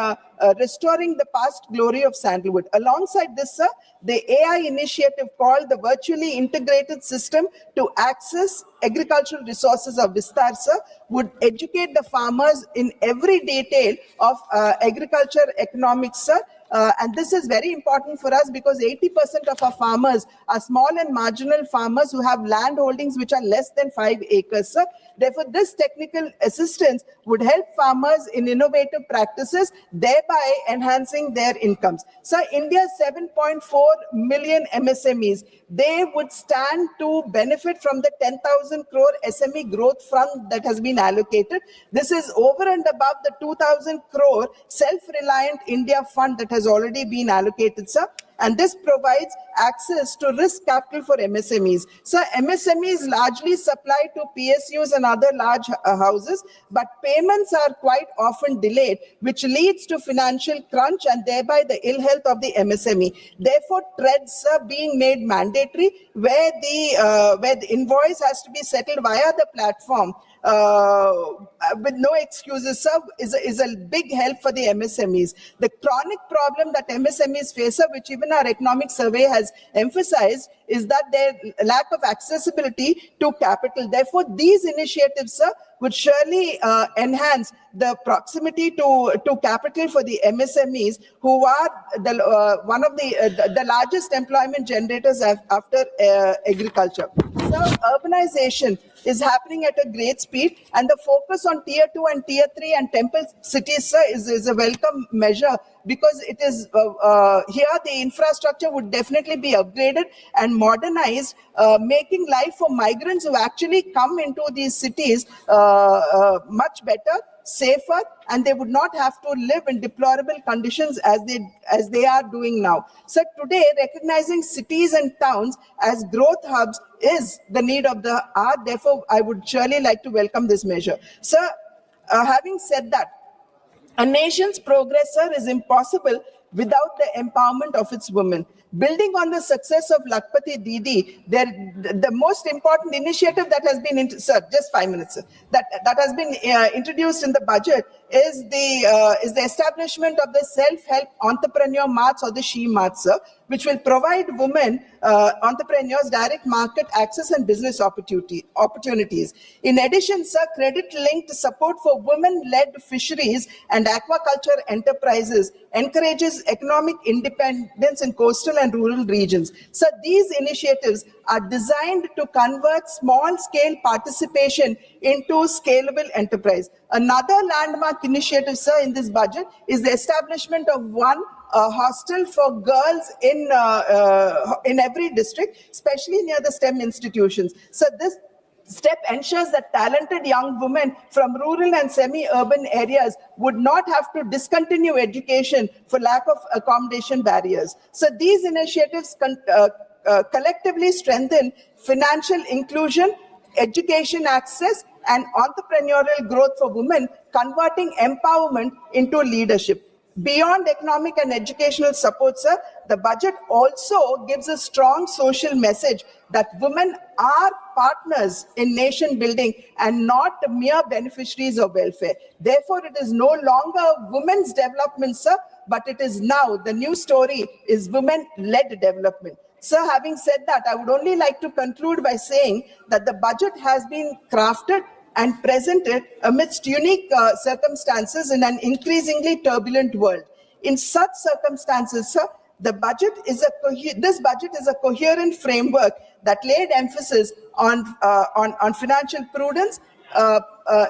restoring the past glory of sandalwood. Alongside this, sir, the AI initiative called the Virtually Integrated System to Access Agricultural Resources of Vistar, sir, would educate the farmers in every detail of agriculture economics, sir, And this is very important for us because 80% of our farmers are small and marginal farmers who have land holdings which are less than 5 acres, sir. Therefore, this technical assistance would help farmers in innovative practices, thereby enhancing their incomes. So India's 7.4 million MSMEs, they would stand to benefit from the 10,000 crore SME growth fund that has been allocated. This is over and above the 2,000 crore self-reliant India fund that has already been allocated, sir. And this provides access to risk capital for MSMEs. So MSMEs largely supply to PSUs and other large houses, but payments are quite often delayed, which leads to financial crunch and thereby the ill health of the MSME. Therefore, TREDs are being made mandatory, where the invoice has to be settled via the platform with no excuses, sir, is a big help for the MSMEs. The chronic problem that MSMEs face, sir, which even our economic survey has emphasized, is that their lack of accessibility to capital. Therefore, these initiatives, sir, would surely enhance the proximity to capital for the MSMEs, who are one of the largest employment generators after agriculture. So urbanization is happening at a great speed, and the focus on tier 2 and tier 3 and temple cities, sir, is a welcome measure, because it is here the infrastructure would definitely be upgraded and modernized, making life for migrants who actually come into these cities much better, safer, and they would not have to live in deplorable conditions as they are doing now. So today, recognizing cities and towns as growth hubs is the need of the hour. Therefore, I would surely like to welcome this measure. Sir, having said that, a nation's progress, sir, is impossible without the empowerment of its women. Building on the success of Lakpati Didi, the most important initiative that has been, sir, just 5 minutes, sir, that has been introduced in the budget is the establishment of the self-help entrepreneur marts, or the She Marts, sir, which will provide women entrepreneurs direct market access and business opportunities. In addition, sir, credit-linked support for women-led fisheries and aquaculture enterprises encourages economic independence in coastal and rural regions. So these initiatives are designed to convert small-scale participation into scalable enterprise. Another landmark initiative, sir, in this budget is the establishment of one hostel for girls in every district, especially near the STEM institutions. So this step ensures that talented young women from rural and semi-urban areas would not have to discontinue education for lack of accommodation barriers. So these initiatives collectively strengthen financial inclusion, education access, and entrepreneurial growth for women, converting empowerment into leadership. Beyond economic and educational support, sir, the budget also gives a strong social message that women are partners in nation building and not mere beneficiaries of welfare. Therefore, it is no longer women's development, sir, but it is now, the new story is women-led development. Sir, having said that, I would only like to conclude by saying that the budget has been crafted and presented amidst unique circumstances in an increasingly turbulent world. In such circumstances, sir, this budget is a coherent framework that laid emphasis on financial prudence,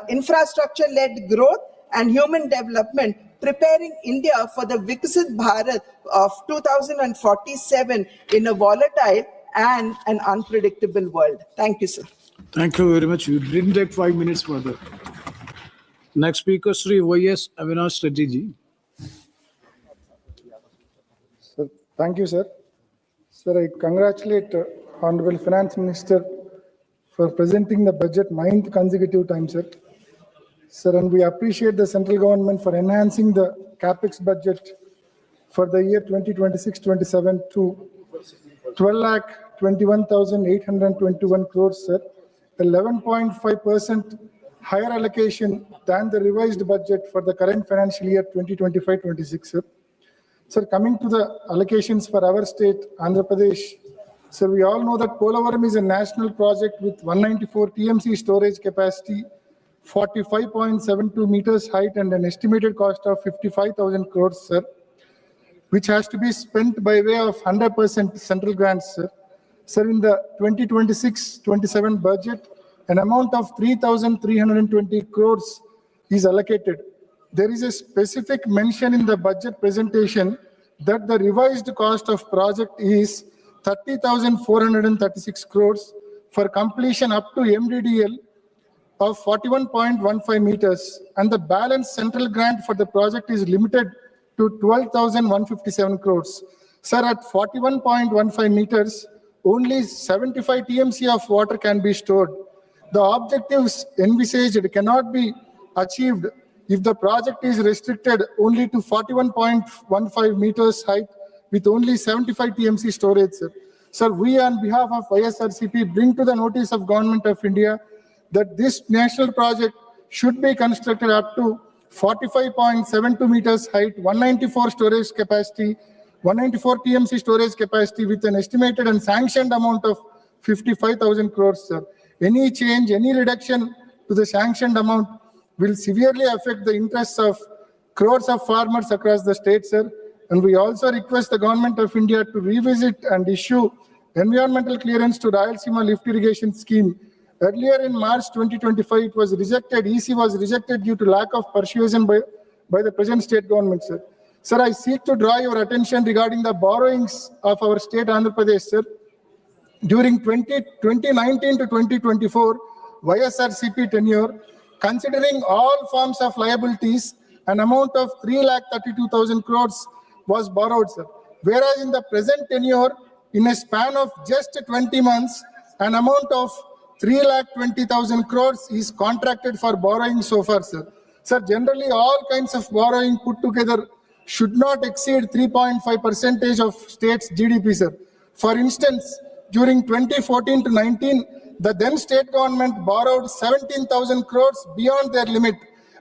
infrastructure-led growth, and human development, preparing India for the Viksit Bharat of 2047 in a volatile and an unpredictable world. Thank you, sir. Thank you very much. You didn't take 5 minutes further. Next speaker, Sri Y.S. Avinash Reddy ji. Sir, thank you, sir. Sir, I congratulate Honorable Finance Minister for presenting the budget 9th consecutive time, sir. Sir, and we appreciate the central government for enhancing the capex budget for the year 2026-27 to 12,21,821 crores, sir. 11.5% higher allocation than the revised budget for the current financial year 2025-26, sir. Sir, coming to the allocations for our state, Andhra Pradesh, sir, we all know that Polavaram is a national project with 194 TMC storage capacity, 45.72 meters height, and an estimated cost of 55,000 crores, sir. which has to be spent by way of 100% central grants, sir. Sir, in the 2026-27 budget, an amount of 3,320 crores is allocated. There is a specific mention in the budget presentation that the revised cost of project is 30,436 crores for completion up to MDDL of 41.15 meters, and the balance central grant for the project is limited to 12,157 crores. Sir, at 41.15 meters, only 75 TMC of water can be stored. The objectives envisaged cannot be achieved if the project is restricted only to 41.15 meters height with only 75 TMC storage, sir. Sir, we on behalf of ISRCP bring to the notice of Government of India that this national project should be constructed up to 45.72 meters height, 194 storage capacity, 194 TMC storage capacity with an estimated and sanctioned amount of 55,000 crores, sir. Any change, any reduction to the sanctioned amount will severely affect the interests of crores of farmers across the state, sir. And we also request the Government of India to revisit and issue environmental clearance to Rayalaseema lift irrigation scheme. Earlier in March 2025, it was rejected. EC was rejected due to lack of persuasion by the present state government, sir. Sir, I seek to draw your attention regarding the borrowings of our state Andhra Pradesh, sir. During 2019 to 2024, YSRCP tenure, considering all forms of liabilities, an amount of 3,32,000 crores was borrowed, sir. Whereas in the present tenure, in a span of just 20 months, an amount of 3,20,000 crores is contracted for borrowing so far, sir. Sir, generally all kinds of borrowing put together should not exceed 3.5% of state's GDP, sir. For instance, during 2014 to 19, the then state government borrowed 17,000 crores beyond their limit,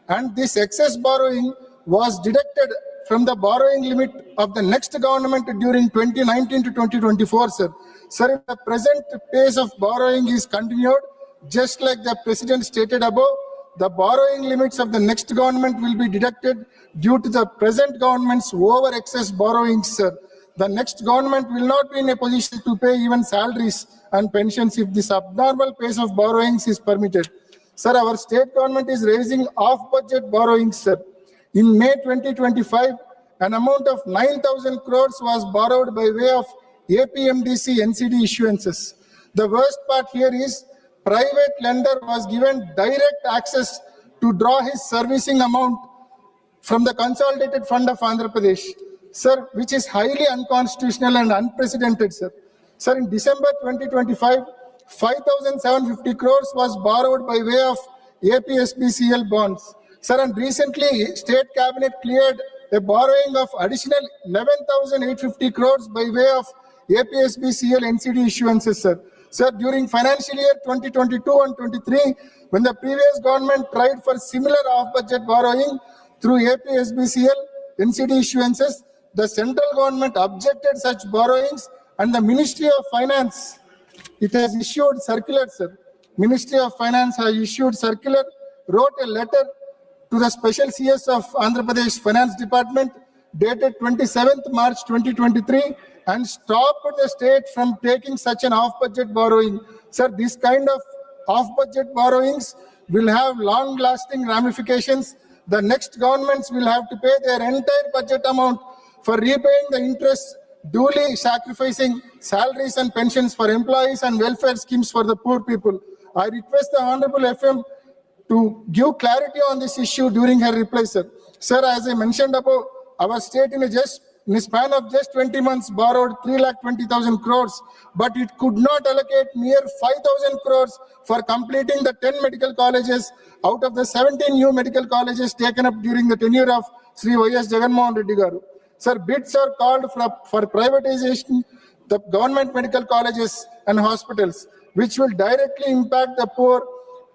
and this excess borrowing was deducted from the borrowing limit of the next government during 2019 to 2024, sir. Sir, if the present pace of borrowing is continued, just like the President stated above, the borrowing limits of the next government will be deducted due to the present government's over excess borrowings, sir. The next government will not be in a position to pay even salaries and pensions if this abnormal pace of borrowings is permitted. Sir, our state government is raising off-budget borrowings, sir. In May 2025, an amount of 9,000 crores was borrowed by way of APMDC NCD issuances. The worst part here is private lender was given direct access to draw his servicing amount from the Consolidated Fund of Andhra Pradesh, sir, which is highly unconstitutional and unprecedented, sir. Sir, in December 2025, 5,750 crores was borrowed by way of APSBCL bonds. Sir, and recently, State Cabinet cleared a borrowing of additional 11,850 crores by way of APSBCL NCD issuances, sir. Sir, during financial year 2022 and 23, when the previous government tried for similar off-budget borrowing through APSBCL NCD issuances, the central government objected such borrowings, and the Ministry of Finance, it has issued circular, sir. Ministry of Finance has issued circular, wrote a letter to the Special CS of Andhra Pradesh Finance Department dated 27th March 2023 and stopped the state from taking such an off-budget borrowing. Sir, this kind of off-budget borrowings will have long-lasting ramifications. The next governments will have to pay their entire budget amount for repaying the interest, duly sacrificing salaries and pensions for employees and welfare schemes for the poor people. I request the Honorable FM to give clarity on this issue during her reply, sir. Sir, as I mentioned above, our state in a span of just 20 months borrowed 3,20,000 crores, but it could not allocate mere 5,000 crores for completing the 10 medical colleges out of the 17 new medical colleges taken up during the tenure of Sri Y.S. Jagannath Reddy Garu. Sir, bids are called for privatization the government medical colleges and hospitals, which will directly impact the poor,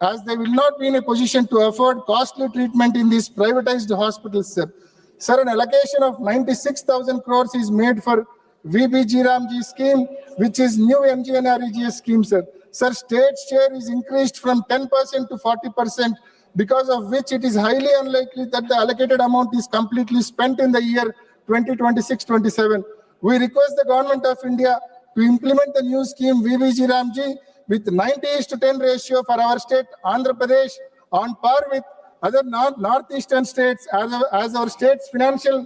as they will not be in a position to afford costly treatment in these privatized hospitals, sir. Sir, an allocation of 96,000 crores is made for VBG Ramji scheme, which is new MGNREGS scheme, sir. Sir, state share is increased from 10% to 40%, because of which it is highly unlikely that the allocated amount is completely spent in the year 2026-27. We request the Government of India to implement the new scheme VVG Ramji with 90:10 ratio for our state, Andhra Pradesh, on par with other northeastern states, as our state's financial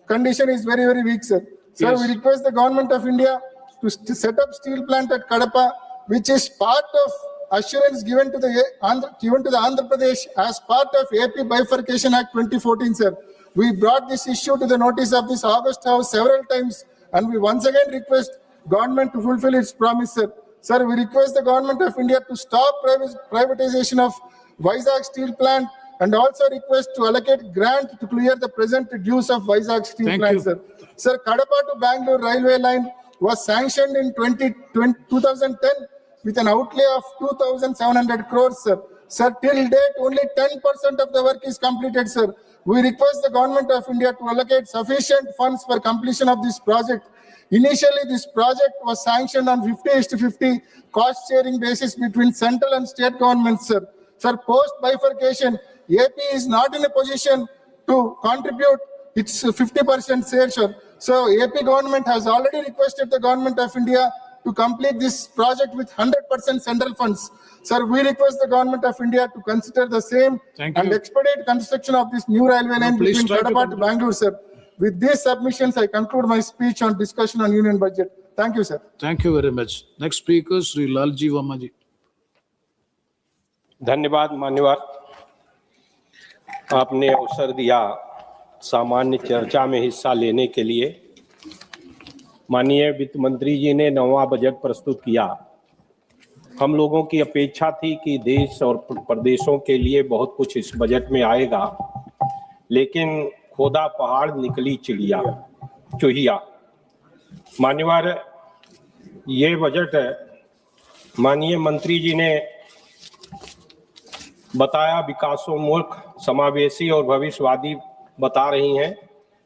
condition is very, very weak, sir. Sir, Yes. we request the Government of India to set up steel plant at Kadapa, which is part of assurance given to the Andhra Pradesh as part of AP Bifurcation Act 2014, sir. We brought this issue to the notice of this August House several times, and we once again request government to fulfill its promise, sir. Sir, we request the Government of India to stop privatization of Vizag steel plant, and also request to allocate grant to clear the present dues of Vizag steel Thank plant, you. sir. Sir, Kadapa to Bangalore railway line was sanctioned in 2010 with an outlay of 2,700 crores, sir. Sir, till date, only 10% of the work is completed, sir. We request the Government of India to allocate sufficient funds for completion of this project. Initially, this project was sanctioned on 50:50 cost-sharing basis between central and state governments, sir. Sir, post-bifurcation, AP is not in a position to contribute its 50% share, sir. So, AP government has already requested the Government of India to complete this project with 100% central funds. Sir, we request the Government of India to consider the same Thank and you. expedite construction of this new railway line please between try to Kadapa to conclude. Bangalore, sir. With these submissions, I conclude my speech on discussion on union budget. Thank you, sir. Thank you very much. Next speaker, Sri Lalji Vamaji. धन्यवाद मान्यवर, आपने अवसर दिया सामान्य चर्चा में हिस्सा लेने के लिए। माननीय वित्त मंत्री जी ने 9वां बजट प्रस्तुत किया। हम लोगों की अपेक्षा थी कि देश और प्रदेशों के लिए बहुत कुछ इस बजट में आएगा, लेकिन खोदा पहाड़ निकली चूहिया। मान्यवर, ये बजट माननीय मंत्री जी ने बताया विकासोन्मुख, समावेशी और भविष्यवादी बता रही हैं,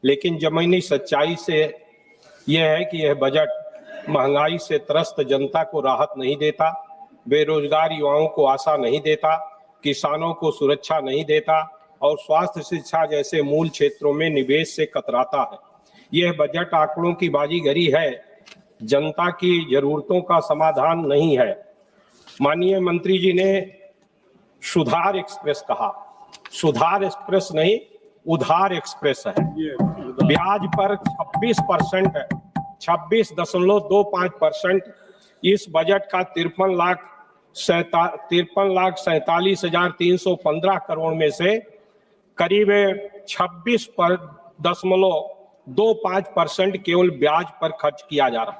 लेकिन जमीनी सच्चाई से यह है कि यह बजट महंगाई से त्रस्त जनता को राहत नहीं देता, बेरोजगार युवाओं को आशा नहीं देता, किसानों को सुरक्षा नहीं देता और स्वास्थ्य शिक्षा जैसे मूल क्षेत्रों में निवेश से कतराता है। यह बजट आंकड़ों की बाजीगरी है, जनता की जरूरतों का समाधान नहीं है। माननीय मंत्री जी ने सुधार एक्सप्रेस कहा, सुधार एक्सप्रेस नहीं, उधार एक्सप्रेस है। ब्याज पर 26%, 26.25% इस बजट का 53,47,315 करोड़ में से करीब 26.25% केवल ब्याज पर खर्च किया जा रहा है।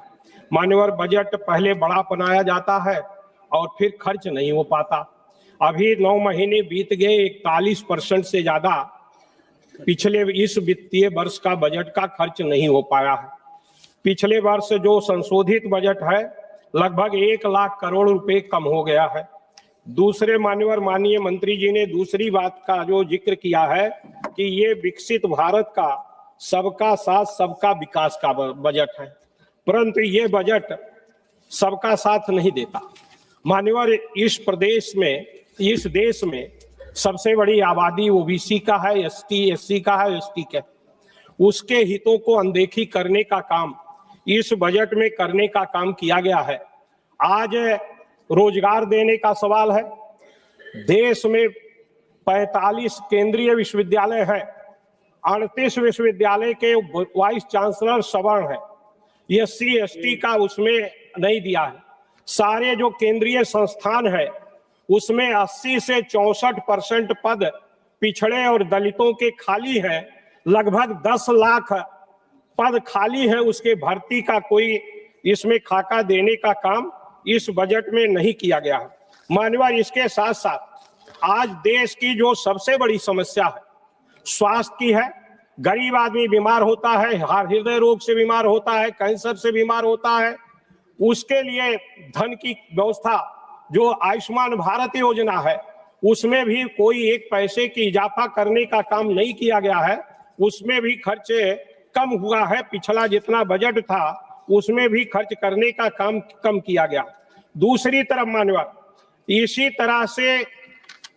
मान्यवर, बजट पहले बड़ा बनाया जाता है और फिर खर्च नहीं हो पाता। अभी 9 महीने बीत गए, 41% से ज्यादा पिछले इस वित्तीय वर्ष का बजट का खर्च नहीं हो पाया है। पिछले वर्ष जो संशोधित बजट है लगभग 1 लाख करोड़ रुपए कम हो गया है। दूसरे मान्यवर, माननीय मंत्री जी ने दूसरी बात का जो जिक्र किया है कि ये विकसित भारत का सबका साथ सबका विकास का बजट है, परंतु ये बजट सबका साथ नहीं देता। मान्यवर, इस देश में सबसे बड़ी आबादी ओबीसी का है, एसटी एससी का है, एसटी का। उसके हितों को अनदेखी करने का काम इस बजट में करने का काम किया गया है। आज रोजगार देने का सवाल है। देश में 45 केंद्रीय विश्वविद्यालय है, 38 विश्वविद्यालय के वाइस चांसलर सवर्ण है, एससी एसटी का उसमें नहीं दिया है। सारे जो केंद्रीय संस्थान है उसमें 80 से 64% पद पिछड़े और दलितों के खाली है। लगभग 10 लाख पद खाली है, उसके भर्ती का कोई इसमें खाका देने का काम इस बजट में नहीं किया गया है। मान्यवर, इसके साथ साथ आज देश की जो सबसे बड़ी समस्या है स्वास्थ्य की है। गरीब आदमी बीमार होता है, हृदय रोग से बीमार होता है, कैंसर से बीमार होता है, उसके लिए धन की व्यवस्था जो आयुष्मान भारत योजना है उसमें भी कोई 1 पैसे की इजाफा करने का काम नहीं किया गया है। उसमें भी खर्च कम हुआ है, पिछला जितना बजट था उसमें भी खर्च करने का काम कम किया गया। दूसरी तरफ मान्यवर, इसी तरह से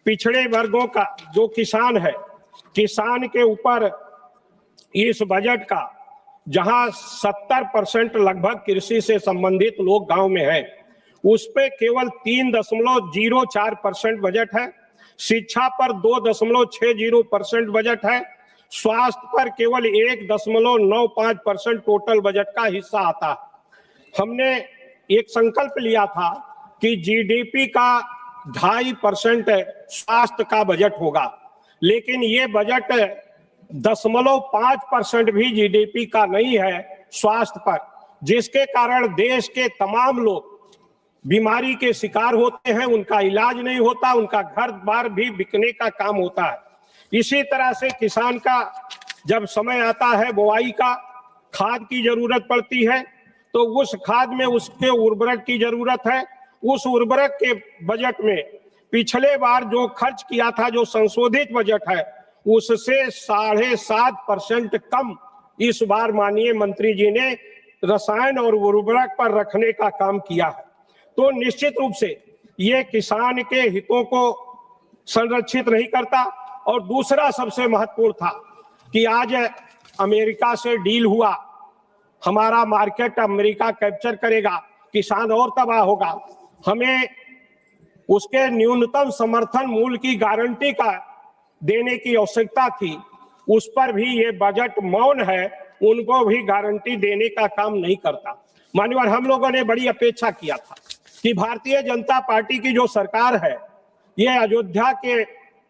पिछड़े वर्गों का जो किसान है, किसान के ऊपर इस बजट का जहां 70% लगभग कृषि से संबंधित लोग गांव में हैं, उस पे केवल 3.04% बजट है। शिक्षा पर 2.60% बजट है। स्वास्थ्य पर केवल 1.95% टोटल बजट का हिस्सा आता है। हमने एक संकल्प लिया था कि जीडीपी का 2.5% स्वास्थ्य का बजट होगा, लेकिन ये बजट 0.5% भी जीडीपी का नहीं है स्वास्थ्य पर, जिसके कारण देश के तमाम लोग बीमारी के शिकार होते हैं, उनका इलाज नहीं होता, उनका घर बार भी बिकने का काम होता है। इसी तरह से किसान का जब समय आता है बुआई का, खाद की जरूरत पड़ती है, तो उस खाद में उसके उर्वरक की जरूरत है। उस उर्वरक के बजट में पिछले बार जो खर्च किया था, जो संशोधित बजट है, उससे 7.5% कम इस बार माननीय मंत्री जी ने रसायन और उर्वरक पर रखने का काम किया है। तो निश्चित रूप से ये किसान के हितों को संरक्षित नहीं करता। और दूसरा सबसे महत्वपूर्ण था कि आज अमेरिका से डील हुआ, हमारा मार्केट अमेरिका कैप्चर करेगा, किसान और तबाह होगा। हमें उसके न्यूनतम समर्थन मूल्य की गारंटी का देने की आवश्यकता थी, उस पर भी ये बजट मौन है, उनको भी गारंटी देने का काम नहीं करता। मान्यवर, हम लोगों ने बड़ी अपेक्षा किया था कि भारतीय जनता पार्टी की जो सरकार है, ये अयोध्या के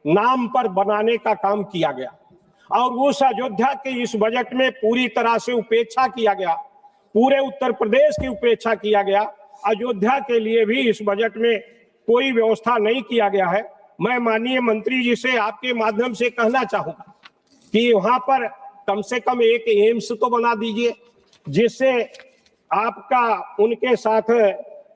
नाम पर बनाने का काम किया गया और उस अयोध्या के इस बजट में पूरी तरह से उपेक्षा किया गया, पूरे उत्तर प्रदेश की उपेक्षा किया गया। अयोध्या के लिए भी इस बजट में कोई व्यवस्था नहीं किया गया है। मैं माननीय मंत्री जी से आपके माध्यम से कहना चाहूंगा कि वहां पर कम से कम एक एम्स तो बना दीजिए, जिससे आपका उनके साथ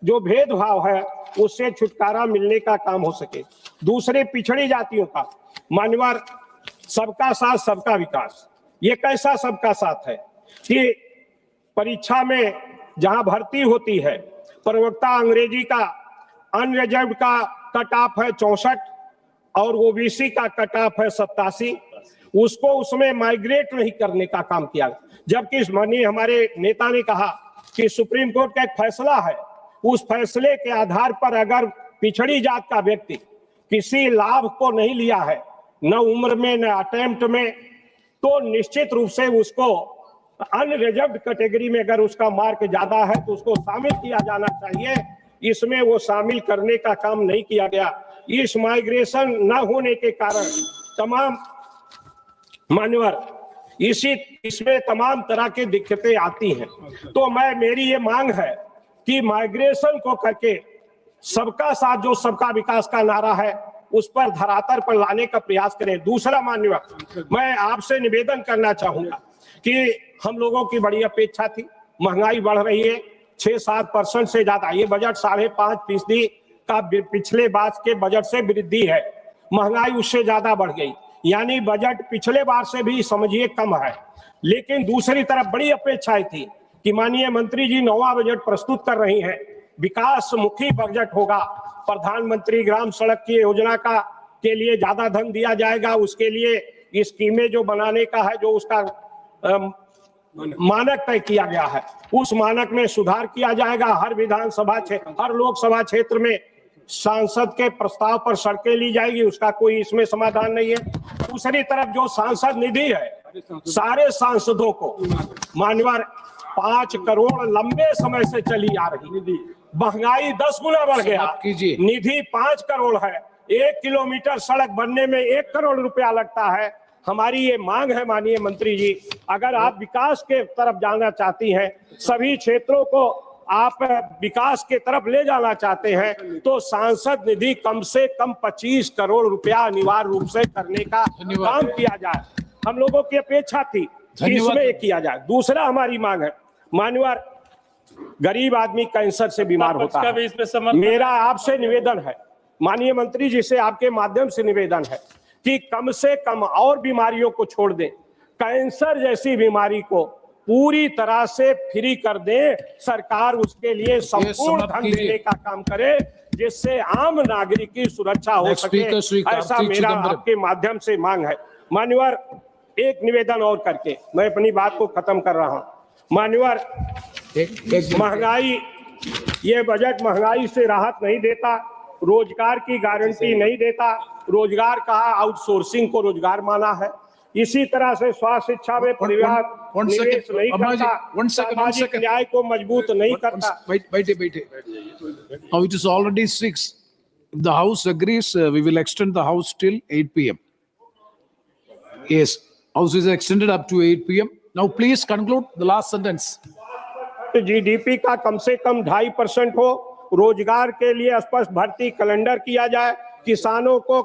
जो भेदभाव है उससे छुटकारा मिलने का काम हो सके। दूसरे पिछड़ी जातियों का, मान्यवर, सबका साथ सबका विकास, ये कैसा सबका साथ है कि परीक्षा में जहां भर्ती होती है, प्रवक्ता अंग्रेजी का अनरिजर्व्ड का कट ऑफ है 64 और ओबीसी का कट ऑफ है 87, उसको उसमें माइग्रेट नहीं करने का काम किया। जबकि माननीय हमारे नेता ने कहा कि सुप्रीम कोर्ट का एक फैसला है, उस फैसले के आधार पर अगर पिछड़ी जात का व्यक्ति किसी लाभ को नहीं लिया है, न उम्र में न अटेम्प्ट में, तो निश्चित रूप से उसको अनरिजर्व्ड कैटेगरी में अगर उसका मार्क ज्यादा है तो उसको शामिल किया जाना चाहिए। इसमें वो शामिल करने का काम नहीं किया गया। इस माइग्रेशन न होने के कारण तमाम मान्यवर इसमें तमाम तरह की दिक्कतें आती हैं। तो मेरी ये मांग है कि माइग्रेशन को करके सबका साथ, जो सबका विकास का नारा है, उस पर धरातल पर लाने का प्रयास करें। दूसरा मान्यवर, मैं आपसे निवेदन करना चाहूंगा कि हम लोगों की बड़ी अपेक्षा थी, महंगाई बढ़ रही है 6-7% से ज्यादा, ये बजट 5.5% का पिछले बार के बजट से वृद्धि है, महंगाई उससे ज्यादा बढ़ गई, यानी बजट पिछले बार से भी समझिए कम है। लेकिन दूसरी तरफ बड़ी अपेक्षाएं थी कि माननीय मंत्री जी 9वां बजट प्रस्तुत कर रही हैं, विकास मुखी बजट होगा, प्रधानमंत्री ग्राम सड़क की योजना का के लिए ज्यादा धन दिया जाएगा, उसके लिए स्कीमें जो बनाने का है, जो उसका मानक तय किया गया है, उस मानक में सुधार किया जाएगा। हर विधानसभा क्षेत्र, हर लोकसभा क्षेत्र में सांसद के प्रस्ताव पर सड़कें ली जाएगी, उसका कोई इसमें समाधान नहीं है। दूसरी तरफ जो सांसद निधि है, सारे सांसदों को मान्यवर 5 करोड़ लंबे समय से चली आ रही, महंगाई 10 गुना बढ़ गया, निधि 5 करोड़ है, 1 किलोमीटर सड़क बनने में 1 करोड़ रुपया लगता है। हमारी ये मांग है माननीय मंत्री जी, अगर आप विकास के तरफ जाना चाहती हैं, सभी क्षेत्रों को आप विकास के तरफ ले जाना चाहते हैं, तो सांसद निधि कम से कम 25 करोड़ रुपया अनिवार्य रूप से करने का काम किया जाए। हम लोगों की अपेक्षा थी कि इसमें किया जाए। दूसरा हमारी मांग है, मान्यवर, गरीब आदमी कैंसर से बीमार होता है। मेरा आपसे निवेदन है, माननीय मंत्री जी से आपके माध्यम से निवेदन है कि कम से कम और बीमारियों को छोड़ दें, कैंसर जैसी बीमारी को पूरी तरह से फ्री कर दें। सरकार उसके लिए संपूर्ण धन देने का काम करे, जिससे आम नागरिक की सुरक्षा हो सके। ऐसा मेरा आपके माध्यम से मांग है। मान्यवर, एक निवेदन और करके मैं अपनी बात को खत्म कर रहा हूं। मान्यवर, महंगाई, ये बजट महंगाई से राहत नहीं देता, रोजगार की गारंटी नहीं देता। रोजगार कहा, आउटसोर्सिंग को रोजगार माना है। इसी तरह से स्वास्थ्य शिक्षा में परिवार निवेश नहीं करता, सामाजिक न्याय को मजबूत नहीं करता। Wait. Now it is already 6. If the House agrees, we will extend the House till 8 p.m. Yes, House is extended up to 8 p.m. Now please conclude the last sentence. GDP का कम से कम 2.5% हो, रोजगार के लिए स्पष्ट भर्ती कैलेंडर किया जाए, किसानों को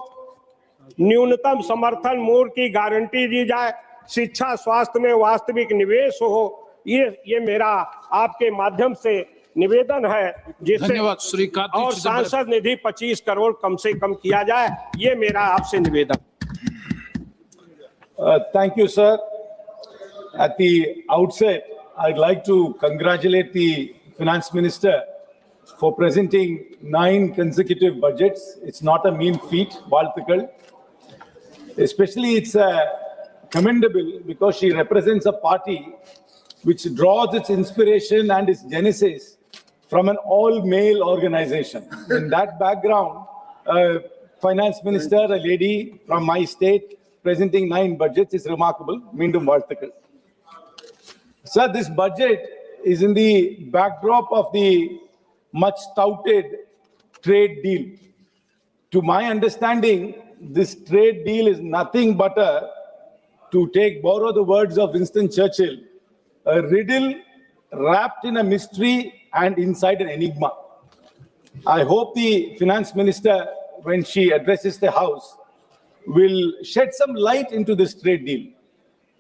न्यूनतम समर्थन मूल्य की गारंटी दी जाए, शिक्षा स्वास्थ्य में वास्तविक निवेश हो। ये मेरा आपके माध्यम से निवेदन है, जिससे और सांसद निधि 25 करोड़ कम से कम किया जाए। ये मेरा आपसे निवेदन। Thank you, sir. At the outset, I'd like to congratulate the Finance Minister for presenting 9 consecutive budgets. It's not a mean feat, Valthakal. Especially it's commendable because she represents a party which draws its inspiration and its genesis from an all-male organization. In that background, Finance Minister, a lady from my state, presenting 9 budgets is remarkable. Meendum Valthakal. Sir, this budget is in the backdrop of the much touted trade deal. To my understanding, this trade deal is nothing but borrow the words of Winston Churchill, a riddle wrapped in a mystery and inside an enigma. I hope the Finance Minister, when she addresses the House, will shed some light into this trade deal.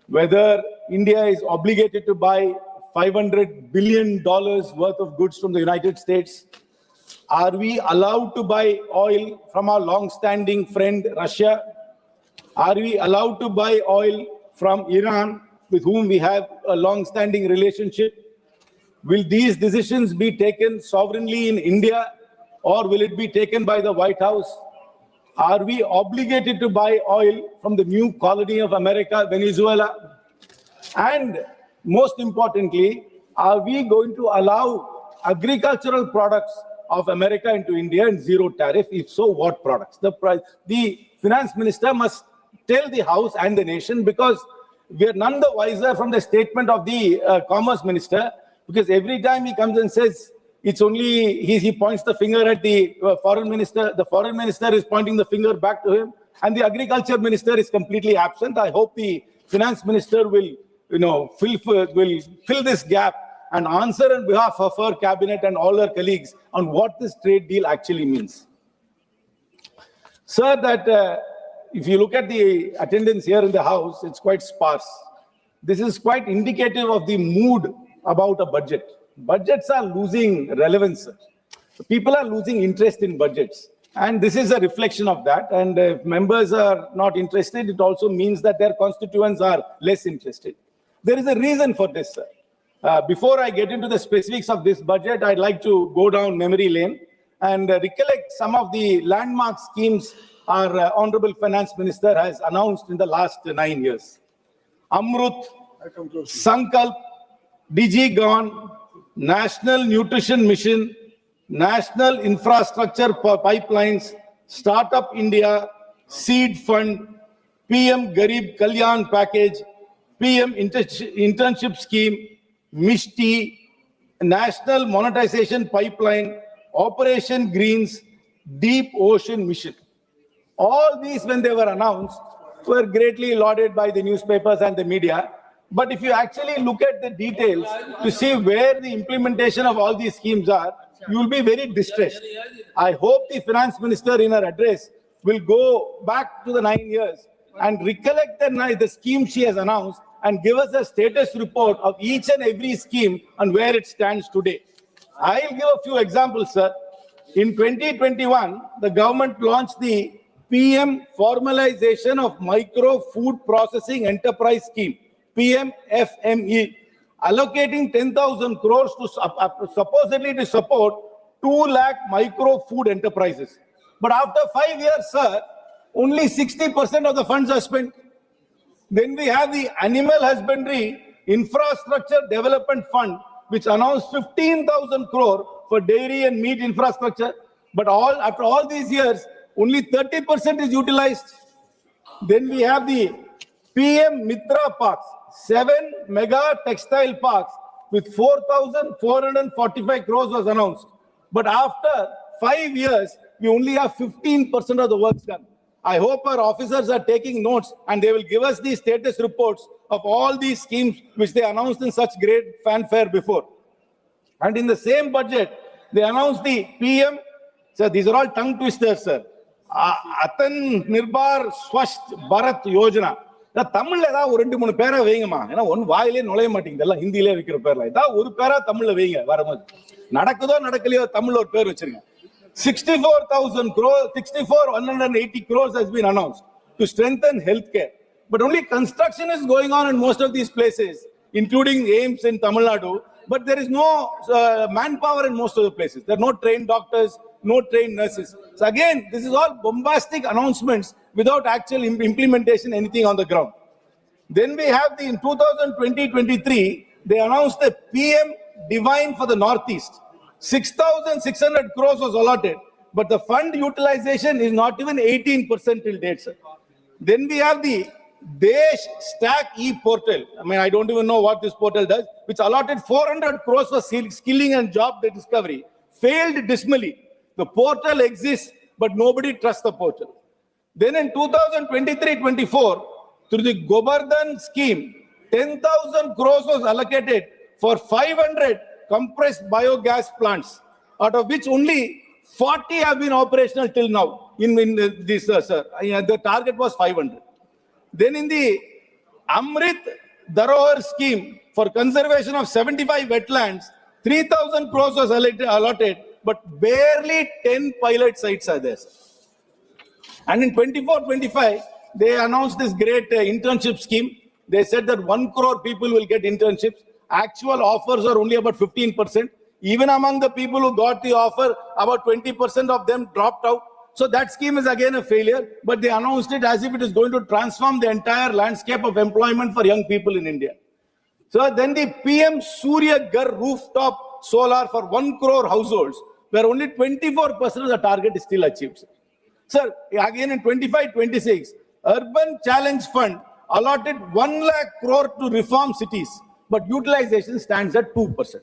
Whether India is obligated to buy $500 billion worth of goods from the United States. Are we allowed to buy oil from our long-standing friend Russia? Are we allowed to buy oil from Iran, with whom we have a long-standing relationship? Will these decisions be taken sovereignly in India, or will it be taken by the White House? Are we obligated to buy oil from the new colony of America, Venezuela? And most importantly, are we going to allow agricultural products of America into India in zero tariff? If so, what products? The Finance Minister must tell the House and the nation, because we are none the wiser from the statement of the Commerce Minister, because every time he comes and says, it's only, he points the finger at the foreign minister. The foreign minister is pointing the finger back to him, and the agriculture minister is completely absent. I hope the finance minister will, fill this gap and answer on behalf of her cabinet and all her colleagues on what this trade deal actually means. Sir, that if you look at the attendance here in the House, it's quite sparse. This is quite indicative of the mood about a budget. Budgets are losing relevance. People are losing interest in budgets. And this is a reflection of that. And if members are not interested, it also means that their constituents are less interested. There is a reason for this, sir. Before I get into the specifics of this budget, I'd like to go down memory lane and recollect some of the landmark schemes our Honorable Finance Minister has announced in the last 9 years. Amrut, Sankalp, DigiGon, National Nutrition Mission, National Infrastructure Pipelines, Startup India, Seed Fund, PM Garib Kalyan Package, PM Internship Scheme, Mishti, National Monetization Pipeline, Operation Greens, Deep Ocean Mission. All these, when they were announced, were greatly lauded by the newspapers and the media. But if you actually look at the details to see where the implementation of all these schemes are, you will be very distressed. I hope the finance minister in her address will go back to the 9 years and recollect the scheme she has announced and give us a status report of each and every scheme and where it stands today. I'll give a few examples, sir. In 2021, the government launched the PM Formalization of Micro Food Processing Enterprise Scheme, PMFME, allocating 10,000 crores to supposedly to support 2 lakh micro food enterprises. But after 5 years, sir, only 60% of the funds are spent. Then we have the Animal Husbandry Infrastructure Development Fund, which announced 15,000 crore for dairy and meat infrastructure. But after all these years, only 30% is utilized. Then we have the PM Mitra Parks, 7 mega textile parks with 4,445 crores was announced. But after 5 years, we only have 15% of the works done. I hope our officers are taking notes and they will give us the status reports of all these schemes which they announced in such great fanfare before. And in the same budget, they announced the PM. Sir, these are all tongue twisters, sir. Atan Nirbhar Swasth Bharat Yojana. தமிழ்ல ஏதாவது ஒரு 2-3 பேரை வைங்கம்மா. ஏன்னா ஒன்னு வாயிலே நுழைய மாட்டேங்குது, எல்லாம் ஹிந்தியிலே வைக்கிற பேர்ல. ஏதாவது ஒரு பேரா தமிழ்ல வைங்க. வரும்போது நடக்குதோ நடக்கலையோ தமிழ்ல ஒரு பேர் வச்சிருங்க. 180 crores has been announced to strengthen healthcare. But only construction is going on in most of these places, including AIIMS in Tamil Nadu. But there is no manpower in most of the places. There are no trained doctors, no trained nurses. So again, this is all bombastic announcements without actual implementation, anything on the ground. Then we have in 2020-23, they announced the PM Divine for the Northeast. 6,600 crores was allotted, but the fund utilization is not even 18% till date, sir. Then we have the Desh Stack e-portal. I mean, I don't even know what this portal does, which allotted 400 crores for skilling and job discovery. Failed dismally. The portal exists, but nobody trusts the portal. Then in 2023-24, through the Govardhan scheme, 10,000 crores was allocated for 500 compressed biogas plants, out of which only 40 have been operational till now. The target was 500. Then in the Amrit Dharohar scheme for conservation of 75 wetlands, 3,000 crores was allotted, but barely 10 pilot sites are there. And in 24-25, they announced this great internship scheme. They said that 1 crore people will get internships. Actual offers are only about 15%. Even among the people who got the offer, about 20% of them dropped out. So that scheme is again a failure, but they announced it as if it is going to transform the entire landscape of employment for young people in India. So then the PM Surya Ghar rooftop solar for 1 crore households, where only 24% of the target is still achieved. Sir, again in 25-26, Urban Challenge Fund allotted 1 lakh crore to reform cities, but utilization stands at 2%.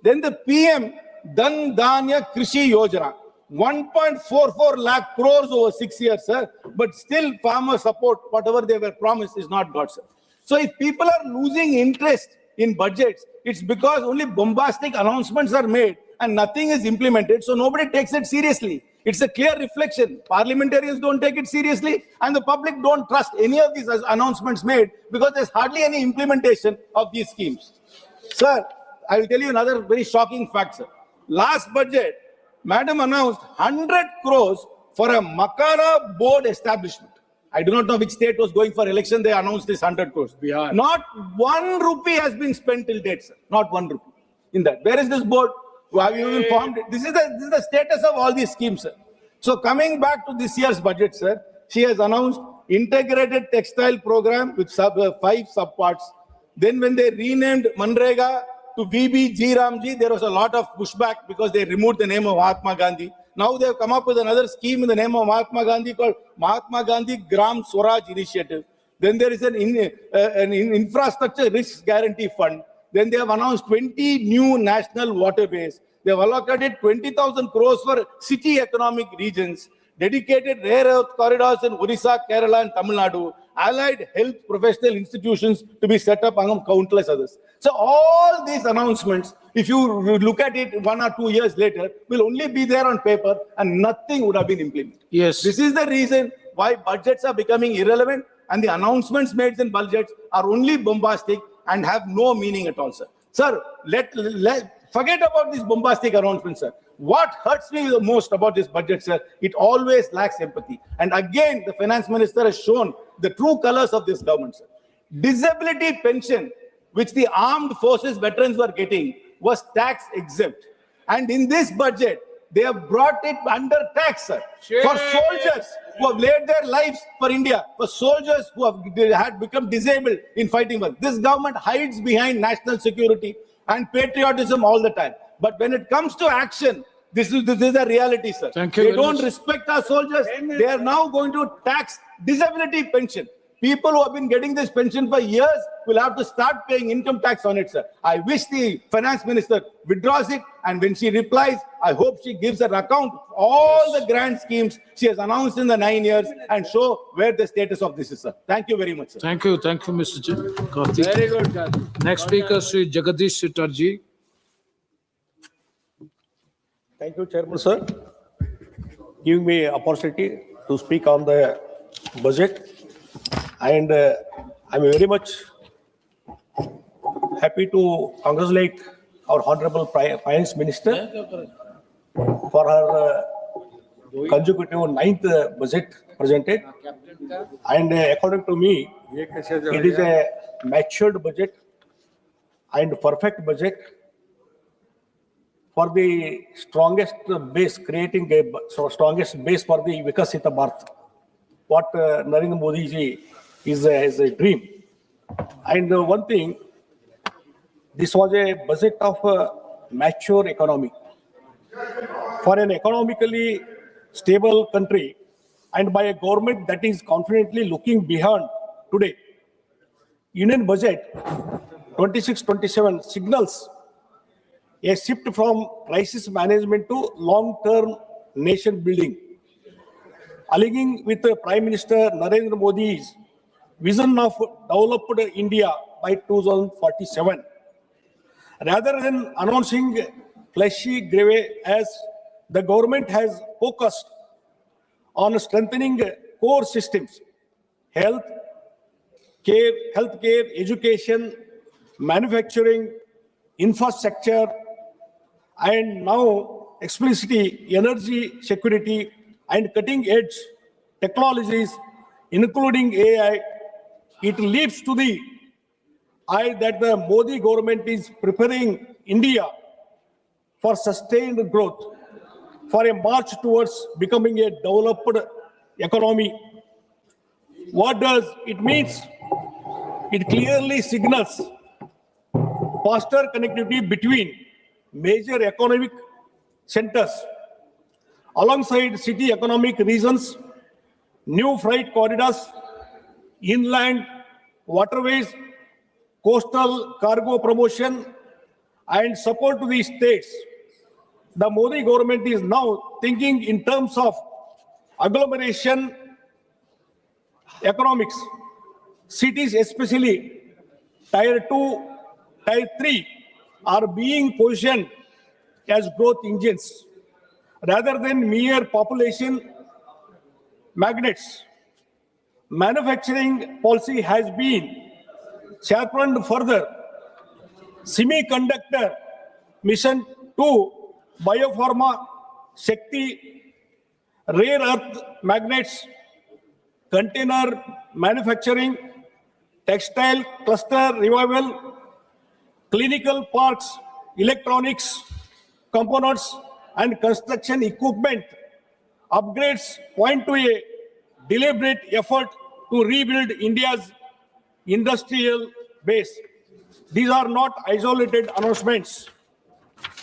Then the PM Dhan Dhanya Krishi Yojana, 1.44 lakh crores over 6 years, sir, but still farmer support, whatever they were promised, is not got, sir. So if people are losing interest in budgets, it's because only bombastic announcements are made and nothing is implemented, so nobody takes it seriously. It's a clear reflection. Parliamentarians don't take it seriously, and the public don't trust any of these announcements made because there's hardly any implementation of these schemes. Sir, I will tell you another very shocking fact, sir. Last budget, Madam announced 100 crores for a Makana board establishment. I do not know which state was going for election. They announced this 100 crores. Not 1 rupee has been spent till date, sir. Not 1 rupee in that. Where is this board? Have you even formed it? This is the status of all these schemes, sir. So coming back to this year's budget, sir, she has announced integrated textile program with 5 subparts. Then when they renamed Manrega to VBG Ramji, there was a lot of pushback because they removed the name of Mahatma Gandhi. Now they have come up with another scheme in the name of Mahatma Gandhi called Mahatma Gandhi Gram Swaraj Initiative. Then there is an infrastructure risk guarantee fund. Then they have announced 20 new national waterways. They have allocated 20,000 crores for city economic regions, dedicated rare earth corridors in Orissa, Kerala and Tamil Nadu, allied health professional institutions to be set up among countless others. So all these announcements, if you look at it 1 or 2 years later, will only be there on paper and nothing would have been implemented. Yes. This is the reason why budgets are becoming irrelevant and the announcements made in budgets are only bombastic and have no meaning at all, sir. Sir, forget about these bombastic announcements, sir. What hurts me the most about this budget, sir, it always lacks empathy. And again, the finance minister has shown the true colors of this government, sir. Disability pension, which the armed forces veterans were getting, was tax exempt. And in this budget, They have brought it under tax, sir. For soldiers who have laid their lives for India, for soldiers who had become disabled in fighting war. This government hides behind national security and patriotism all the time. But when it comes to action, this is a reality, sir. Thank you They very don't much. respect our soldiers. They are now going to tax disability pension. People who have been getting this pension for years will have to start paying income tax on it, sir. I wish the finance minister withdraws it, and when she replies, I hope she gives an account of all the grand schemes she has announced in the 9 years and show where the status of this is, sir. Thank you very much, sir. Thank you, Mr. Karthik. Very good, Karthik. Next speaker, Sri Jagadish Chatterjee. Thank you, Chairman, sir. Giving me opportunity to speak on the budget. And I'm very much happy to congratulate our Honorable Finance Minister for her consecutive 9th budget presented. And according to me, it is a matured budget and perfect budget for the strongest base, creating a strongest base for the Vikasita Bharat. What Narendra Modi ji is a dream. And one thing, this was a budget of a mature economy. For an economically stable country and by a government that is confidently looking beyond today, Union budget 26-27 signals a shift from crisis management to long-term nation building, aligning with Prime Minister Narendra Modi's vision of developed India by 2047. Rather than announcing fleshy grave, as the government has focused on strengthening core systems, healthcare, education, manufacturing, infrastructure, and now explicitly energy security and cutting-edge technologies, including AI. It leads to the eye that the Modi government is preparing India for sustained growth, for a march towards becoming a developed economy. What does it mean? It clearly signals faster connectivity between major economic centers alongside city economic regions, new freight corridors, inland waterways, coastal cargo promotion, and support to the states. The Modi government is now thinking in terms of agglomeration economics. Cities, especially Tier 2, Tier 3, are being positioned as growth engines rather than mere population magnets. Manufacturing policy has been sharpened further. Semiconductor mission to biopharma, Shakti, rare earth magnets, container manufacturing, textile cluster revival, clinical parks, electronics, components, and construction equipment upgrades point to a deliberate effort to rebuild India's industrial base. These are not isolated announcements.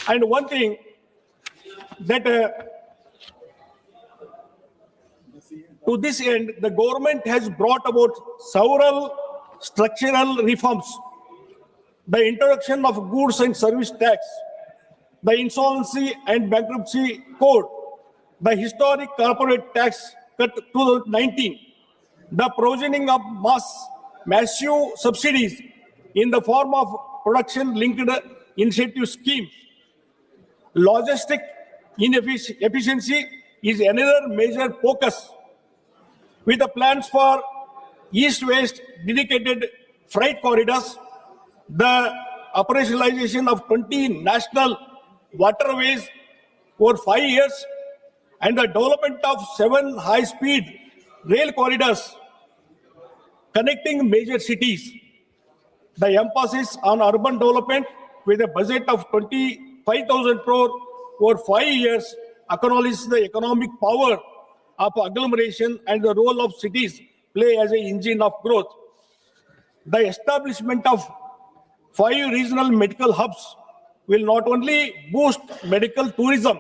And one thing that to this end, the government has brought about several structural reforms: the introduction of goods and service tax, the insolvency and bankruptcy code, the historic corporate tax cut 2019, the provisioning of massive subsidies in the form of production-linked incentive schemes. Logistic inefficiency is another major focus, with the plans for east-west dedicated freight corridors, the operationalization of 20 national waterways over 5 years, and the development of 7 high-speed rail corridors connecting major cities. The emphasis on urban development with a budget of 25,000 crore over 5 years acknowledges the economic power of agglomeration and the role of cities play as an engine of growth. The establishment of 5 regional medical hubs will not only boost medical tourism,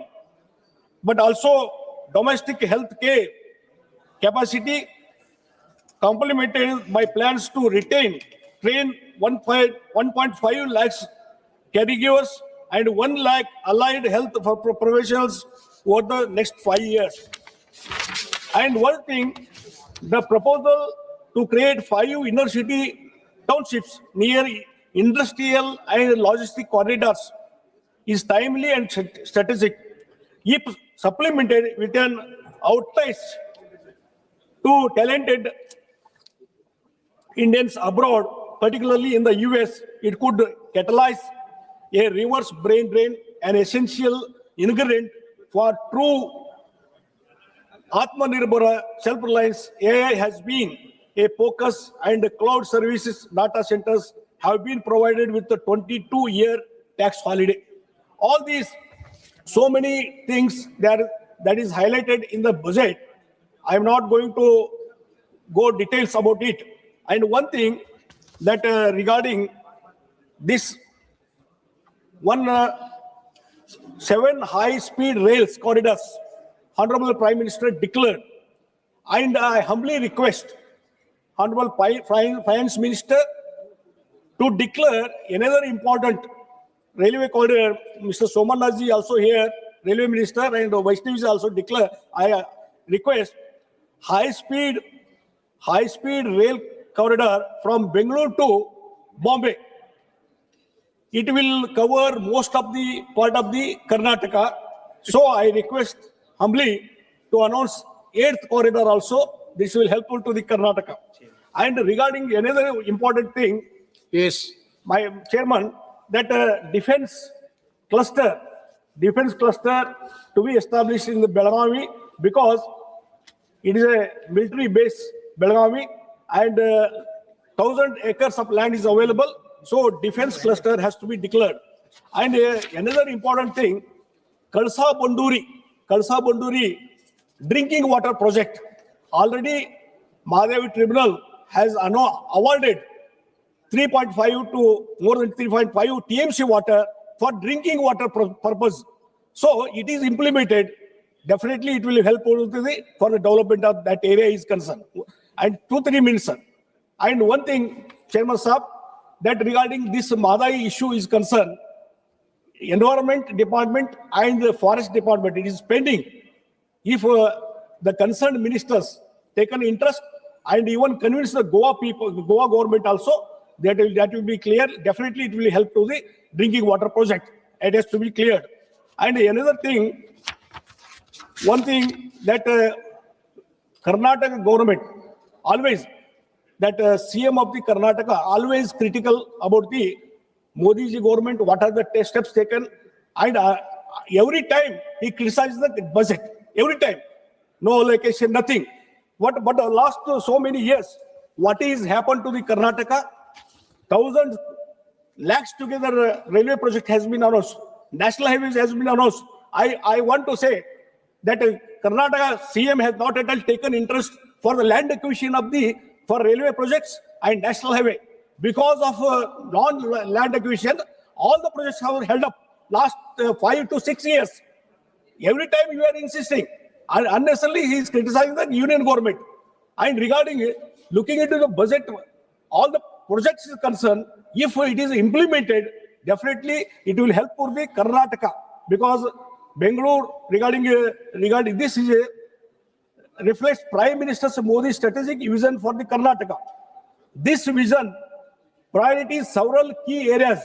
but also domestic health care capacity, complemented by plans to train 1.5 lakhs caregivers and 1 lakh allied health professionals over the next 5 years. And one thing, the proposal to create 5 inner city townships near industrial and logistic corridors is timely and strategic. If supplemented with an outreach to talented Indians abroad, particularly in the US, it could catalyze a reverse brain drain, an essential ingredient for true Atmanirbhar self-reliance. AI has been a focus, and the cloud services data centers have been provided with the 22-year tax holiday. All these, so many things that is highlighted in the budget. I'm not going to go details about it. And one thing that regarding this 7 high-speed rails corridors, Honorable Prime Minister declared, and I humbly request Honorable Finance Minister to declare another important railway corridor. Mr. Somanaji also here, Railway Minister, and Vaishnavi is also declare. I request high-speed rail corridor from Bengaluru to Bombay. It will cover most of the part of the Karnataka. So I request humbly to announce 8th corridor also. This will helpful to the Karnataka. And regarding another important thing, yes, my chairman, that defense cluster to be established in the Belagavi, because it is a military base, Belagavi, and 1,000 acres of land is available. So defense cluster has to be declared. And another important thing, Kalsa Banduri drinking water project. Already Mahadevi Tribunal has awarded 3.5 to more than 3.5 TMC water for drinking water purpose. So it is implemented. Definitely it will help for the development of that area is concerned. And 2-3 minutes, sir. And one thing, Chairman Saab, that regarding this Madai issue is concerned, Environment Department and the Forest Department, it is pending. If the concerned ministers take an interest and even convince the Goa people, Goa government also, that will be clear. Definitely it will help to the drinking water project. It has to be cleared. And another thing, one thing that Karnataka government always, that CM of the Karnataka always critical about the Modi ji government, what are the steps taken, and every time he criticizes the budget. Every time, no allocation, nothing. But the last so many years, what is happened to the Karnataka? 1,000 lakhs together railway project has been announced. National highways has been announced. I want to say that Karnataka CM has not at all taken interest for the land acquisition of for railway projects and national highway. Because of non-land acquisition, all the projects have held up last 5 to 6 years. Every time you are insisting, and unnecessarily he is criticizing the union government. And regarding looking into the budget, all the projects is concerned, if it is implemented, definitely it will help for the Karnataka, because Bengaluru regarding this is reflects Prime Minister Modi's strategic vision for the Karnataka. This vision priorities several key areas,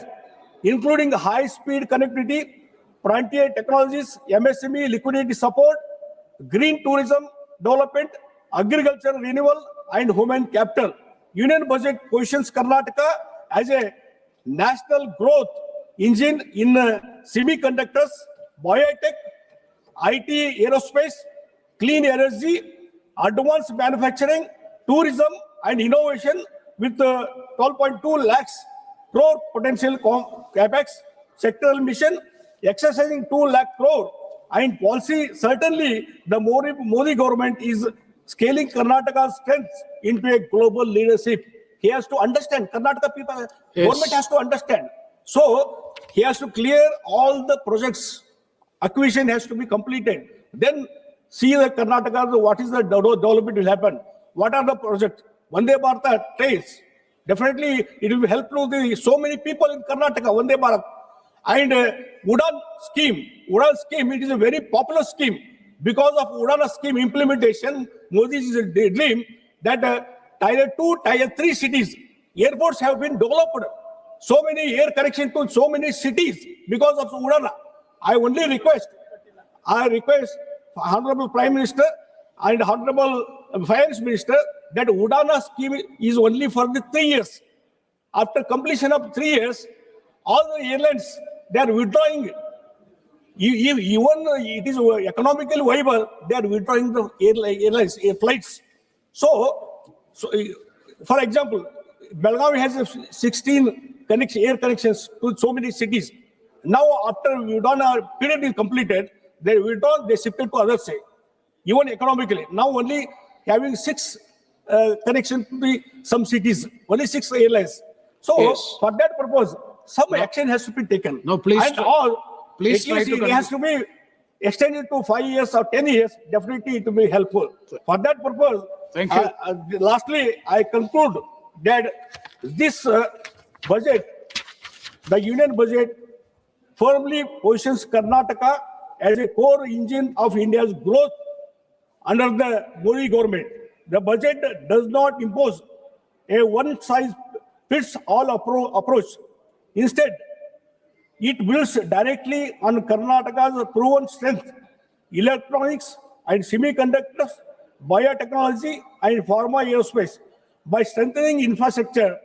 including high-speed connectivity, frontier technologies, MSME liquidity support, green tourism development, agriculture renewal, and human capital. Union budget positions Karnataka as a national growth engine in semiconductors, biotech, IT, aerospace, clean energy, advanced manufacturing, tourism, and innovation, with 12.2 lakhs crore potential capex sectoral mission, exercising 2 lakh crore and policy, certainly the Modi government is scaling Karnataka's strength into a global leadership. He has to understand, Karnataka people, government has to understand. So he has to clear all the projects. Acquisition has to be completed. Then see the Karnataka, what is the development will happen? What are the projects? Vande Bharat trains. Definitely it will help to so many people in Karnataka, Vande Bharat. And Udan scheme, it is a very popular scheme. Because of Udan scheme implementation, Modi's dream that tier 2, tier 3 cities, airports have been developed. So many air connection to so many cities because of Udan. I request Honorable Prime Minister and Honorable Finance Minister that Udana scheme is only for the 3 years. After completion of 3 years, all the airlines, they are withdrawing. Even it is economically viable, they are withdrawing the airlines, air flights. So for example, Belgavi has 16 air connections to so many cities. Now, after Udana period is completed, they withdraw, they shifted to other state, even economically. Now only having 6 connections to some cities, only 6 airlines. So for that purpose, some action has to be taken. No, please. And Please at least it has to be extended to 5 years or 10 years. Definitely it will be helpful. For that purpose, thank you. Lastly, I conclude that this budget, the union budget, firmly positions Karnataka as a core engine of India's growth under the Modi government. The budget does not impose a one-size-fits-all approach. Instead, it builds directly on Karnataka's proven strength, electronics and semiconductors, biotechnology and pharma aerospace. By strengthening infrastructure,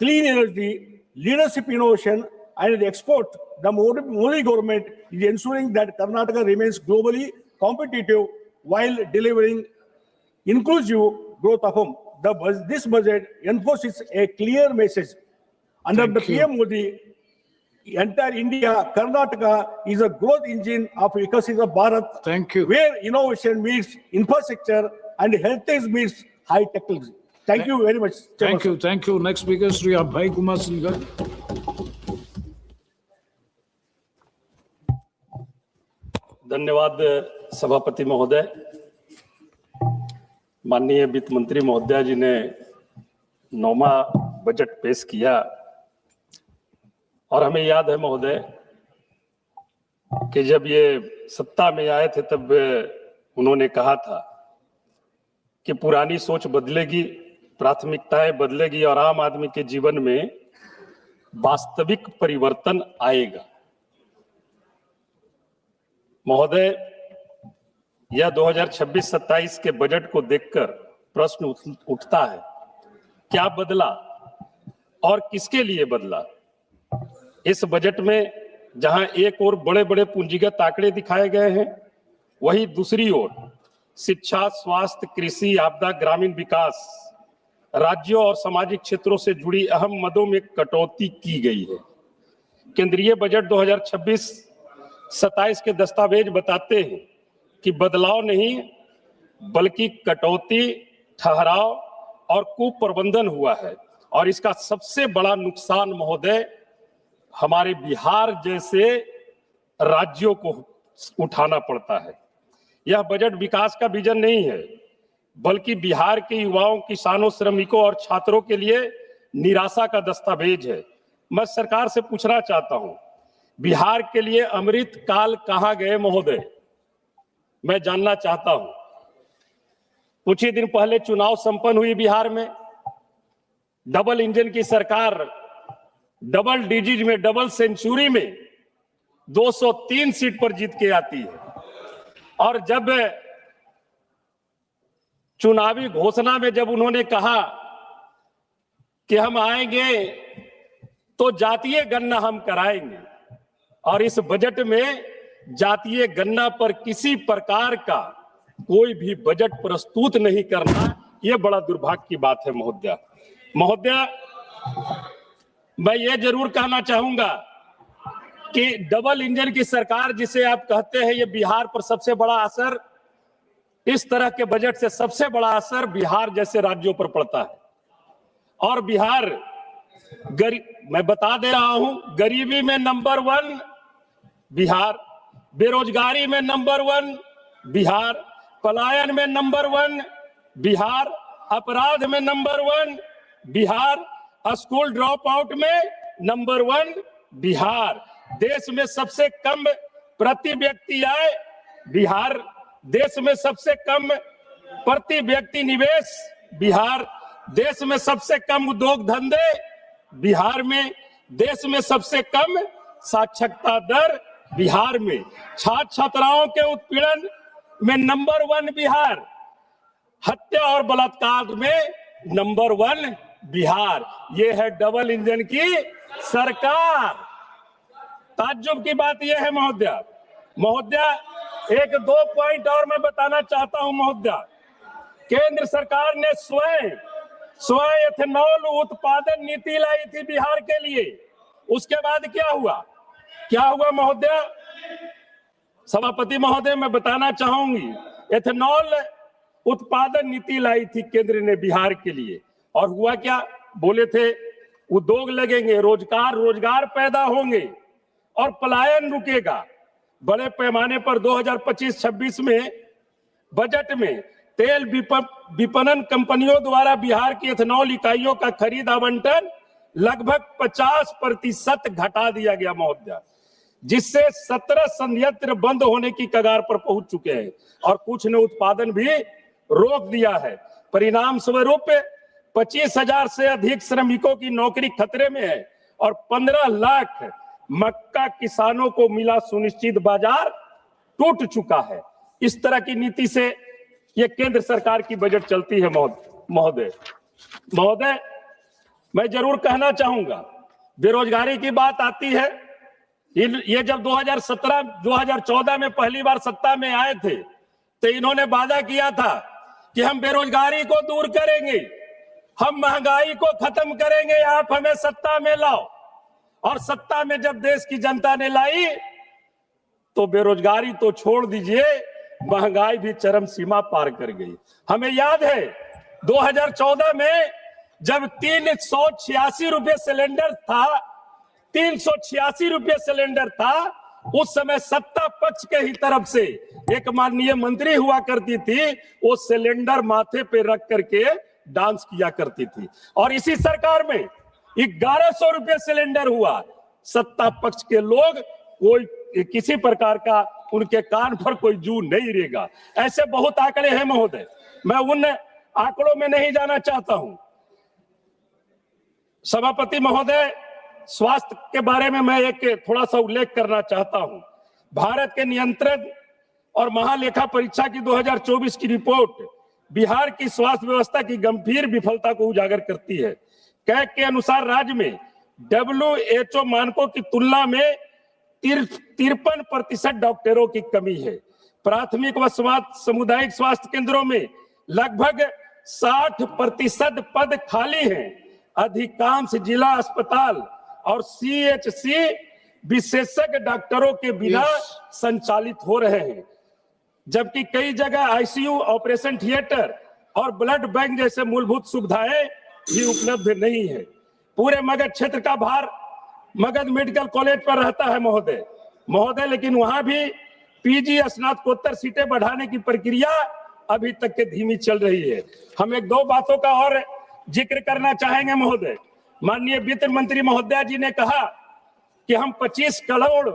clean energy, leadership innovation, and export, the Modi government is ensuring that Karnataka remains globally competitive while delivering inclusive growth of home. This budget enforces a clear message. Under the PM Modi, entire India, Karnataka is a growth engine of Vikasita Bharat. Thank you. Where innovation meets infrastructure and heritage meets high technology. Thank you very much. Thank you. Thank you. Next speaker, Sri Abhay Kumar Singhal. धन्यवाद सभापति महोदय। माननीय वित्त मंत्री महोदया जी ने 9वां budget पेश किया और हमें याद है महोदय कि जब ये सत्ता में आए थे तब उन्होंने कहा था कि पुरानी सोच बदलेगी, प्राथमिकताएं बदलेगी और आम आदमी के जीवन में वास्तविक परिवर्तन आएगा। महोदय, यह 2026-27 के बजट को देखकर प्रश्न उठता है, क्या बदला और किसके लिए बदला? इस बजट में जहां एक ओर बड़े बड़े पूंजीगत आंकड़े दिखाए गए हैं, वहीं दूसरी ओर शिक्षा, स्वास्थ्य, कृषि, आपदा, ग्रामीण विकास, राज्यों और सामाजिक क्षेत्रों से जुड़ी अहम मदों में कटौती की गई है। केंद्रीय बजट 2026-27 के दस्तावेज बताते हैं कि बदलाव नहीं बल्कि कटौती, ठहराव और कुप्रबंधन हुआ है और इसका सबसे बड़ा नुकसान महोदय हमारे बिहार जैसे राज्यों को उठाना पड़ता है। यह बजट विकास का विजन नहीं है बल्कि बिहार के युवाओं, किसानों, श्रमिकों और छात्रों के लिए निराशा का दस्तावेज है। मैं सरकार से पूछना चाहता हूं, बिहार के लिए अमृत काल कहां गए महोदय? मैं जानना चाहता हूं। कुछ ही दिन पहले चुनाव संपन्न हुई बिहार में, डबल इंजन की सरकार डबल डिजिट में, डबल सेंचुरी में 203 सीट पर जीत के आती है और जब चुनावी घोषणा में जब उन्होंने कहा कि हम आएंगे तो जातीय गणना हम कराएंगे और इस बजट में जातीय गणना पर किसी प्रकार का कोई भी बजट प्रस्तुत नहीं करना, यह बड़ा दुर्भाग्य की बात है महोदया। मैं ये जरूर कहना चाहूंगा कि डबल इंजन की सरकार जिसे आप कहते हैं, ये बिहार पर सबसे बड़ा असर, इस तरह के बजट से सबसे बड़ा असर बिहार जैसे राज्यों पर पड़ता है। और बिहार मैं बता दे रहा हूं, गरीबी में नंबर 1 बिहार, बेरोजगारी में नंबर 1 बिहार, पलायन में नंबर 1 बिहार, अपराध में number 1 Bihar, school drop out में नंबर 1 बिहार, देश में सबसे कम प्रति व्यक्ति आय बिहार, देश में सबसे कम प्रति व्यक्ति निवेश बिहार, देश में सबसे कम उद्योग धंधे बिहार में, देश में सबसे कम साक्षरता दर बिहार में, छात्र छात्राओं के उत्पीड़न में नंबर 1 बिहार, हत्या और बलात्कार में नंबर 1 बिहार। ये है डबल इंजन की सरकार। ताज्जुब की बात यह है महोदया, एक 2 पॉइंट और मैं बताना चाहता हूं महोदया। केंद्र सरकार ने स्वयं एथेनॉल उत्पादन नीति लाई थी बिहार के लिए। उसके बाद क्या हुआ महोदया? सभापति महोदय, मैं बताना चाहूंगी, एथेनॉल उत्पादन नीति लाई थी केंद्र ने बिहार के लिए, और हुआ क्या? बोले थे उद्योग लगेंगे, रोजगार पैदा होंगे और पलायन रुकेगा। बड़े पैमाने पर 2025-26 में बजट में तेल विपणन कंपनियों द्वारा बिहार की एथेनॉल इकाइयों का खरीद आवंटन लगभग 50% घटा दिया गया महोदया, जिससे 17 संयंत्र बंद होने की कगार पर पहुंच चुके हैं और कुछ ने उत्पादन भी रोक दिया है। परिणाम स्वरूप 25,000 से अधिक श्रमिकों की नौकरी खतरे में है और 15 लाख मक्का किसानों को मिला सुनिश्चित बाजार टूट चुका है। इस तरह की नीति से ये केंद्र सरकार की बजट चलती है महोदय। मैं जरूर कहना चाहूंगा, बेरोजगारी की बात आती है, ये जब 2014 में पहली बार सत्ता में आए थे तो इन्होंने वादा किया था कि हम बेरोजगारी को दूर करेंगे, हम महंगाई को खत्म करेंगे, आप हमें सत्ता में लाओ। और सत्ता में जब देश की जनता ने लाई तो बेरोजगारी तो छोड़ दीजिए, महंगाई भी चरम सीमा पार कर गई। हमें याद है 2014 में जब 386 रुपये सिलेंडर था, 386 रुपये सिलेंडर था, उस समय सत्ता पक्ष के ही तरफ से एक माननीय मंत्री हुआ करती थी, वो सिलेंडर माथे पे रख करके डांस किया करती थी। और इसी सरकार में 1100 रुपये सिलेंडर हुआ। सत्ता पक्ष के लोग कोई किसी प्रकार का उनके कान पर कोई जू नहीं रहेगा। ऐसे बहुत आंकड़े हैं महोदय, मैं उन आंकड़ों में नहीं जाना चाहता हूं। सभापति महोदय, स्वास्थ्य के बारे में मैं एक थोड़ा सा उल्लेख करना चाहता हूं। भारत के नियंत्रण और महालेखा परीक्षा की 2024 की रिपोर्ट बिहार की स्वास्थ्य व्यवस्था की गंभीर विफलता को उजागर करती है। कैग के अनुसार राज्य में WHO मानकों की तुलना में 53% डॉक्टरों की कमी है। प्राथमिक व सामुदायिक स्वास्थ्य केंद्रों में लगभग 60% पद खाली हैं। अधिकांश जिला अस्पताल और CHC विशेषज्ञ डॉक्टरों के बिना संचालित हो रहे हैं, जबकि कई जगह ICU, ऑपरेशन थिएटर और ब्लड बैंक जैसे मूलभूत सुविधाएं भी उपलब्ध नहीं है। पूरे मगध क्षेत्र का भार मगध मेडिकल कॉलेज पर रहता है महोदय, लेकिन वहां भी PG स्नातकोत्तर सीटें बढ़ाने की प्रक्रिया अभी तक के धीमी चल रही है। हम एक 2 बातों का और जिक्र करना चाहेंगे महोदय। माननीय वित्त मंत्री महोदया जी ने कहा कि हम 25 करोड़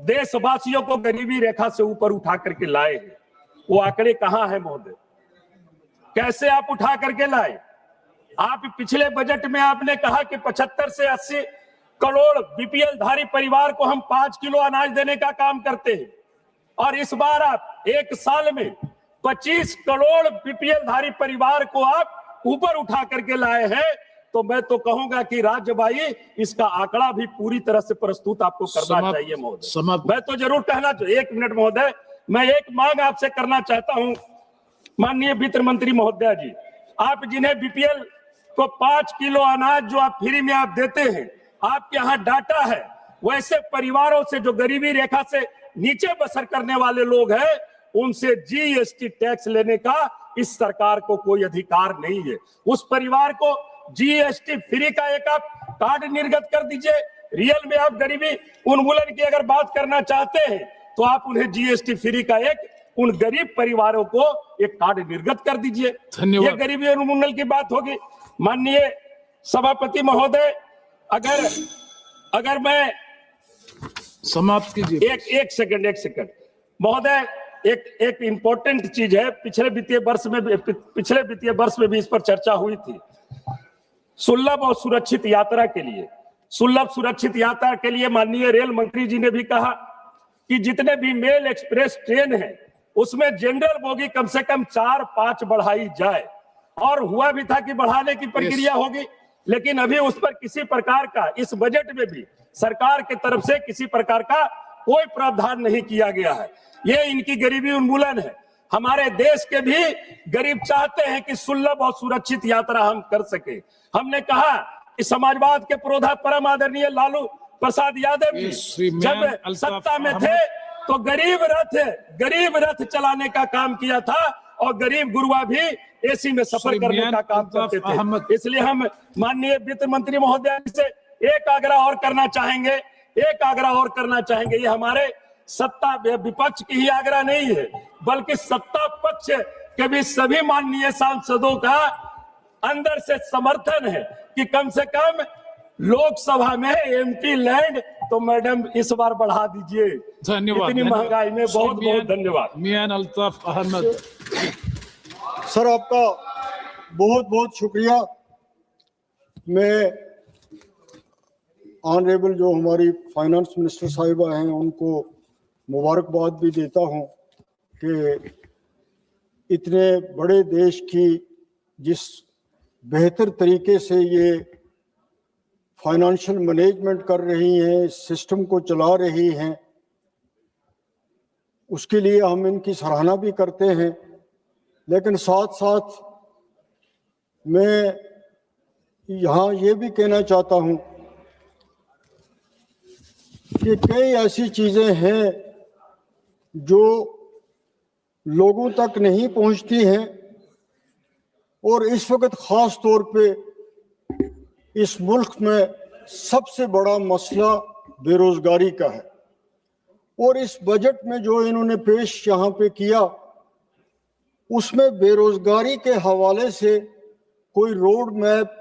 देशवासियों को गरीबी रेखा से ऊपर उठा करके लाए हैं। वो आंकड़े कहां है महोदय? कैसे आप उठा करके लाए? आप पिछले बजट में आपने कहा कि 75 से 80 करोड़ BPL धारी परिवार को हम 5 किलो अनाज देने का काम करते हैं, और इस बार आप एक साल में 25 करोड़ BPL धारी परिवार को आप ऊपर उठा करके लाए हैं। तो मैं तो कहूंगा कि राज्यभाई, इसका आंकड़ा भी पूरी तरह से प्रस्तुत आपको करना चाहिए महोदय। मैं तो जरूर कहना चाहिए। 1 मिनट महोदय, मैं एक मांग आपसे करना चाहता हूं। माननीय वित्त मंत्री महोदया जी, आप जिन्हें BPL को 5 किलो अनाज जो आप फ्री में आप देते हैं, आपके यहाँ डाटा है, वैसे परिवारों से जो गरीबी रेखा से नीचे बसर करने वाले लोग हैं, उनसे जीएसटी टैक्स लेने का इस सरकार को कोई अधिकार नहीं है। उस परिवार को जीएसटी फ्री का एक आप कार्ड निर्गत कर दीजिए। रियल में आप गरीबी उन्मूलन की अगर बात करना चाहते हैं तो आप उन्हें जीएसटी फ्री का एक उन गरीब परिवारों को एक कार्ड निर्गत कर दीजिए। ये गरीबी उन्मूलन की बात होगी। माननीय सभापति महोदय, अगर मैं समाप्त कीजिए। एक सेकंड महोदय, एक इंपॉर्टेंट चीज है। पिछले वित्तीय वर्ष में भी इस पर चर्चा हुई थी। सुलभ और सुरक्षित यात्रा के लिए माननीय रेल मंत्री जी ने भी कहा कि जितने भी मेल एक्सप्रेस ट्रेन हैं उसमें जनरल बोगी कम से कम 4-5 बढ़ाई जाए, और हुआ भी था कि बढ़ाने की प्रक्रिया होगी, लेकिन अभी उस पर किसी प्रकार का इस बजट में भी सरकार की तरफ से किसी प्रकार का कोई प्रावधान नहीं किया गया है। ये इनकी गरीबी उन्मूलन है। हमारे देश के भी गरीब चाहते हैं कि सुलभ और सुरक्षित यात्रा हम कर सके। हमने कहा कि समाजवाद के पुरोधा परम आदरणीय लालू प्रसाद यादव जी जब सत्ता में थे तो गरीब रथ चलाने का काम किया था, और गरीब गुरुआ भी एसी में सफर करने का काम करते थे। इसलिए हम माननीय वित्त मंत्री महोदय से एक आग्रह और करना चाहेंगे। ये हमारे सत्ता विपक्ष की ही आग्रह नहीं है, बल्कि सत्ता पक्ष के भी सभी माननीय सांसदों का अंदर से समर्थन है कि कम से कम लोकसभा में एमपी लैंड तो मैडम इस बार बढ़ा दीजिए। धन्यवाद। इतनी महंगाई में बहुत बहुत धन्यवाद। मियां अल्ताफ अहमद। सर, आपका बहुत बहुत शुक्रिया। मैं ऑनरेबल जो हमारी फाइनेंस मिनिस्टर साहिबा हैं उनको मुबारकबाद भी देता हूं कि इतने बड़े देश की जिस बेहतर तरीके से ये फाइनेंशियल मैनेजमेंट कर रही हैं, सिस्टम को चला रही हैं, उसके लिए हम इनकी सराहना भी करते हैं। लेकिन साथ साथ मैं यहाँ ये भी कहना चाहता हूँ कि कई ऐसी चीज़ें हैं जो लोगों तक नहीं पहुँचती हैं, और इस वक्त ख़ास तौर पे इस मुल्क में सबसे बड़ा मसला बेरोजगारी का है। और इस बजट में जो इन्होंने पेश यहाँ पे किया उसमें बेरोजगारी के हवाले से कोई रोड मैप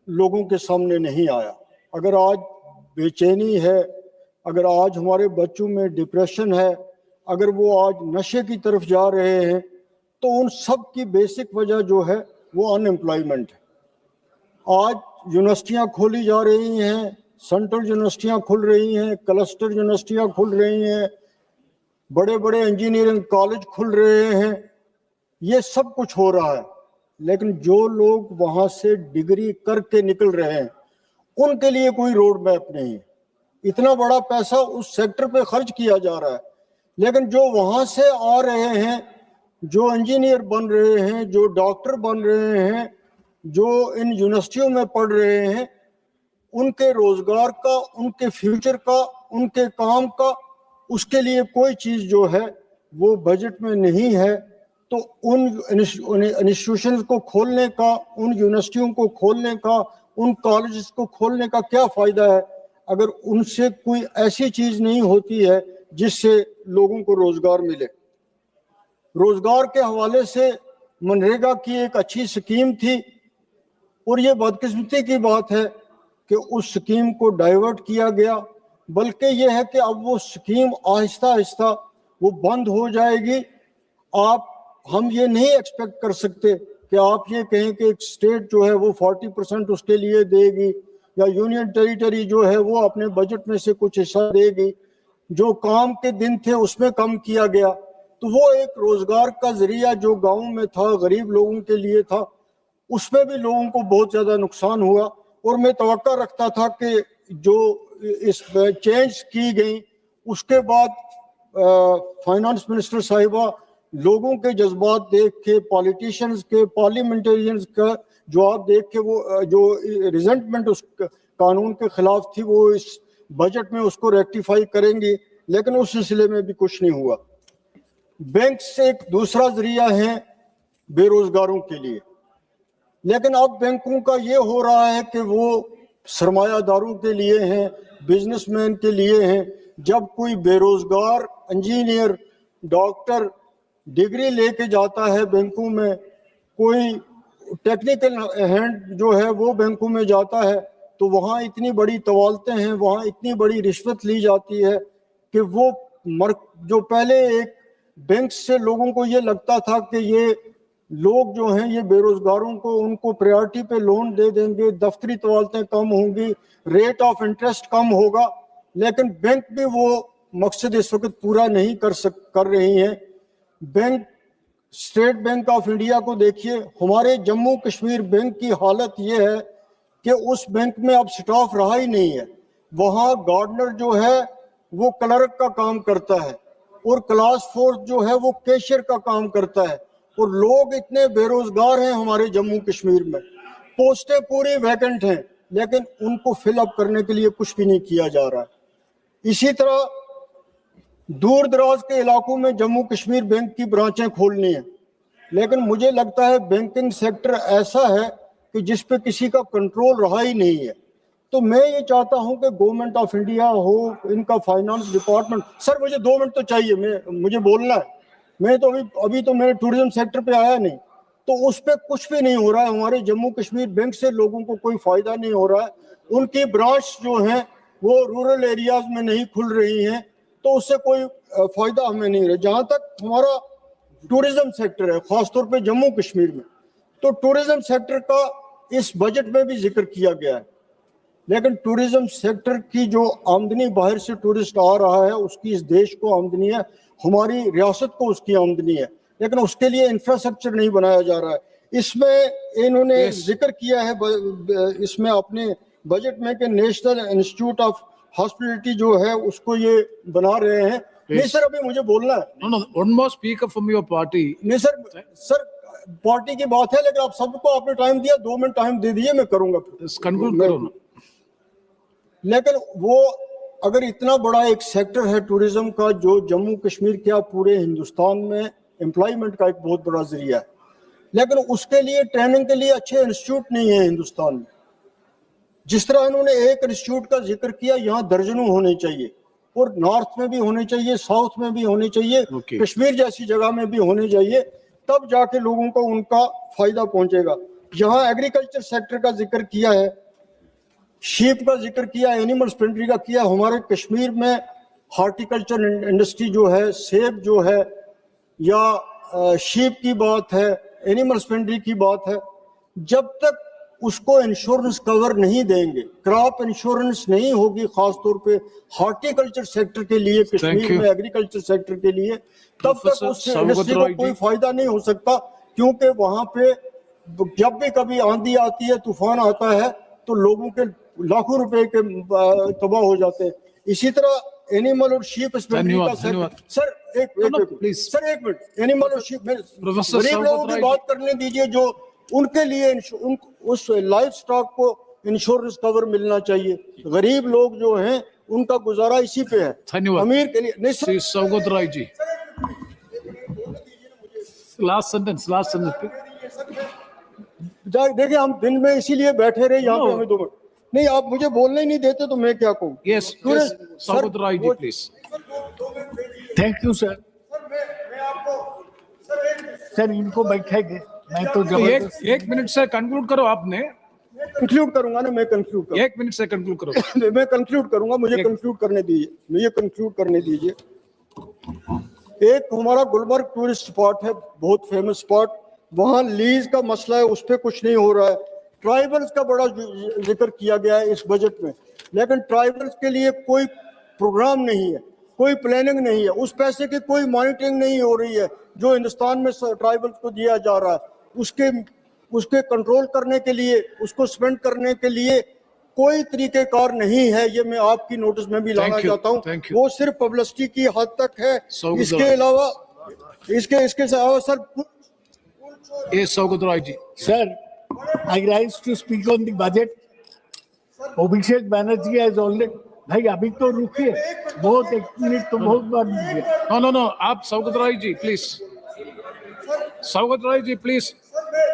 लोगों के सामने नहीं आया। अगर आज बेचैनी है, अगर आज हमारे बच्चों में डिप्रेशन है, अगर वो आज नशे की तरफ जा रहे हैं, तो उन सब की बेसिक वजह जो है वो अनएम्प्लॉयमेंट है। आज यूनिवर्सिटियां खोली जा रही हैं, सेंट्रल यूनिवर्सिटियां खुल रही हैं, क्लस्टर यूनिवर्सिटियां खुल रही हैं, बड़े बड़े इंजीनियरिंग कॉलेज खुल रहे हैं, ये सब कुछ हो रहा है। लेकिन जो लोग वहां से डिग्री करके निकल रहे हैं उनके लिए कोई रोड मैप नहीं है। इतना बड़ा पैसा उस सेक्टर पे खर्च किया जा रहा है, लेकिन जो वहां से आ रहे हैं, जो इंजीनियर बन रहे हैं, जो डॉक्टर बन रहे हैं, जो इन यूनिवर्सिटियों में पढ़ रहे हैं, उनके रोजगार का, उनके फ्यूचर का, उनके काम का, उसके लिए कोई चीज जो है वो बजट में नहीं है। तो उन इंस्टीट्यूशंस को खोलने का, उन यूनिवर्सिटियों को खोलने का, उन कॉलेजेस को खोलने का क्या फायदा है अगर उनसे कोई ऐसी चीज नहीं होती है जिससे लोगों को रोजगार मिले। रोजगार के हवाले से मनरेगा की एक अच्छी स्कीम थी, और ये बदकिस्मती की बात है कि उस स्कीम को डाइवर्ट किया गया। बल्कि ये है कि अब वो स्कीम आहिस्ता आहिस्ता वो बंद हो जाएगी। हम ये नहीं एक्सपेक्ट कर सकते कि आप ये कहें कि एक स्टेट जो है वो 40% उसके लिए देगी, या यूनियन टेरिटरी जो है वो अपने बजट में से कुछ हिस्सा देगी। जो काम के दिन थे उसमें कम किया गया, तो वो एक रोजगार का जरिया जो गाँव में था, गरीब लोगों के लिए था, उसमें भी लोगों को बहुत ज्यादा नुकसान हुआ। और मैं तवक्का रखता था कि जो इस चेंज की गई उसके बाद फाइनेंस मिनिस्टर साहिबा लोगों के जज्बात देख के, पॉलिटिशियंस के, पार्लियामेंटेरियंस का जवाब देख के, वो जो रिजेंटमेंट उस कानून के खिलाफ थी वो इस बजट में उसको रेक्टिफाई करेंगे, लेकिन उस सिलसिले में भी कुछ नहीं हुआ। बैंक से एक दूसरा जरिया है बेरोजगारों के लिए, लेकिन अब बैंकों का ये हो रहा है कि वो सरमायादारों के लिए हैं, बिजनेसमैन के लिए हैं। जब कोई बेरोजगार इंजीनियर, डॉक्टर डिग्री लेके जाता है बैंकों में, कोई टेक्निकल हैंड जो है वो बैंकों में जाता है, तो वहाँ इतनी बड़ी तवालतें हैं, वहाँ इतनी बड़ी रिश्वत ली जाती है कि वो जो पहले एक बैंक से लोगों को ये लगता था कि ये लोग जो हैं ये बेरोजगारों को उनको प्रायोरिटी पे लोन दे देंगे, दफ्तरी तवालतें कम होंगी, रेट ऑफ इंटरेस्ट कम होगा, लेकिन बैंक भी वो मकसद इस वक्त पूरा नहीं कर रही हैं। Bank, state bank of India को देखिए, हमारे जम्मू कश्मीर बैंक की हालत ये है कि उस बैंक में अब स्टाफ रहा ही नहीं है। वहाँ गार्डनर जो है वो क्लर्क का काम करता है और क्लास फोर्स जो है वो कैशियर का काम करता है, और लोग इतने बेरोजगार हैं हमारे जम्मू कश्मीर में। पोस्टें पूरी वैकेंट हैं, लेकिन उनको फिलअप करने के लिए कुछ भी नहीं किया जा रहा है। इसी तरह दूर दराज के इलाकों में जम्मू कश्मीर बैंक की ब्रांचें खोलनी है, लेकिन मुझे लगता है बैंकिंग सेक्टर ऐसा है कि जिस पे किसी का कंट्रोल रहा ही नहीं है। तो मैं ये चाहता हूं कि गवर्नमेंट ऑफ इंडिया हो, इनका फाइनेंस डिपार्टमेंट, सर मुझे 2 मिनट तो चाहिए, मुझे बोलना है। मैं तो अभी तो मैं टूरिज्म सेक्टर पे आया नहीं, तो उस पर कुछ भी नहीं हो रहा है। हमारे जम्मू कश्मीर बैंक से लोगों को कोई फायदा नहीं हो रहा है। उनकी ब्रांच जो है वो रूरल एरियाज में नहीं खुल रही हैं, तो उससे कोई फायदा हमें नहीं रहा। जहां तक हमारा टूरिज्म सेक्टर है, खासतौर पे जम्मू कश्मीर में, तो टूरिज्म सेक्टर का इस बजट में भी जिक्र किया गया है, लेकिन टूरिज्म सेक्टर की जो आमदनी बाहर से टूरिस्ट आ रहा है उसकी इस देश को आमदनी है, हमारी रियासत को उसकी आमदनी है, लेकिन उसके लिए इंफ्रास्ट्रक्चर नहीं बनाया जा रहा है। इसमें इन्होंने जिक्र किया है इसमें अपने बजट में कि नेशनल इंस्टीट्यूट ऑफ हॉस्पिटलिटी जो है उसको ये बना रहे हैं। नहीं सर, अभी मुझे बोलना है। No, one more speaker from your party. नहीं सर पार्टी की बात है, लेकिन आप सबको आपने टाइम दिया, 2 मिनट टाइम दे दिए, मैं करूंगा। कंक्लूड करो ना। लेकिन वो अगर इतना बड़ा एक सेक्टर है टूरिज्म का जो जम्मू कश्मीर क्या पूरे हिंदुस्तान में एम्प्लॉयमेंट का एक बहुत बड़ा जरिया है, लेकिन उसके लिए ट्रेनिंग के लिए अच्छे इंस्टीट्यूट नहीं है हिंदुस्तान में। जिस तरह इन्होंने एक इंस्टीट्यूट का जिक्र किया, यहाँ दर्जनों होने चाहिए, और नॉर्थ में भी होने चाहिए, साउथ में भी होने चाहिए, कश्मीर जैसी जगह में भी होने चाहिए, तब जाके लोगों को उनका फायदा पहुंचेगा। यहाँ एग्रीकल्चर सेक्टर का जिक्र किया है, शीप का जिक्र किया, एनिमल हस्बेंड्री का किया। हमारे कश्मीर में हॉर्टिकल्चर इंडस्ट्री जो है, सेब जो है, या शीप की बात है, एनिमल हस्बेंड्री की बात है, जब तक उसको इंश्योरेंस कवर नहीं देंगे, क्रॉप इंश्योरेंस नहीं होगी, खासतौर पे हॉर्टिकल्चर सेक्टर के लिए, कश्मीर में एग्रीकल्चर सेक्टर के लिए, तब तक उस इंडस्ट्री को कोई फायदा नहीं हो सकता, क्योंकि वहां पे जब भी कभी आंधी आती है, तूफान आता है, तो लोगों के लाखों रुपए के तबाह हो जाते हैं। इसी तरह एनिमल और शीप हस्बेंड्री का सर एक मिनट, एनिमल और शीप, गरीब लोगों की बात करने दीजिए, जो उनके लिए उस लाइफ स्टॉक को इंश्योरेंस कवर मिलना चाहिए। गरीब लोग जो हैं उनका गुजारा इसी पे है, अमीर के लिए नहीं। श्री सौगत राय जी, लास्ट सेंटेंस देखिए, हम दिन में इसीलिए बैठे रहे यहाँ पे, हमें 2 मिनट नहीं, आप मुझे बोलने ही नहीं देते तो मैं क्या कहूँ। Yes, Saugata Roy ji please. Thank you sir. Sir इनको बैठेंगे, मैं तो एक मिनट से कंक्लूड करो। आपने कंक्लूड करूंगा ना, मैं कंक्लूड करूंगा। 1 मिनट से कंक्लूड करो। मैं कंक्लूड करूंगा, मुझे कंक्लूड करने दीजिए। एक हमारा गुलमर्ग टूरिस्ट स्पॉट है, बहुत फेमस स्पॉट, वहां लीज का मसला है, उस पर कुछ नहीं हो रहा है। ट्राइबल्स का बड़ा जिक्र किया गया है इस बजट में, लेकिन ट्राइबल्स के लिए कोई प्रोग्राम नहीं है, कोई प्लानिंग नहीं है, उस पैसे की कोई मॉनिटरिंग नहीं हो रही है जो हिंदुस्तान में ट्राइबल्स को दिया जा रहा है। उसके कंट्रोल करने के लिए, उसको स्पेंड करने के लिए कोई तरीकेकार नहीं है। ये मैं आपकी नोटिस में भी लाना चाहता हूँ। वो सिर्फ पब्लिसिटी की हद तक है, इसके अलावा sir Saugata Roy ji. Sir, I rise to speak on the budget. Abhishek Banerjee has already. भाई अभी तो रुकिए, बहुत 1 मिनट तो बहुत बार दिया। No. आप Saugat Rai ji, please. Saugat Rai ji, please.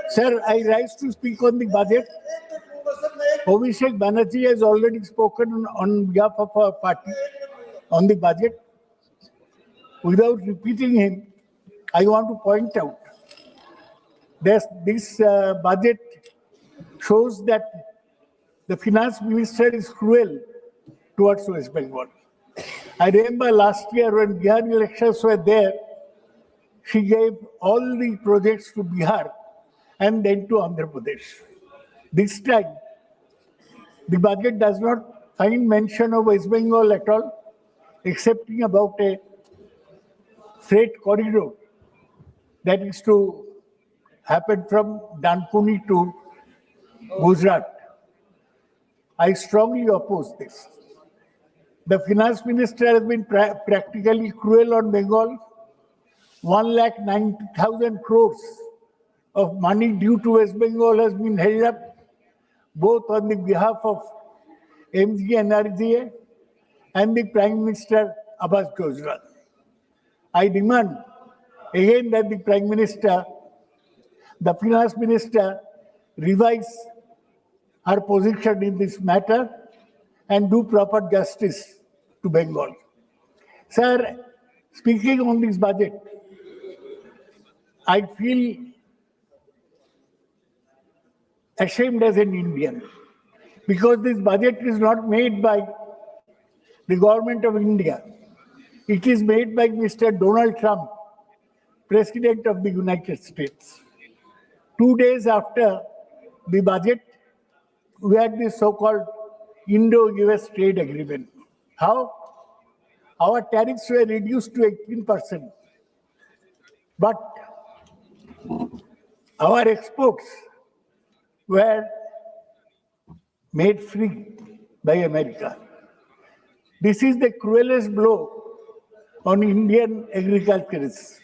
Sir, I rise to speak on the budget. Abhishek Banerjee has already spoken on behalf of our party on the budget. Without repeating him, I want to point out that this budget shows that the finance minister is cruel towards West Bengal. I remember last year when Bihar elections were there, she gave all the projects to Bihar and then to Andhra Pradesh. This time, the budget does not find mention of West Bengal at all, excepting about a freight corridor that is to happen from Dankuni to Gujarat. I strongly oppose this. The finance minister has been practically cruel on Bengal. 1,90,000 crores of money due to West Bengal has been held up, both on the behalf of MGNRGA and the Prime Minister Abbas Gujral. I demand again that the Prime Minister, the Finance Minister, revise her position in this matter and do proper justice to Bengal. Sir, speaking on this budget, I feel ashamed as an Indian because this budget is not made by the government of India. It is made by Mr. Donald Trump, President of the United States. 2 days after the budget, we had this so-called Indo-US trade agreement. How? Our tariffs were reduced to 18%. But our exports were made free by America. This is the cruelest blow on Indian agriculturists,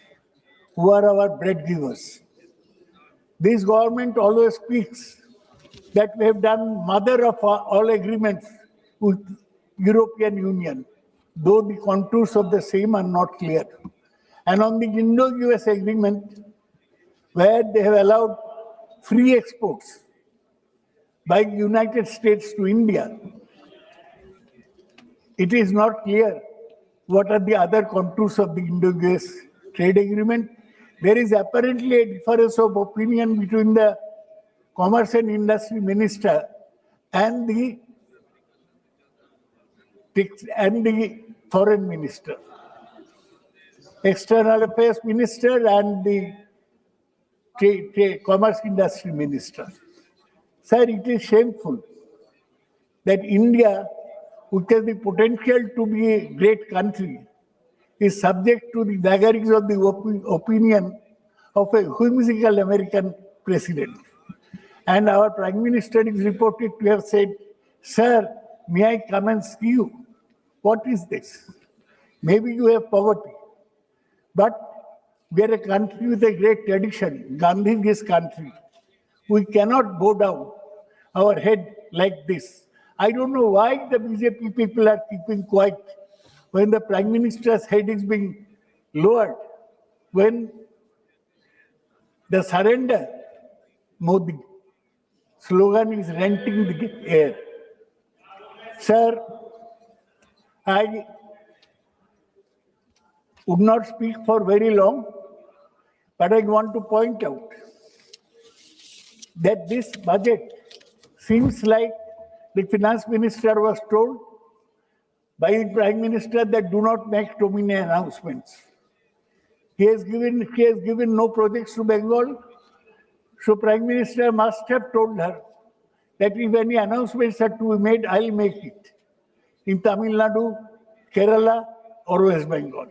who are our bread givers. This government always speaks that we have done mother of all agreements with European Union, though the contours of the same are not clear. And on the Indo-US agreement, where they have allowed free exports by United States to India, it is not clear what are the other contours of the Indo-US trade agreement. There is apparently a difference of opinion between the Commerce and Industry Minister and the Foreign Minister, External Affairs Minister and the Commerce Industry Minister. Sir, it is shameful that India, which has the potential to be a great country, is subject to the vagaries of the opinion of a whimsical American president. And our Prime Minister is reported to have said, "Sir, may I come and see you?" What is this? Maybe you have poverty, but we are a country with a great tradition, Gandhi's country. We cannot bow down our head like this. I don't know why the BJP people are keeping quiet when the Prime Minister's head is being lowered, when the surrender Modi slogan is renting the air. Sir, I would not speak for very long, but I want to point out that this budget seems like the finance minister was told by the Prime Minister that do not make too many announcements. He has given no projects to Bengal, so Prime Minister must have told her that if any announcements are to be made, I'll make it in Tamil Nadu, Kerala, or West Bengal.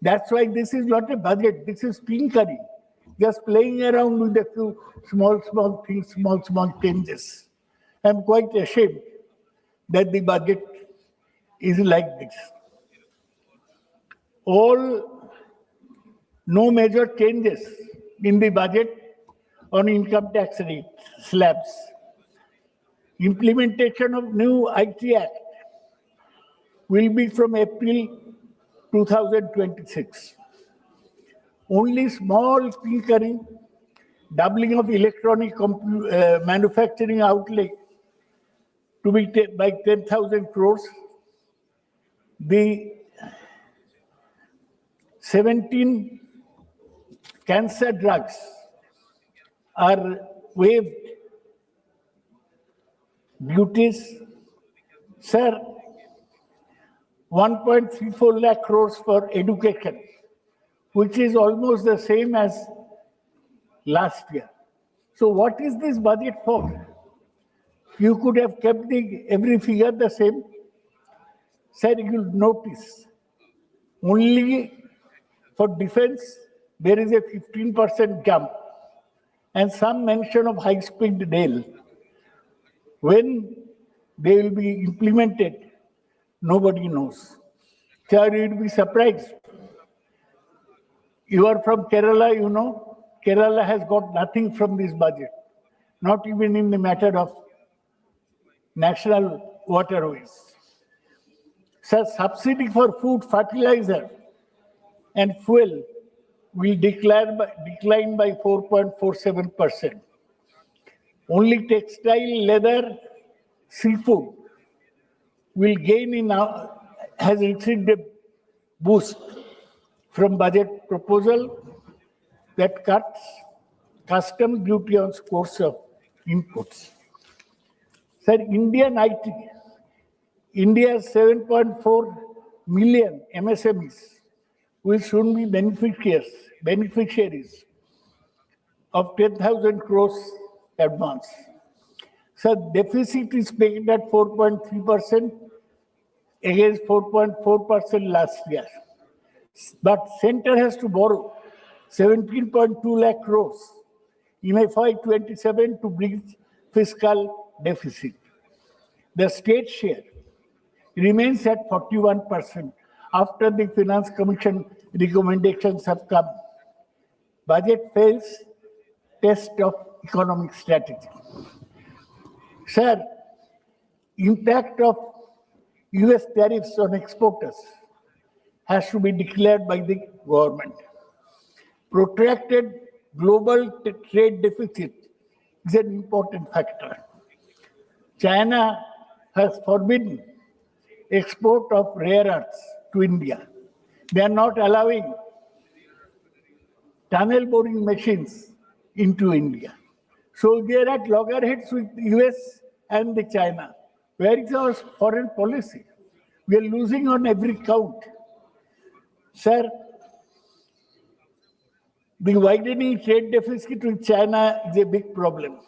That's why this is not a budget, this is tinkering, just playing around with a few small things, small changes. I'm quite ashamed that the budget is like this. No major changes in the budget on income tax rate slabs. Implementation of new IT Act will be from April 2026. Only small tinkering, doubling of electronic manufacturing outlay to be by 10,000 crores. The 17 cancer drugs are waived duties. Sir, 1.34 lakh crores for education, which is almost the same as last year. So what is this budget for? You could have kept every figure the same. Sir, you'll notice only for defense there is a 15% jump and some mention of high-speed rail. When they will be implemented, nobody knows. Sir, you'll be surprised. You are from Kerala, you know. Kerala has got nothing from this budget, not even in the matter of national waterways. Sir, subsidy for food, fertilizer, and fuel will decline by 4.47%. Only textile, leather, seafood will gain has received a boost from budget proposal that cuts customs duty on scores of inputs. Sir, India's 7.4 million MSMEs will soon be beneficiaries of 10,000 crores advance. So deficit is pegged at 4.3% against 4.4% last year. But center has to borrow 17.2 lakh crores in FY27 to bridge fiscal deficit. The state share remains at 41% after the Finance Commission recommendations have come. Budget fails test of economic strategy. Sir, impact of US tariffs on exporters has to be declared by the government. Protracted global trade deficit is an important factor. China has forbidden export of rare earths to India. They are not allowing tunnel boring machines into India. So they are at loggerheads with US and the China. Where is our foreign policy? We are losing on every count. Sir, the widening trade deficit with China is a big problem.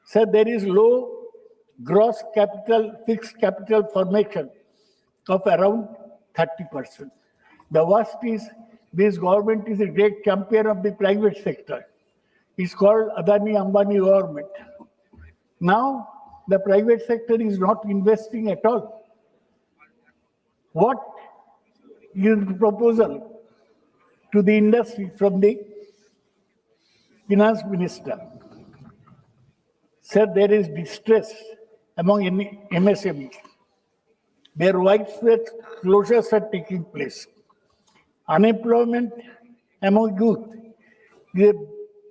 Sir, there is low gross fixed capital formation of around 30%. The worst is this government is a great champion of the private sector. It's called Adani Ambani government. Now, the private sector is not investing at all. What is the proposal to the industry from the finance minister? Sir, there is distress among MSMEs. Their widespread closures are taking place. Unemployment among youth is a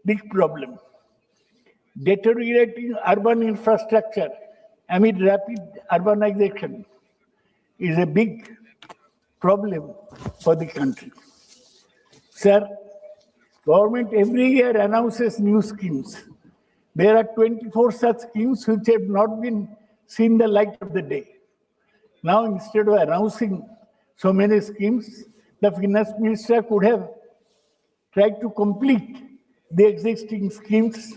big problem. Deteriorating urban infrastructure amid rapid urbanization is a big problem for the country. Sir, government every year announces new schemes. There are 24 such schemes which have not been seen the light of the day. Now, instead of announcing so many schemes, the finance minister could have tried to complete the existing schemes.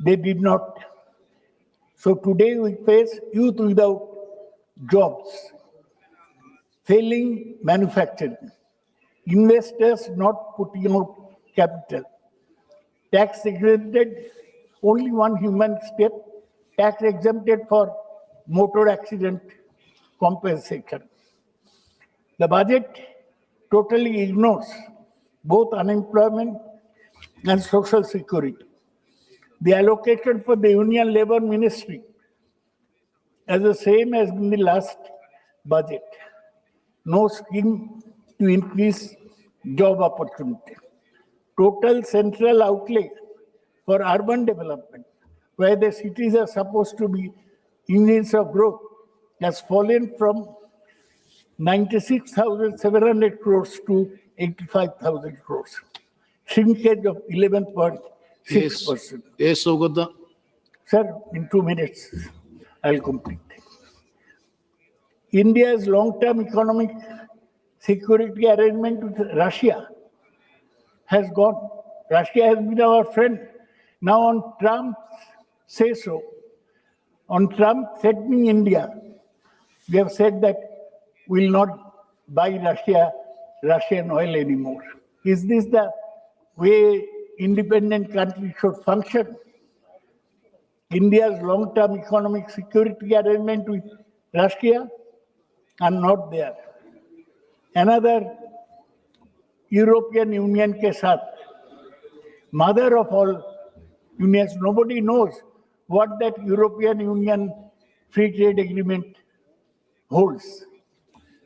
They did not. So today we face youth without jobs, failing manufacturing, investors not putting out capital, tax exempted, only one human step, tax exempted for motor accident compensation. The budget totally ignores both unemployment and social security. The allocation for the Union Labour Ministry is the same as in the last budget. No scheme to increase job opportunity. Total central outlay for urban development, where the cities are supposed to be engines of growth, has fallen from 96,700 crores to 85,000 crores. Shrinkage of 11.6%. Yes, Sogoda. Sir, in 2 minutes, I'll complete. India's long-term economic security arrangement with Russia has gone. Russia has been our friend. Now on Trump's say so, on Trump threatening India, we have said that we will not buy Russian oil anymore. Is this the way independent countries should function? India's long-term economic security arrangement with Russia are not there. Another European Union ke saath, mother of all unions, nobody knows what that European Union free trade agreement holds.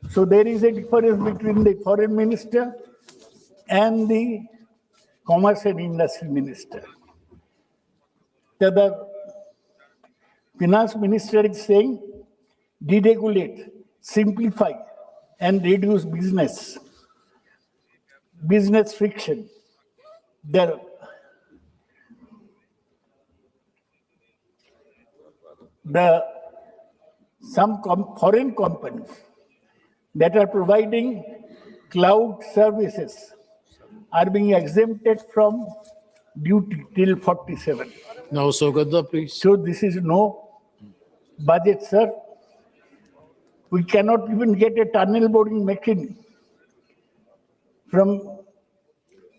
So there is a difference between the foreign minister and the commerce and industry minister. The finance minister is saying deregulate, simplify, and reduce business friction. Some foreign companies that are providing cloud services are being exempted from duty till 47. Now, Sogoda, please. So this is no budget, sir. We cannot even get a tunnel boring machine from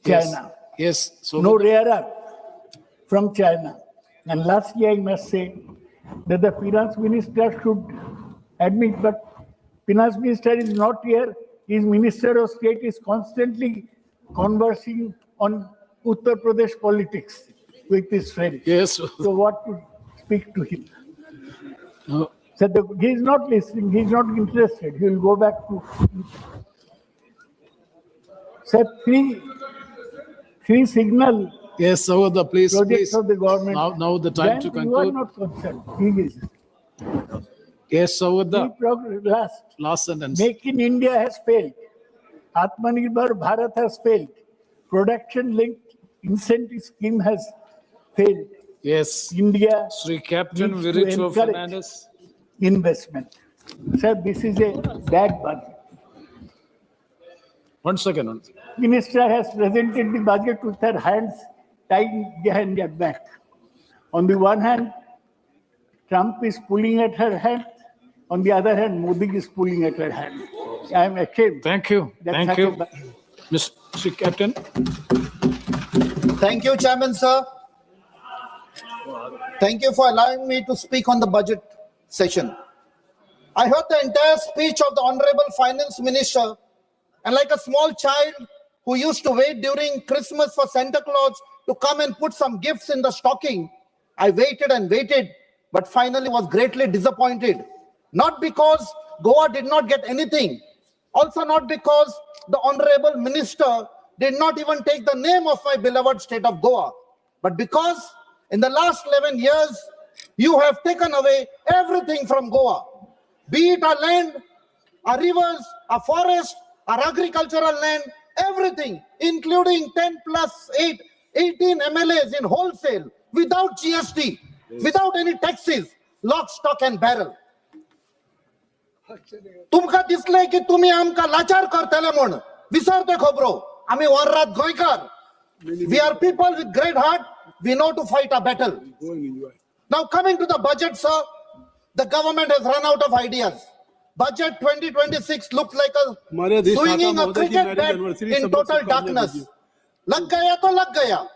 China. Yes. No rare earth from China. And lastly, I must say that the finance minister should admit, but finance minister is not here. His minister of state is constantly conversing on Uttar Pradesh politics with his friends. Yes. So what to speak to him? So he is not listening. He is not interested. He will go back to. Sir, three signal. Yes, Sogoda, please. Projects of the government. Now the time to You are conclude. not concerned. He is. Yes, Sogoda. Last sentence. Make in India has failed. Atmanirbhar Bharat has failed. Production-linked incentive scheme has failed. Yes. India Sri Captain needs to Viricho encourage Fernandez. investment. Sir, this is a bad budget. 1 second. Minister has presented the budget with her hands tied behind their back. On the one hand, Trump is pulling at her hand. On the other hand, Modi is pulling at her hand. I am ashamed. Thank you. Thank you. Mr. Captain. Thank you, Chairman, sir. Thank you for allowing me to speak on the budget session. I heard the entire speech of the Honorable Finance Minister, and like a small child who used to wait during Christmas for Santa Claus to come and put some gifts in the stocking, I waited and waited, but finally was greatly disappointed. Not because Goa did not get anything, also not because the Honorable Minister did not even take the name of my beloved state of Goa, but because in the last 11 years, you have taken away everything from Goa, be it our land, our rivers, our forest, our agricultural land, everything, including 10 plus 8, 18 MLAs in wholesale, without GST, without any taxes, lock, stock and barrel. तुमका दिसले की तुम्ही आमका लाचार करतले म्हण विसरते खबरो आम्ही वररात गोयकार. We are people with great heart. We know to fight a battle. Now coming to the budget, sir, the government has run out of ideas. Budget 2026 looks like a swinging a cricket bat in total darkness. Lag gaya to lag gaya,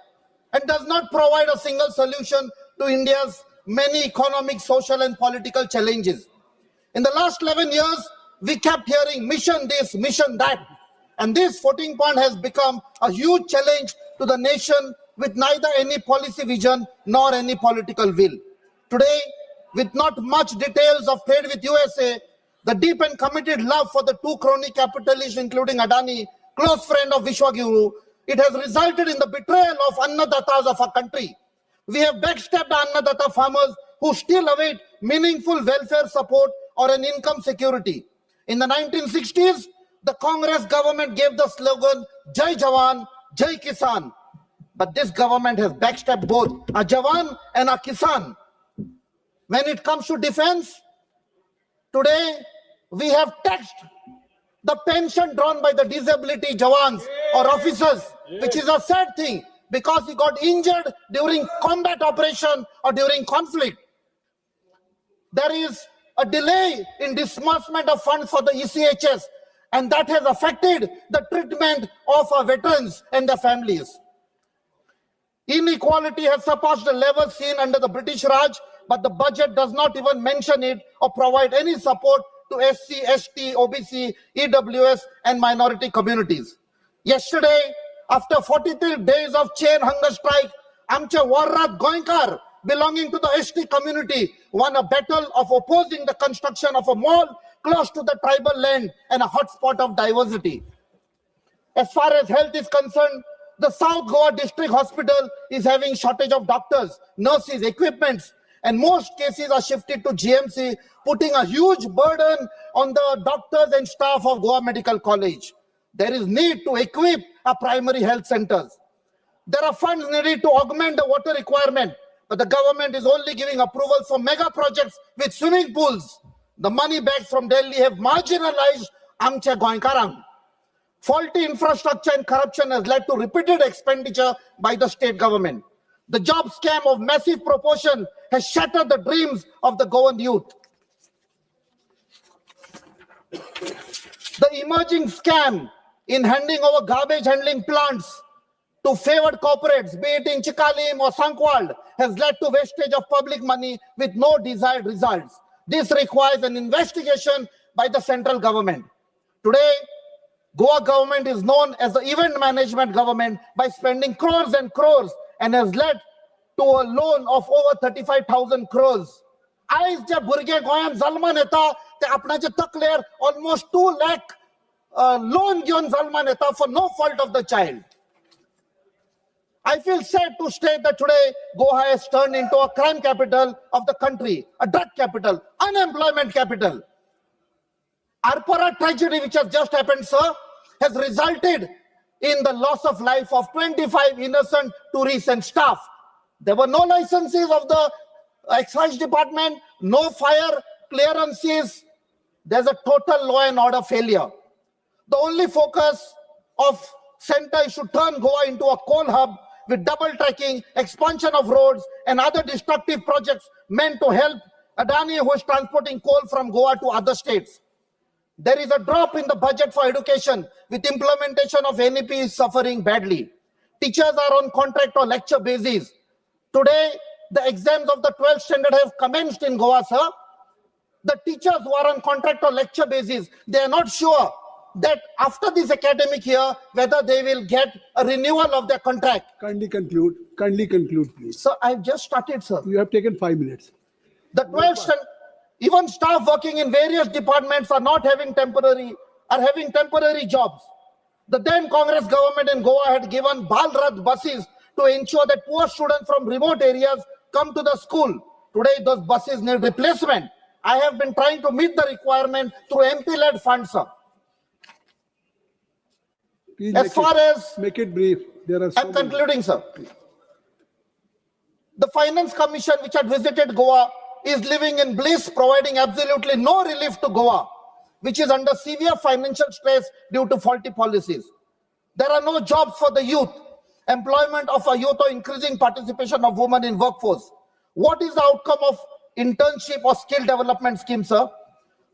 and does not provide a single solution to India's many economic, social and political challenges. In the last 11 years, we kept hearing mission this, mission that. And this 14 point has become a huge challenge to the nation with neither any policy vision nor any political will. Today, with not much details of trade with USA, the deep and committed love for the two crony capitalists, including Adani, close friend of Vishwaguru, it has resulted in the betrayal of Annadatas of our country. We have backstabbed Annadata farmers who still await meaningful welfare support or an income security. In the 1960s, the Congress government gave the slogan, Jai Jawan, Jai Kisan. But this government has backstabbed both a Jawan and a Kisan. When it comes to defense, today we have taxed the pension drawn by the disability Jawans or officers, which is a sad thing because he got injured during combat operation or during conflict. There is a delay in disbursement of funds for the ECHS, and that has affected the treatment of our veterans and their families. Inequality has surpassed the level seen under the British Raj, but the budget does not even mention it or provide any support to SC, ST, OBC, EWS, and minority communities. Yesterday, after 43 days of chain hunger strike, Amche Warrat Goinkar, belonging to the ST community, won a battle of opposing the construction of a mall close to the tribal land and a hotspot of diversity. As far as health is concerned, the South Goa District Hospital is having shortage of doctors, nurses, equipments, and most cases are shifted to GMC, putting a huge burden on the doctors and staff of Goa Medical College. There is need to equip our primary health centers. There are funds needed to augment the water requirement, but the government is only giving approval for mega projects with swimming pools. The money bags from Delhi have marginalized Amche Goinkarang. Faulty infrastructure and corruption has led to repeated expenditure by the state government. The job scam of massive proportion has shattered the dreams of the Goan youth. The emerging scam in handing over garbage handling plants to favored corporates, be it in Chikalim or Sankwal, has led to wastage of public money with no desired results. This requires an investigation by the central government. Today, Goa government is known as the event management government by spending crores and crores and has led to a loan of over 35,000 crores. As the Burge Goyan Zalman Eta, the Apnaja Takler almost 2 lakh loan given Zalman Eta for no fault of the child. I feel sad to state that today Goa has turned into a crime capital of the country, a drug capital, unemployment capital. Arpara tragedy, which has just happened, sir, has resulted in the loss of life of 25 innocent tourists and staff. There were no licenses of the excise department, no fire clearances. There's a total law and order failure. The only focus of center is to turn Goa into a coal hub with double tracking, expansion of roads, and other destructive projects meant to help Adani, who is transporting coal from Goa to other states. There is a drop in the budget for education, with implementation of NEP suffering badly. Teachers are on contract or lecture basis. Today, the exams of the 12th standard have commenced in Goa, sir. The teachers who are on contract or lecture basis, they are not sure that after this academic year, whether they will get a renewal of their contract. Kindly conclude, please. Sir, I've just started, sir. You have taken 5 minutes. The 12th standard, even staff working in various departments are having temporary jobs. The then Congress government in Goa had given Balrat buses to ensure that poor students from remote areas come to the school. Today, those buses need replacement. I have been trying to meet the requirement through MP-led funds, sir. Please as far as... Make it brief. There are I'm concluding, sir. The Finance Commission, which had visited Goa, is living in bliss, providing absolutely no relief to Goa, which is under severe financial stress due to faulty policies. There are no jobs for the youth, employment of a youth or increasing participation of women in workforce. What is the outcome of internship or skill development scheme, sir?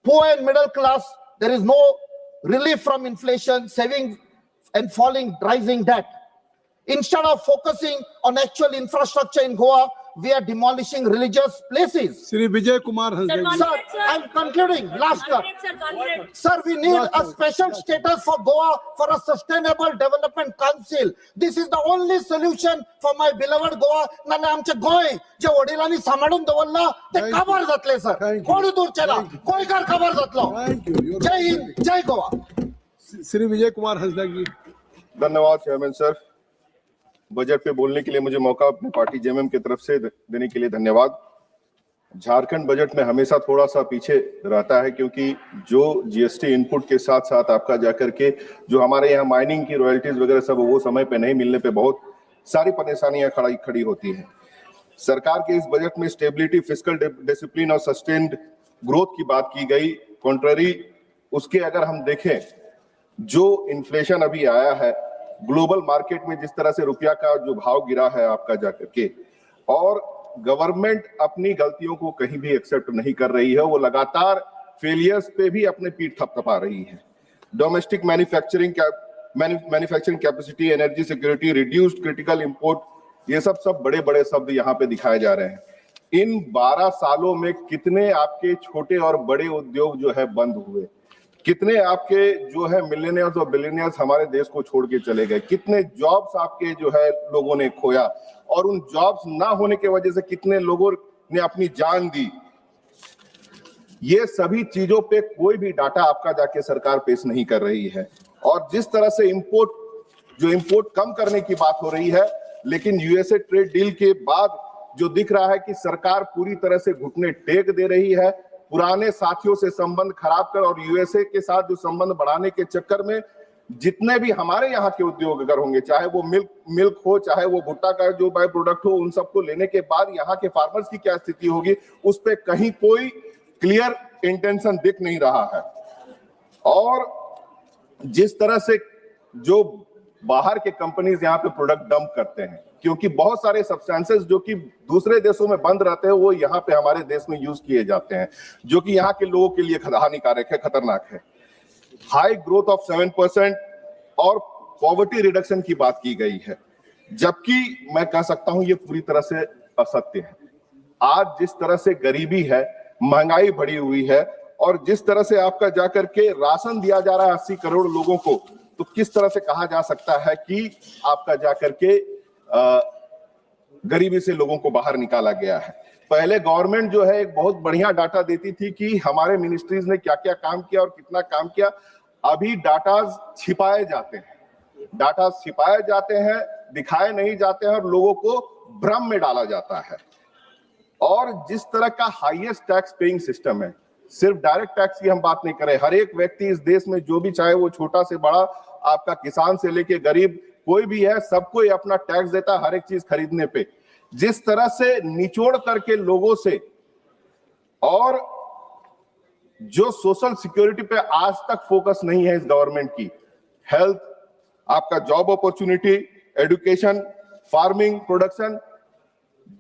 Poor and middle class, there is no relief from inflation, saving and falling, rising debt. Instead of focusing on actual infrastructure in Goa, we are demolishing religious places. Shri Vijay Kumar Hansdagi. Sir, I'm concluding. Last term. Sir, we need a special status for Goa for a sustainable development council. This is the only solution for my beloved Goa. नाने आमचे गोय जे वडिलांनी सांभाळून दवरला ते काबार जातले sir. कोणी दूरचेला गोयकार काबार जातलो. जय हिंद, जय गोवा. श्री विजय कुमार हंसदागी. धन्यवाद चेयरमैन सर. बजट पे बोलने के लिए मुझे मौका अपनी पार्टी जेएमएम की तरफ से देने के लिए धन्यवाद. झारखंड बजट में हमेशा थोड़ा सा पीछे रहता है क्योंकि जो जीएसटी इनपुट के साथ साथ आपका जाकर के जो हमारे यहाँ माइनिंग की रॉयल्टीज वगैरह सब वो समय पे नहीं मिलने पे बहुत सारी परेशानियां खड़ी होती हैं. सरकार के इस बजट में स्टेबिलिटी, फिस्कल डिसिप्लिन और सस्टेन्ड ग्रोथ की बात की गई. कॉन्ट्ररी उसके अगर हम देखें जो इन्फ्लेशन अभी आया है, ग्लोबल मार्केट में जिस तरह से रुपया का जो भाव गिरा है आपका जाकर के, और गवर्नमेंट अपनी गलतियों को कहीं भी एक्सेप्ट नहीं कर रही है, वो लगातार फेलियर्स पे भी अपने पीठ थपथपा रही है. Domestic manufacturing capacity, energy security, reduced critical import, ये सब बड़े बड़े शब्द यहाँ पे दिखाए जा रहे हैं. इन 12 सालों में कितने आपके छोटे और बड़े उद्योग जो है बंद हुए, कितने आपके जो है मिलियनियर्स और बिलियनियर्स हमारे देश को छोड़ के चले गए, कितने जॉब्स आपके जो है लोगों ने खोया, और उन जॉब्स ना होने की वजह से कितने लोगों ने अपनी जान दी. ये सभी चीजों पे कोई भी डाटा आपका जाके सरकार पेश नहीं कर रही है. और जिस तरह से इंपोर्ट कम करने की बात हो रही है, लेकिन यूएसए ट्रेड डील के बाद जो दिख रहा है कि सरकार पूरी तरह से घुटने टेक दे रही है. पुराने साथियों से संबंध खराब कर और यूएसए के साथ जो संबंध बढ़ाने के चक्कर में जितने भी हमारे यहाँ के उद्योग अगर होंगे, चाहे वो मिल्क हो, चाहे वो भुट्टा का जो बाय प्रोडक्ट हो, उन सबको लेने के बाद यहाँ के फार्मर्स की क्या स्थिति होगी, उस पे कहीं कोई क्लियर इंटेंशन दिख नहीं रहा है. और जिस तरह से जो बाहर के कंपनीज यहाँ पे प्रोडक्ट डंप करते हैं, क्योंकि बहुत सारे सब्सटेंसेस जो कि दूसरे देशों में बंद रहते हैं वो यहाँ पे हमारे देश में यूज किए जाते हैं, जो कि यहाँ के लोगों के लिए हानिकारक है, खतरनाक है. हाई ग्रोथ ऑफ 7% और पॉवर्टी रिडक्शन की बात की गई है, जबकि मैं कह सकता हूं ये पूरी तरह से असत्य है. आज जिस तरह से गरीबी है, महंगाई बढ़ी हुई है, और जिस तरह से आपका जाकर के राशन दिया जा रहा है 80 करोड़ लोगों को, तो किस तरह से कहा जा सकता है कि आपका जाकर के गरीबी से लोगों को बाहर निकाला गया है. पहले गवर्नमेंट जो है एक बहुत बढ़िया डाटा देती थी कि हमारे मिनिस्ट्रीज ने क्या क्या काम किया और कितना काम किया. अभी डाटा छिपाए जाते हैं, दिखाए नहीं जाते हैं, और लोगों को भ्रम में डाला जाता है. और जिस तरह का हाईएस्ट टैक्स पेइंग सिस्टम है, सिर्फ डायरेक्ट टैक्स की हम बात नहीं करें, हर एक व्यक्ति इस देश में जो भी चाहे वो छोटा से बड़ा, आपका किसान से लेके गरीब कोई भी है, सबको ये अपना टैक्स देता है हर एक चीज खरीदने पे. जिस तरह से निचोड़ करके लोगों से, और जो सोशल सिक्योरिटी पे आज तक फोकस नहीं है इस गवर्नमेंट की, हेल्थ, आपका job opportunity, education, farming, production,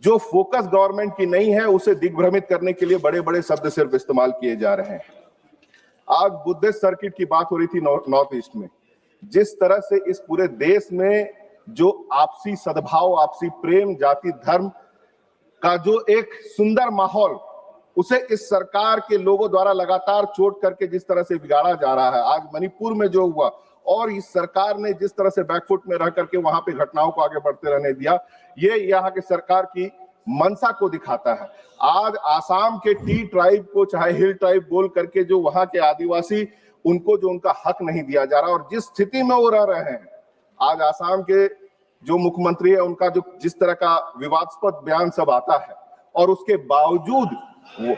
जो फोकस गवर्नमेंट की नहीं है, उसे दिग्भ्रमित करने के लिए बड़े बड़े शब्द सिर्फ इस्तेमाल किए जा रहे हैं. आज बुद्धिस्ट सर्किट की बात हो रही थी नॉर्थ ईस्ट में. जिस तरह से इस पूरे देश में जो आपसी सद्भाव, आपसी प्रेम, जाति धर्म का जो एक सुंदर माहौल, उसे इस सरकार के लोगों द्वारा लगातार चोट करके जिस तरह से बिगाड़ा जा रहा है. आज मणिपुर में जो हुआ, और इस सरकार ने जिस तरह से बैकफुट में रह करके वहां पे घटनाओं को आगे बढ़ते रहने दिया, ये यहाँ के सरकार की मंशा को दिखाता है. आज आसाम के टी ट्राइब को, चाहे हिल ट्राइब बोल करके, जो वहां के आदिवासी, उनको जो उनका हक नहीं दिया जा रहा, और जिस स्थिति में वो रह रहे हैं. आज आसाम के जो मुख्यमंत्री है, उनका जो जिस तरह का विवादास्पद बयान सब आता है, और उसके बावजूद वो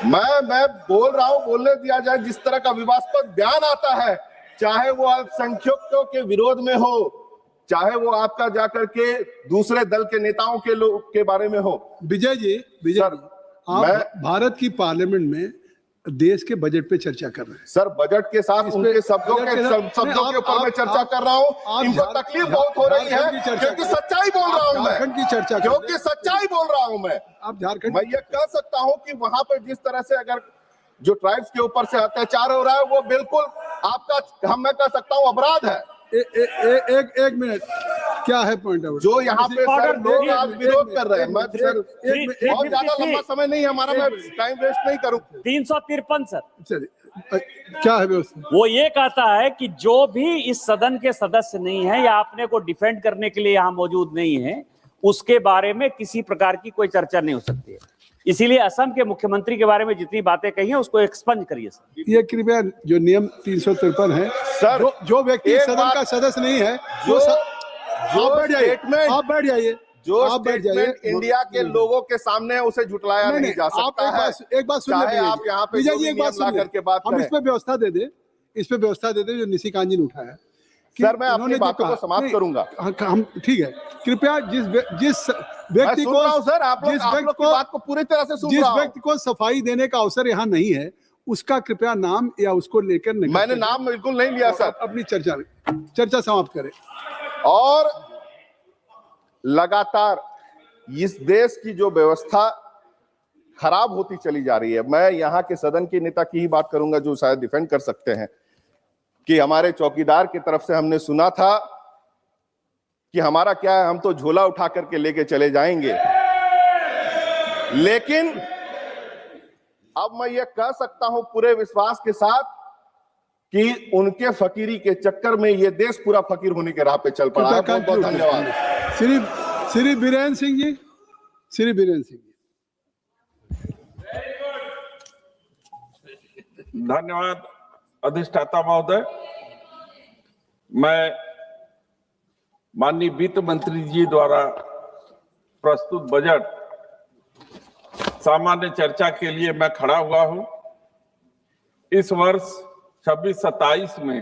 मैं बोल रहा हूं, बोलने दिया जाए. जिस तरह का विवादास्पद बयान आता है, चाहे वो अल्पसंख्यकों के विरोध में हो, चाहे वो आपका जाकर के दूसरे दल के नेताओं के लोग के बारे में हो. विजय जी, आप भारत की पार्लियामेंट में देश के बजट पे चर्चा कर रहे हैं. सर, बजट के साथ उनके शब्दों के ऊपर मैं चर्चा कर रहा हूं. इनको तकलीफ बहुत हो रही है, क्योंकि सच्चाई बोल रहा हूं मैं, की चर्चा, क्योंकि सच्चाई बोल रहा हूं मैं. आप झारखंड, मैं ये कह सकता हूं कि वहां पर जिस तरह से अगर जो ट्राइब्स के ऊपर से अत्याचार हो रहा है, वो बिल्कुल आपका, मैं कह सकता हूं, अपराध है. एक मिनट, क्या है पॉइंट ऑफ जो यहाँ पे सर लोग आज विरोध कर रहे हैं, मैं सर बहुत ज्यादा लंबा समय नहीं हमारा, मैं टाइम वेस्ट नहीं करूँ। 353 सर। चलिए, क्या है व्यवस्था? वो ये कहता है कि जो भी इस सदन के सदस्य नहीं है या अपने को डिफेंड करने के लिए यहाँ मौजूद नहीं है, उसके बारे में किसी प्रकार की कोई चर्चा नहीं हो सकती है। इसीलिए असम के मुख्यमंत्री के बारे में जितनी बातें कही हैं उसको एक्सपंज करिए सर। ये कृपया जो नियम 353 है सर, जो व्यक्ति सदन का सदस्य नहीं है जो आप बैठ जाइए, जो स्टेटमेंट इंडिया के लोगों के सामने उसे झुटलाया नहीं जा सकता है। एक बात सुन चाहे आप यहाँ पे जो भी नियम ला करके बात हम करें। इस पे व्यवस्था दे दे जो निशिकांत जी ने उठाया। सर मैं अपनी बातों को समाप्त करूंगा। हम ठीक है, कृपया जिस व्यक्ति को सर आप लोग की बात को पूरी तरह से सुन रहा हूं। जिस व्यक्ति को सफाई देने का अवसर यहाँ नहीं है उसका कृपया नाम या उसको लेकर मैंने नाम बिल्कुल नहीं लिया सर। अपनी चर्चा समाप्त करें। और लगातार इस देश की जो व्यवस्था खराब होती चली जा रही है, मैं यहाँ के सदन के नेता की ही बात करूंगा जो शायद डिफेंड कर सकते हैं, कि हमारे चौकीदार की तरफ से हमने सुना था कि हमारा क्या है, हम तो झोला उठा करके लेके चले जाएंगे। लेकिन अब मैं ये कह सकता हूं पूरे विश्वास के साथ कि उनके फकीरी के चक्कर में ये देश पूरा फकीर होने के राह पे चल पड़ा है। बहुत बहुत धन्यवाद। श्री बीरेन्द्र सिंह जी, श्री बीरेन्द्र सिंह जी। धन्यवाद अधिष्ठाता महोदय। मैं माननीय वित्त मंत्री जी द्वारा प्रस्तुत बजट सामान्य चर्चा के लिए मैं खड़ा हुआ हूं। इस वर्ष 26-27 में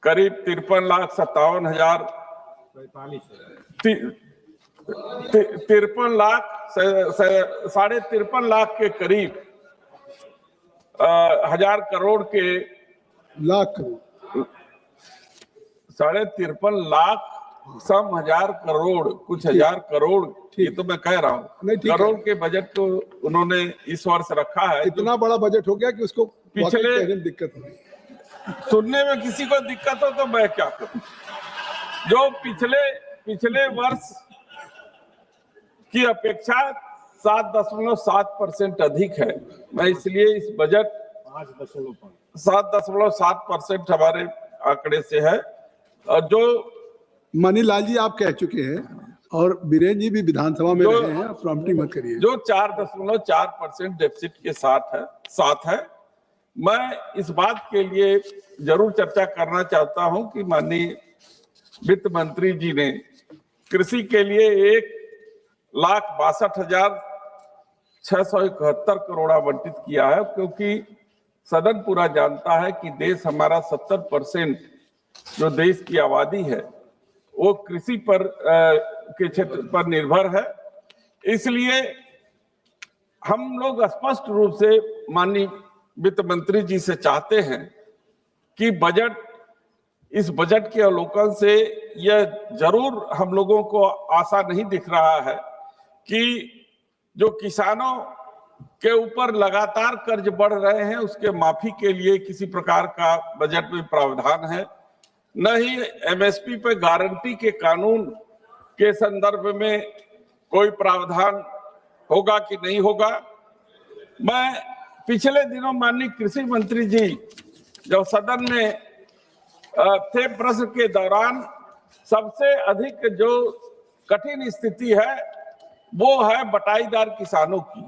करीब 53,57,000 53 लाख के करीब 1,000 करोड़ के 53 लाख सम 1,000 करोड़ कुछ 1,000 करोड़, ये तो मैं कह रहा हूँ करोड़ के बजट को उन्होंने इस वर्ष रखा है। इतना बड़ा बजट हो गया कि उसको पिछले दिक्कत हो, सुनने में किसी को दिक्कत हो तो मैं क्या करूं। जो पिछले वर्ष की अपेक्षा 7.7% अधिक है। मैं इसलिए इस बजट 7.7% हमारे आंकड़े से है। और जो मनीलाल जी आप कह चुके हैं और बीरेन्द्र जी भी विधानसभा में रहे हैं, प्रॉम्प्टिंग मत करिए। जो 4.4% डेफिसिट के साथ है। मैं इस बात के लिए जरूर चर्चा करना चाहता हूं कि माननीय वित्त मंत्री जी ने कृषि के लिए 1,62,671 करोड़ आवंटित किया है, क्योंकि सदन पूरा जानता है कि देश हमारा 70% जो देश की आबादी है वो कृषि पर के क्षेत्र पर निर्भर है। इसलिए हम लोग स्पष्ट रूप से माननीय वित्त मंत्री जी से चाहते हैं कि इस बजट के अवलोकन से यह जरूर हम लोगों को आशा नहीं दिख रहा है कि जो किसानों के ऊपर लगातार कर्ज बढ़ रहे हैं उसके माफी के लिए किसी प्रकार का बजट में प्रावधान है, न ही एमएसपी पे गारंटी के कानून के संदर्भ में कोई प्रावधान होगा कि नहीं होगा। मैं पिछले दिनों माननीय कृषि मंत्री जी जब सदन में थे, प्रश्न के दौरान सबसे अधिक जो कठिन स्थिति है वो है बटाईदार किसानों की।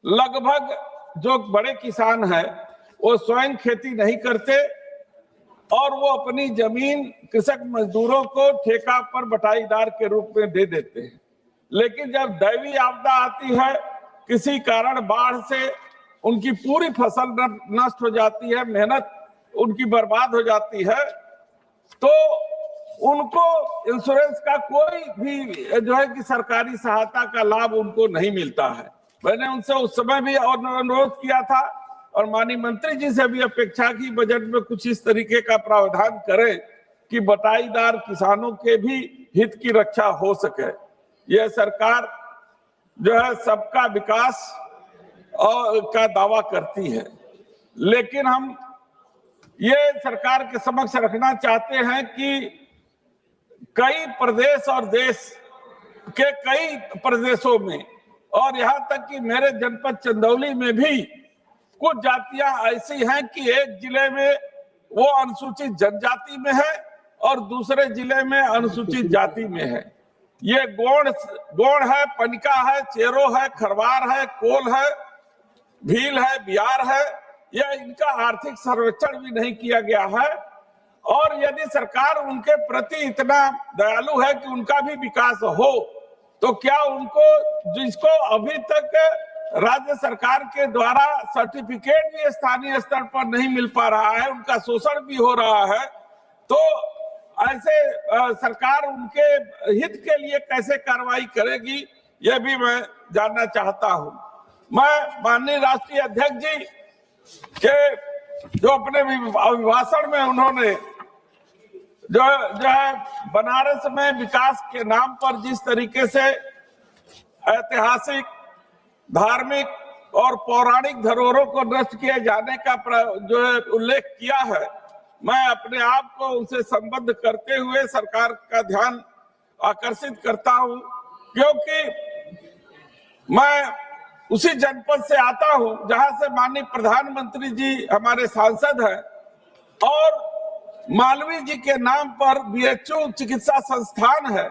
लगभग जो बड़े किसान हैं वो स्वयं खेती नहीं करते और वो अपनी जमीन कृषक मजदूरों को ठेका पर बटाईदार के रूप में दे देते हैं। लेकिन जब दैवीय आपदा आती है, किसी कारण बाढ़ से उनकी पूरी फसल नष्ट हो जाती है, मेहनत उनकी बर्बाद हो जाती है, तो उनको इंश्योरेंस का कोई भी जो है कि सरकारी सहायता का लाभ उनको नहीं मिलता है। मैंने उनसे उस समय भी अनुरोध किया था और माननीय मंत्री जी से भी अपेक्षा की बजट में कुछ इस तरीके का प्रावधान करें कि बटाईदार किसानों के भी हित की रक्षा हो सके। यह सरकार जो है सबका विकास का दावा करती है, लेकिन हम ये सरकार के समक्ष रखना चाहते हैं कि कई प्रदेश और देश के कई प्रदेशों में और यहाँ तक कि मेरे जनपद चंदौली में भी कुछ जातियां ऐसी हैं कि एक जिले में वो अनुसूचित जनजाति में है और दूसरे जिले में अनुसूचित जाति में है। ये गोंड है, पनिका है, चेरो है, खरवार है, कोल है, भील है, बिहार है। यह इनका आर्थिक सर्वेक्षण भी नहीं किया गया है। और यदि सरकार उनके प्रति इतना दयालु है कि उनका भी विकास हो, तो क्या उनको जिसको अभी तक राज्य सरकार के द्वारा सर्टिफिकेट भी स्थानीय स्तर पर नहीं मिल पा रहा है, उनका शोषण भी हो रहा है, तो ऐसे सरकार उनके हित के लिए कैसे कार्रवाई करेगी, यह भी मैं जानना चाहता हूं। मैं माननीय राष्ट्रीय अध्यक्ष जी के जो अपने अभिभाषण में उन्होंने जो है बनारस में विकास के नाम पर जिस तरीके से ऐतिहासिक, धार्मिक और पौराणिक धरोहरों को नष्ट किए जाने का जो है उल्लेख किया है, मैं अपने आप को उनसे संबद्ध करते हुए सरकार का ध्यान आकर्षित करता हूं, क्योंकि मैं उसी जनपद से आता हूं जहां से माननीय प्रधानमंत्री जी हमारे सांसद हैं और मालवीय जी के नाम पर बीएचयू चिकित्सा संस्थान है।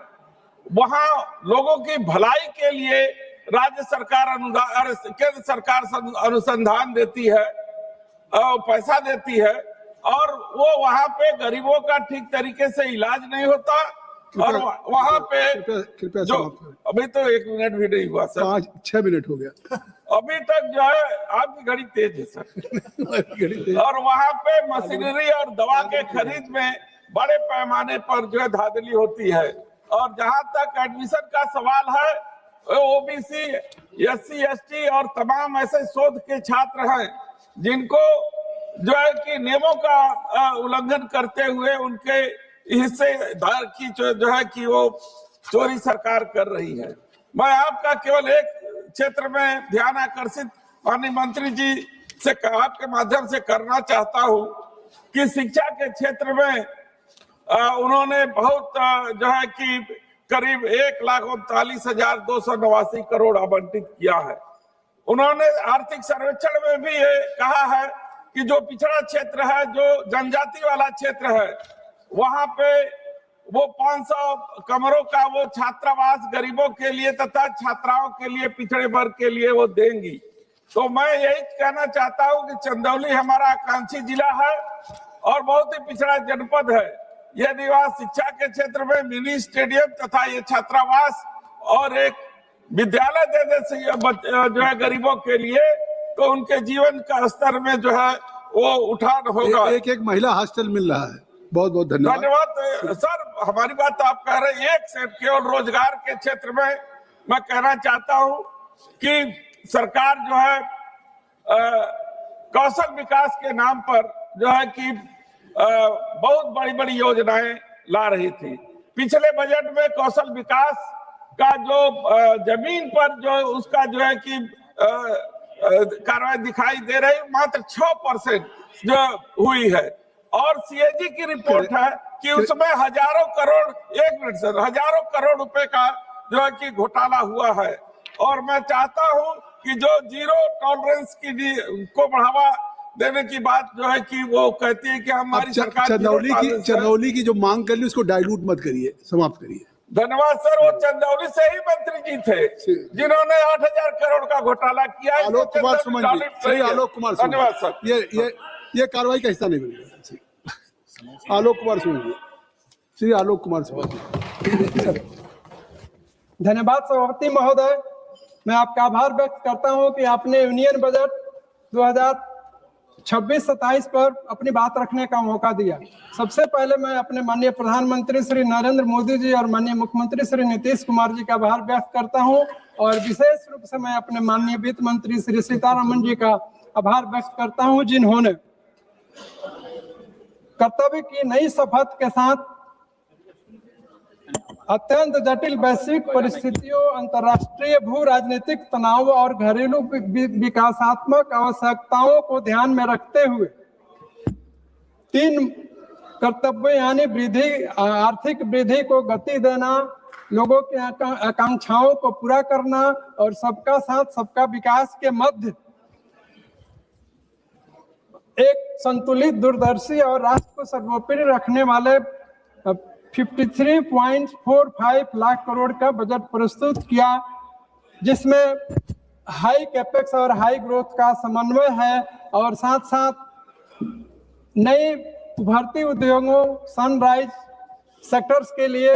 वहां लोगों की भलाई के लिए राज्य सरकार अनुदान, केंद्र सरकार अनुसंधान देती है, पैसा देती है और वो वहां पे गरीबों का ठीक तरीके से इलाज नहीं होता। और वहां पे कृपया जो अभी तो 1 मिनट भी नहीं हुआ सर, 5-6 मिनट हो गया अभी तक जो है आपकी घड़ी तेज है सर। और वहां पे मशीनरी और दवा के खरीद में बड़े पैमाने पर जो है धांधली होती है। और जहां तक एडमिशन का सवाल है, ओबीसी, एससी, एसटी और तमाम ऐसे शोध के छात्र हैं जिनको जो है कि नियमों का उल्लंघन करते हुए उनके हिस्सेदार की जो है कि वो चोरी सरकार कर रही है। मैं आपका केवल एक क्षेत्र में ध्यान आकर्षित माननीय मंत्री जी से आपके माध्यम से करना चाहता हूं कि शिक्षा के क्षेत्र में उन्होंने बहुत जो है कि करीब 1,39,289 करोड़ आवंटित किया है। उन्होंने आर्थिक सर्वेक्षण में भी ये कहा है कि जो पिछड़ा क्षेत्र है, जो जनजाति वाला क्षेत्र है, वहां पे वो 500 कमरों का वो छात्रावास गरीबों के लिए तथा छात्राओं के लिए, पिछड़े वर्ग के लिए वो देंगी। तो मैं यही कहना चाहता हूं कि चंदौली हमारा आकांक्षी जिला है और बहुत ही पिछड़ा जनपद है। यदि वहां शिक्षा के क्षेत्र में मिनी स्टेडियम तथा ये छात्रावास और एक विद्यालय दे दे जो है गरीबों के लिए, तो उनके जीवन का स्तर में जो है वो उठान होगा। एक महिला हॉस्टल मिल रहा है। बहुत बहुत धन्यवाद। धन्यवाद सर। हमारी बात आप कह रहे हैं, एक से केवल रोजगार के क्षेत्र में मैं कहना चाहता हूं कि सरकार जो है कौशल विकास के नाम पर जो है कि बहुत बड़ी बड़ी योजनाएं ला रही थी। पिछले बजट में कौशल विकास का जो जमीन पर जो उसका जो है कि कार्रवाई दिखाई दे रही, मात्र 6% जो हुई है। और सीएजी की रिपोर्ट है कि उसमें हजारों करोड़, 1 मिनट सर, हजारों करोड़ रुपए का जो है कि घोटाला हुआ है। और मैं चाहता हूं कि जो जीरो टॉलरेंस की को बढ़ावा देने की बात जो है कि वो कहती है कि हमारी सरकार चंदौली की जो मांग कर ली उसको डाइल्यूट मत करिए, समाप्त करिए। धन्यवाद सर। वो चंदौली से ही मंत्री जी थे जिन्होंने 8,000 करोड़ का घोटाला किया। आलोक कुमार सुमन जी, श्री आलोक कुमार सुमन। धन्यवाद सर। ये कार्रवाई का हिस्सा नहीं बनेगा। आलोक कुमार सुमन जी, श्री आलोक कुमार सुमन जी। धन्यवाद सभापति महोदय। मैं आपका आभार व्यक्त करता हूं कि आपने यूनियन बजट 2026-27 पर अपनी बात रखने का मौका दिया। सबसे पहले मैं अपने माननीय प्रधानमंत्री श्री नरेंद्र मोदी जी और माननीय मुख्यमंत्री श्री नीतीश कुमार जी का आभार व्यक्त करता हूं और विशेष रूप से मैं अपने माननीय वित्त मंत्री श्री सीतारमण जी का आभार व्यक्त करता हूं, जिन्होंने कर्तव्य की नई शपथ के साथ अत्यंत जटिल वैश्विक परिस्थितियों, अंतर्राष्ट्रीय भू राजनीतिक तनाव और घरेलू विकासात्मक आवश्यकताओं को ध्यान में रखते हुए तीन कर्तव्य यानी वृद्धि, आर्थिक वृद्धि को गति देना, लोगों की आकांक्षाओं को पूरा करना और सबका साथ सबका विकास के मध्य एक संतुलित, दूरदर्शी और राष्ट्र को सर्वोपरि रखने वाले 53.45 लाख करोड़ का बजट प्रस्तुत किया, जिसमें हाई कैपेक्स और हाई ग्रोथ का समन्वय है और साथ साथ नई उभरती उद्योगों, सनराइज सेक्टर्स के लिए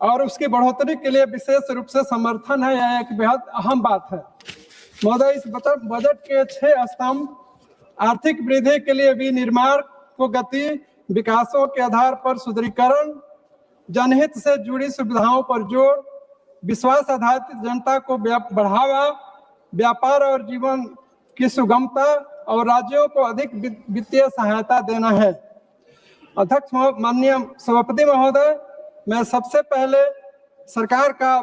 और उसकी बढ़ोतरी के लिए विशेष रूप से समर्थन है। यह एक बेहद अहम बात है। महोदय, इस बजट के 6 स्तंभ आर्थिक वृद्धि के लिए विनिर्माण को गति, विकासों के आधार पर सुदृढ़ीकरण, जनहित से जुड़ी सुविधाओं पर जोर, विश्वास आधारित जनता को बढ़ावा, व्यापार और जीवन की सुगमता और राज्यों को अधिक वित्तीय सहायता देना है। अध्यक्ष माननीय सभापति महोदय, मैं सबसे पहले सरकार का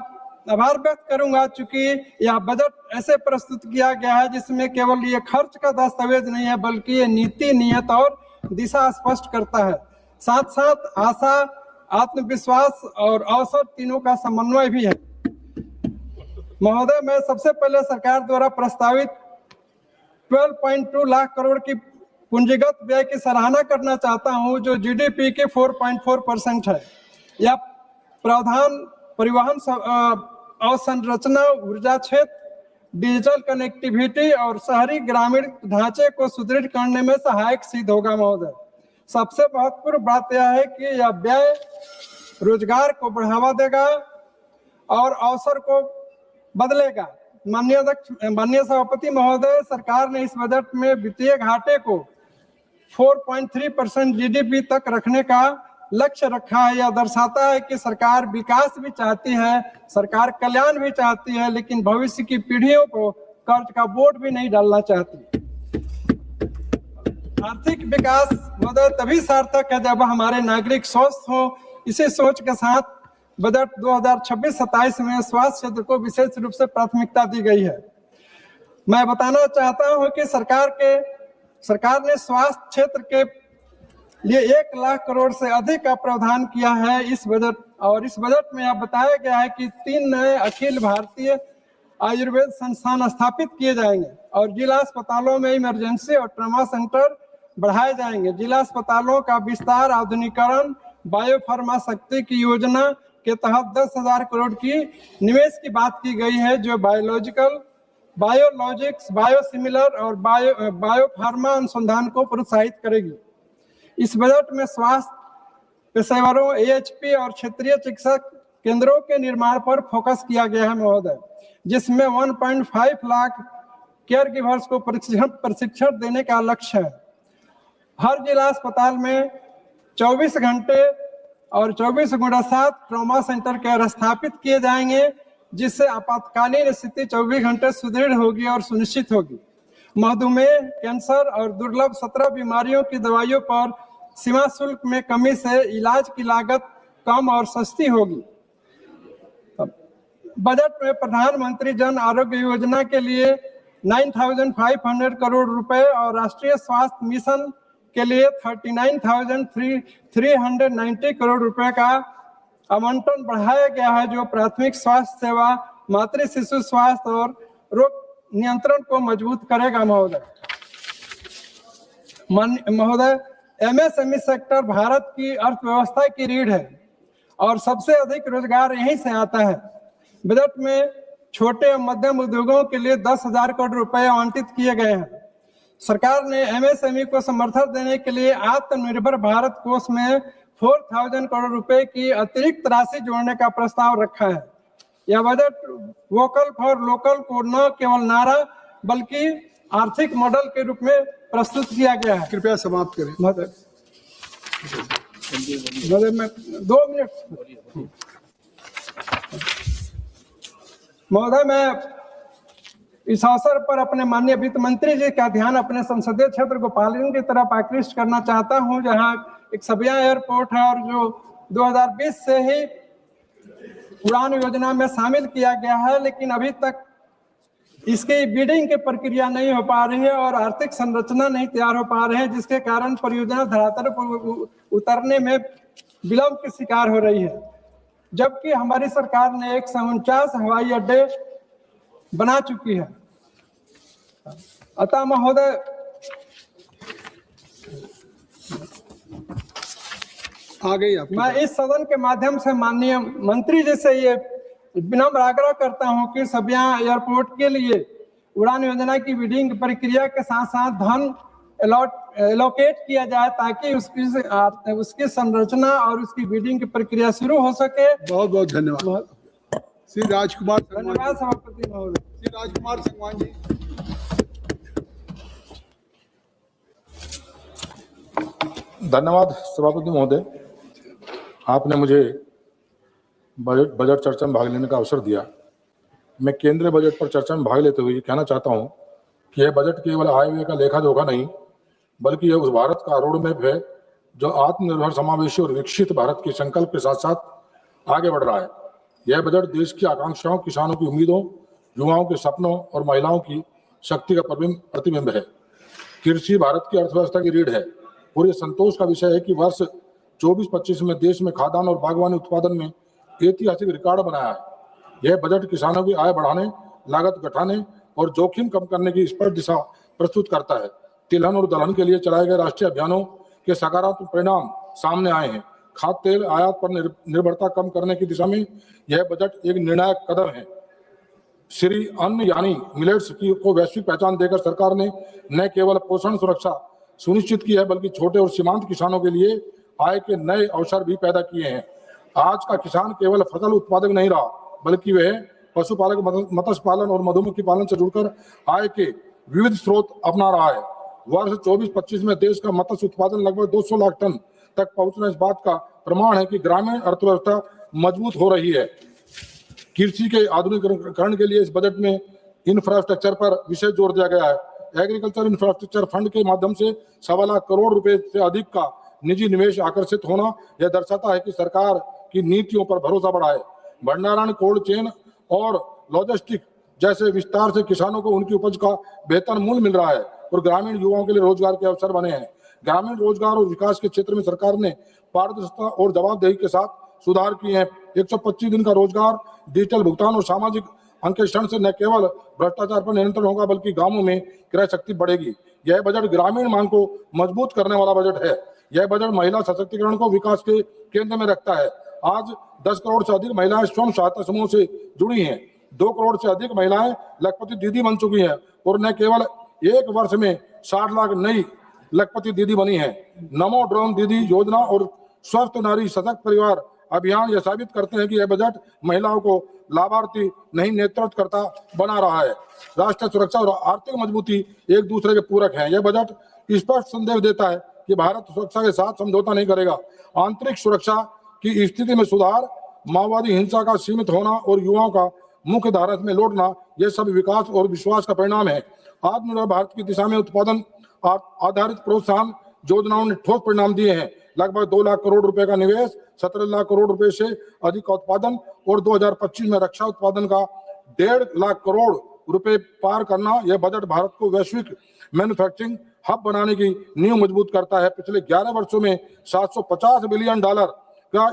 आभार व्यक्त करूंगा, चूंकि यह बजट ऐसे प्रस्तुत किया गया है जिसमें केवल ये खर्च का दस्तावेज नहीं है, बल्कि ये नीति, नियत और दिशा स्पष्ट करता है। साथ साथ आशा, आत्मविश्वास और अवसर तीनों का समन्वय भी है। महोदय, मैं सबसे पहले सरकार द्वारा प्रस्तावित 12.2 लाख करोड़ की पूंजीगत व्यय की सराहना करना चाहता हूं, जो जीडीपी के 4.4% है। यह प्रावधान परिवहन, अवसंरचना, ऊर्जा क्षेत्र, डिजिटल कनेक्टिविटी और शहरी ग्रामीण ढांचे को सुदृढ़ करने में सहायक सिद्ध होगा। महोदय, सबसे महत्वपूर्ण बात यह है कि यह व्यय रोजगार को बढ़ावा देगा और अवसर को बदलेगा। माननीय सभापति महोदय, सरकार ने इस बजट में वित्तीय घाटे को 4.3% जीडीपी तक रखने का लक्ष्य रखा है। यह दर्शाता है कि सरकार विकास भी चाहती है, सरकार कल्याण भी चाहती है, लेकिन भविष्य की पीढ़ियों को कर्ज का बोझ भी नहीं डालना चाहती। आर्थिक विकास महोदय तभी सार्थक है जब हमारे नागरिक स्वस्थ हो। इसी सोच के साथ बजट 2026-27 में स्वास्थ्य क्षेत्र को विशेष रूप से प्राथमिकता दी गई है। मैं बताना चाहता हूं कि सरकार ने स्वास्थ्य क्षेत्र के लिए 1 लाख करोड़ से अधिक का प्रावधान किया है इस बजट, और इस बजट में यह बताया गया है कि 3 नए अखिल भारतीय आयुर्वेद संस्थान स्थापित किए जाएंगे और जिला अस्पतालों में इमरजेंसी और ट्रॉमा सेंटर बढ़ाए जाएंगे। जिला अस्पतालों का विस्तार, आधुनिकीकरण, बायोफार्मा शक्ति की योजना के तहत 10,000 करोड़ की निवेश की बात की गई है, जो बायोलॉजिकल, बायोलॉजिक्स, बायोसिमिलर और बायोफार्मा अनुसंधान को प्रोत्साहित करेगी। इस बजट में स्वास्थ्य पेशेवरों, एएचपी और क्षेत्रीय चिकित्सक केंद्रों के निर्माण पर फोकस किया गया है महोदय, जिसमें 1.5 लाख केयर गिवर्स को प्रशिक्षण देने का लक्ष्य है। हर जिला अस्पताल में 24 घंटे और 24/7 ट्रॉमा सेंटर केयर स्थापित किए जाएंगे, जिससे आपातकालीन स्थिति 24 घंटे सुदृढ़ होगी और सुनिश्चित होगी। मधुमेह, कैंसर और दुर्लभ 17 बीमारियों की दवाइयों पर सीमा शुल्क में कमी से इलाज की लागत कम और सस्ती होगी। बजट में प्रधानमंत्री जन आरोग्य योजना के लिए 9,500 करोड़ रुपए और राष्ट्रीय स्वास्थ्य मिशन के लिए 39,390 करोड़ रुपए का आवंटन बढ़ाया गया है, जो प्राथमिक स्वास्थ्य सेवा, मातृ शिशु स्वास्थ्य और रोग नियंत्रण को मजबूत करेगा। महोदय, एमएसएमई सेक्टर भारत की अर्थव्यवस्था की रीढ़ है और सबसे अधिक रोजगार यहीं से आता है। बजट में छोटे और मध्यम उद्योगों के लिए 10,000 करोड़ रुपए आवंटित किए गए हैं। सरकार ने एमएसएमई को समर्थन देने के लिए आत्मनिर्भर भारत कोष में 4,000 करोड़ रुपए की अतिरिक्त राशि जोड़ने का प्रस्ताव रखा है। यह बजट वोकल फॉर लोकल को न केवल नारा बल्कि आर्थिक मॉडल के रूप में प्रस्तुत किया गया है। कृपया समाप्त करें। महोदय, मैं 2 मिनट। महोदय, मैं इस अवसर पर अपने माननीय वित्त मंत्री जी का ध्यान अपने संसदीय क्षेत्र गोपालगंज की तरफ आकृष्ट करना चाहता हूं, जहां एक सबिया एयरपोर्ट है और जो 2020 से ही उड़ान योजना में शामिल किया गया है, लेकिन अभी तक इसकी बिडिंग की प्रक्रिया नहीं हो पा रही है और आर्थिक संरचना नहीं तैयार हो पा रहे हैं, जिसके कारण परियोजना धरातल पर उतरने में विलंब की शिकार हो रही है। जबकि हमारी सरकार ने 149 हवाई अड्डे बना चुकी है। अतः महोदय, मैं इस सदन के माध्यम से माननीय मंत्री जी से ये विनम्र आग्रह करता हूं कि सबिया एयरपोर्ट के लिए उड़ान योजना की बिडिंग प्रक्रिया के साथ साथ धन एलोकेट किया जाए, ताकि उसकी संरचना और उसकी बिडिंग की प्रक्रिया शुरू हो सके। बहुत बहुत धन्यवाद। श्री राजकुमार, धन्यवाद सभापति महोदय। श्री राजकुमार संगवान जी। धन्यवाद सभापति महोदय, आपने मुझे बजट चर्चा में भाग लेने का अवसर दिया। मैं केंद्रीय बजट पर चर्चा में भाग लेते हुए ये कहना चाहता हूं कि यह बजट केवल आय व्यय का लेखा जोखा नहीं, बल्कि यह उस भारत का रोड मैप है जो आत्मनिर्भर, समावेशी और विकसित भारत के संकल्प के साथ साथ आगे बढ़ रहा है। यह बजट देश की आकांक्षाओं, किसानों की उम्मीदों, युवाओं के सपनों और महिलाओं की शक्ति का प्रतिबिंब है। कृषि भारत की अर्थव्यवस्था की रीढ़ है और ये संतोष का विषय है कि वर्ष 24-25 में देश में खाद्यान्न और बागवानी उत्पादन में ऐतिहासिक रिकॉर्ड बनाया है। यह बजट किसानों की आय बढ़ाने, लागत घटाने और जोखिम कम करने की स्पष्ट दिशा प्रस्तुत करता है। तिलहन और दलहन के लिए चलाए गए राष्ट्रीय अभियानों के सकारात्मक परिणाम सामने आए हैं। खाद्य तेल आयात पर निर्भरता कम करने की दिशा में यह बजट एक निर्णायक कदम है। श्री अन्न यानी मिलेट्स को वैश्विक पहचान देकर सरकार ने न केवल पोषण सुरक्षा सुनिश्चित की है, बल्कि छोटे और सीमांत किसानों के लिए आय के नए अवसर भी पैदा किए हैं। आज का किसान केवल फसल उत्पादक नहीं रहा, बल्कि वह पशुपालक, मत्स्य पालन और मधुमक्खी पालन से जुड़कर आय के विविध स्रोत अपना रहा है। वर्ष 24-25 में देश का मत्स्य उत्पादन लगभग 200 लाख टन तक पहुंचना इस बात का प्रमाण है कि ग्रामीण अर्थव्यवस्था मजबूत हो रही है। कृषि के आधुनिकीकरण के लिए इस बजट में इंफ्रास्ट्रक्चर पर विशेष जोर दिया गया है। एग्रीकल्चर इंफ्रास्ट्रक्चर फंड के माध्यम से 1.25 लाख करोड़ रुपए से अधिक का निजी निवेश आकर्षित होना यह दर्शाता है कि सरकार की नीतियों पर भरोसा बढ़ा है। भंडारण, कोल्ड चेन और लॉजिस्टिक जैसे विस्तार से किसानों को उनकी उपज का बेहतर मूल्य मिल रहा है और ग्रामीण युवाओं के लिए रोजगार के अवसर बने हैं। ग्रामीण रोजगार और विकास के क्षेत्र में सरकार ने पारदर्शिता और जवाबदेही के साथ सुधार किए हैं। 125 दिन का रोजगार, डिजिटल भुगतान और सामाजिक अंकेक्षण से न केवल भ्रष्टाचार पर नियंत्रण होगा, बल्कि गांवों में क्रय शक्ति बढ़ेगी। यह बजट ग्रामीण मांग को मजबूत करने वाला बजट है। यह बजट महिला सशक्तिकरण को विकास के केंद्र में रखता है। आज 10 करोड़ से अधिक महिलाएं स्वयं सहायता समूह से जुड़ी हैं। 2 करोड़ से अधिक महिलाएं लखपति दीदी बन चुकी हैं और न केवल एक वर्ष में 60 लाख नई लखपति दीदी बनी है। नमो ड्रोन दीदी योजना और स्वस्थ नारी सशक्त परिवार अभियान यह साबित करते हैं कि यह बजट महिलाओं को लाभार्थी नहीं, नेतृत्वकर्ता बना रहा है। राष्ट्रीय सुरक्षा और आर्थिक मजबूती एक दूसरे के पूरक हैं। यह बजट स्पष्ट संदेश देता है कि भारत सुरक्षा के साथ समझौता नहीं करेगा। आंतरिक सुरक्षा की स्थिति में सुधार, माओवादी हिंसा का सीमित होना और युवाओं का मुख्य धारा में लौटना, यह सब विकास और विश्वास का परिणाम है। आत्मनिर्भर भारत की दिशा में उत्पादन आधारित प्रोत्साहन योजनाओं ने ठोस परिणाम दिए हैं। लगभग 2 लाख करोड़ रुपए का निवेश, 17 लाख करोड़ रुपए से अधिक का उत्पादन और 2025 में रक्षा उत्पादन का 1.5 लाख करोड़ रुपए पार करना, यह बजट भारत को वैश्विक मैन्युफैक्चरिंग हब बनाने की नींव मजबूत करता है। पिछले 11 वर्षों में $750 बिलियन का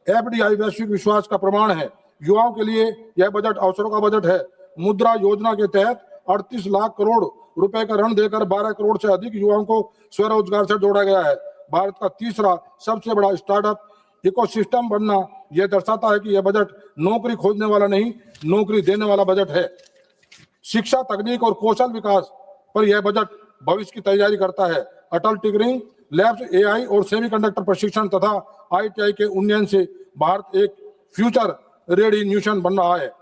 एफडीआई वैश्विक विश्वास का प्रमाण है। युवाओं के लिए यह बजट अवसरों का बजट है। मुद्रा योजना के तहत 38 लाख करोड़ रुपए का ऋण देकर 12 करोड़ से अधिक युवाओं को स्वरोजगार से जोड़ा गया है। भारत का तीसरा सबसे बड़ा स्टार्टअप इकोसिस्टम बनना, यह दर्शाता है कि यह बजट नौकरी खोजने वाला नहीं, नौकरी देने वाला बजट है। शिक्षा, तकनीक और कौशल विकास पर यह बजट भविष्य की तैयारी करता है। अटल टिंकरिंग लैब्स, एआई और सेमीकंडक्टर प्रशिक्षण तथा आईटीआई के उन्नयन से भारत एक फ्यूचर रेडी नेशन बन रहा है।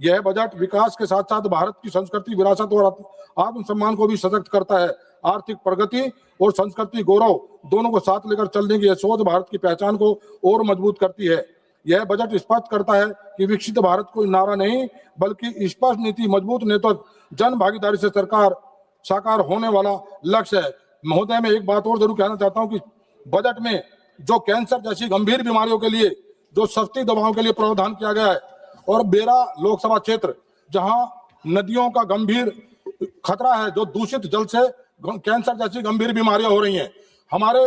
यह बजट विकास के साथ साथ भारत की संस्कृति, विरासत और आत्मसम्मान को भी सशक्त करता है। आर्थिक प्रगति और संस्कृति गौरव दोनों को साथ लेकर चलने की यह सोच भारत की पहचान को और मजबूत करती है। यह बजट स्पष्ट करता है कि विकसित भारत कोई नारा नहीं, बल्कि स्पष्ट नीति, मजबूत नेतृत्व, जन भागीदारी से सरकार साकार होने वाला लक्ष्य है। महोदय, मैं एक बात और जरूर कहना चाहता हूं कि बजट में जो कैंसर जैसी गंभीर बीमारियों के लिए जो सस्ती दवाओं के लिए प्रावधान किया गया है और मेरा लोकसभा क्षेत्र जहां नदियों का गंभीर खतरा है, जो दूषित जल से कैंसर जैसी गंभीर बीमारियां हो रही हैं। हमारे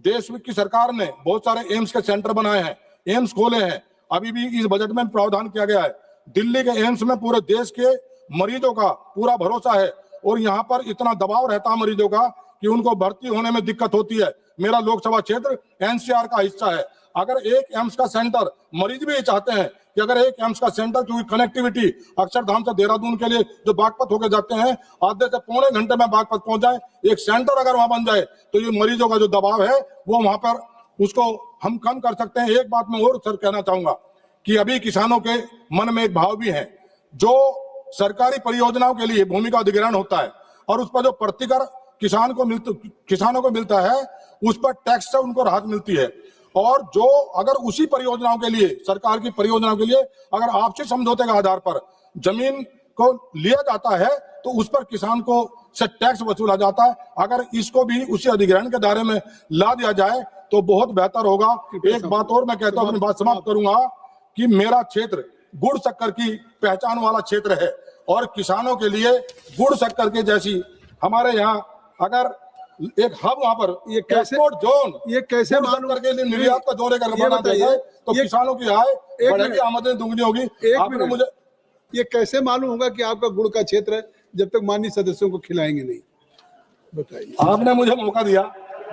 देश की सरकार ने बहुत सारे एम्स के सेंटर बनाए हैं, एम्स खोले हैं, अभी भी इस बजट में प्रावधान किया गया है। दिल्ली के एम्स में पूरे देश के मरीजों का पूरा भरोसा है और यहाँ पर इतना दबाव रहता है मरीजों का कि उनको भर्ती होने में दिक्कत होती है। मेरा लोकसभा क्षेत्र एनसीआर का हिस्सा है। अगर एक एम्स का सेंटर, मरीज भी चाहते हैं कि अगर एक एम्स का सेंटर, क्योंकि कनेक्टिविटी अक्षरधाम से देहरादून के लिए जो बागपत होकर जाते हैं, आधे से पौने घंटे में बागपत पहुंच जाए, एक सेंटर अगर वहां बन जाए तो ये मरीजों का जो दबाव है वो वहां पर उसको हम कम कर सकते हैं। एक बात मैं और सर कहना चाहूंगा कि अभी किसानों के मन में एक भाव भी है, जो सरकारी परियोजनाओं के लिए भूमि का अधिग्रहण होता है और उस पर जो प्रतिकर किसानों को मिलता है, उस पर टैक्स से उनको राहत मिलती है। और जो अगर उसी परियोजनाओं के लिए, सरकार की परियोजनाओं के लिए अगर आपसी समझौते के आधार पर जमीन को लिया जाता है तो उस पर किसान को से टैक्स वसूला जाता है। अगर इसको भी उसी अधिग्रहण के दायरे में ला दिया जाए तो बहुत बेहतर होगा। एक बात और मैं कहता हूं, अपनी बात समाप्त करूंगा कि मेरा क्षेत्र गुड़ शक्कर की पहचान वाला क्षेत्र है और किसानों के लिए गुड़ शक्कर के जैसी हमारे यहाँ अगर एक हब वहां पर ये कैसे जोन, ये कैसे मालूम करके निर्यात का जोन लेकर बना देगा तो किसानों की आय बढ़ेगी, आमदनी दुगनी होगी। आपने मुझे ये कैसे मालूम होगा कि आपका गुड़ का क्षेत्र है जब तक माननीय सदस्यों को खिलाएंगे नहीं? बताइए। आपने मुझे मौका दिया,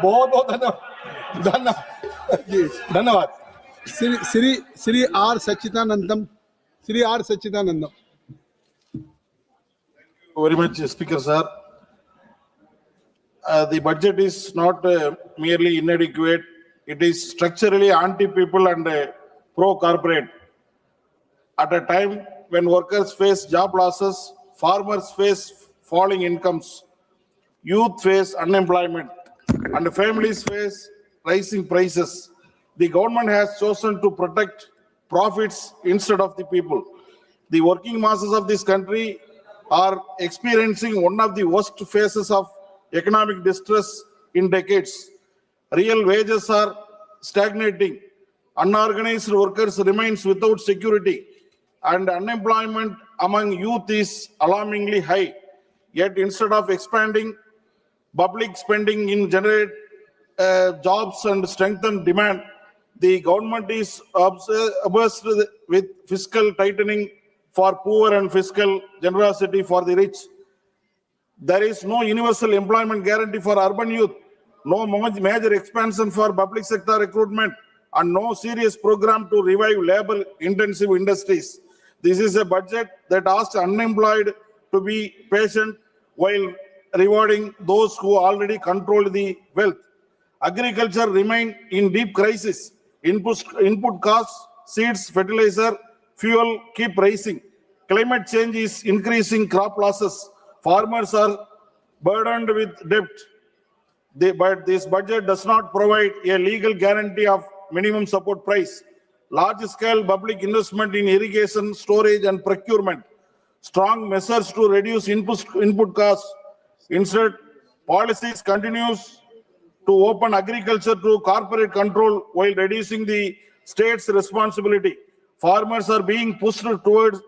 बहुत बहुत धन्यवाद जी, धन्यवाद। Shri R Sachchidanandam, Shri R Sachchidanandam. Very much, Speaker sir. The budget is not merely inadequate; it is structurally anti-people and pro-corporate. At a time when workers face job losses, farmers face falling incomes, youth face unemployment, and families face rising prices, the government has chosen to protect profits instead of the people. The working masses of this country are experiencing one of the worst phases of economic distress in decades. Real wages are stagnating, unorganized workers remain without security, and unemployment among youth is alarmingly high. Yet instead of expanding public spending in generate jobs and strengthen demand, the government is obsessed with fiscal tightening for poor and fiscal generosity for the rich. There is no universal employment guarantee for urban youth, no major expansion for public sector recruitment, and no serious program to revive labor-intensive industries. This is a budget that asks unemployed to be patient while rewarding those who already control the wealth. Agriculture remains in deep crisis. Input costs, seeds, fertilizer, fuel keep rising. Climate change is increasing crop losses. Farmers are burdened with debt. But this budget does not provide a legal guarantee of minimum support price. Large-scale public investment in irrigation, storage, and procurement. Strong measures to reduce input costs. Instead, policies continues to open agriculture to corporate control while reducing the state's responsibility. Farmers are being pushed towards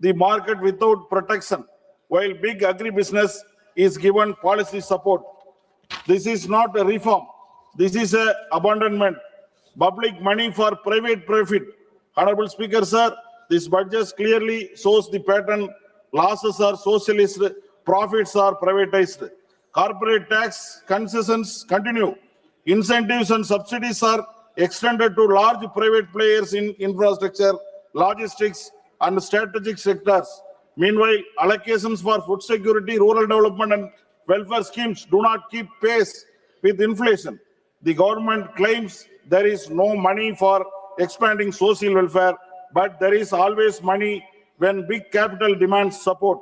the market without protection, while big agribusiness is given policy support. This is not a reform. This is an abandonment. Public money for private profit. Honorable Speaker, sir, this budget clearly shows the pattern. Losses are socialist, profits are privatized. Corporate tax concessions continue. Incentives and subsidies are extended to large private players in infrastructure, logistics, and strategic sectors. Meanwhile, allocations for food security, rural development, and welfare schemes do not keep pace with inflation. The government claims there is no money for expanding social welfare, but there is always money when big capital demands support.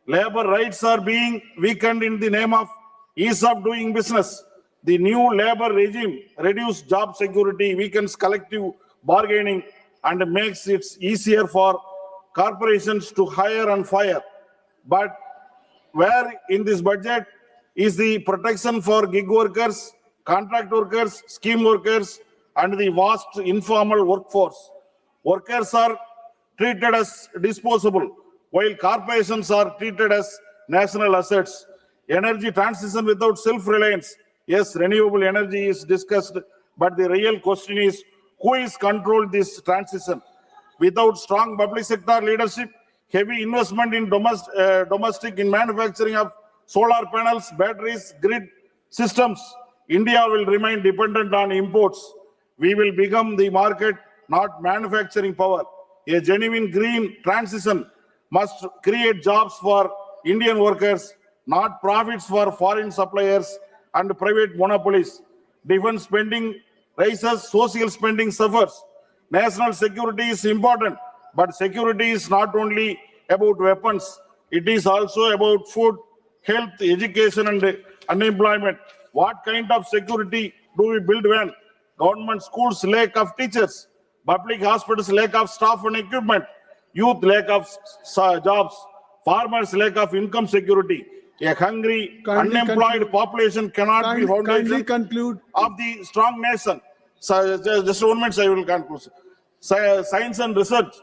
Labor rights are being weakened in the name of ease of doing business. The new labor regime reduces job security, weakens collective bargaining, and makes it easier for corporations to hire and fire. But where in this budget is the protection for gig workers, contract workers, scheme workers, and the vast informal workforce? Workers are treated as disposable. while corporations are treated as national assets. Energy transition without self-reliance. Yes, renewable energy is discussed, but the real question is who is controlled this transition? Without strong public sector leadership, heavy investment in domestic in manufacturing of solar panels, batteries, grid systems, India will remain dependent on imports. We will become the market, not manufacturing power. A genuine green transition must create jobs for Indian workers, not profits for foreign suppliers and private monopolies. Defense spending rises, social spending suffers. National security is important, but security is not only about weapons. It is also about food, health, education, and unemployment. What kind of security do we build when government schools lack of teachers, public hospitals lack of staff and equipment, youth lack of jobs, farmers lack of income security? A hungry, unemployed population cannot be foundation of the strong nation. So, just 1 minute, I will conclude. Science and research.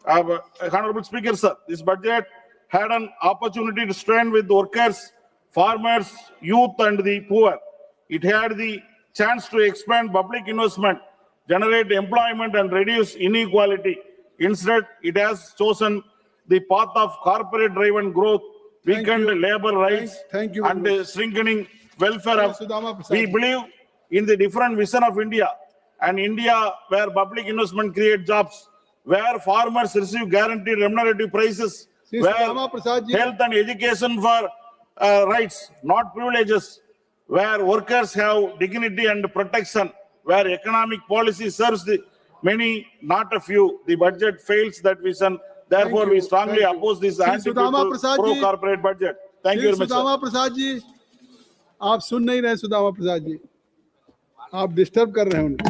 Honorable Speaker, sir, this budget had an opportunity to stand with workers, farmers, youth, and the poor. It had the chance to expand public investment, generate employment, and reduce inequality. Instead, it has chosen the path of corporate-driven growth, weakened labor rights, and strengthening welfare of. We believe in the different vision of India, and India where public investment creates jobs, where farmers receive guaranteed remunerative prices, where health and education for rights, not privileges, where workers have dignity and protection, where economic policy serves the many, not a few. The budget fails that vision. Therefore, we strongly oppose this anti-people, pro-corporate budget. Thank you very much. Sudama Prasad ji, आप सुन नहीं रहे सुदामा प्रसाद जी, आप disturb कर रहे हैं उनको।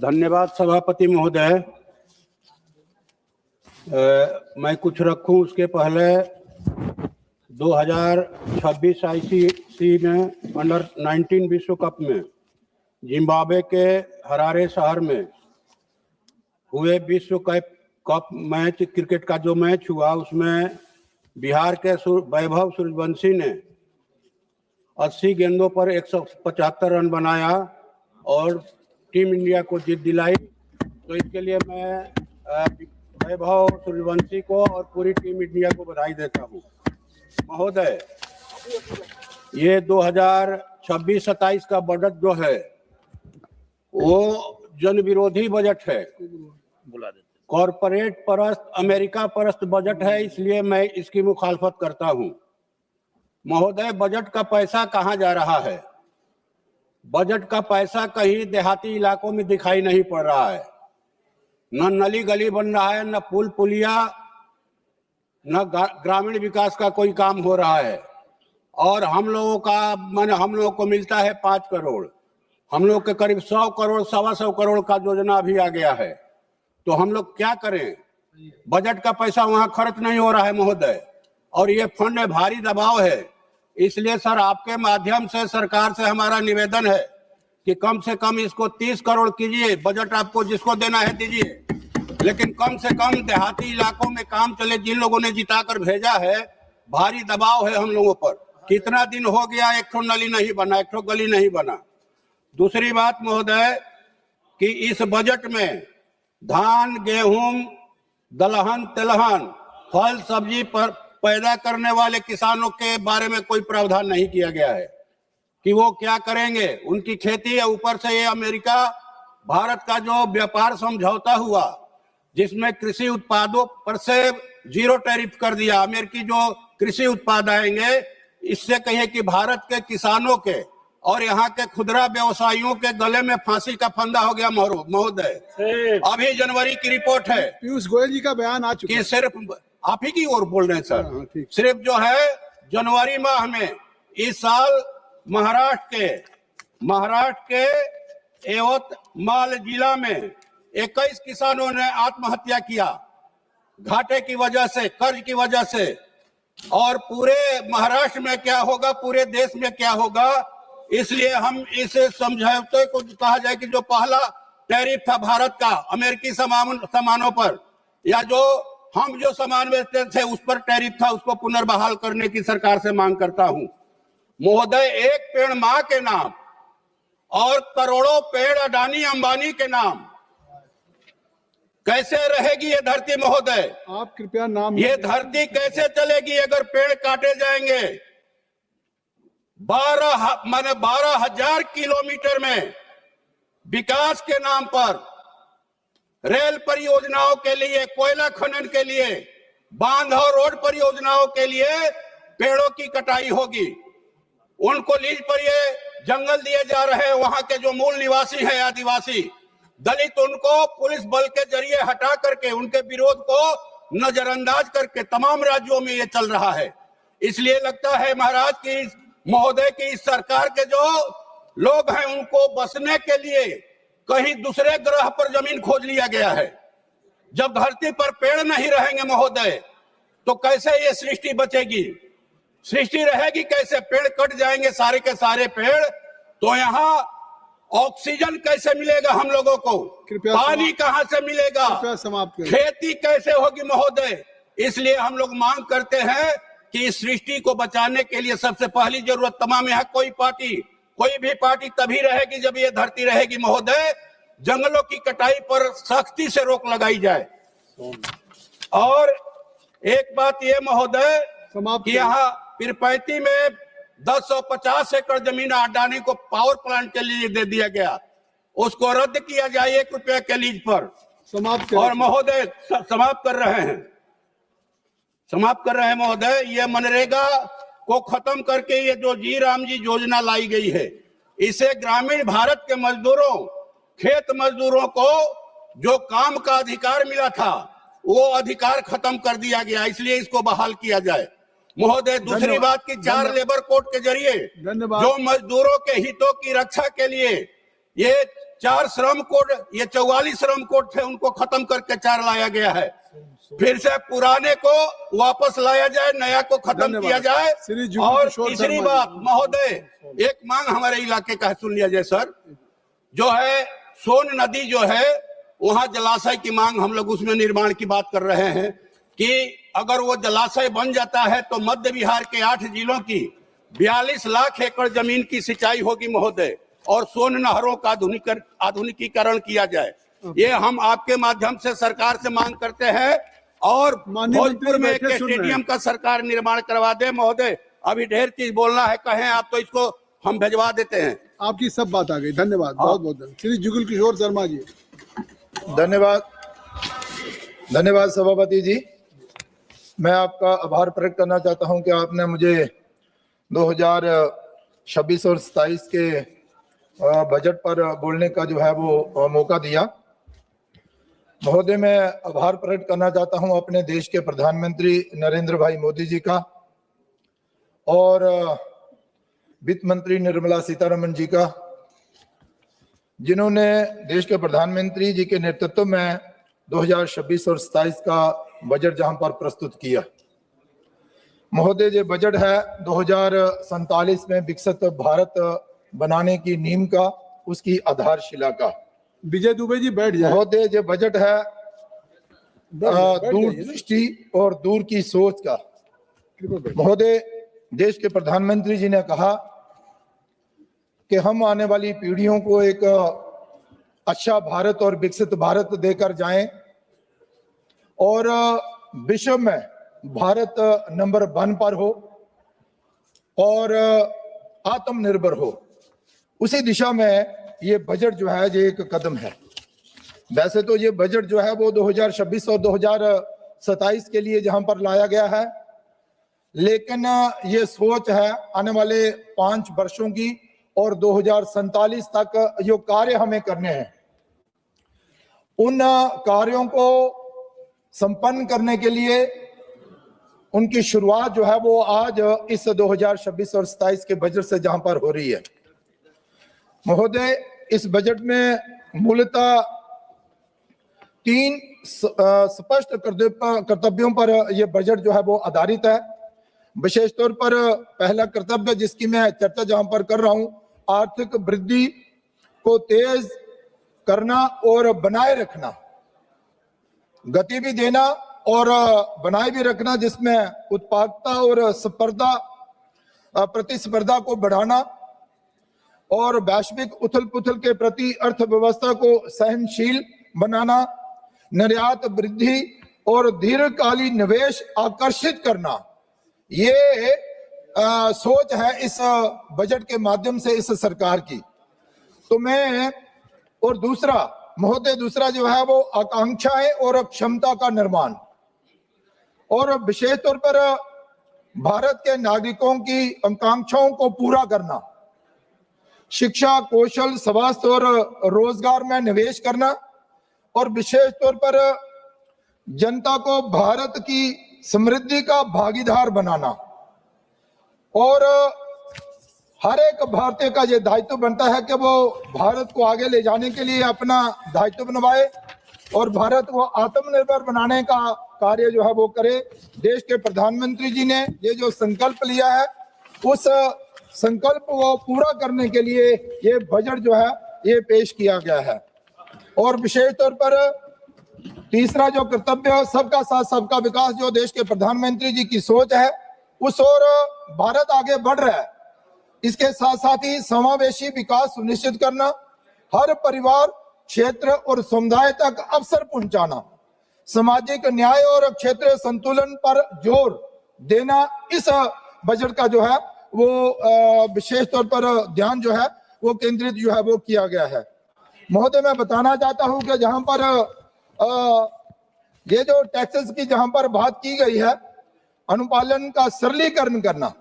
धन्यवाद सभापति महोदय। मैं कुछ रखूं उसके पहले 2026 आईसीसी ने अंडर 19 विश्व कप में जिम्बाब्वे के हरारे शहर में हुए विश्व कप मैच, क्रिकेट का जो मैच हुआ उसमें बिहार के वैभव सूर्यवंशी ने 80 गेंदों पर 175 रन बनाया और टीम इंडिया को जीत दिलाई। तो इसके लिए मैं वैभव सूर्यवंशी को और पूरी टीम इंडिया को बधाई देता हूँ। महोदय, ये 2026-27 का बजट जो है वो जन विरोधी बजट है, कॉरपोरेट परस्त, अमेरिका परस्त बजट है, इसलिए मैं इसकी मुखालफत करता हूं। महोदय, बजट का पैसा कहां जा रहा है? बजट का पैसा कहीं देहाती इलाकों में दिखाई नहीं पड़ रहा है। न नली गली बन रहा है, न पुल पुलिया, न ग्रामीण विकास का कोई काम हो रहा है। और हम लोगों को मिलता है 5 करोड़, हम लोग के करीब 100 करोड़, 125 करोड़ का योजना अभी आ गया है। तो हम लोग क्या करें? बजट का पैसा वहां खर्च नहीं हो रहा है महोदय, और ये फंड में भारी दबाव है। इसलिए सर, आपके माध्यम से सरकार से हमारा निवेदन है कि कम से कम इसको 30 करोड़ कीजिए। बजट आपको जिसको देना है दीजिए, लेकिन कम से कम देहाती इलाकों में काम चले। जिन लोगों ने जिताकर भेजा है, भारी दबाव है हम लोगों पर। कितना दिन हो गया एक ठो नली नहीं बना, एक ठो गली नहीं बना। दूसरी बात महोदय कि इस बजट में धान, गेहूं, दलहन, तिलहन, फल सब्जी पर पैदा करने वाले किसानों के बारे में कोई प्रावधान नहीं किया गया है कि वो क्या करेंगे। उनकी खेती है, ऊपर से ये अमेरिका भारत का जो व्यापार समझौता हुआ जिसमें कृषि उत्पादों पर से 0 टैरिफ कर दिया। अमेरिकी जो कृषि उत्पाद आएंगे, इससे कहिए कि भारत के किसानों के और यहाँ के खुदरा व्यवसायियों के गले में फांसी का फंदा हो गया महोदय। अभी जनवरी की रिपोर्ट है, पीयूष गोयल जी का बयान आ चुका है। सिर्फ आप ही की ओर बोल रहे हैं सर। सिर्फ जो है जनवरी माह में इस साल महाराष्ट्र के यवतमाल जिला में 21 किसानों ने आत्महत्या किया घाटे की वजह से, कर्ज की वजह से। और पूरे महाराष्ट्र में क्या होगा, पूरे देश में क्या होगा, इसलिए हम इस समझौते को कहा जाए कि जो पहला टैरिफ था भारत का अमेरिकी सामानों पर, या जो हम जो सामान बेचते थे उस पर टैरिफ था, उसको पुनर्बहाल करने की सरकार से मांग करता हूं। महोदय, एक पेड़ मां के नाम और करोड़ों पेड़ अडानी अंबानी के नाम, कैसे रहेगी ये धरती महोदय? आप कृपया नाम, ये धरती कैसे चलेगी अगर पेड़ काटे जाएंगे? 12,000 किलोमीटर में विकास के नाम पर रेल परियोजनाओं के लिए, कोयला खनन के लिए, बांध और रोड परियोजनाओं के लिए पेड़ों की कटाई होगी। उनको लीज पर ये जंगल दिए जा रहे हैं। वहां के जो मूल निवासी हैं, आदिवासी दलित, उनको पुलिस बल के जरिए हटा करके, उनके विरोध को नजरअंदाज करके तमाम राज्यों में ये चल रहा है। इसलिए लगता है महाराज की, महोदय की इस सरकार के जो लोग हैं उनको बसने के लिए कहीं दूसरे ग्रह पर जमीन खोज लिया गया है। जब धरती पर पेड़ नहीं रहेंगे महोदय, तो कैसे ये सृष्टि बचेगी? सृष्टि रहेगी कैसे? पेड़ कट जाएंगे सारे के सारे पेड़, तो यहाँ ऑक्सीजन कैसे मिलेगा हम लोगों को? पानी कहां से मिलेगा? खेती कैसे होगी महोदय? इसलिए हम लोग मांग करते हैं कि इस सृष्टि को बचाने के लिए सबसे पहली जरूरत, तमाम यहाँ कोई भी पार्टी तभी रहेगी जब ये धरती रहेगी महोदय, जंगलों की कटाई पर सख्ती से रोक लगाई जाए। और एक बात ये महोदय कि यहाँ पीरपैंती में 1050 एकड़ जमीन अडानी को पावर प्लांट के लिए दे दिया गया, उसको रद्द किया जाए 1 रुपया के लीज पर। और महोदय समाप्त कर रहे हैं महोदय, ये मनरेगा को खत्म करके ये जो जी राम जी योजना लाई गई है, इसे ग्रामीण भारत के मजदूरों, खेत मजदूरों को जो काम का अधिकार मिला था, वो अधिकार खत्म कर दिया गया। इसलिए इसको बहाल किया जाए महोदय। दूसरी बात कि 4 लेबर कोड के जरिए जो मजदूरों के हितों की रक्षा के लिए ये 4 श्रम कोड, ये 44 श्रम कोड थे, उनको खत्म करके 4 लाया गया है। फिर से पुराने को वापस लाया जाए, नया को खत्म किया जाए। और तीसरी बात महोदय, एक मांग हमारे इलाके का सुन लिया जाए सर, जो है सोन नदी जो है, वहां जलाशय की मांग, हम लोग उसमें निर्माण की बात कर रहे हैं कि अगर वो जलाशय बन जाता है तो मध्य बिहार के 8 जिलों की 42 लाख एकड़ जमीन की सिंचाई होगी महोदय, और सोन नहरों का आधुनिकीकरण किया जाए। ये हम आपके माध्यम से सरकार से मांग करते हैं। और भोजपुर में एक स्टेडियम का सरकार निर्माण करवा दे महोदय। अभी ढेर चीज बोलना है, कहें आप तो इसको हम भिजवा देते हैं। आपकी सब बात आ गई, धन्यवाद, बहुत बहुत धन्यवाद। श्री जुगल किशोर शर्मा जी। धन्यवाद सभापति जी। मैं आपका आभार प्रकट करना चाहता हूं कि आपने मुझे 2026 और 27 के बजट पर बोलने का जो है वो मौका दिया। महोदय, मैं आभार प्रकट करना चाहता हूं अपने देश के प्रधानमंत्री नरेंद्र भाई मोदी जी का और वित्त मंत्री निर्मला सीतारमण जी का, जिन्होंने देश के प्रधानमंत्री जी के नेतृत्व में 2026 और 27 का बजट जहां पर प्रस्तुत किया। महोदय, ये बजट है 2047 में विकसित भारत बनाने की नींव का, उसकी आधारशिला का। विजय दुबे जी बैठ जाए। महोदय, ये बजट है दूरदृष्टि और दूर की सोच का। महोदय, देश के प्रधानमंत्री जी ने कहा कि हम आने वाली पीढ़ियों को एक अच्छा भारत और विकसित भारत देकर जाएं और विश्व में भारत नंबर 1 पर हो और आत्मनिर्भर हो। उसी दिशा में ये बजट जो है ये एक कदम है। वैसे तो ये बजट जो है वो 2026 और 2027 के लिए जहां पर लाया गया है, लेकिन ये सोच है आने वाले 5 वर्षों की और 2047 तक जो कार्य हमें करने हैं, उन कार्यों को संपन्न करने के लिए उनकी शुरुआत जो है वो आज इस 2026 और 27 के बजट से जहां पर हो रही है। महोदय, इस बजट में मूलतः 3 स्पष्ट कर्तव्यों पर यह बजट जो है वो आधारित है। विशेष तौर पर पहला कर्तव्य जिसकी मैं चर्चा जहां पर कर रहा हूं, आर्थिक वृद्धि को तेज करना और बनाए रखना, गति भी देना और बनाए भी रखना, जिसमें उत्पादकता और प्रतिस्पर्धा को बढ़ाना और वैश्विक उथल पुथल के प्रति अर्थव्यवस्था को सहनशील बनाना, निर्यात वृद्धि और दीर्घकालीन निवेश आकर्षित करना, ये सोच है इस बजट के माध्यम से इस सरकार की। तो मैं और दूसरा जो है वो आकांक्षाएं और क्षमता का निर्माण, और विशेष तौर पर भारत के नागरिकों की आकांक्षाओं को पूरा करना, शिक्षा, कौशल, स्वास्थ्य और रोजगार में निवेश करना, और विशेष तौर पर जनता को भारत की समृद्धि का भागीदार बनाना। और हर एक भारतीय का ये दायित्व बनता है कि वो भारत को आगे ले जाने के लिए अपना दायित्व निभाए और भारत को आत्मनिर्भर बनाने का कार्य जो है वो करे। देश के प्रधानमंत्री जी ने ये जो संकल्प लिया है, उस संकल्प को पूरा करने के लिए ये बजट जो है ये पेश किया गया है। और विशेष तौर पर तीसरा जो कर्तव्य, सबका साथ सबका विकास, जो देश के प्रधानमंत्री जी की सोच है, उस ओर भारत आगे बढ़ रहा है। इसके साथ साथ ही समावेशी विकास सुनिश्चित करना, हर परिवार, क्षेत्र और समुदाय तक अवसर पहुंचाना, सामाजिक न्याय और क्षेत्रीय संतुलन पर जोर देना, इस बजट का जो है वो विशेष तौर पर ध्यान जो है वो केंद्रित जो है वो किया गया है। महोदय, मैं बताना चाहता हूं कि जहां पर ये जो टैक्सेस की जहां पर बात की गई है, अनुपालन का सरलीकरण करना,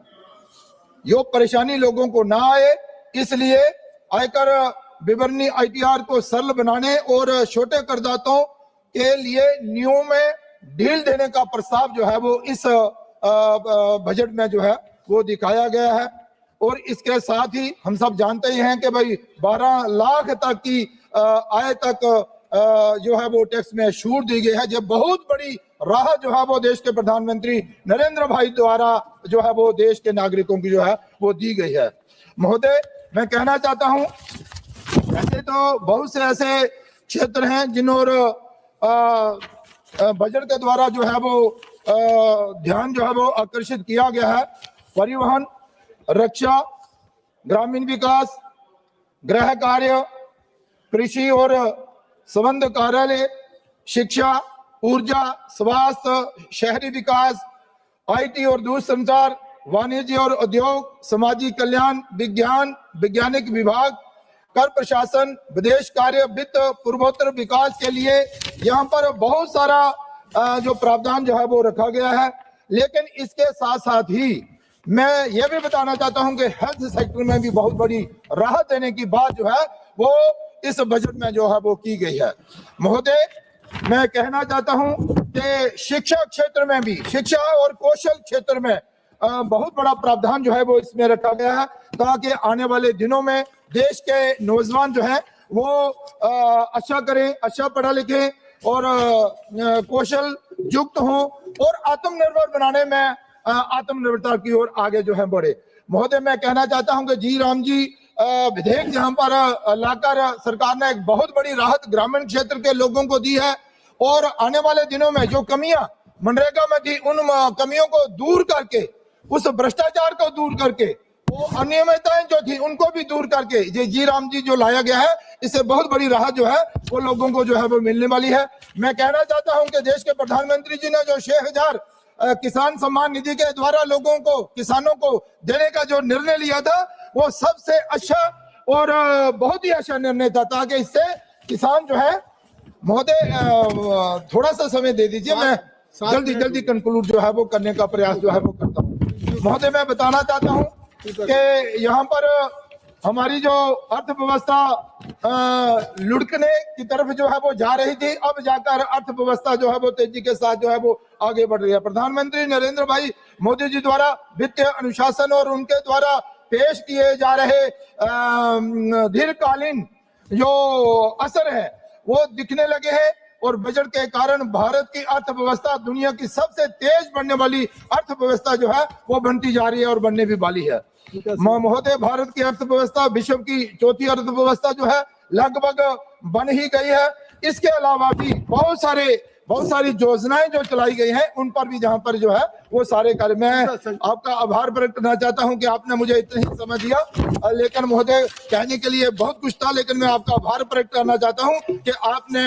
जो परेशानी लोगों को ना आए, इसलिए आयकर विवरणी ITR को सरल बनाने और छोटे करदाताओं के लिए नियमों में ढील देने का प्रस्ताव जो है वो इस बजट में जो है वो दिखाया गया है। और इसके साथ ही हम सब जानते ही हैं कि भाई 12 लाख तक की आय तक जो है वो टैक्स में छूट दी गई है। जब बहुत बड़ी राहत जो है वो देश के प्रधानमंत्री नरेंद्र भाई द्वारा जो है वो देश के नागरिकों की जो है वो दी गई है। महोदय, मैं कहना चाहता हूं, ऐसे तो बहुत से ऐसे क्षेत्र हैं जिन और बजट के द्वारा जो है वो ध्यान जो है वो आकर्षित किया गया है। परिवहन, रक्षा, ग्रामीण विकास, गृह कार्य, कृषि और संबंध कार्यालय, शिक्षा, ऊर्जा, स्वास्थ्य, शहरी विकास, IT और दूरसंचार, वाणिज्य और उद्योग, सामाजिक कल्याण, विज्ञान, वैज्ञानिक विभाग, कर प्रशासन, विदेश कार्य, वित्त, पूर्वोत्तर विकास के लिए यहाँ पर बहुत सारा जो प्रावधान जो है वो रखा गया है। लेकिन इसके साथ साथ ही मैं ये भी बताना चाहता हूं कि हेल्थ सेक्टर में भी बहुत बड़ी राहत देने की बात जो है वो इस बजट में जो है वो की गई है। महोदय, मैं कहना चाहता हूं कि शिक्षा क्षेत्र में भी, शिक्षा और कौशल क्षेत्र में बहुत बड़ा प्रावधान जो है वो इसमें रखा गया है, ताकि आने वाले दिनों में देश के नौजवान जो है वो अच्छा करें, अच्छा पढ़ा लिखें और कौशल युक्त हों और आत्मनिर्भर बनाने में आत्मनिर्भरता की ओर आगे जो है बढ़े। महोदय, मैं कहना चाहता हूं कि जी राम जी विधेयक जहां पर लाकर सरकार ने एक बहुत बड़ी राहत ग्रामीण क्षेत्र के लोगों को दी है और आने वाले दिनों में जो कमियां मनरेगा में थी, उन कमियों को दूर करके, उस भ्रष्टाचार को दूर करके, वो अनियमितताएं जो थी उनको भी दूर करके ये जी राम जी जो लाया गया है, इससे बहुत बड़ी राहत जो है वो लोगों को जो है वो मिलने वाली है। मैं कहना चाहता हूं कि देश के प्रधानमंत्री जी ने जो 6,000 किसान सम्मान निधि के द्वारा लोगों को, किसानों को देने का जो निर्णय लिया था, वो सबसे अच्छा और बहुत ही अच्छा निर्णय था, ताकि इससे किसान जो है, महोदय थोड़ा सा समय दे दीजिए, मैं जल्दी कंक्लूड जो है वो करने का प्रयास जो है वो करता हूँ। महोदय, मैं बताना चाहता हूँ कि यहाँ पर हमारी जो अर्थव्यवस्था लुढ़कने की तरफ जो है वो जा रही थी, अब जाकर अर्थव्यवस्था जो है वो तेजी के साथ जो है वो आगे बढ़ रही है। प्रधानमंत्री नरेंद्र भाई मोदी जी द्वारा वित्तीय अनुशासन और उनके द्वारा पेश किए जा रहे दीर्घकालीन जो असर है वो दिखने लगे हैं और बजट के कारण भारत की अर्थव्यवस्था दुनिया की सबसे तेज बढ़ने वाली अर्थव्यवस्था जो है वो बनती जा रही है और बनने भी वाली है। महोदय, भारत की अर्थव्यवस्था विश्व की चौथी अर्थव्यवस्था जो है लगभग बन ही गई है। इसके अलावा भी बहुत सारे बहुत सारी योजनाएं जो चलाई गई हैं उन पर भी जहां पर जो है वो सारे कार्य, मैं आपका आभार प्रकट करना चाहता हूं कि आपने मुझे इतना ही समय दिया। लेकिन महोदय कहने के लिए बहुत कुछ था, लेकिन मैं आपका आभार प्रकट करना चाहता हूं कि आपने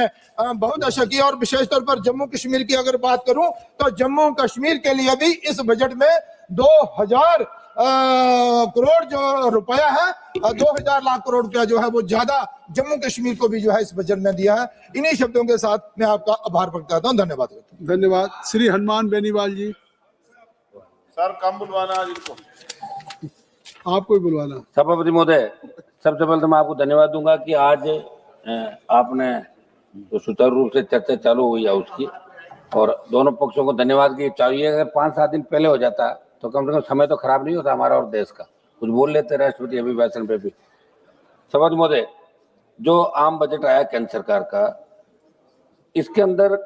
बहुत अच्छा किया। और विशेष तौर पर जम्मू कश्मीर की अगर बात करूं तो जम्मू कश्मीर के लिए भी इस बजट में 2000 करोड़ जो रुपया है, 2000 लाख करोड़ रुपया जो है वो ज्यादा जम्मू कश्मीर को भी जो है इस बजट में दिया है। इन्हीं शब्दों के साथ मैं आपका आभार प्रकट करता हूं। धन्यवाद। धन्यवाद। श्री हनुमान बेनीवाल जी, सर कम बुलवाना आज इनको, आपको ही बुलवाना। सभापति महोदय, सबसे पहले तो मैं आपको धन्यवाद दूंगा कि आज आपने जो सुचारू रूप से चर्चा चालू हुई है उसकी, और दोनों पक्षों को धन्यवाद की चाहिए। अगर 5-7 दिन पहले हो जाता तो कम से कम समय तो खराब नहीं होता हमारा और देश का, कुछ बोल लेते राष्ट्रपति अभिभाषण पे भी। सभापति महोदय, जो आम बजट आया केंद्र सरकार का, इसके अंदर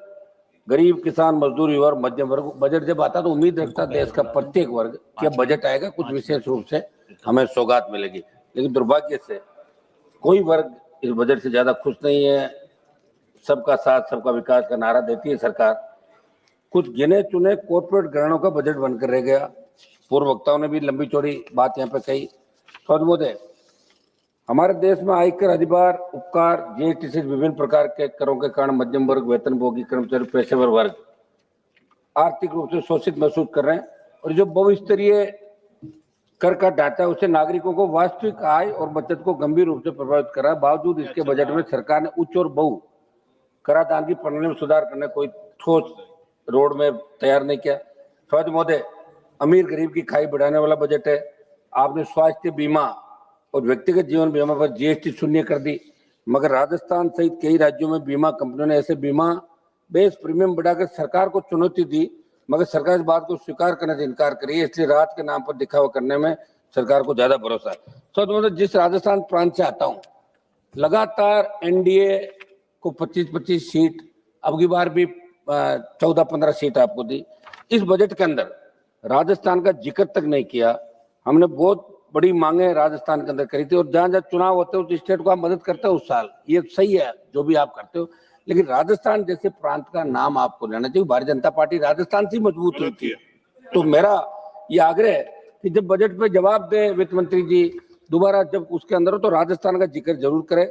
गरीब, किसान, मजदूर, युवा और मध्यम वर्ग बजट जब आता तो उम्मीद रखता देश का प्रत्येक वर्ग कि बजट आएगा, कुछ विशेष रूप से हमें सौगात मिलेगी। लेकिन दुर्भाग्य से कोई वर्ग इस बजट से ज्यादा खुश नहीं है। सबका साथ सबका विकास का नारा देती है सरकार, कुछ गिने चुने कॉर्पोरेट घरानों का बजट बनकर रह गया। पूर्व वक्ताओं ने भी लंबी चौड़ी बात यहाँ पे कही। सभापति महोदय, हमारे देश में आयकर, अधिभार, उपकार, जीएसटी से विभिन्न प्रकार के करों के कारण मध्यम वर्ग, वेतनभोगी, कर्मचारी, पेशेवर वर्ग आर्थिक रूप से शोषित महसूस कर रहे हैं। और जो बहुस्तरीय कर का ढांचा है उससे नागरिकों को वास्तविक आय और बचत को गंभीर रूप से प्रभावित कर रहा है। बावजूद इसके बजट में सरकार ने उच्च और बहु कराधान की प्रणाली में सुधार करने कोई ठोस रोड में तैयार नहीं किया। सभापति महोदय, अमीर गरीब की खाई बढ़ाने वाला बजट है। आपने स्वास्थ्य बीमा और व्यक्तिगत जीवन बीमा पर जीएसटी शून्य कर दी, मगर राजस्थान सहित कई राज्यों में बीमा कंपनियों ने ऐसे बीमा बेस प्रीमियम बढ़ाकर सरकार को चुनौती दी, मगर सरकार इस बात को स्वीकार करने से इनकार करी है। इसलिए राहत के नाम पर दिखावा करने में सरकार को ज्यादा भरोसा है। सभापति, जिस राजस्थान प्रांत से आता हूँ, लगातार एनडीए को 25-25 सीट, अब की बार भी 14-15 सीट आपको दी। इस बजट के अंदर राजस्थान का जिक्र तक नहीं किया। हमने बहुत बड़ी मांगे राजस्थान के अंदर करी थी, और जहां जहां चुनाव होते हो उस स्टेट को आप मदद करते हो उस साल, ये सही है जो भी आप करते हो, लेकिन राजस्थान जैसे प्रांत का नाम आपको लेना चाहिए। भारतीय जनता पार्टी राजस्थान से मजबूत हुई थी। तो मेरा ये आग्रह है कि जब बजट पे जवाब दे वित्त मंत्री जी दोबारा, जब उसके अंदर हो तो राजस्थान का जिक्र जरूर करे,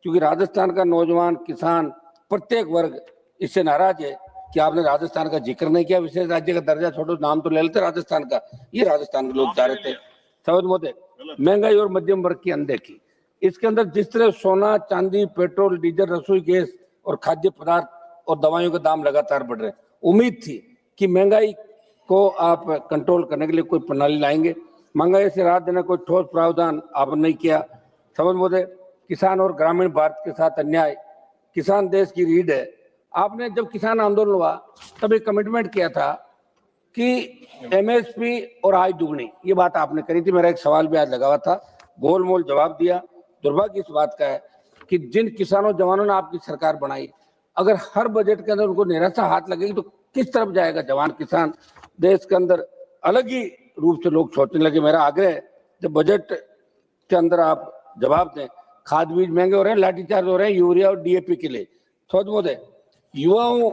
क्योंकि राजस्थान का नौजवान, किसान, प्रत्येक वर्ग इससे नाराज है कि आपने राजस्थान का जिक्र नहीं किया। विशेष राज्य का दर्जा छोड़ो, नाम तो ले लेते राजस्थान का, ये राजस्थान के लोग चाह रहे थे। सभापति महोदय, महंगाई और मध्यम वर्ग की अनदेखी, इसके अंदर जिस तरह सोना, चांदी, पेट्रोल, डीजल, रसोई गैस और खाद्य पदार्थ और दवाइयों के दाम लगातार बढ़ रहे हैं। उम्मीद थी कि महंगाई को आप कंट्रोल करने के लिए कोई प्रणाली लाएंगे, महंगाई से राहत देने कोई ठोस प्रावधान आपने नहीं किया। सभापति महोदय, किसान और ग्रामीण भारत के साथ अन्याय, किसान देश की रीढ़ है। आपने जब किसान आंदोलन हुआ तब एक कमिटमेंट किया था कि एमएसपी और आय दुगनी, ये बात आपने करी थी। मेरा एक सवाल भी आज लगा हुआ था, गोलमोल जवाब दिया। दुर्भाग्य इस बात का है कि जिन किसानों जवानों ने आपकी सरकार बनाई, अगर हर बजट के अंदर उनको निराशा हाथ लगेगी तो किस तरफ जाएगा जवान किसान? देश के अंदर अलग ही रूप से लोग सोचने लगे। मेरा आग्रह है जब बजट के अंदर आप जवाब दें। खाद बीज महंगे हो रहे हैं, लाठीचार्ज हो रहे हैं यूरिया और डीएपी के लिए। सभापति महोदय, युवाओं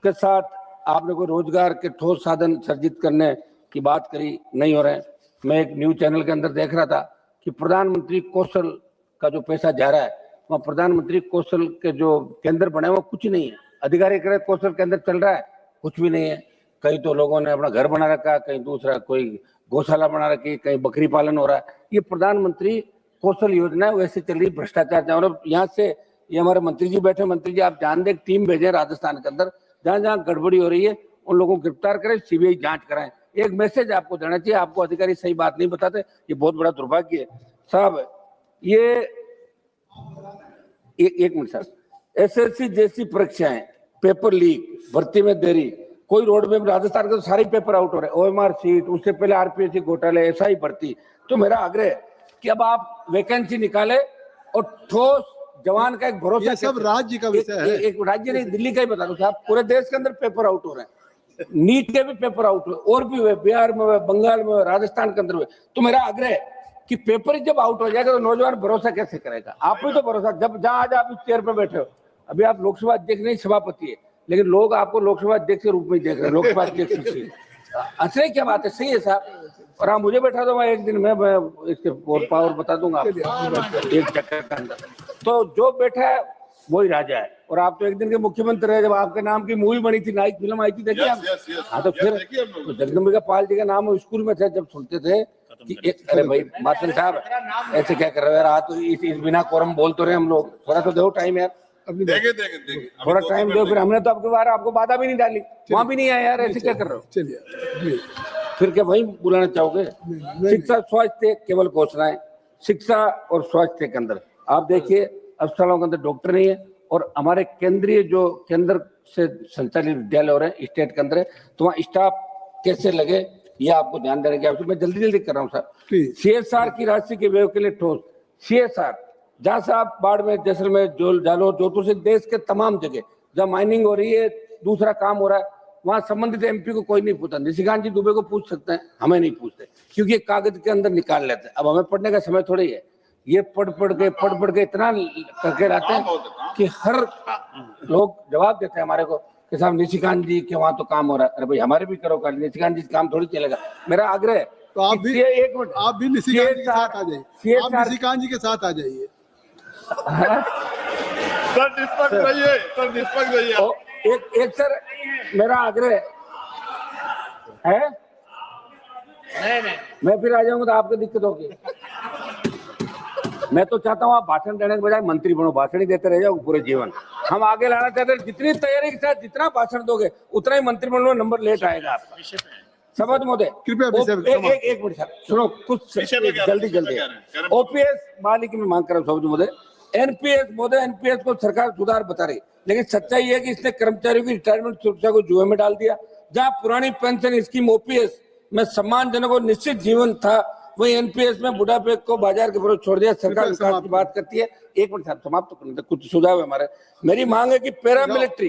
के साथ आपने कोई रोजगार के ठोस साधन सर्जित करने की बात करी, नहीं हो रहे हैं। मैं एक न्यूज चैनल के अंदर देख रहा था कि प्रधानमंत्री कौशल का जो पैसा जा रहा है, वहाँ प्रधानमंत्री कौशल के जो केंद्र बने वो कुछ नहीं है। अधिकारी कह रहे कौशल केंद्र चल रहा है, कुछ भी नहीं है। कहीं तो लोगों ने अपना घर बना रखा, कहीं दूसरा कोई गौशाला बना रखी, कहीं बकरी पालन हो रहा है। ये प्रधानमंत्री कौशल योजना है, वैसे चल रही भ्रष्टाचार। और यहाँ से ये हमारे मंत्री जी बैठे, मंत्री जी आप जान दें, टीम भेजें राजस्थान के अंदर, जहां जहां गड़बड़ी हो रही है उन लोगों को गिरफ्तार करें, सीबीआई जांच कराएं। एक मैसेज आपको देना चाहिए, आपको अधिकारी सही बात नहीं बताते, ये बहुत बड़ा दुर्भाग्य है साहब। ये एक मिनट सर, एसएससी जैसी परीक्षाएं, पेपर लीक, भर्ती में देरी, कोई रोड में राजस्थान के तो सारे पेपर आउट हो रहे हैं। ओएमआर सीट, उससे पहले आरपीएससी घोटाले, एसआई भर्ती। तो मेरा आग्रह है कि अब आप वैकेंसी निकाले और ठोस जवान का एक भरोसा। ये सब राज्य का विषय है। एक राज्य नहीं, दिल्ली का ही बता दो साहब, पूरे देश के अंदर पेपर आउट हो रहे हैं। नीट के भी पेपर आउट हुए, और भी हुए, बिहार में हुए, बंगाल में हुए, राजस्थान के अंदर हुए। तो मेरा आग्रह है कि पेपर जब आउट हो जाएगा तो नौजवान भरोसा कैसे करेगा? आप भी तो भरोसा, जब जहां आज आप इस चेयर पर बैठे हो, अभी आप लोकसभा अध्यक्ष नहीं, सभापति है, लेकिन लोग आपको लोकसभा अध्यक्ष के रूप में देख रहे हैं, लोकसभा अध्यक्ष से। अच्छा क्या बात है, सही है साहब। और आप मुझे बैठा दो, मैं एक दिन में मैं इसके पावर बता दूंगा आपको एक चक्कर के अंदर। तो जो बैठा है वही राजा है। और आप तो एक दिन के मुख्यमंत्री रहे, जब आपके नाम की मूवी बनी थी, नाइट फिल्म आई थी, देखिए आप। हाँ तो फिर जगदम्बिका पाल जी का नाम स्कूल में थे, जब सुनते थे कि अरे भाई मास्टर साहब ऐसे क्या कर रहे हो यार, तो इस बिना कोरम बोल तो रहे हम लोग, थोड़ा तो दो टाइम यार, थोड़ा टाइम दो। फिर हमने तो आपके बार आपको बाधा भी नहीं डाली, वहां भी नहीं आया यार, ऐसे क्या कर रहे हो। चलिए फिर क्या वही बुलाना चाहोगे। शिक्षा स्वास्थ्य केवल घोषणाएं, शिक्षा और स्वास्थ्य के अंदर आप देखिए अस्पतालों के अंदर डॉक्टर नहीं है। और हमारे केंद्रीय जो केंद्र से संचालित विद्यालय हो रहे हैं स्टेट के अंदर, तो वहाँ स्टाफ कैसे लगे ये आपको ध्यान देने की आवश्यकता। मैं जल्दी कर रहा हूँ सर। CSR की राशि के व्यय के लिए ठोस CSR, जहाँ से आप बाड़मेर, जैसलमेर, जालौर, जोधपुर से देश के तमाम जगह जहाँ माइनिंग हो रही है, दूसरा काम हो रहा है, वहाँ संबंधित MP को कोई नहीं पूछता। निशिकांत जी दुबे को पूछ सकते हैं, हमें नहीं पूछते, क्योंकि ये कागज के अंदर निकाल लेते हैं। अब हमें पढ़ने का समय थोड़ी है, ये पढ़ पढ़ के इतना करके लाते हैं कि हर लोग जवाब देते हैं हमारे को कि साहब निशिकांत जी के वहाँ तो काम हो रहा है। अरे भाई हमारे भी करो, निशिकांत जी काम थोड़ी चलेगा। मेरा आग्रह है तो आप भी एक मिनट, आप भी निशिकांत जी के साथ आ जाइए, आप निशिकांत जी के साथ आ जाइए। सर निष्पक्ष रहिए, सर निष्पक्ष रहिए। एक सर मेरा आग्रह है, नहीं मैं फिर आ जाऊंगा तो आपको दिक्कत होगी। मैं तो चाहता हूँ आप भाषण देने के बजाय मंत्री बनो, भाषण ही देते रह जाओ पूरे जीवन। हम आगे लाना चाहते हैं, जितनी तैयारी के साथ जितना भाषण दोगे उतना ही मंत्रिमंडल में नंबर लेट आएगा आपका। शपथ महोदय, कृपया एक मिनट सर सुनो, कुछ जल्दी OPS मालिक की मैं मांग कर रहा हूँ शपथ महोदय। NPS को सरकार सुधार बता रही, लेकिन सच्चाई है कि इसने कर्मचारियों की रिटायरमेंट सुरक्षा को जुए में डाल दिया। जहाँ पुरानी पेंशन स्कीम OPS में सम्मानजनक और निश्चित जीवन था, वही NPS में बुढ़ापे को बाजार के विरुद्ध छोड़ दिया। सरकार विकास की बात करती है। एक मिनट साहब समाप्त तो करने, कुछ सुझाव है हमारे। मेरी मांग है कि पैरामिलिट्री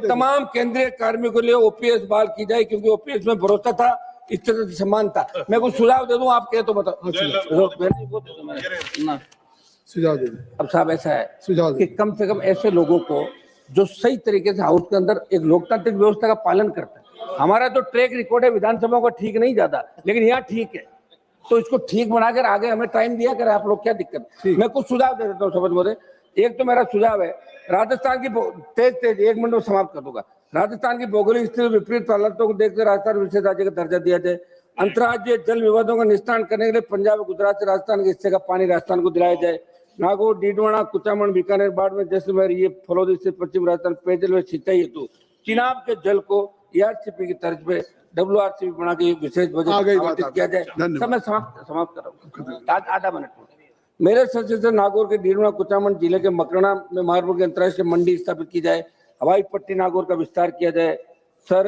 तमाम केंद्रीय कार्मिकों के लिए OPS बहाल की जाए, क्योंकि OPS में भरोसा था, इस तरह से सम्मान था। मैं कुछ सुझाव दे दूं, आप कहे तो बताओ। सुझाव दे। अब साहब ऐसा है कि कम से कम ऐसे लोगों को जो सही तरीके से हाउस के अंदर एक लोकतांत्रिक व्यवस्था का पालन करते हैं। हमारा तो ट्रैक रिकॉर्ड है विधानसभा का ठीक नहीं जाता, लेकिन यहाँ ठीक है, तो इसको ठीक बनाकर आगे हमें टाइम दिया करें आप लोग, क्या दिक्कत। मैं कुछ सुझाव दे देता हूँ शपथ महोदय। एक तो मेरा सुझाव है, राजस्थान की तेज 1 मिनट में समाप्त कर दूंगा। राजस्थान की भौगोलिक स्थिति विपरीत हालतों को देखकर राजस्थान विशेष राज्य का दर्जा दिया जाए। अंतर्राज्यीय जल विवादों का निस्तारण करने के लिए पंजाब और गुजरात से राजस्थान के हिस्से का पानी राजस्थान को दिलाया जाए। नागौर, डीडवाना, कुचामन, बीकानेर, बाड़मेर, जैसलमेर, ये फलौदी से पश्चिम राजस्थान पेयजल व सिंचाई हेतु चिनाब के जल को ERCP की तर्ज पे WRCP बना के विशेष बजट आवंटित किया जाए। मैं समाप्त कर रहा हूँ, आधा मिनट। मेरे सचिव से नागौर के डीडवाना, कुचामन जिले के मकराना में मार्बल की अंतर्राष्ट्रीय मंडी स्थापित की जाए। हवाई पट्टी नागौर का विस्तार किया जाए। सर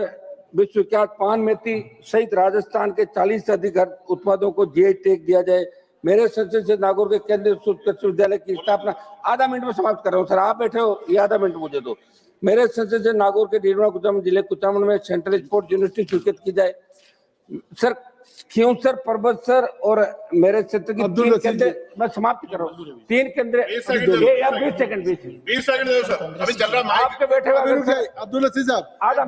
विश्वविख्यात पान मेथी सहित राजस्थान के 40 से अधिक उत्पादों को GI टैग दिया जाए। मेरे सचिव से नागौर के केंद्रीय कृषि विद्यालय की स्थापना। आधा मिनट में समाप्त कर रहा हूँ सर, आप बैठे हो, ये आधा मिनट मुझे दो। मेरे सचिव से नागौर के डीडवाना, कुचामन जिले कुचामन में सेंट्रल स्पोर्ट्स यूनिवर्सिटी स्वीकृत की जाए। सर क्यों सर, पर्वत सर और मेरे क्षेत्र की 3 केंद्र, मैं समाप्त कर रहा हूँ। 3 केंद्र 20 सेकंड सर, अभी चल रहा है आपके बैठे हुए अब्दुल लतीफ साहब, आधा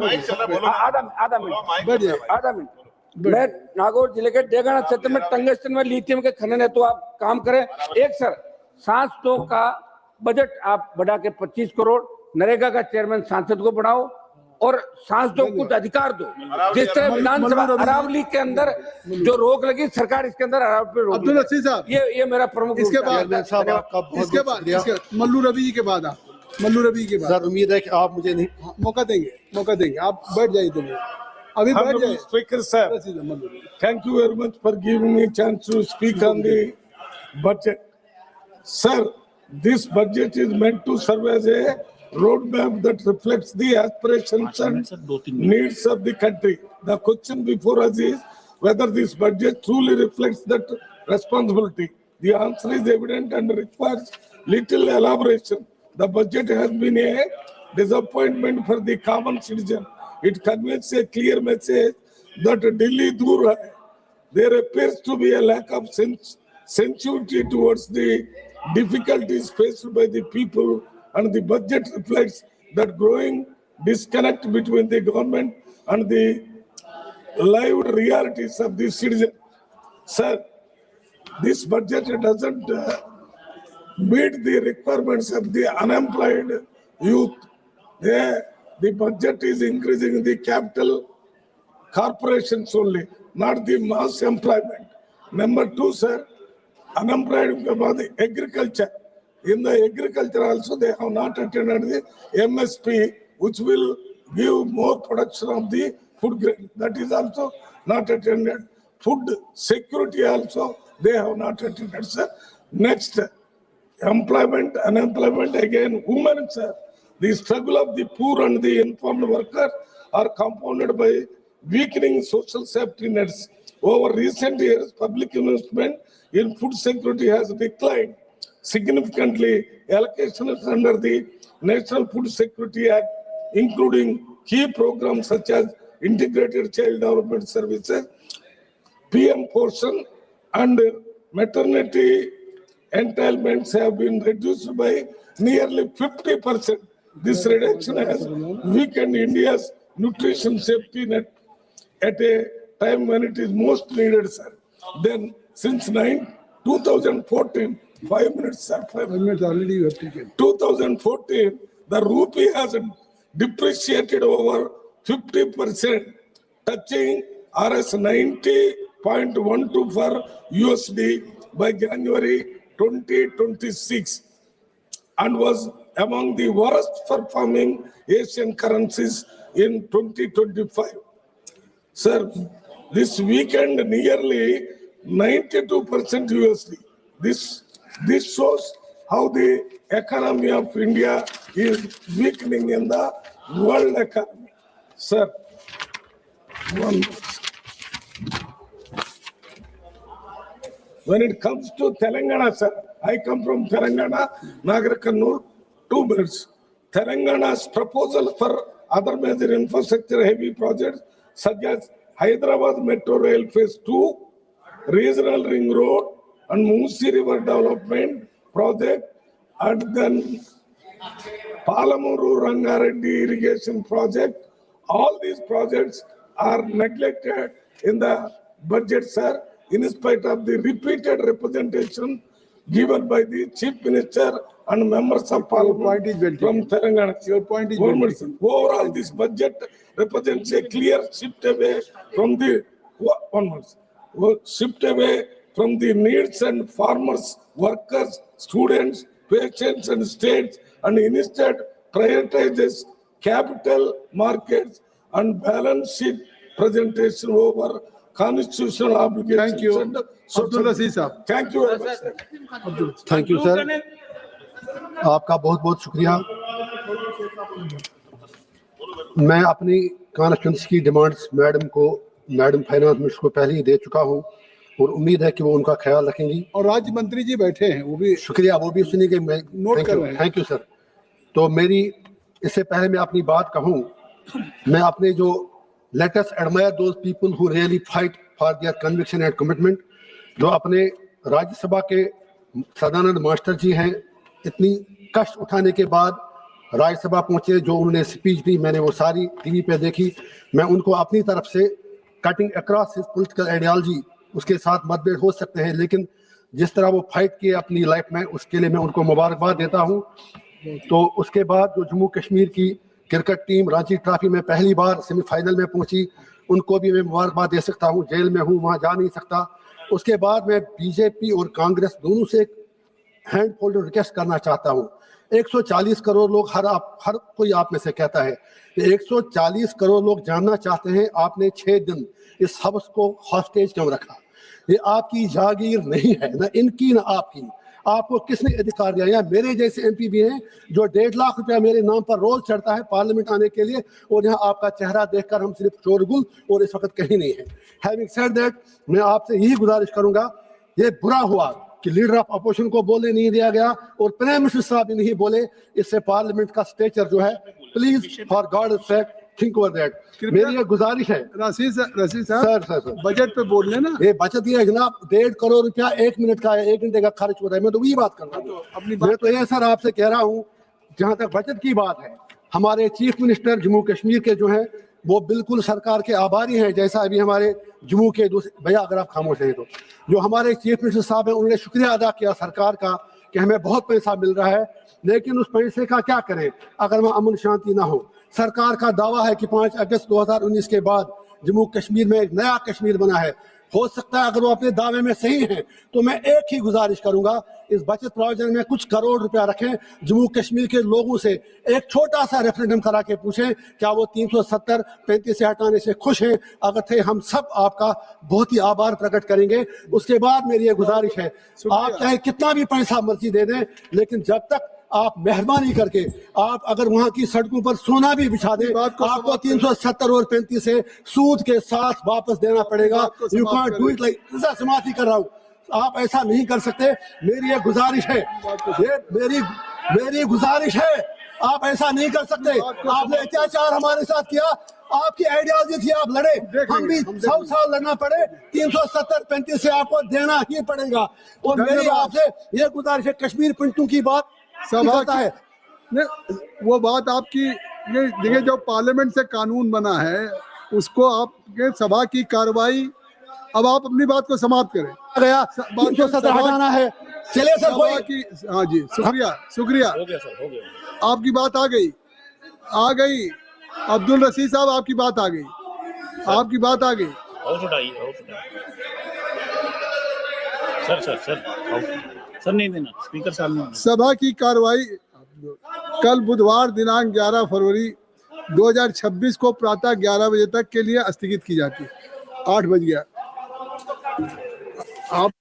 मिनट। मैं नागौर जिले के डेगाना क्षेत्र में टंगस्टन में लिथियम के खनन है, तो आप काम करें। एक सर सांसदों का बजट आप बढ़ा के 25 करोड़, नरेगा का चेयरमैन सांसद को बढ़ाओ और सांसदों को कुछ अधिकार दो। जिस तरह विधानसभा अरावली के अंदर जो रोक लगी, सरकार इसके अंदर अब्दुल लतीफ साहब, ये मेरा प्रमुख। इसके बाद मल्लू रवि जी के बाद मल्लू रवि के बाद सर उम्मीद है कि आप मुझे नहीं मौका देंगे, आप बैठ जाइए। तुम्हें अभी बैठ जाइए। स्पीकर साहब, thank you very much for giving me chance to speak on the budget. Sir, this budget is meant to serve as a roadmap that reflects the aspirations and needs of the country. The question before us is whether this budget truly reflects that responsibility. The answer is evident and requires little elaboration. The budget has been a disappointment for the common citizen. It conveys a clear message that Delhi dur hai. There appears to be a lack of sensitivity towards the difficulties faced by the people, and the budget reflects that growing disconnect between the government and the lived realities of the citizen. Sir, this budget doesn't meet the requirements of the unemployed youth. The budget is increasing the capital corporations only, not the mass employment. Number two, sir, unemployed about the agriculture. In the agriculture also, they have not attended the MSP, which will give more production of the food grain. That is also not attended. Food security also, they have not attended, sir. Next, employment, unemployment, again, women, sir. The struggle of the poor and the informed workers are compounded by weakening social safety nets. Over recent years, public investment in food security has declined significantly. Allocations under the National Food Security Act, including key programs such as Integrated Child Development Services, PM portion, and maternity entitlements have been reduced by nearly 50%. This reduction has weakened India's nutrition safety net at a time when it is most needed, sir. Then, since 2014, 5 minutes, sir. 5 minutes already you have taken. 2014, the rupee has depreciated over 50%, touching Rs 90.12 for USD by January 2026, and was among the worst performing Asian currencies in 2025. Sir, this weekend nearly 92% USD. This shows how the economy of India is weakening in the world economy. Sir, when it comes to Telangana, sir, I come from Telangana, Nagar Kannur, 2 minutes. Telangana's proposal for other major infrastructure heavy projects such as Hyderabad Metro Rail Phase 2, Regional Ring Road, and Musi River Development Project, and then Palamuru Rangareddy Irrigation Project. All these projects are neglected in the budget, sir, in spite of the repeated representation given by the Chief Minister and members of Parliament from Telangana. Your point is well taken. Overall, this budget represents a clear shift away from the needs and farmers, workers, students, patients, and states, and instead prioritizes capital markets and balance sheet presentation over constitutional obligations. Thank you. And Abdul Aziz साहब. Thank you very much, sir. Thank you sir, आपका बहुत बहुत शुक्रिया। मैं अपनी constituency की demands madam finance minister को पहले ही दे चुका हूं और उम्मीद है कि वो उनका ख्याल रखेंगी। और राज्य मंत्री जी बैठे हैं, वो भी शुक्रिया, वो भी सुनिए कि मैं नोट कर रहे हैं। Thank you sir. तो मेरी इससे पहले मैं अपनी बात कहूं, मैं अपने जो latest admire those people who really fight for their conviction and commitment, जो अपने राज्यसभा के सदानंद मास्टर जी हैं, इतनी कष्ट उठाने के बाद राज्यसभा पहुंचे, जो उन्होंने स्पीच दी, मैंने वो सारी टीवी पे देखी। मैं उनको अपनी तरफ से cutting across his political ideology, उसके साथ मतभेद हो सकते हैं, लेकिन जिस तरह वो फाइट किए अपनी लाइफ में, उसके लिए मैं उनको मुबारकबाद देता हूं। तो उसके बाद जो जम्मू कश्मीर की क्रिकेट टीम रांची ट्रॉफी में पहली बार सेमीफाइनल में पहुंची, उनको भी मैं मुबारकबाद दे सकता हूं। जेल में हूं, वहां जा नहीं सकता। उसके बाद मैं बीजेपी और कांग्रेस दोनों से हैंड फोल्ड रिक्वेस्ट करना चाहता हूं। 140 करोड़ लोग, हर कोई आप में से कहता है कि 140 करोड़ लोग जानना चाहते हैं आपने 6 दिन इस हाउस को हॉस्टेज क्यों रखा। ये आपकी जागीर नहीं है, ना इनकी ना आपकी। आपको किसने अधिकार दिया? या मेरे जैसे एमपी भी हैं जो 1.5 लाख रुपया मेरे नाम पर रोज चढ़ता है पार्लियामेंट आने के लिए, और यहाँ आपका चेहरा देखकर हम सिर्फ शोरगुल और इस वक्त कहीं नहीं है। हैविंग सेड दैट, मैं आपसे यही गुजारिश करूंगा, ये बुरा हुआ कि लीडर ऑफ अपोजिशन को बोलने नहीं दिया गया और प्राइम मिनिस्टर साहब भी नहीं बोले। इससे पार्लियामेंट का स्टेचर जो है, please for God sake think over that. मेरी ये गुजारिश है। रशीद साहब, सर बजट पे बोल लेना। ये बचत ये जनाब 1.5 करोड़ रुपया 1 मिनट का है, 1 घंटे का खर्च होता है। मैं तो वही बात कर रहा हूँ। मैं तो ये सर आपसे कह रहा हूँ, जहाँ तक बचत की बात है, हमारे चीफ मिनिस्टर जम्मू कश्मीर के जो हैं वो बिल्कुल सरकार के आभारी हैं, जैसा अभी हमारे जम्मू के दूसरे भैया अगर आप खामोश हैं तो जो हमारे चीफ मिनिस्टर साहब हैं उन्होंने शुक्रिया अदा किया सरकार का कि हमें बहुत पैसा मिल रहा है, लेकिन उस पैसे का क्या करें अगर वहाँ अमन शांति ना हो। सरकार का दावा है कि 5 अगस्त 2019 के बाद जम्मू कश्मीर में एक नया कश्मीर बना है। हो सकता है अगर वो अपने दावे में सही हैं तो मैं एक ही गुजारिश करूंगा, इस बचत प्रोविजन में कुछ करोड़ रुपया रखें, जम्मू कश्मीर के लोगों से एक छोटा सा रेफरेंडम करा के पूछें क्या वो 370-35 से हटाने से खुश हैं। अगर थे हम सब आपका बहुत ही आभार प्रकट करेंगे। उसके बाद मेरी ये गुजारिश है, आप चाहे कितना भी पैसा मर्जी दे दें, लेकिन जब तक आप मेहरबानी करके आप अगर वहां की सड़कों पर सोना भी बिछा दें आपको 370 और 35 से सूद के साथ वापस देना पड़ेगा। You can't do it like, समाप्त ही कर रहा हूँ, आप ऐसा नहीं कर सकते। मेरी ये गुजारिश है, ये मेरी गुजारिश है, आप ऐसा नहीं कर सकते। आपने अत्याचार हमारे साथ किया, आपकी आइडियोलॉजी थी, आप लड़े, हम भी 100 साल लड़ना पड़े, 370-35 से आपको देना ही पड़ेगा। और मेरी आपसे ये गुजारिश है, कश्मीर पंटू की बात सभा है वो बात आपकी, ये देखिए जो पार्लियामेंट से कानून बना है उसको आपके सभा की कार्रवाई, अब आप अपनी बात को समाप्त करें। गया हटाना है, चलिए सर कोई। हाँ जी, शुक्रिया हो गया सर, हो गया। आपकी बात आ गई। अब्दुल रशीद साहब आपकी बात आ गई, आपकी बात आ गई। सर नहीं देना, स्पीकर साहब ने। सभा की कार्रवाई कल बुधवार दिनांक 11 फरवरी 2026 को प्रातः 11 बजे तक के लिए स्थगित की जाती है। 8 बज गया। आप